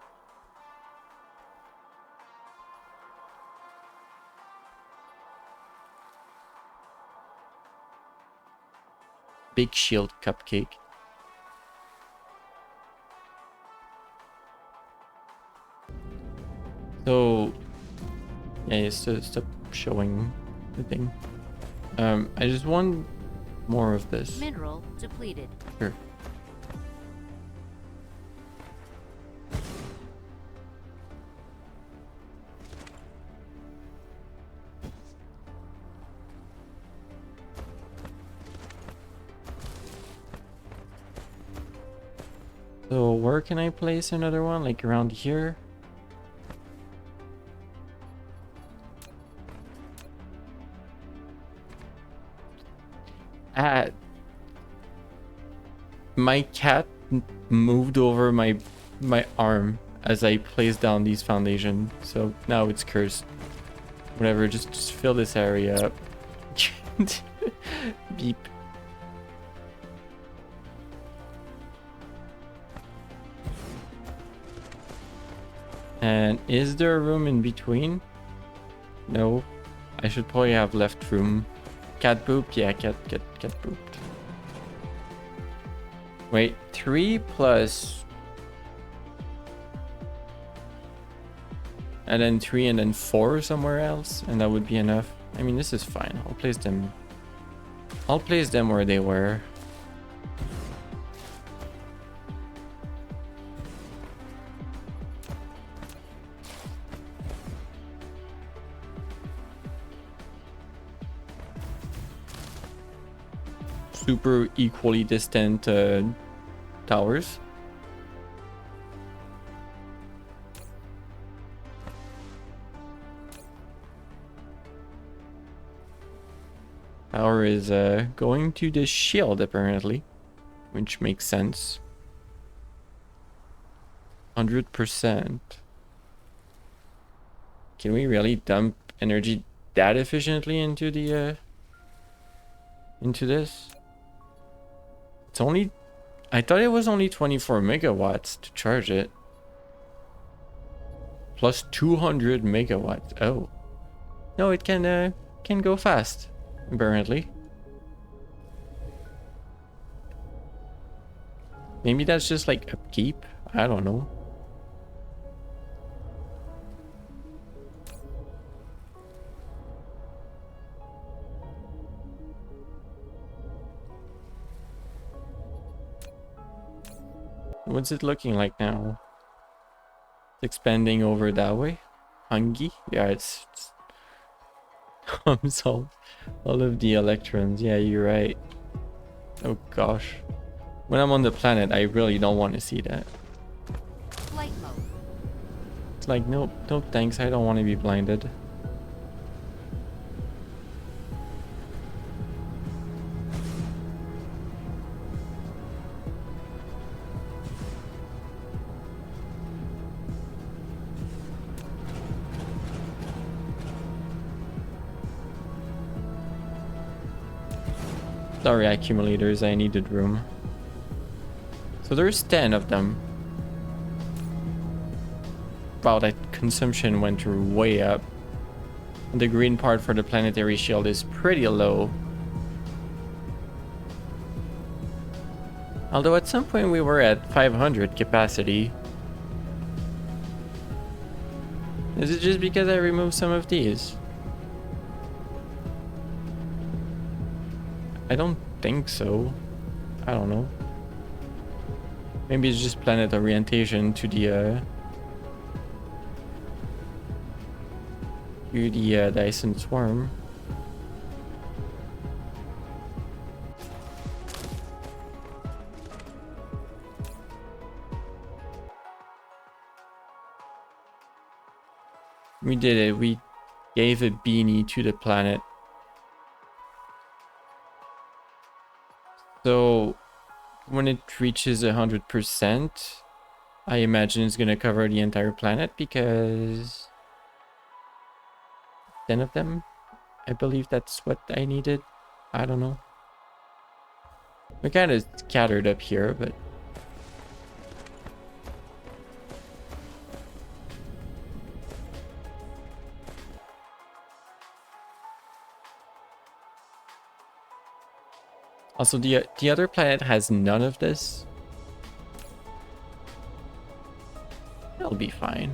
Big shield cupcake. So yeah, it's to stop showing the thing. I just want more of this. Mineral depleted. Sure. So where can I place another one? Like around here? My cat moved over my arm as I placed down these foundations, so now it's cursed. Whatever, just fill this area up. Beep. And is there a room in between? No. I should probably have left room. Cat poop? Yeah, cat pooped. Wait, 3 plus... And then 3 and then 4 somewhere else, and that would be enough. I mean, this is fine. I'll place them where they were. Super equally distant towers. Power is going to the shield apparently, which makes sense. 100%. Can we really dump energy that efficiently into the into this? It's only, I thought it was only 24 megawatts to charge it. Plus 200 megawatts. Oh. No, it can go fast, apparently. Maybe that's just like upkeep. I don't know. What's it looking like now? It's expanding over that way. Hungry? Yeah, it's all of the electrons. Yeah, you're right. Oh gosh. When I'm on the planet, I really don't want to see that. Flight mode. It's like, nope, thanks. I don't want to be blinded. Sorry, accumulators, I needed room. So there's 10 of them. Wow, that consumption went way up. The green part for the planetary shield is pretty low. Although at some point we were at 500 capacity. Is it just because I removed some of these? I don't think so. I don't know. Maybe it's just planet orientation to the Dyson swarm. We did it. We gave a beanie to the planet. So when it reaches 100%, I imagine it's gonna cover the entire planet because 10 of them. I believe that's what I needed. I don't know. We're kind of scattered up here, but also the other planet has none of this. It'll be fine.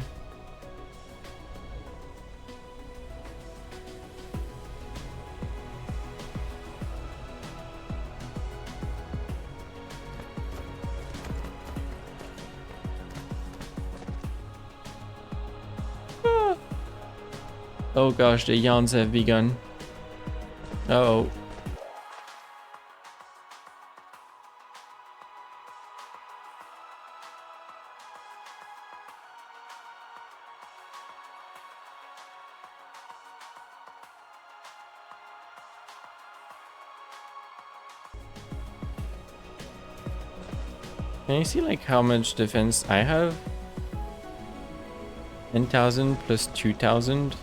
Ah. Oh gosh, the yawns have begun. Uh-oh. Can you see like how much defense I have? 10,000 plus 2,000.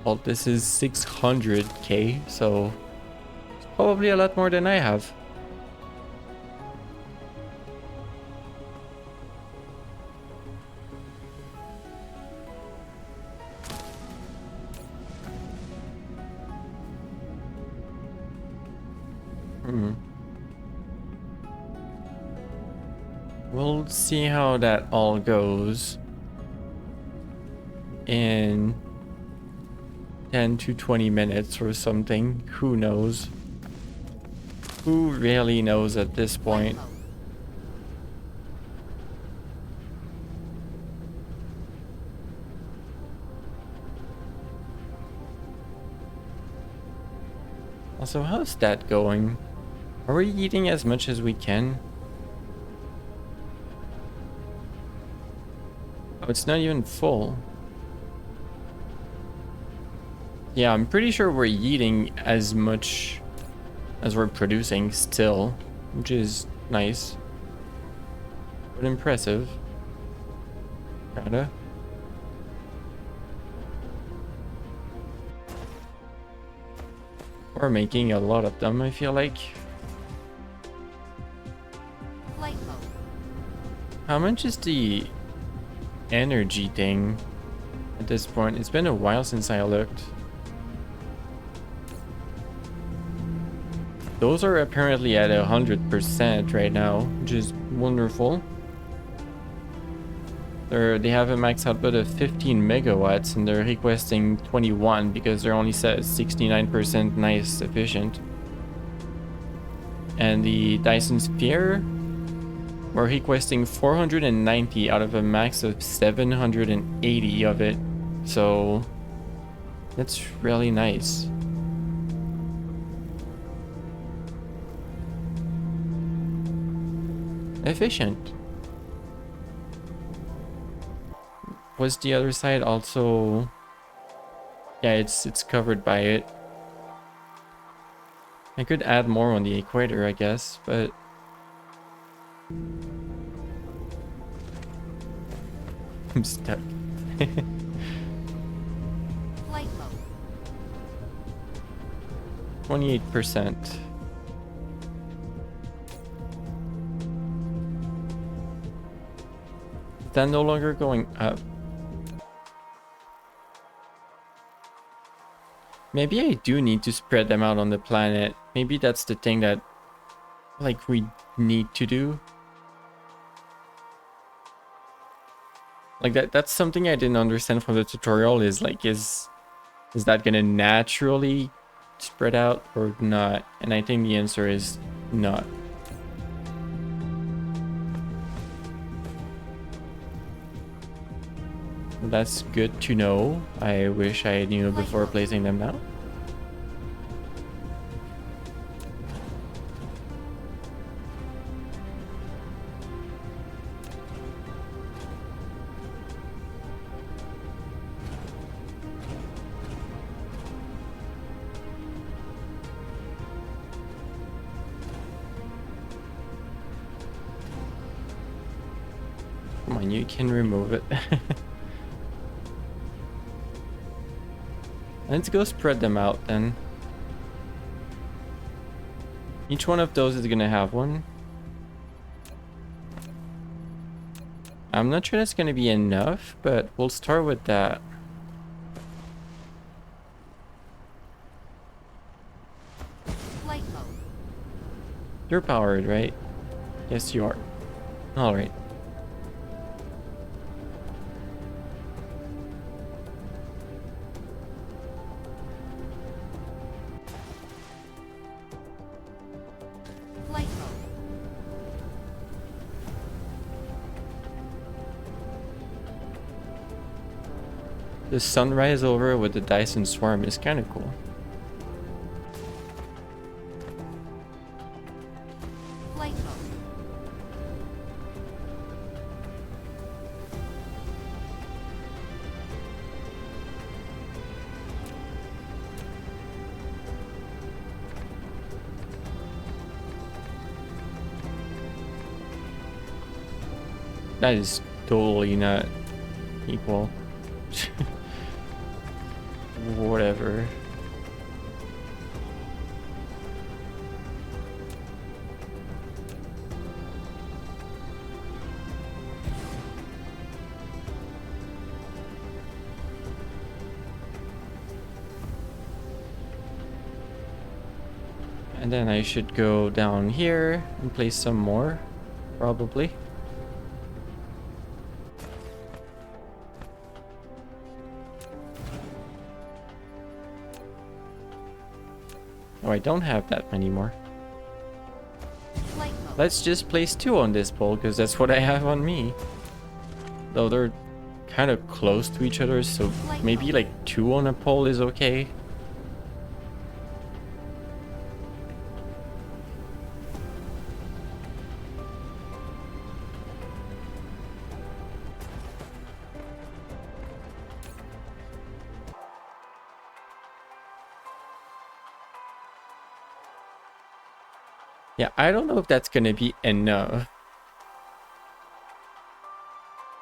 Well, this is 600k, so it's probably a lot more than I have. We'll see how that all goes in 10 to 20 minutes or something. Who knows? Who really knows at this point? Flight mode. Also, how's that going? Are we eating as much as we can? Oh, it's not even full. Yeah, I'm pretty sure we're eating as much as we're producing still, which is nice. But impressive. Kinda. We're making a lot of them, I feel like. Flight mode. How much is the energy thing at this point? It's been a while since I looked. Those are apparently at 100% right now, which is wonderful. They have a max output of 15 megawatts and they're requesting 21 because they're only set 69% nice efficient. And the Dyson Sphere, we're requesting 490 out of a max of 780 of it. So that's really nice. Efficient. Was the other side also... Yeah, it's covered by it. I could add more on the equator, I guess, but... I'm stuck. Flight mode. 28%. Is that no longer going up? Maybe I do need to spread them out on the planet. Maybe that's the thing that, like, we need to do. Like, that's something I didn't understand from the tutorial is, like, is that gonna naturally spread out or not? And I think the answer is not. That's good to know. I wish I knew before placing them down. Come on, you can remove it. Let's go spread them out then. Each one of those is gonna have one. I'm not sure that's gonna be enough, but we'll start with that. Flight mode. You're powered, right? Yes, you are. Alright. Flight mode. The sunrise over with the Dyson swarm is kind of cool. Flight mode. That is totally not equal. Whatever. And then I should go down here and place some more, probably. Oh, I don't have that many more. Flight mode. Let's just place 2 on this pole, because that's what I have on me. Though they're kind of close to each other, so maybe like 2 on a pole is okay. Yeah, I don't know if that's gonna be enough.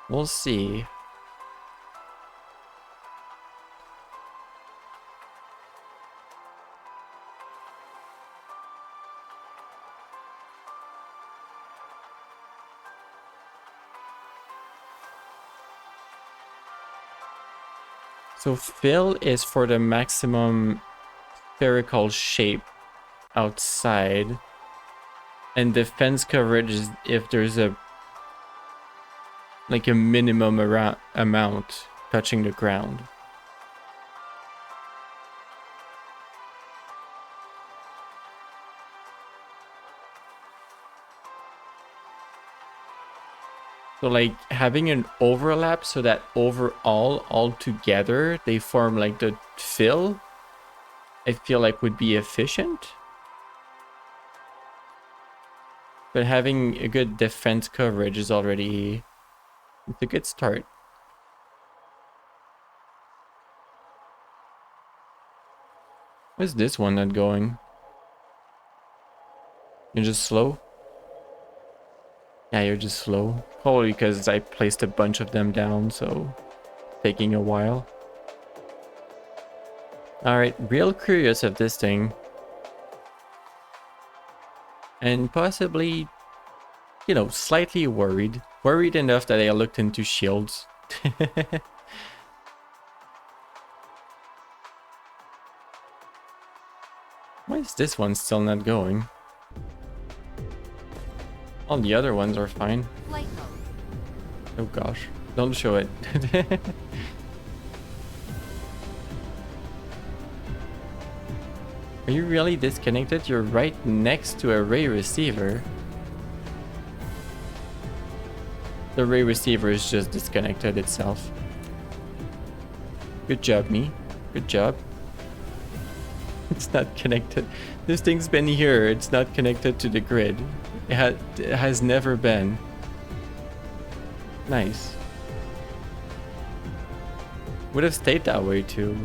We'll see. So fill is for the maximum spherical shape outside. And defense coverage is if there's a like a minimum amount touching the ground. So like having an overlap so that overall, all together, they form like the fill, I feel like would be efficient. But having a good defense coverage is already, it's a good start. Where's this one not going? You're just slow? Yeah, you're just slow. Probably because I placed a bunch of them down, so taking a while. Alright, real curious of this thing. And possibly, you know, slightly worried. Worried enough that I looked into shields. Why is this one still not going? All the other ones are fine. Flight mode. Oh gosh, don't show it. Are you really disconnected? You're right next to a ray receiver. The ray receiver is just disconnected itself. Good job, me. Good job. It's not connected. This thing's been here. It's not connected to the grid. It has never been. Nice. Would have stayed that way too.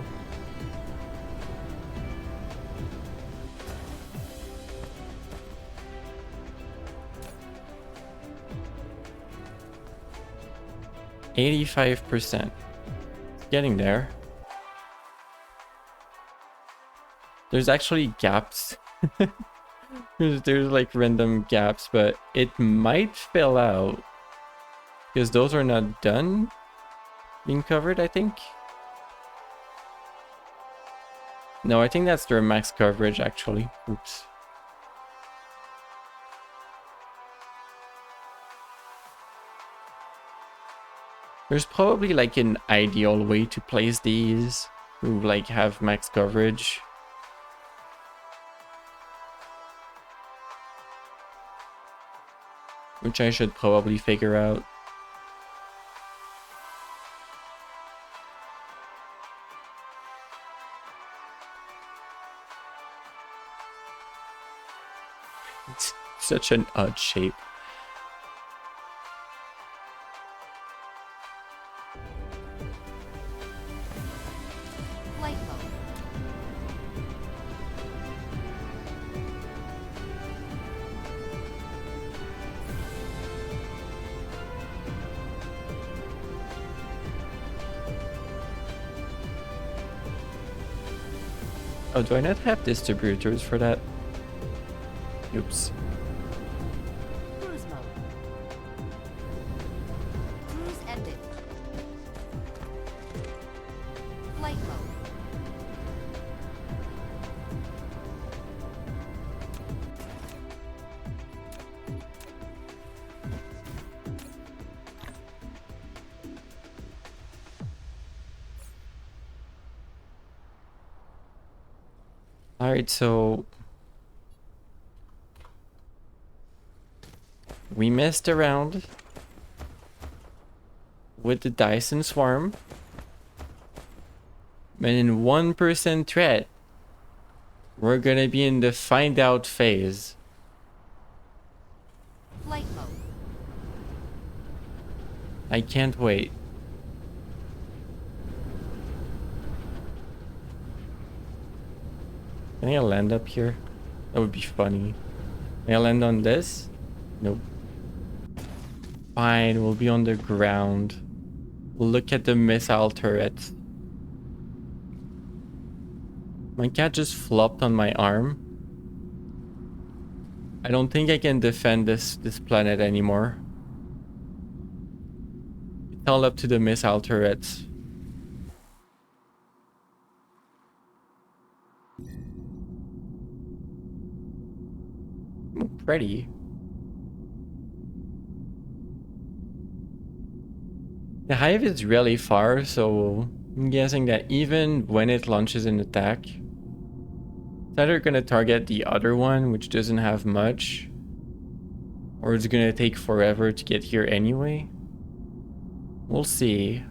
85%. Getting there. There's actually gaps. there's like random gaps, but it might fill out because those are not done being covered, I think. No, I think that's their max coverage actually. Oops. There's probably like an ideal way to place these who like have max coverage. Which I should probably figure out. It's such an odd shape. Flight mode. Oh, do I not have distributors for that? Oops. Cruise mode. Cruise ended. Flight mode. Alright, so we messed around with the Dyson swarm. And in 1% threat, we're gonna be in the find out phase. Flight mode. I can't wait. Can I land up here? That would be funny. Can I land on this? Nope. Fine, we'll be on the ground. We'll look at the missile turret. My cat just flopped on my arm. I don't think I can defend this planet anymore. It's all up to the missile turrets. Oh, pretty. The hive is really far, so I'm guessing that even when it launches an attack, it's either gonna target the other one, which doesn't have much, or it's gonna take forever to get here anyway. We'll see.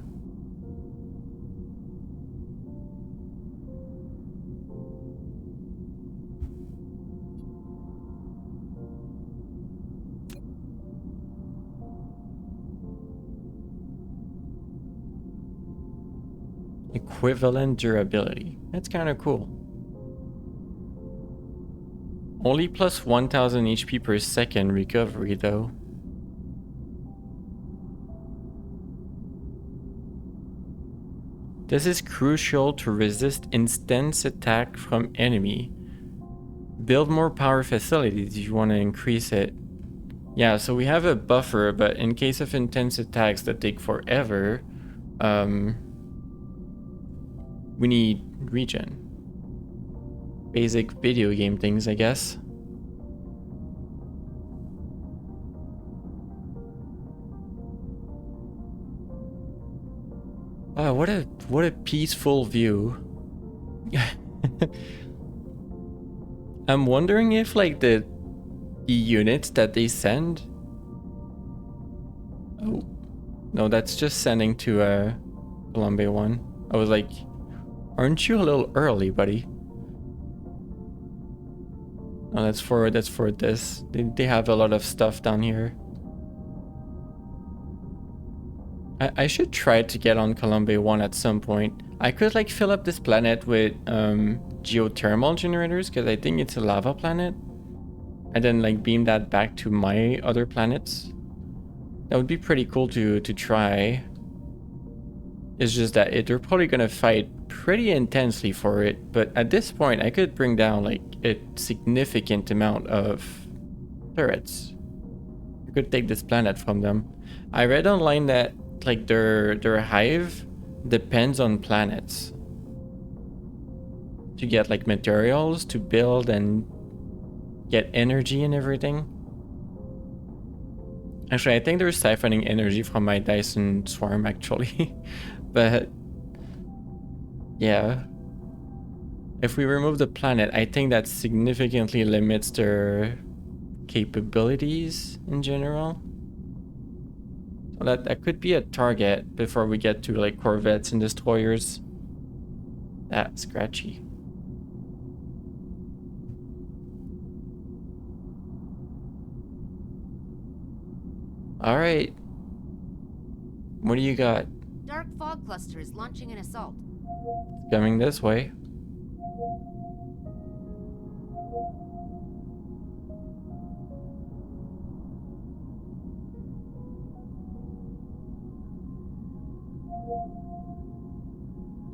Equivalent durability. That's kind of cool. Only plus 1000 HP per second recovery though. This is crucial to resist intense attack from enemy. Build more power facilities if you want to increase it. Yeah, so we have a buffer, but in case of intense attacks that take forever, we need regen. Basic video game things, I guess. Wow, what a peaceful view. I'm wondering if like the units that they send. Oh no, that's just sending to Columbia 1. I was like, aren't you a little early, buddy? No, that's for this. They have a lot of stuff down here. I should try to get on Columbia 1 at some point. I could like fill up this planet with geothermal generators because I think it's a lava planet. And then like beam that back to my other planets. That would be pretty cool to try. It's just that they're probably gonna fight pretty intensely for it, but at this point I could bring down like a significant amount of turrets. I could take this planet from them. I read online that like their hive depends on planets to get like materials to build and get energy and everything. Actually, I think they're siphoning energy from my Dyson swarm actually. But yeah, if we remove the planet, I think that significantly limits their capabilities in general. So that could be a target before we get to like corvettes and destroyers. That's scratchy. All right. What do you got? Dark fog cluster is launching an assault. Coming this way.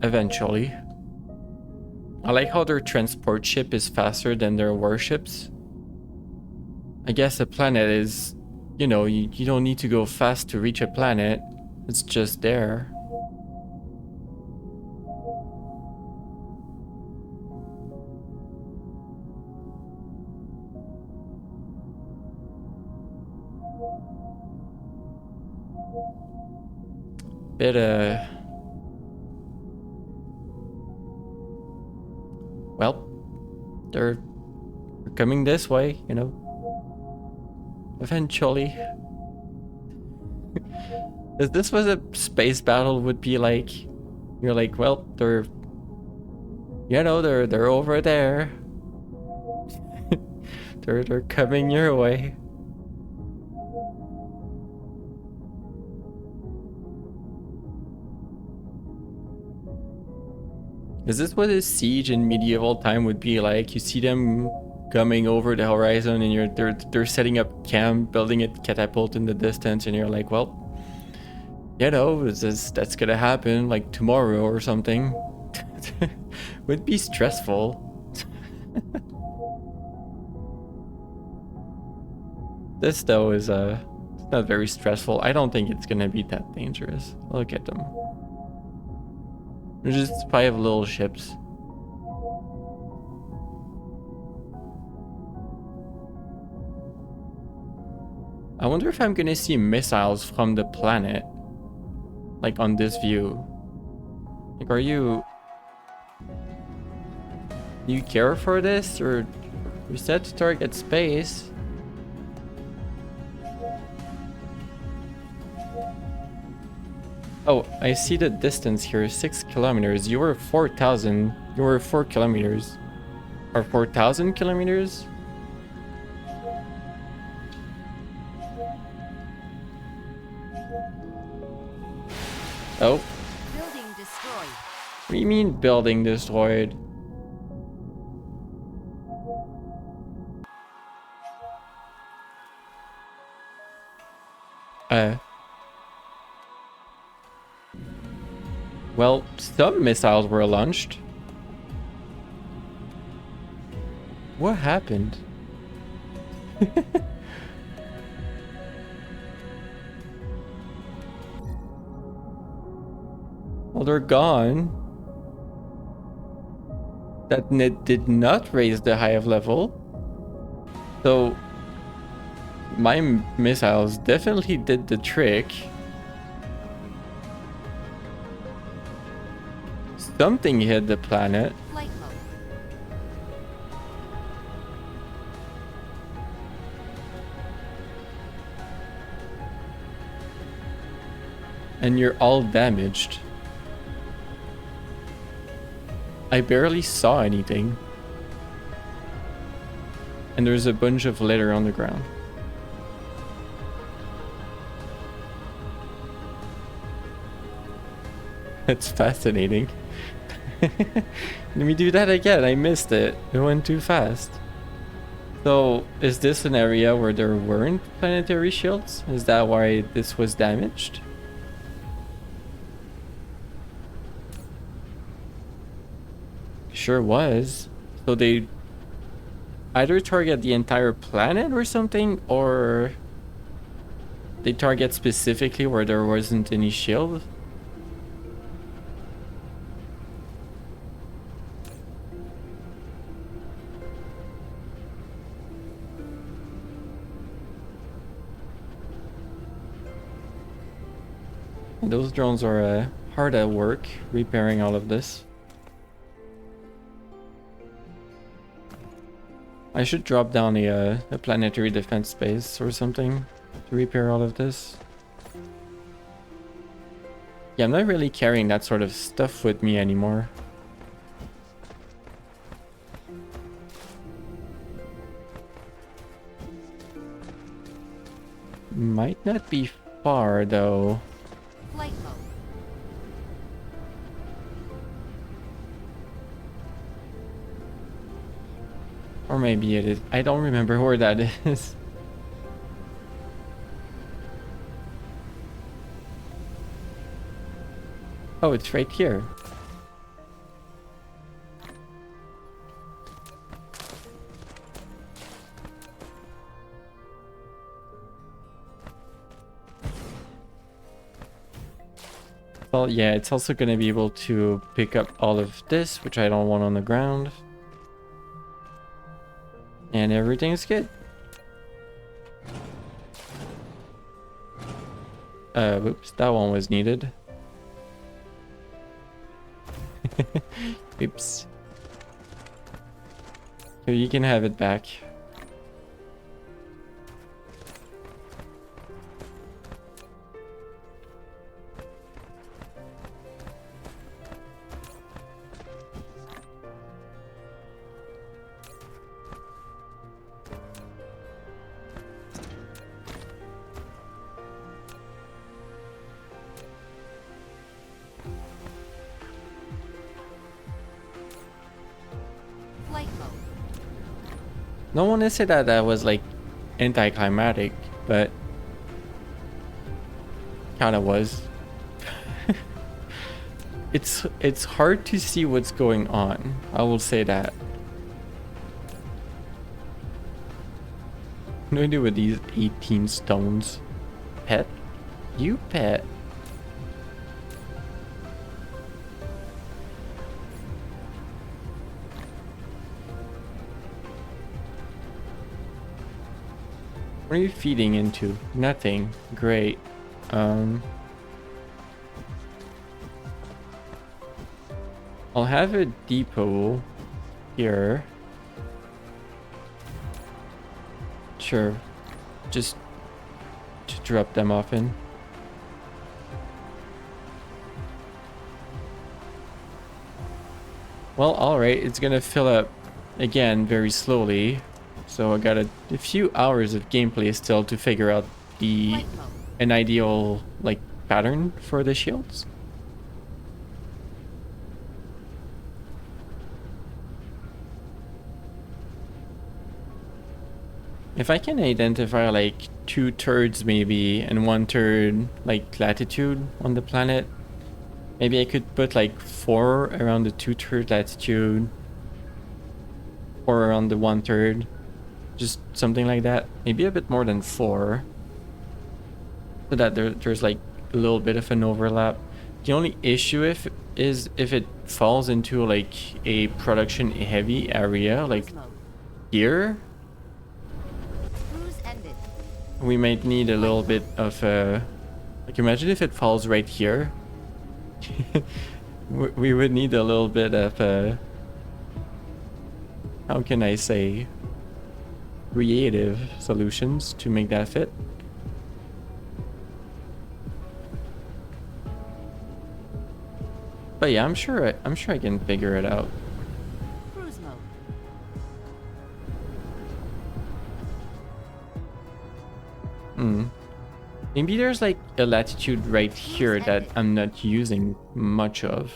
Eventually. I like how their transport ship is faster than their warships. I guess a planet is, you know, you don't need to go fast to reach a planet. It's just there. Bit well, they're coming this way, you know. Eventually. If this was a space battle, would be like, you're like, well, they're, you know, they're over there. they're coming your way. Is this what a siege in medieval time would be like? You see them coming over the horizon, and they're setting up camp, building a catapult in the distance, and you're like, well, you know, that's gonna happen like tomorrow or something. Would be stressful. This though is it's not very stressful. I don't think it's gonna be that dangerous. Look at them. They're just 5 little ships. I wonder if I'm gonna see missiles from the planet, like on this view. Like, are you care for this, or you set to target space? Oh, I see the distance here, 6 kilometers. You were 4,000. You were 4 kilometers. Or 4,000 kilometers? Oh. Building destroyed. What do you mean building destroyed? Well, some missiles were launched. What happened? Well, they're gone. That net did not raise the hive level. So my missiles definitely did the trick. Something hit the planet. Flight mode. And you're all damaged. I barely saw anything. And there's a bunch of litter on the ground. That's fascinating. Let me do that again. I missed it. It went too fast. So, is this an area where there weren't planetary shields? Is that why this was damaged? Sure was. So they either target the entire planet or something, or they target specifically where there wasn't any shield. And those drones are hard at work repairing all of this. I should drop down a planetary defense space or something to repair all of this. Yeah, I'm not really carrying that sort of stuff with me anymore. Might not be far though. Flight mode. Or maybe it is. I don't remember where that is. Oh, it's right here. Well, yeah, it's also going to be able to pick up all of this, which I don't want on the ground. And everything's good. Whoops, that one was needed. Oops. So you can have it back. Flight mode. No one has said that that was like anticlimactic, but kind of was. It's hard to see what's going on. I will say that. What do I do with these 18 stones? Pet? You pet. What are you feeding into? Nothing. Great. I'll have a depot here. Sure. Just to drop them off in. Well, alright, it's gonna fill up again very slowly. So I got a few hours of gameplay still to figure out an ideal like pattern for the shields. If I can identify like 2/3 maybe and 1/3 like latitude on the planet, maybe I could put like 4 around the 2/3 latitude or around the 1/3. Just something like that. Maybe a bit more than 4. So that there's like a little bit of an overlap. The only issue is if it falls into like a production heavy area like here, Cruise ended. we might need a little bit of like imagine if it falls right here. We would need a little bit of how can I say, creative solutions to make that fit. But yeah, I'm sure I can figure it out. Cruise mode. Maybe there's like a latitude right here that I'm not using much of.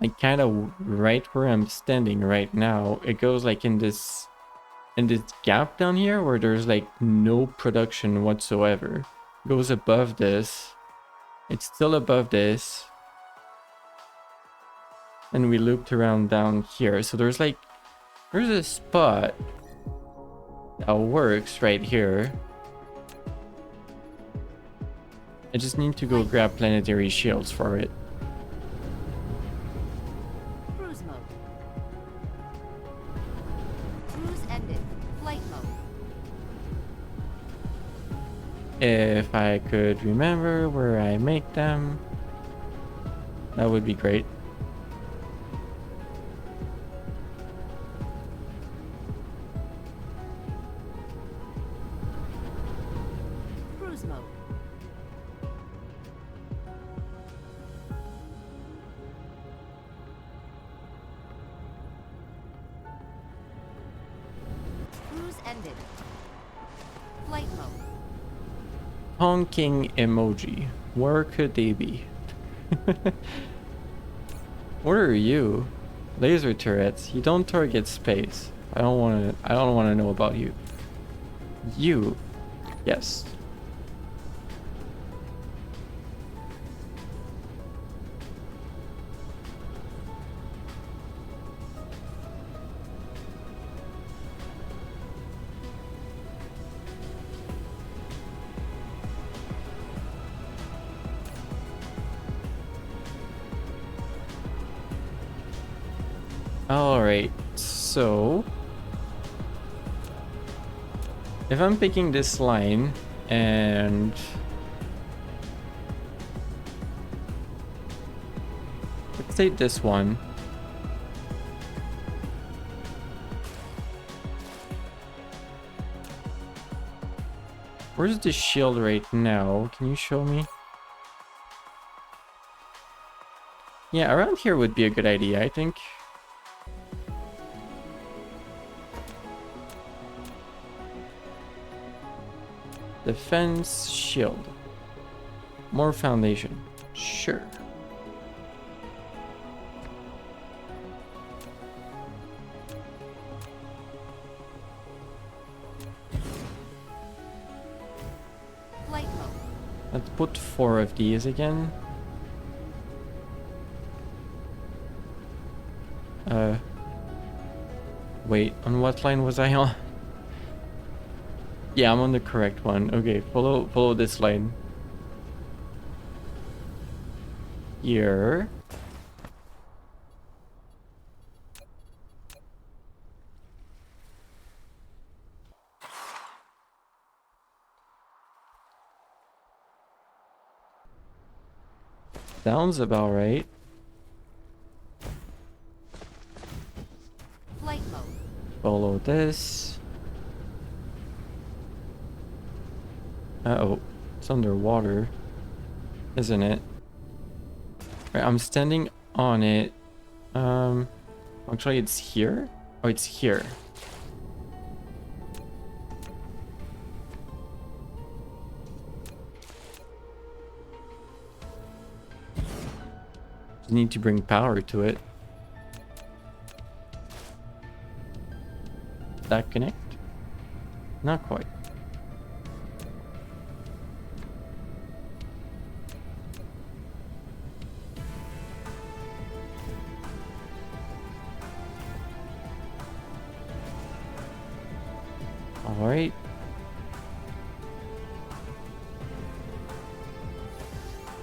Like kind of right where I'm standing right now. It goes like in this And this gap down here where there's like no production whatsoever goes above this. It's still above this. And we looped around down here. So there's a spot that works right here. I just need to go grab planetary shields for it. Cruise mode. Cruise ended. Flight mode. If I could remember where I make them, that would be great. Cruise mode. Cruise ended. Flight mode. Honking emoji. Where could they be? What are you? Laser turrets. You don't target space. I don't want to know about you. You. Yes. Alright, so if I'm picking this line and let's take this one. Where's the shield right now? Can you show me? Yeah, around here would be a good idea, I think. Defense shield. More foundation. Sure. Flight mode. Let's put 4 of these again. Wait, on what line was I on? Yeah, I'm on the correct one. Okay, follow this line. Here. Sounds about right. Flight mode. Follow this. Uh-oh. It's underwater, isn't it? Right, I'm standing on it. Actually it's here? Oh, it's here. Just need to bring power to it. That connect? Not quite. All right.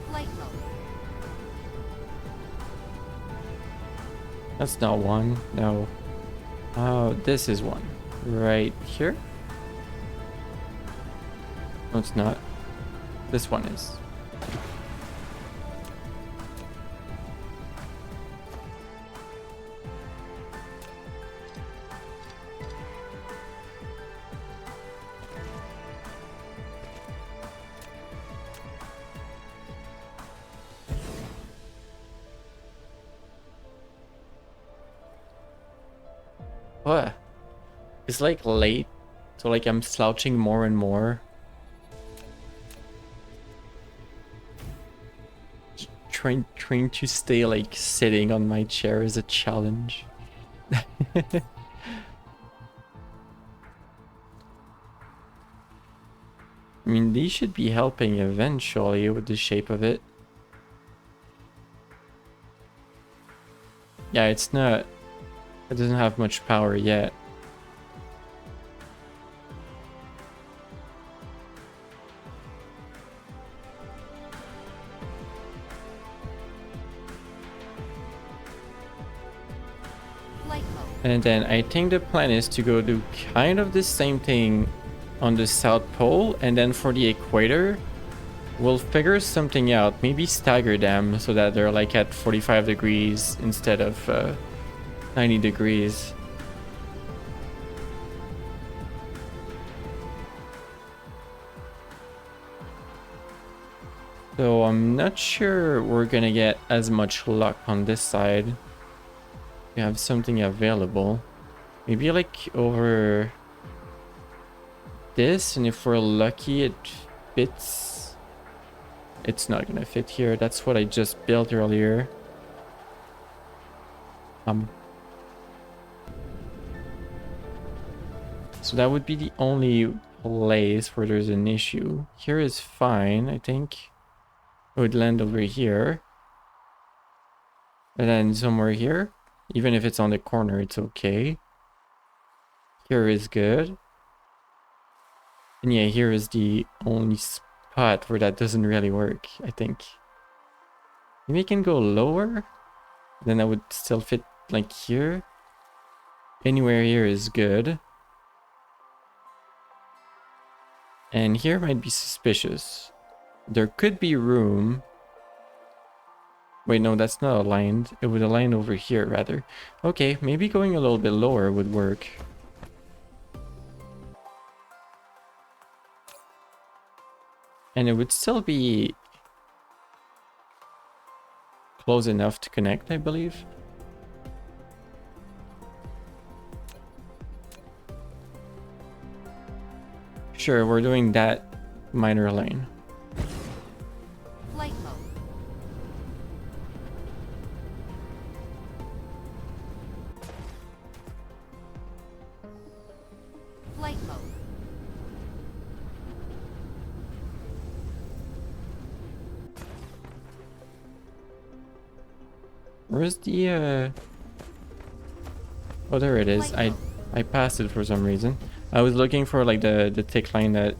Flight mode. That's not one. No. Oh, this is one. Right here? No, it's not. This one is. What? It's like late, so like I'm slouching more and more. Trying to stay like sitting on my chair is a challenge. I mean, these should be helping eventually with the shape of it. Yeah, it's not... It doesn't have much power yet. Flight mode. And then I think the plan is to go do kind of the same thing on the South Pole, and then for the equator, we'll figure something out. Maybe stagger them so that they're like at 45 degrees instead of 90 degrees. So I'm not sure we're gonna get as much luck on this side. We have something available. Maybe like over this, and if we're lucky it fits. It's not gonna fit here. That's what I just built earlier. So that would be the only place where there's an issue. Here is fine, I think. It would land over here. And then somewhere here. Even if it's on the corner, it's okay. Here is good. And yeah, here is the only spot where that doesn't really work, I think. Maybe I can go lower. Then that would still fit like here. Anywhere here is good. And here might be suspicious. There could be room. Wait, no, that's not aligned. It would align over here, rather. Okay, maybe going a little bit lower would work. And it would still be close enough to connect, I believe. Sure, we're doing that minor lane. Flight mode. Flight mode. Where's the oh, there it is. Flight I passed it for some reason. I was looking for like the thick line that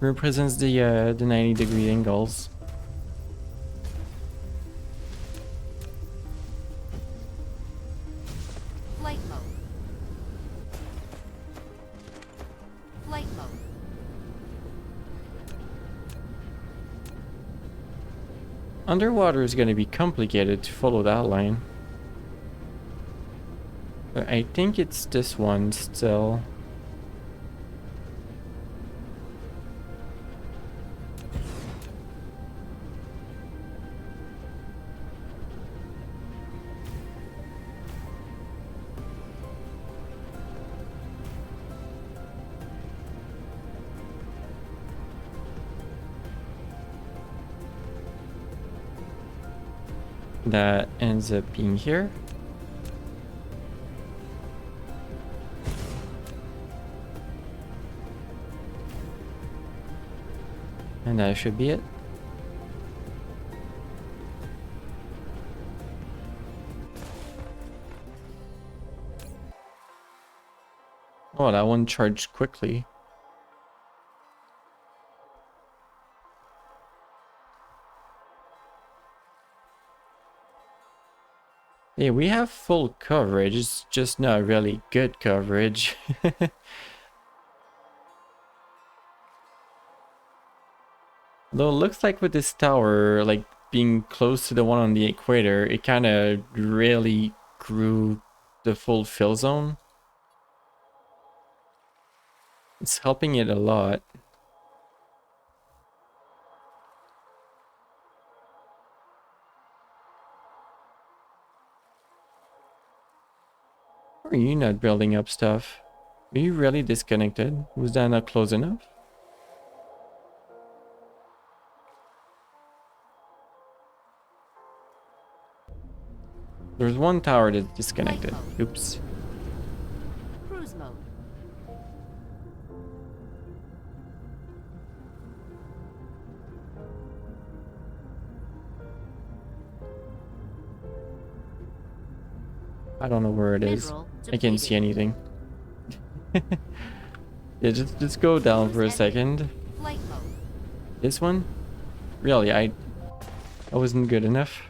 represents the 90-degree angles. Flight mode. Flight mode. Underwater is going to be complicated to follow that line. But I think it's this one still. That ends up being here. And that should be it. Oh, that one charged quickly. Yeah, we have full coverage, it's just not really good coverage. Though it looks like with this tower, like being close to the one on the equator, it kind of really grew the full fill zone. It's helping it a lot. Or are you not building up stuff? Are you really disconnected? Was that not close enough? There's one tower that's disconnected. Oops. Cruise mode. I don't know where it is. Mineral I can't see depleted. anything. Yeah, just go down for a second. Flight mode. This one? Really, I wasn't good enough.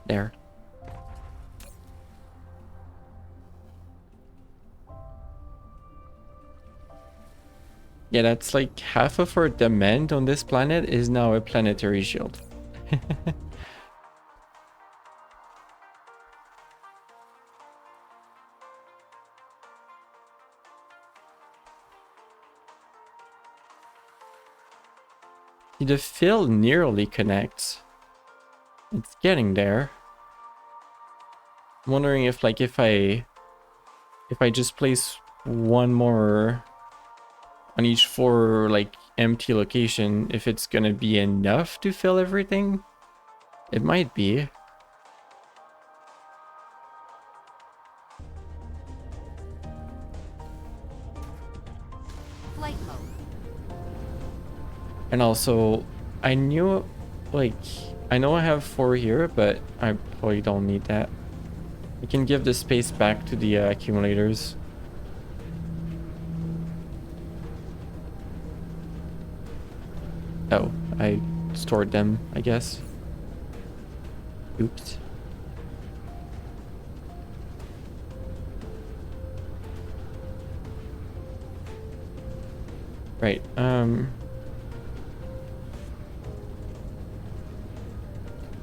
There. Yeah, that's like half of our demand on this planet is now a planetary shield. The fill nearly connects. It's getting there. I'm wondering if like if I just place one more on each 4 like empty location, if it's gonna be enough to fill everything. It might be. Flight mode. And also, I knew, like, I know I have 4 here, but I probably don't need that. I can give the space back to the accumulators. Oh, I stored them, I guess. Oops. Right,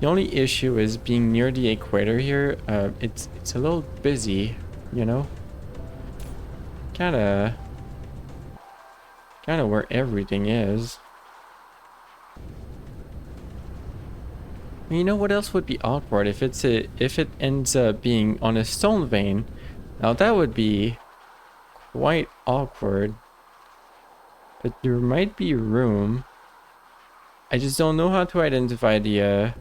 the only issue is being near the equator here. It's a little busy, you know? Kinda where everything is. You know what else would be awkward if it ends up being on a stone vein? Now that would be quite awkward. But there might be room. I just don't know how to identify the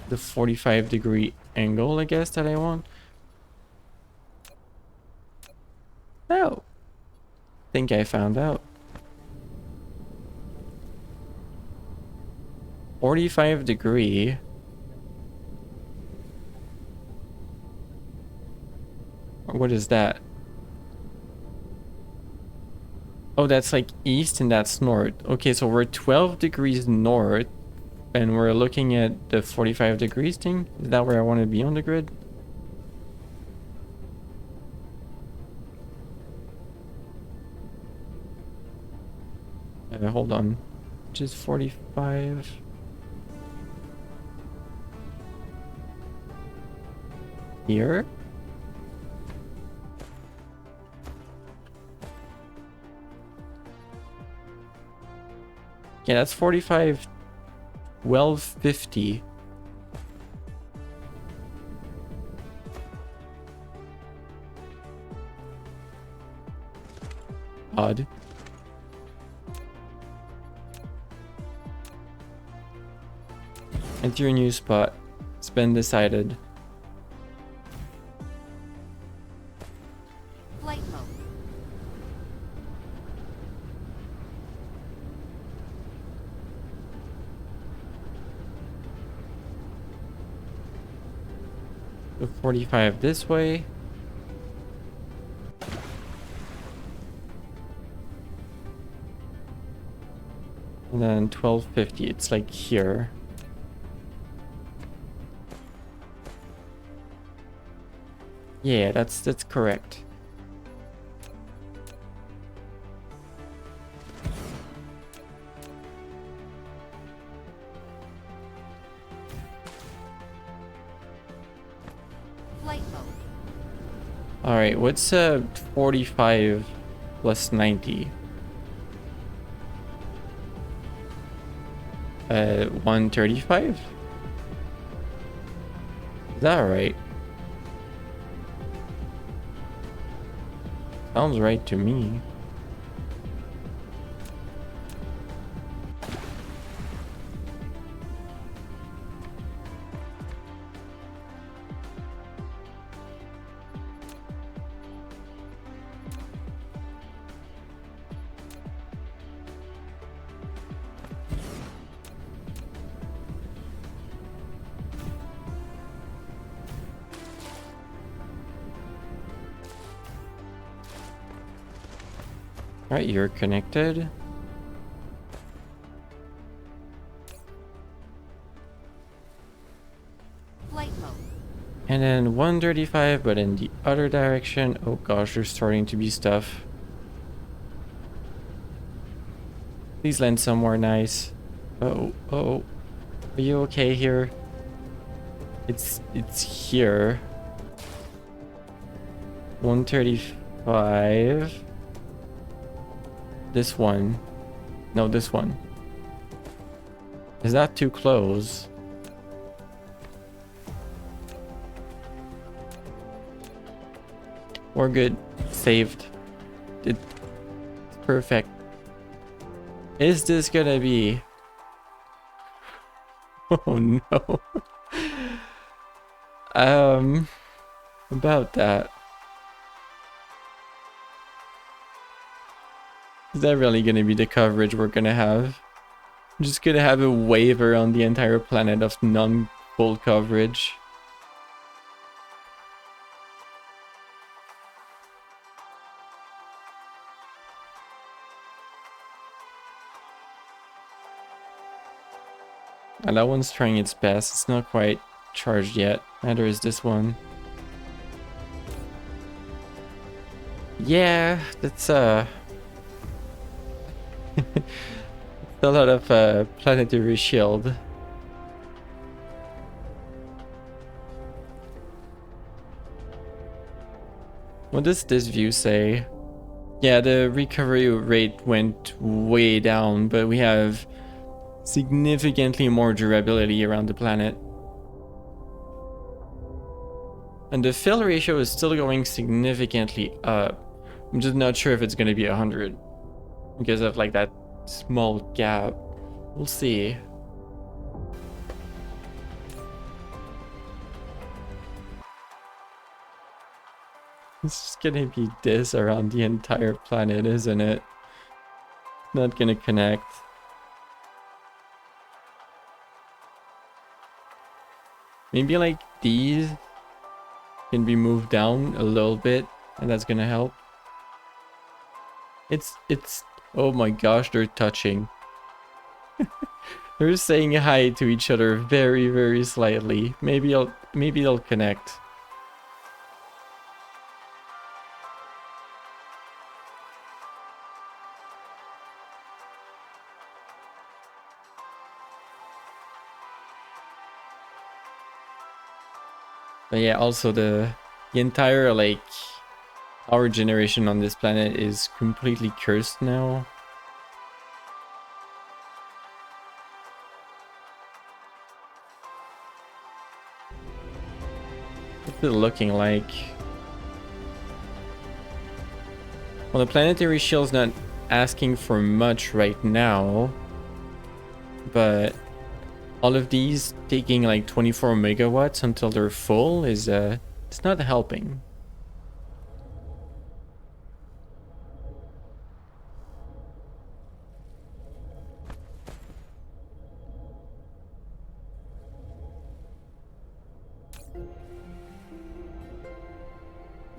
45-degree angle, I guess, that I want. Oh. Think I found out. 45-degree. What is that? Oh, that's like east and that's north. Okay, so we're 12 degrees north and we're looking at the 45 degrees thing. Is that where I want to be on the grid? Hold on. Just 45. Here? Yeah, that's 45, 1250. Odd. Enter your new spot. It's been decided. Flight mode. So 45 this way. And then 1250, it's like here. Yeah, that's correct. Flight mode. All right, what's 45 plus 90? 135? Is that right? Sounds right to me. Right, you're connected. Flight mode. And then 135, but in the other direction. Oh gosh, there's starting to be stuff. Please land somewhere nice. Oh, oh. Are you okay here? It's here. 135. This one. No, this one. Is that too close? We're good. Saved. It's perfect. Is this gonna be... Oh no. About that. Is that really gonna be the coverage we're gonna have? I'm just gonna have a wave around the entire planet of non-full coverage. And that one's trying its best. It's not quite charged yet. Neither is this one. Yeah, that's a lot of planetary shield. What does this view say? Yeah, the recovery rate went way down, but we have significantly more durability around the planet. And the fill ratio is still going significantly up. I'm just not sure if it's going to be 100 because of like that small gap. We'll see. It's just gonna be this around the entire planet, isn't it? Not gonna connect. Maybe like these can be moved down a little bit, and that's gonna help. It's oh my gosh, they're touching. They're saying hi to each other very, very slightly. Maybe they'll connect. But yeah, also the entire like power generation on this planet is completely cursed now. What's it looking like? Well, the planetary shield's not asking for much right now, but all of these taking like 24 megawatts until they're full is it's not helping.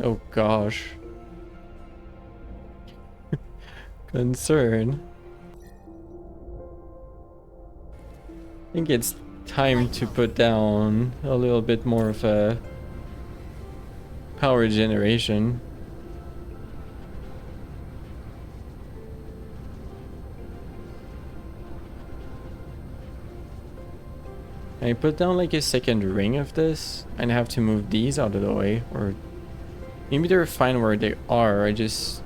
Oh gosh. Concern. I think it's time to put down a little bit more of a power generation. I put down like a second ring of this and have to move these out of the way, or maybe they're fine where they are. I just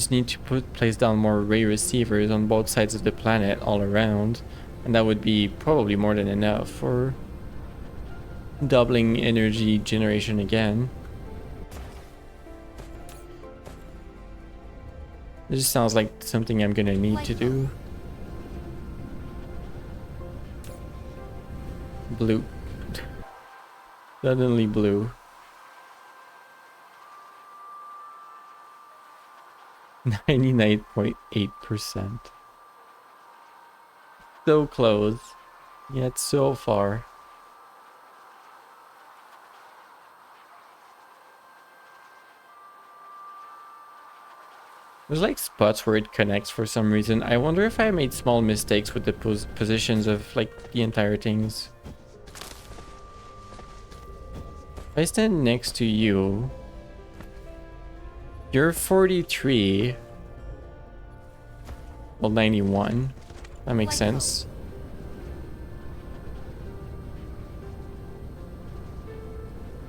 need to place down more ray receivers on both sides of the planet all around, and that would be probably more than enough for doubling energy generation again. This just sounds like something I'm gonna need to do. Blue. Suddenly blue. 99.8%. So close, yet so far. There's like spots where it connects for some reason. I wonder if I made small mistakes with the positions of like the entire things. If I stand next to you, you're 43. Well, 91. That makes sense.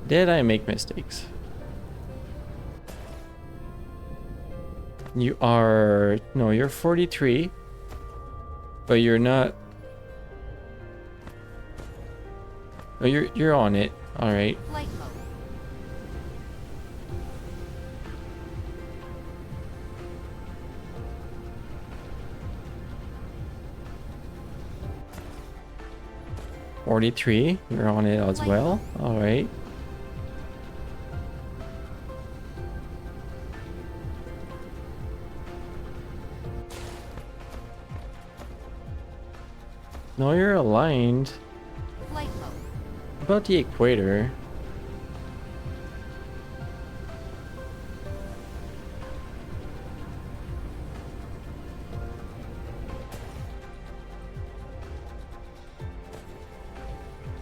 Did I make mistakes? You are... No, you're 43. But you're not... Oh, you're on it. Alright. Flight mode. .43. You're on it as well. Alright. No, you're aligned. Flight mode. About the equator.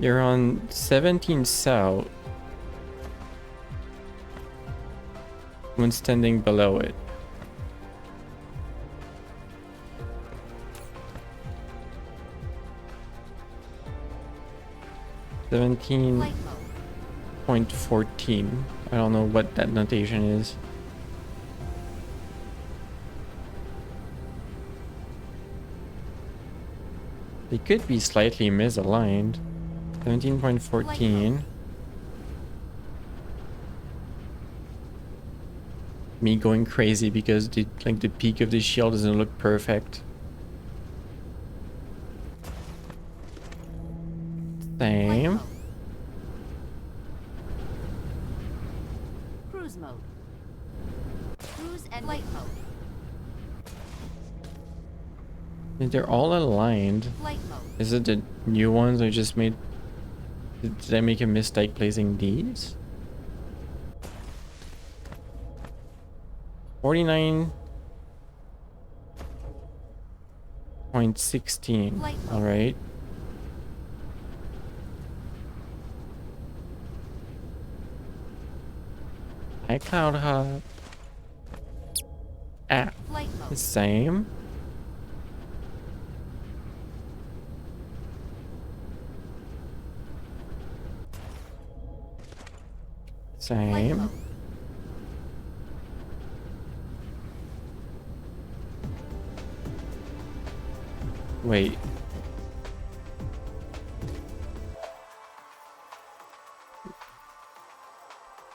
You're on 17 south. When standing below it. Flight mode. 17.14. I don't know what that notation is. They could be slightly misaligned. 17.14. Me going crazy because the peak of the shield doesn't look perfect. Same. Cruise mode. Cruise and flight mode. They're all aligned. Flight mode. Is it the new ones I just made? Did I make a mistake placing these? 49.16. Alright. iCloud Hub. App. Flight The mode. same. Flight Same. mode. Wait.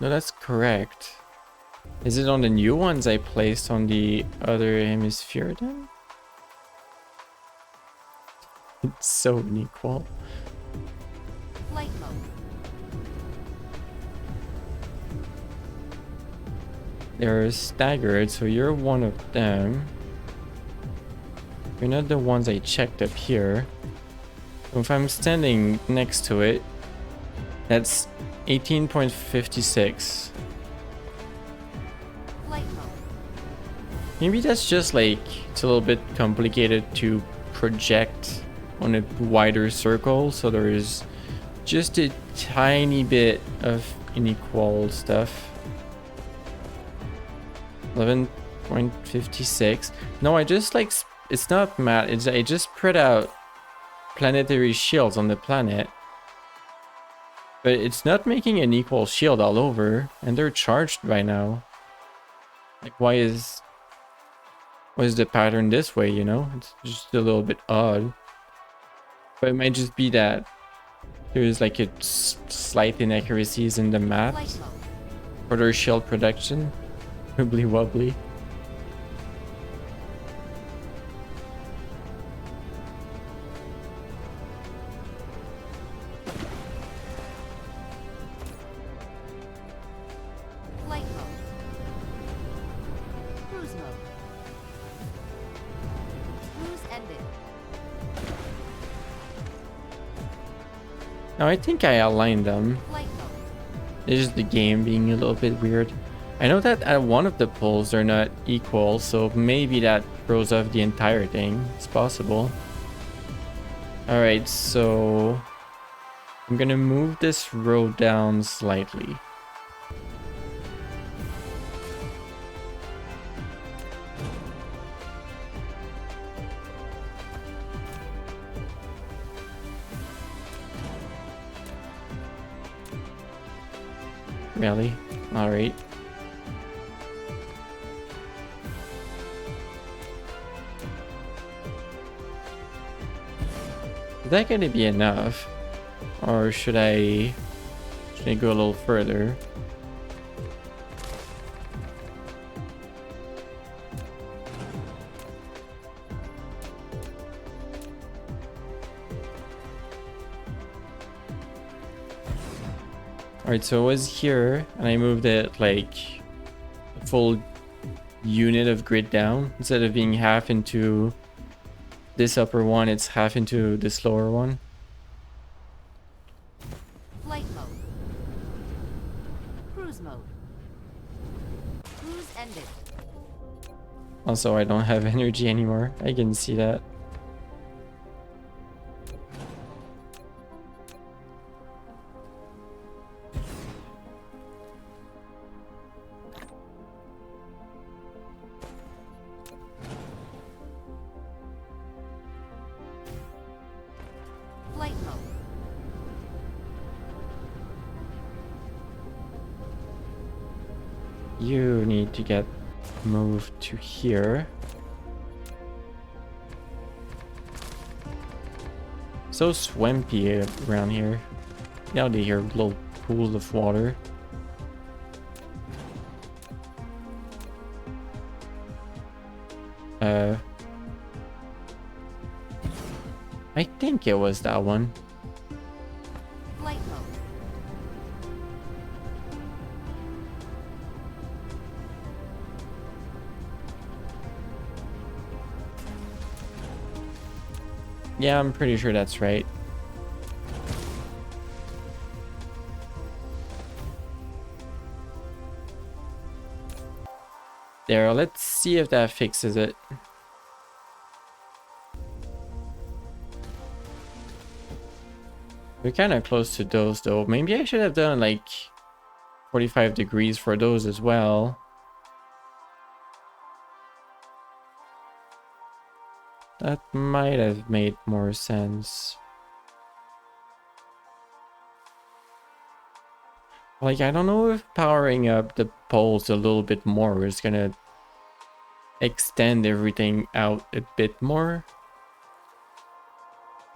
No, that's correct. Is it on the new ones I placed on the other hemisphere then? It's so unequal. Flight mode. They're staggered, so you're one of them. You're not the ones I checked up here. So if I'm standing next to it, that's 18.56. Flight mode. Maybe that's just like, it's a little bit complicated to project on a wider circle, so there is just a tiny bit of unequal stuff. 11.56. No, I just like, it's not math, it's I just spread out planetary shields on the planet. But it's not making an equal shield all over, and they're charged by now. Like, why is the pattern this way, you know? It's just a little bit odd. But it might just be that there's like a slight inaccuracies in the math Flight mode. for their shield production. Wibbly wobbly. Flight mode. Cruise mode. Cruise ended. Now I think I aligned them. Flight mode. It's just the game being a little bit weird. I know that at one of the poles they're not equal, so maybe that throws off the entire thing. It's possible. Alright, so I'm gonna move this row down slightly. Really? Alright. Is that gonna be enough? Or should I go a little further? Alright, so it was here, and I moved it like a full unit of grid down. Instead of being half into this upper one, it's half into this lower one. Flight mode. Cruise mode. Cruise ended. Also, I don't have energy anymore. I can see that. Flight mode. You need to get moved to here. So swampy around here. Now they hear little pools of water. I think it was that one. Flight mode. Yeah, I'm pretty sure that's right. There, let's see if that fixes it. We're kind of close to those though. Maybe I should have done like 45 degrees for those as well. That might have made more sense. Like, I don't know if powering up the poles a little bit more is gonna extend everything out a bit more.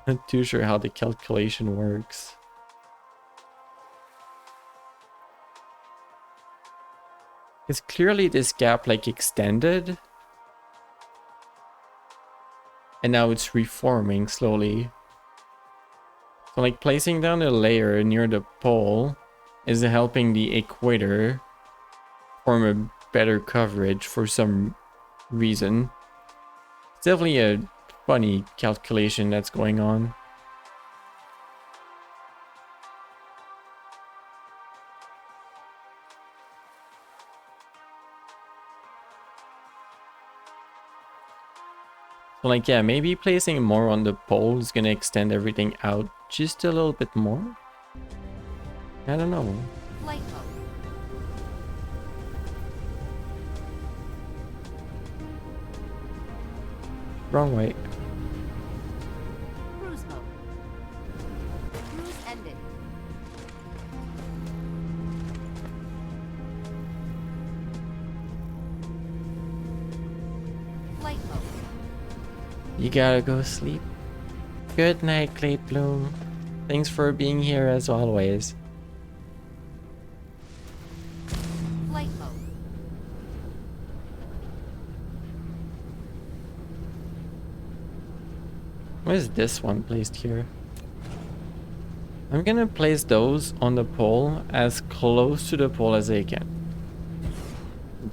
Not too sure how the calculation works. Because clearly this gap like extended. And now it's reforming slowly. So like placing down a layer near the pole is helping the equator form a better coverage for some reason. It's definitely a funny calculation that's going on. So like, yeah, maybe placing more on the pole is gonna extend everything out just a little bit more. I don't know. Flight mode. Wrong way. Cruise mode. Cruise ended. Flight mode. You gotta go sleep. Good night, Clay Bloom. Thanks for being here as always. Flight mode. Where's this one placed here? I'm gonna place those on the pole as close to the pole as I can.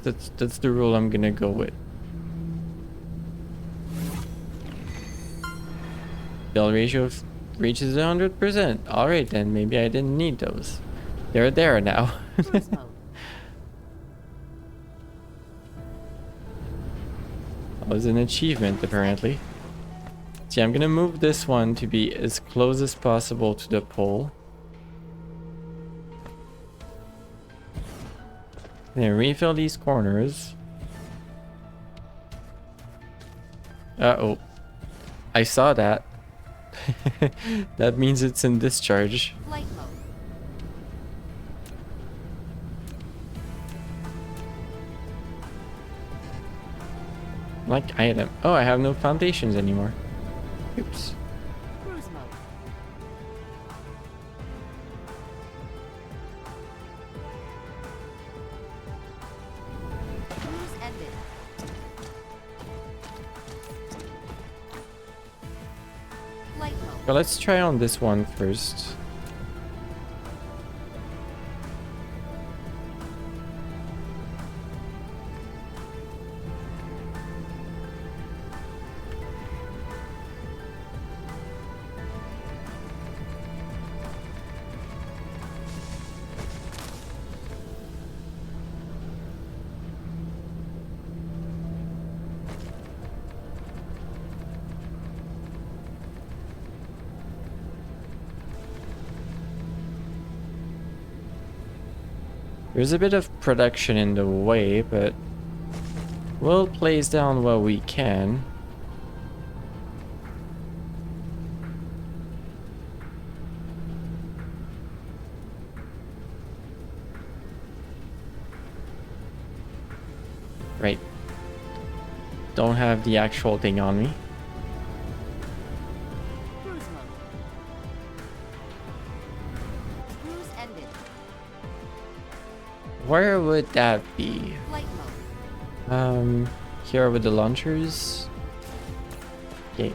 That's the rule I'm gonna go with. Fill ratio reaches 100%. Alright then, maybe I didn't need those. They're there now. Cruise mode. was an achievement, apparently. See, I'm gonna move this one to be as close as possible to the pole. Then refill these corners. Uh-oh. I saw that. That means it's in discharge. Flight mode. Like item. Oh, I have no foundations anymore. Oops. Cruise mode. Cruise ended. Flight mode. Well, let's try on this one first. There's a bit of production in the way, but we'll place down what we can. Right. Don't have the actual thing on me. Cruise mode. Cruise ended. Where would that be? Flight mode. Here with the launchers. Okay. You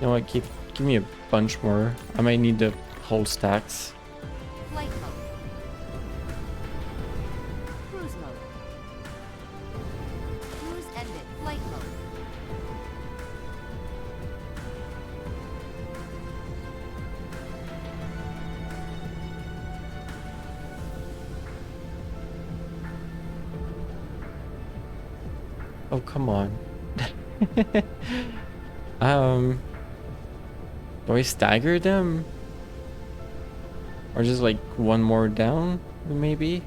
know what? Give me a bunch more. I might need the whole stacks. Flight mode. Cruise mode. Cruise ended. Flight mode. Oh, come on. Do I stagger them? Or just like one more down, maybe?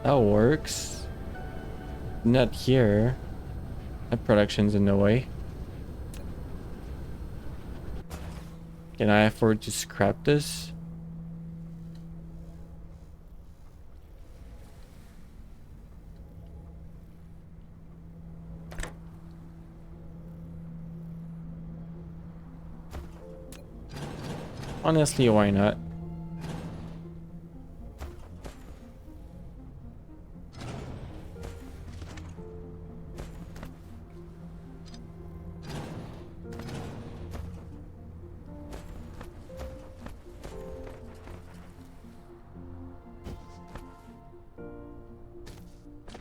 That works. Not here. That production's in the way. Can I afford to scrap this? Honestly, why not?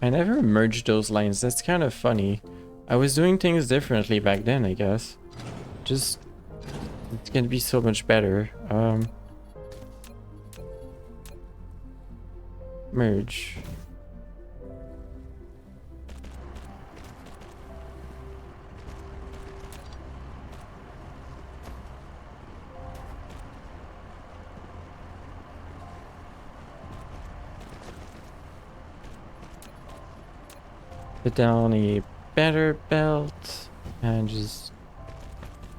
I never merged those lines. That's kind of funny. I was doing things differently back then, I guess. Just... it's gonna be so much better. Merge. Put down a better belt and just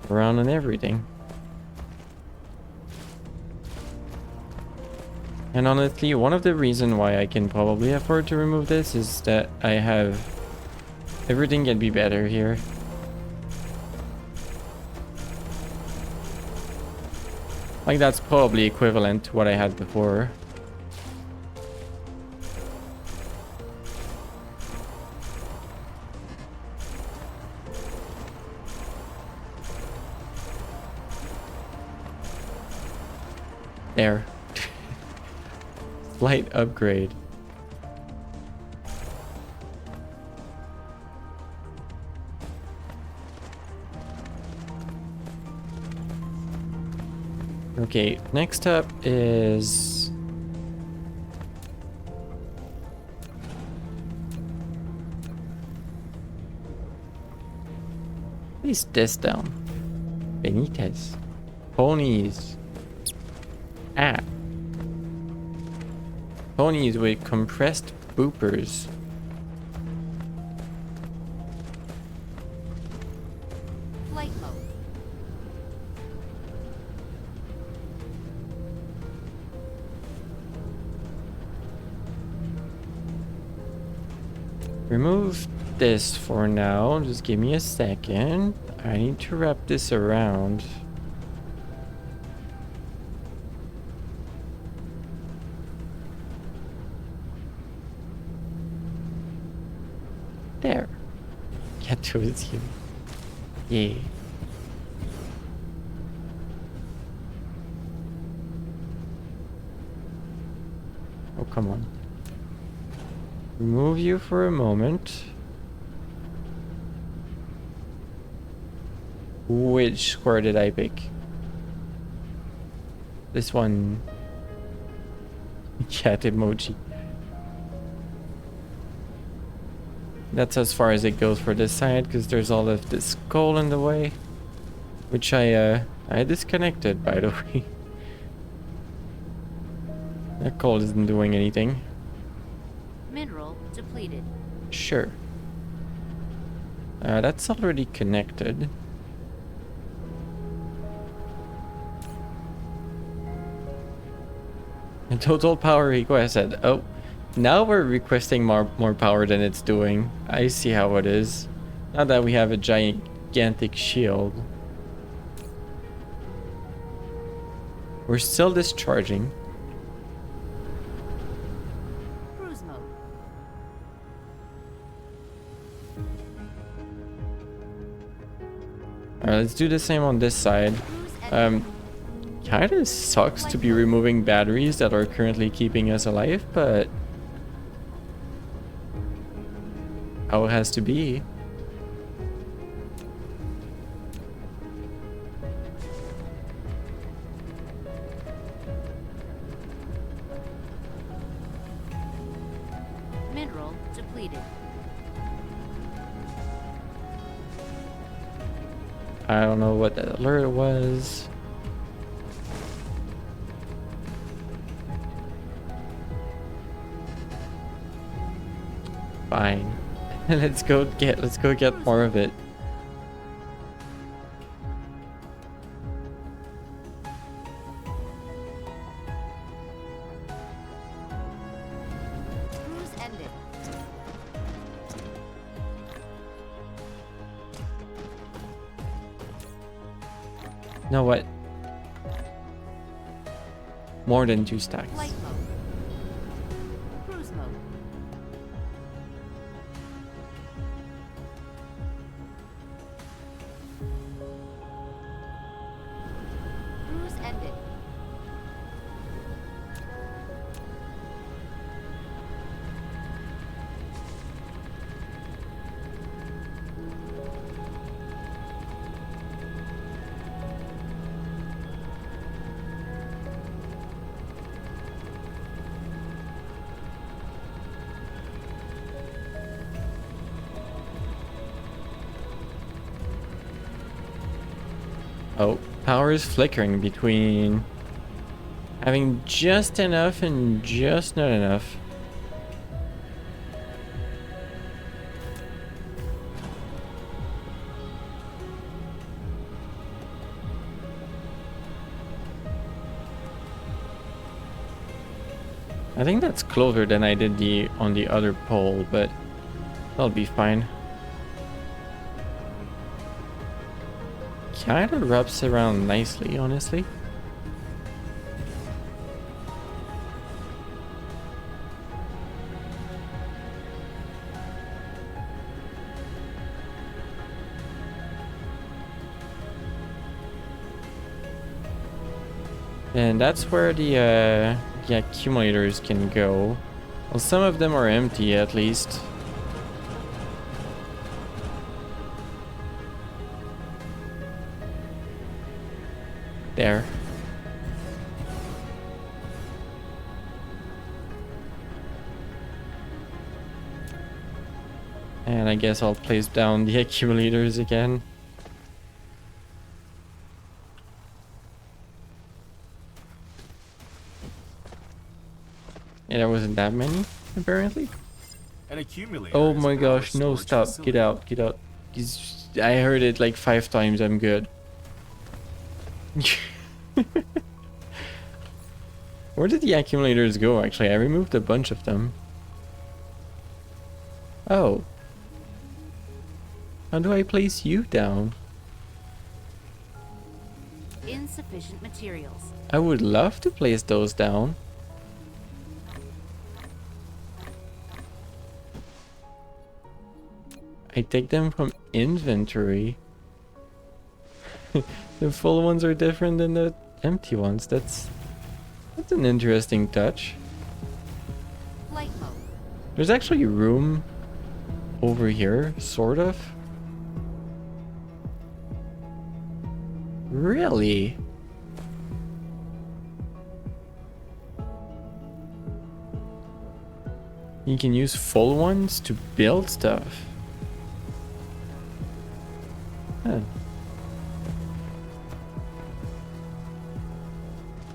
around on everything. And honestly, one of the reasons why I can probably afford to remove this is that I have everything can be better here. Like that's probably equivalent to what I had before. There. Slight upgrade. Okay, next up is Place this down. Benitez. Ponies. Ah. Ponies with compressed boopers. Flight mode. Remove this for now. Just give me a second. I need to wrap this around. There. Get towards you. Yeah. Oh, come on. Remove you for a moment. Which square did I pick? This one. Cat emoji. That's as far as it goes for this side, because there's all of this coal in the way. Which I disconnected, by the way. That coal isn't doing anything. Mineral depleted. Sure. That's already connected. And total power requested. Oh, now we're requesting more power than it's doing. I see how it is. Now that we have a gigantic shield. We're still discharging. Cruise mode. Alright, let's do the same on this side. Cruise and Kinda sucks to be removing batteries that are currently keeping us alive, but how it has to be. mineral depleted. I don't know what that alert was. Fine. let's go get more of it. Cruise ended. You know what? More than 2 stacks. Flight mode. Cruise mode. Cruise ended. Oh, power is flickering between having just enough and just not enough. I think that's closer than I did on the other pole, but that'll be fine. Kinda wraps around nicely, honestly. And that's where the accumulators can go. Well, some of them are empty at least. There. And I guess I'll place down the accumulators again. Yeah, there wasn't that many, apparently. An accumulator Oh is a my power gosh, no, storage stop. facility. Get out, get out. I heard it like 5 times, I'm good. Where did the accumulators go, actually? I removed a bunch of them. Oh. How do I place you down? Insufficient materials. I would love to place those down. I take them from inventory. The full ones are different than the empty ones. That's an interesting touch. Flight mode. There's actually room over here, sort of. Really? You can use full ones to build stuff. Huh.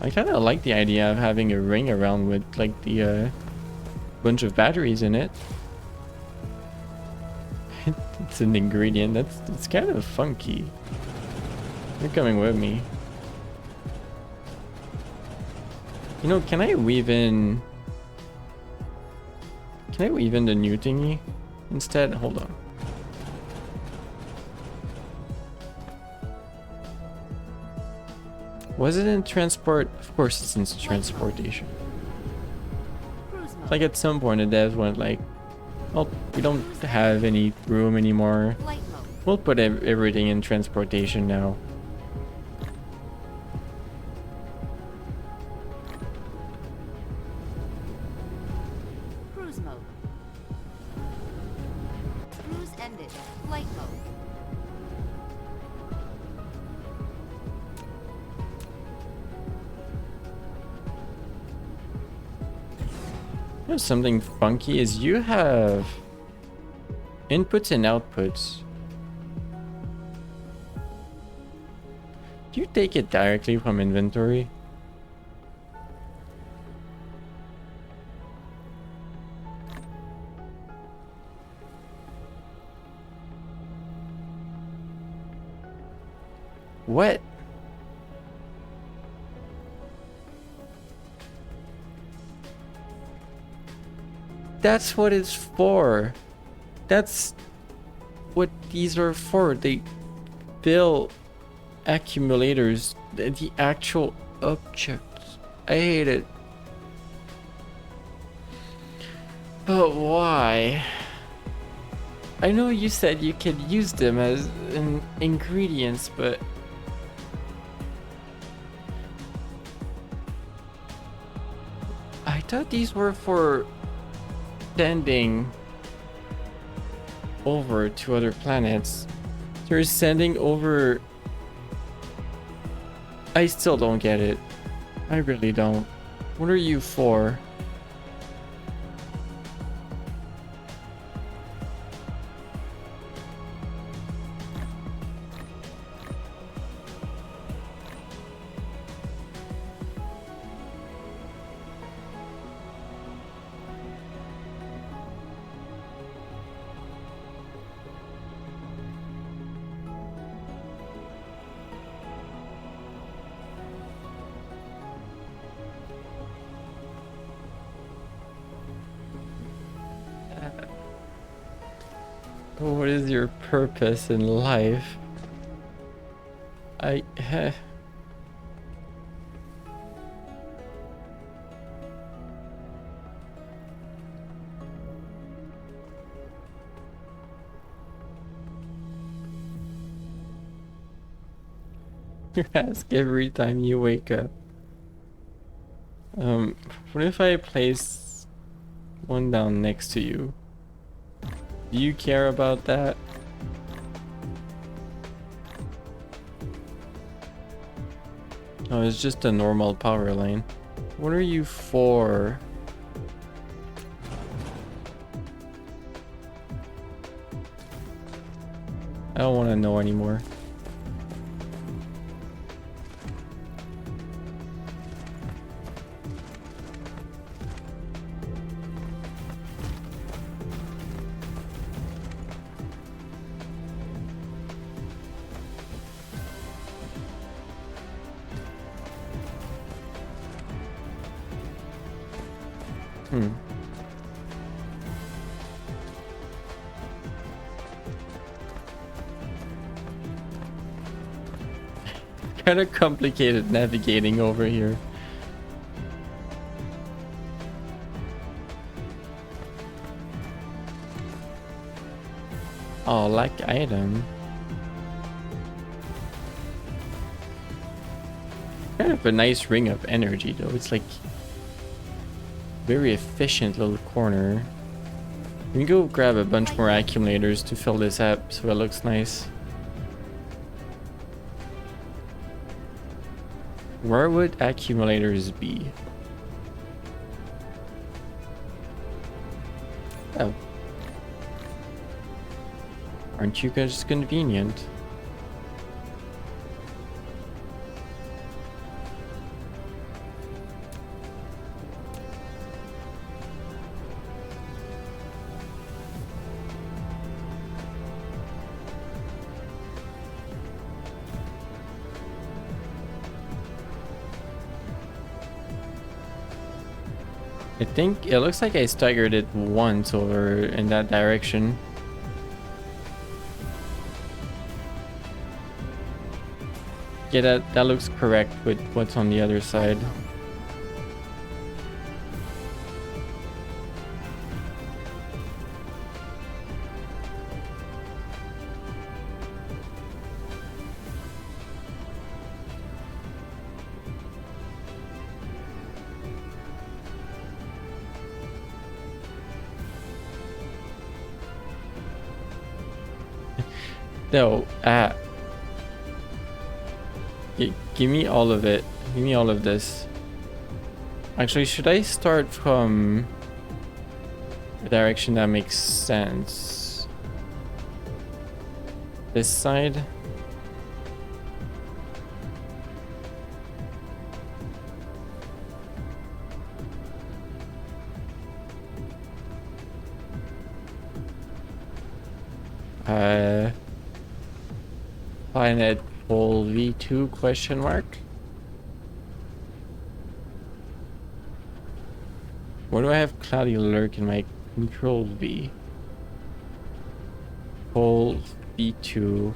I kind of like the idea of having a ring around with like the bunch of batteries in it. It's an ingredient. It's kind of funky. You're coming with me. You know, can I weave in the new thingy instead? Hold on. Was it in transport? Of course it's in transportation. Cruise mode. Like at some point the devs went like, well, we don't have any room anymore. Flight mode. We'll put everything in transportation now. Cruise mode. Cruise ended. Flight mode. You know, something funky is you have inputs and outputs. Do you take it directly from inventory? What? That's what it's for. That's what these are for. They fill accumulators, the actual objects. I hate it. But why? I know you said you could use them as ingredients, but I thought these were for sending over to other planets. They're sending over. I still don't get it. I really don't. What are you for? What is your purpose in life? You ask every time you wake up. What if I place one down next to you? Do you care about that? Oh, it's just a normal power line. What are you for? I don't want to know anymore. Hmm. Kind of complicated navigating over here. Oh, like item. Kind of a nice ring of energy though. It's like very efficient little corner. We can go grab a bunch more accumulators to fill this up so it looks nice. Where would accumulators be? Oh. Aren't you guys convenient? I think it looks like I staggered it once over in that direction. Yeah, that looks correct with what's on the other side. No, give me all of it. Give me all of this. Actually, should I start from a direction that makes sense? This side? Planet Pole V2 question mark? Where do I have Cloudy Lurk in my control V? Pole V2.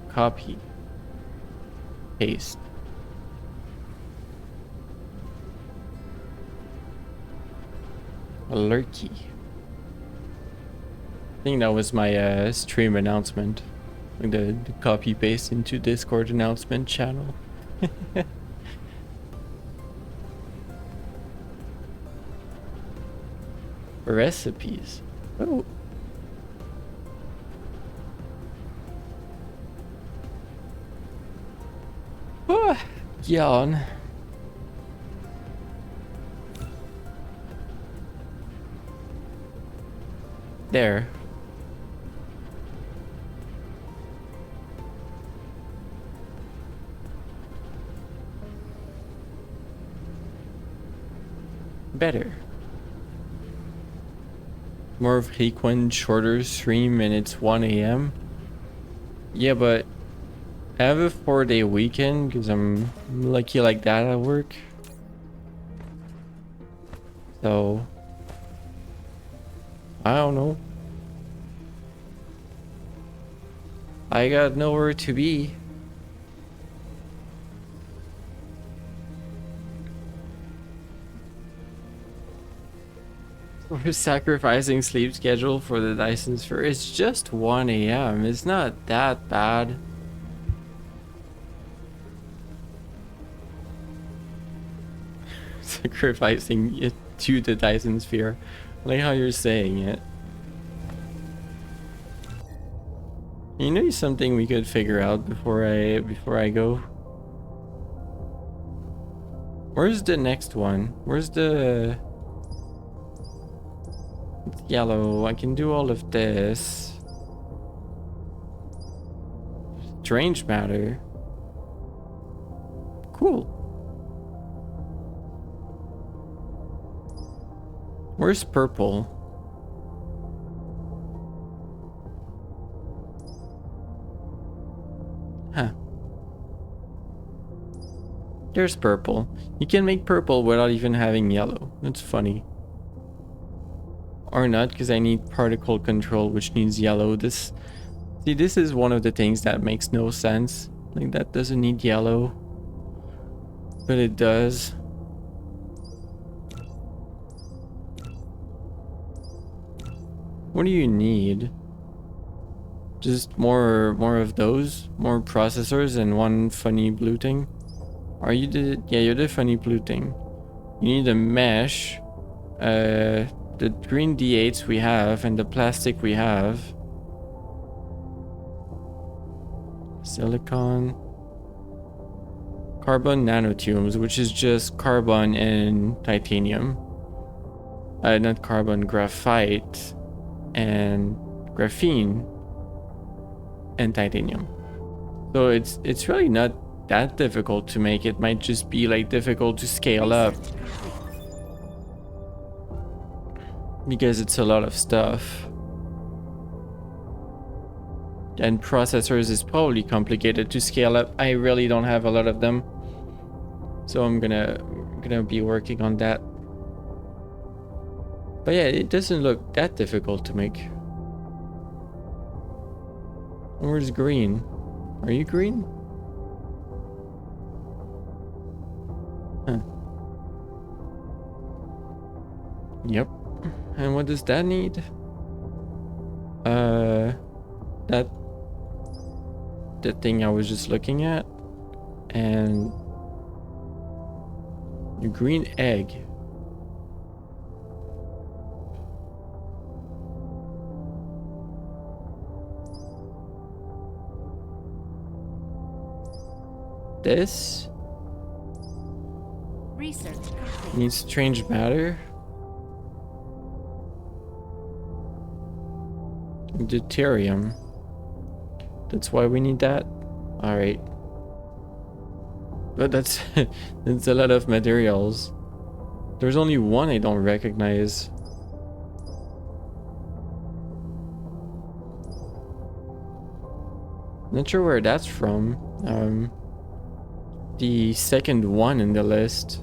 Copy. Paste. Lurky. I think that was my stream announcement. Like the copy paste into Discord announcement channel. Recipes. Oh. Ah, yawn. There. Better. More frequent, shorter stream and it's 1 AM. Yeah, but I have a 4-day weekend because I'm lucky like that at work. So I don't know. I got nowhere to be. We're sacrificing sleep schedule for the Dyson Sphere. It's just 1 AM. It's not that bad. Sacrificing it to the Dyson Sphere. I like how you're saying it. You know something we could figure out before I go? Where's the next one? Where's the... It's yellow. I can do all of this. Strange matter. Cool. Where's purple? Huh. There's purple. You can make purple without even having yellow. That's funny. Or not, because I need particle control, which needs yellow. This is one of the things that makes no sense. Like, that doesn't need yellow, but it does. What do you need? Just more of those? More processors and one funny blue thing? Are you the... Yeah, you're the funny blue thing. You need a mesh. The green D8s we have and the plastic we have. Silicon. Carbon nanotubes, which is just carbon and titanium. Not carbon, graphite and graphene and titanium. So it's really not that difficult to make. It might just be like difficult to scale up because it's a lot of stuff. And processors is probably complicated to scale up. I really don't have a lot of them, so I'm gonna be working on that. But yeah, it doesn't look that difficult to make. Where's green? Are you green? Huh. Yep. And what does that need? That the thing I was just looking at, and a green egg. This Research complete. needs strange matter. Deuterium. That's why we need that. All right. But that's that's a lot of materials. There's only one I don't recognize. Not sure where that's from. The second one in the list.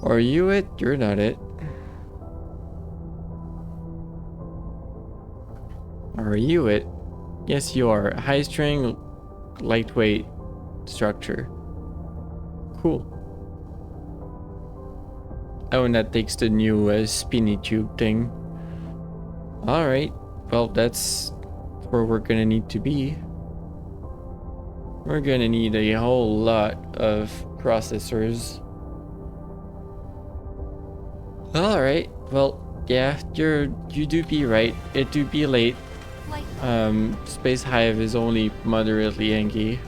Are you it? You're not it. Are you it? Yes, you are. High string, lightweight structure. Cool. Oh, and that takes the new spinny tube thing. Alright. Well, that's where we're gonna need to be. We're gonna need a whole lot of processors. Alright. Well, yeah, you do be right. It do be late. Space Hive is only moderately angry.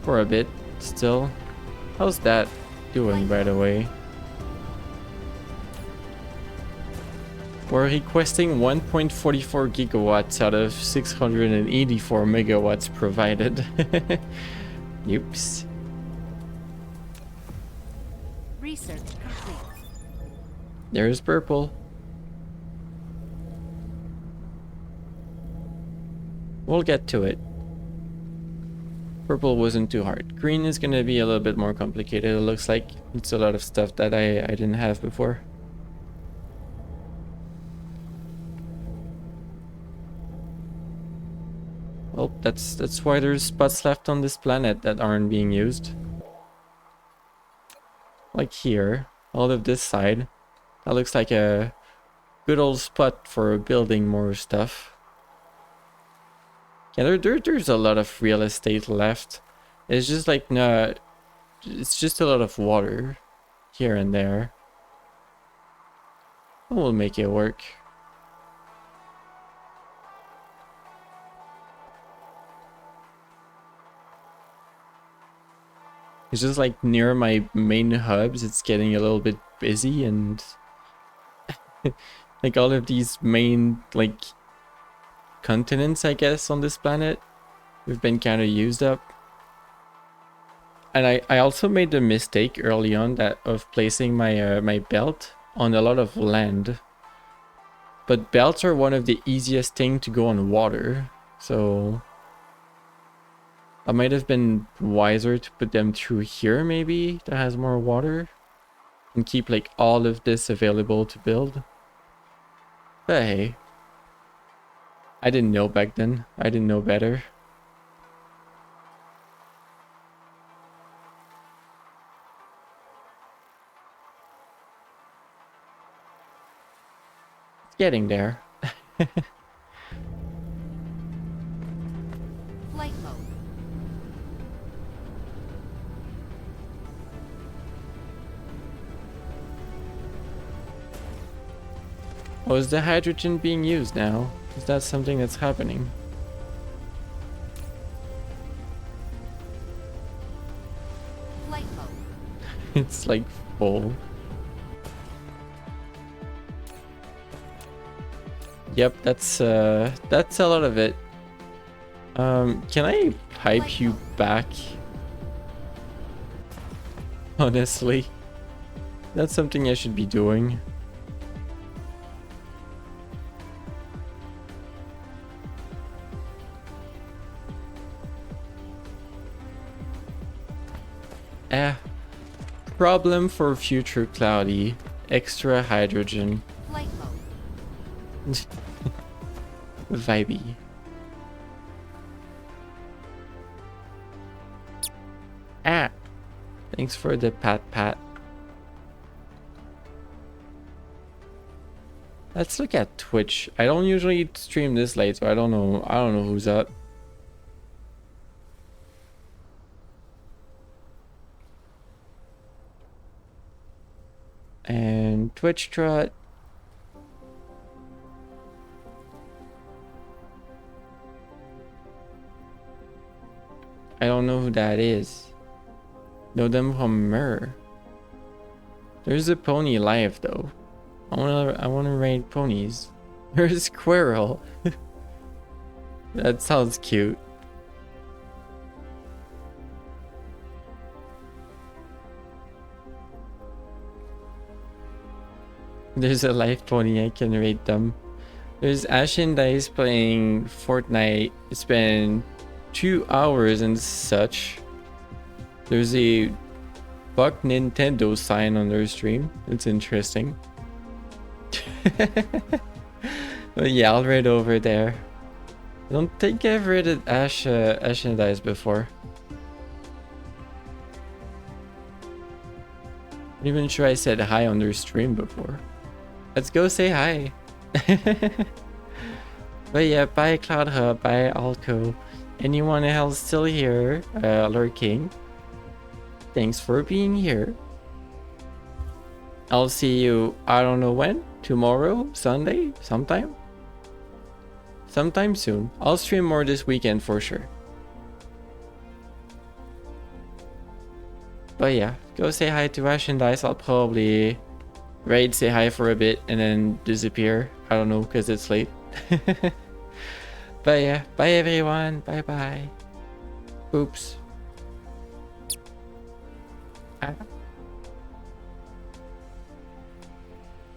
For a bit, still. How's that doing, by the way? We're requesting 1.44 gigawatts out of 684 megawatts provided. Oops. Research complete. There's purple. We'll get to it. Purple wasn't too hard. Green is gonna be a little bit more complicated. It looks like it's a lot of stuff that I didn't have before. Well, that's why there's spots left on this planet that aren't being used. Like here, all of this side. That looks like a good old spot for building more stuff. Yeah, there's a lot of real estate left. It's just like, no, it's just a lot of water here and there. We'll make it work. It's just like near my main hubs, it's getting a little bit busy, and like all of these main like continents, I guess, on this planet, we've been kind of used up. And I also made the mistake early on that of placing my my belt on a lot of land. But belts are one of the easiest thing to go on water, so I might have been wiser to put them through here, maybe, that has more water. And keep like all of this available to build. But hey. I didn't know back then. I didn't know better. It's getting there. Flight mode. Oh, is the hydrogen being used now? Is that something that's happening? Flight mode. It's like full. Yep, that's a lot of it. Can I pipe you back? Honestly, that's something I should be doing. Problem for future Cloudy. Extra hydrogen. Flight mode. Vibey. Ah! Thanks for the pat. Let's look at Twitch. I don't usually stream this late, so I don't know who's up. And Twitch Trot. I don't know who that is. Know them from Mer. There's a pony live though. I wanna ride ponies. There's a squirrel. That sounds cute. There's a live pony, I can rate them. There's Ash and Dice playing Fortnite. It's been 2 hours and such. There's a fuck Nintendo sign on their stream. It's interesting. But yeah, I'll read over there. I don't think I've rated Ash and Dice before. Not even sure I said hi on their stream before. Let's go say hi. But yeah, bye Cloud Hub, bye Alco. Anyone else still here lurking? Thanks for being here. I'll see you, I don't know when, tomorrow, Sunday, sometime soon. I'll stream more this weekend for sure. But yeah, go say hi to Ash and Dice. I'll probably raid, say hi for a bit, and then disappear. I don't know, because it's late. But yeah, bye everyone. Bye bye. Oops. Ah.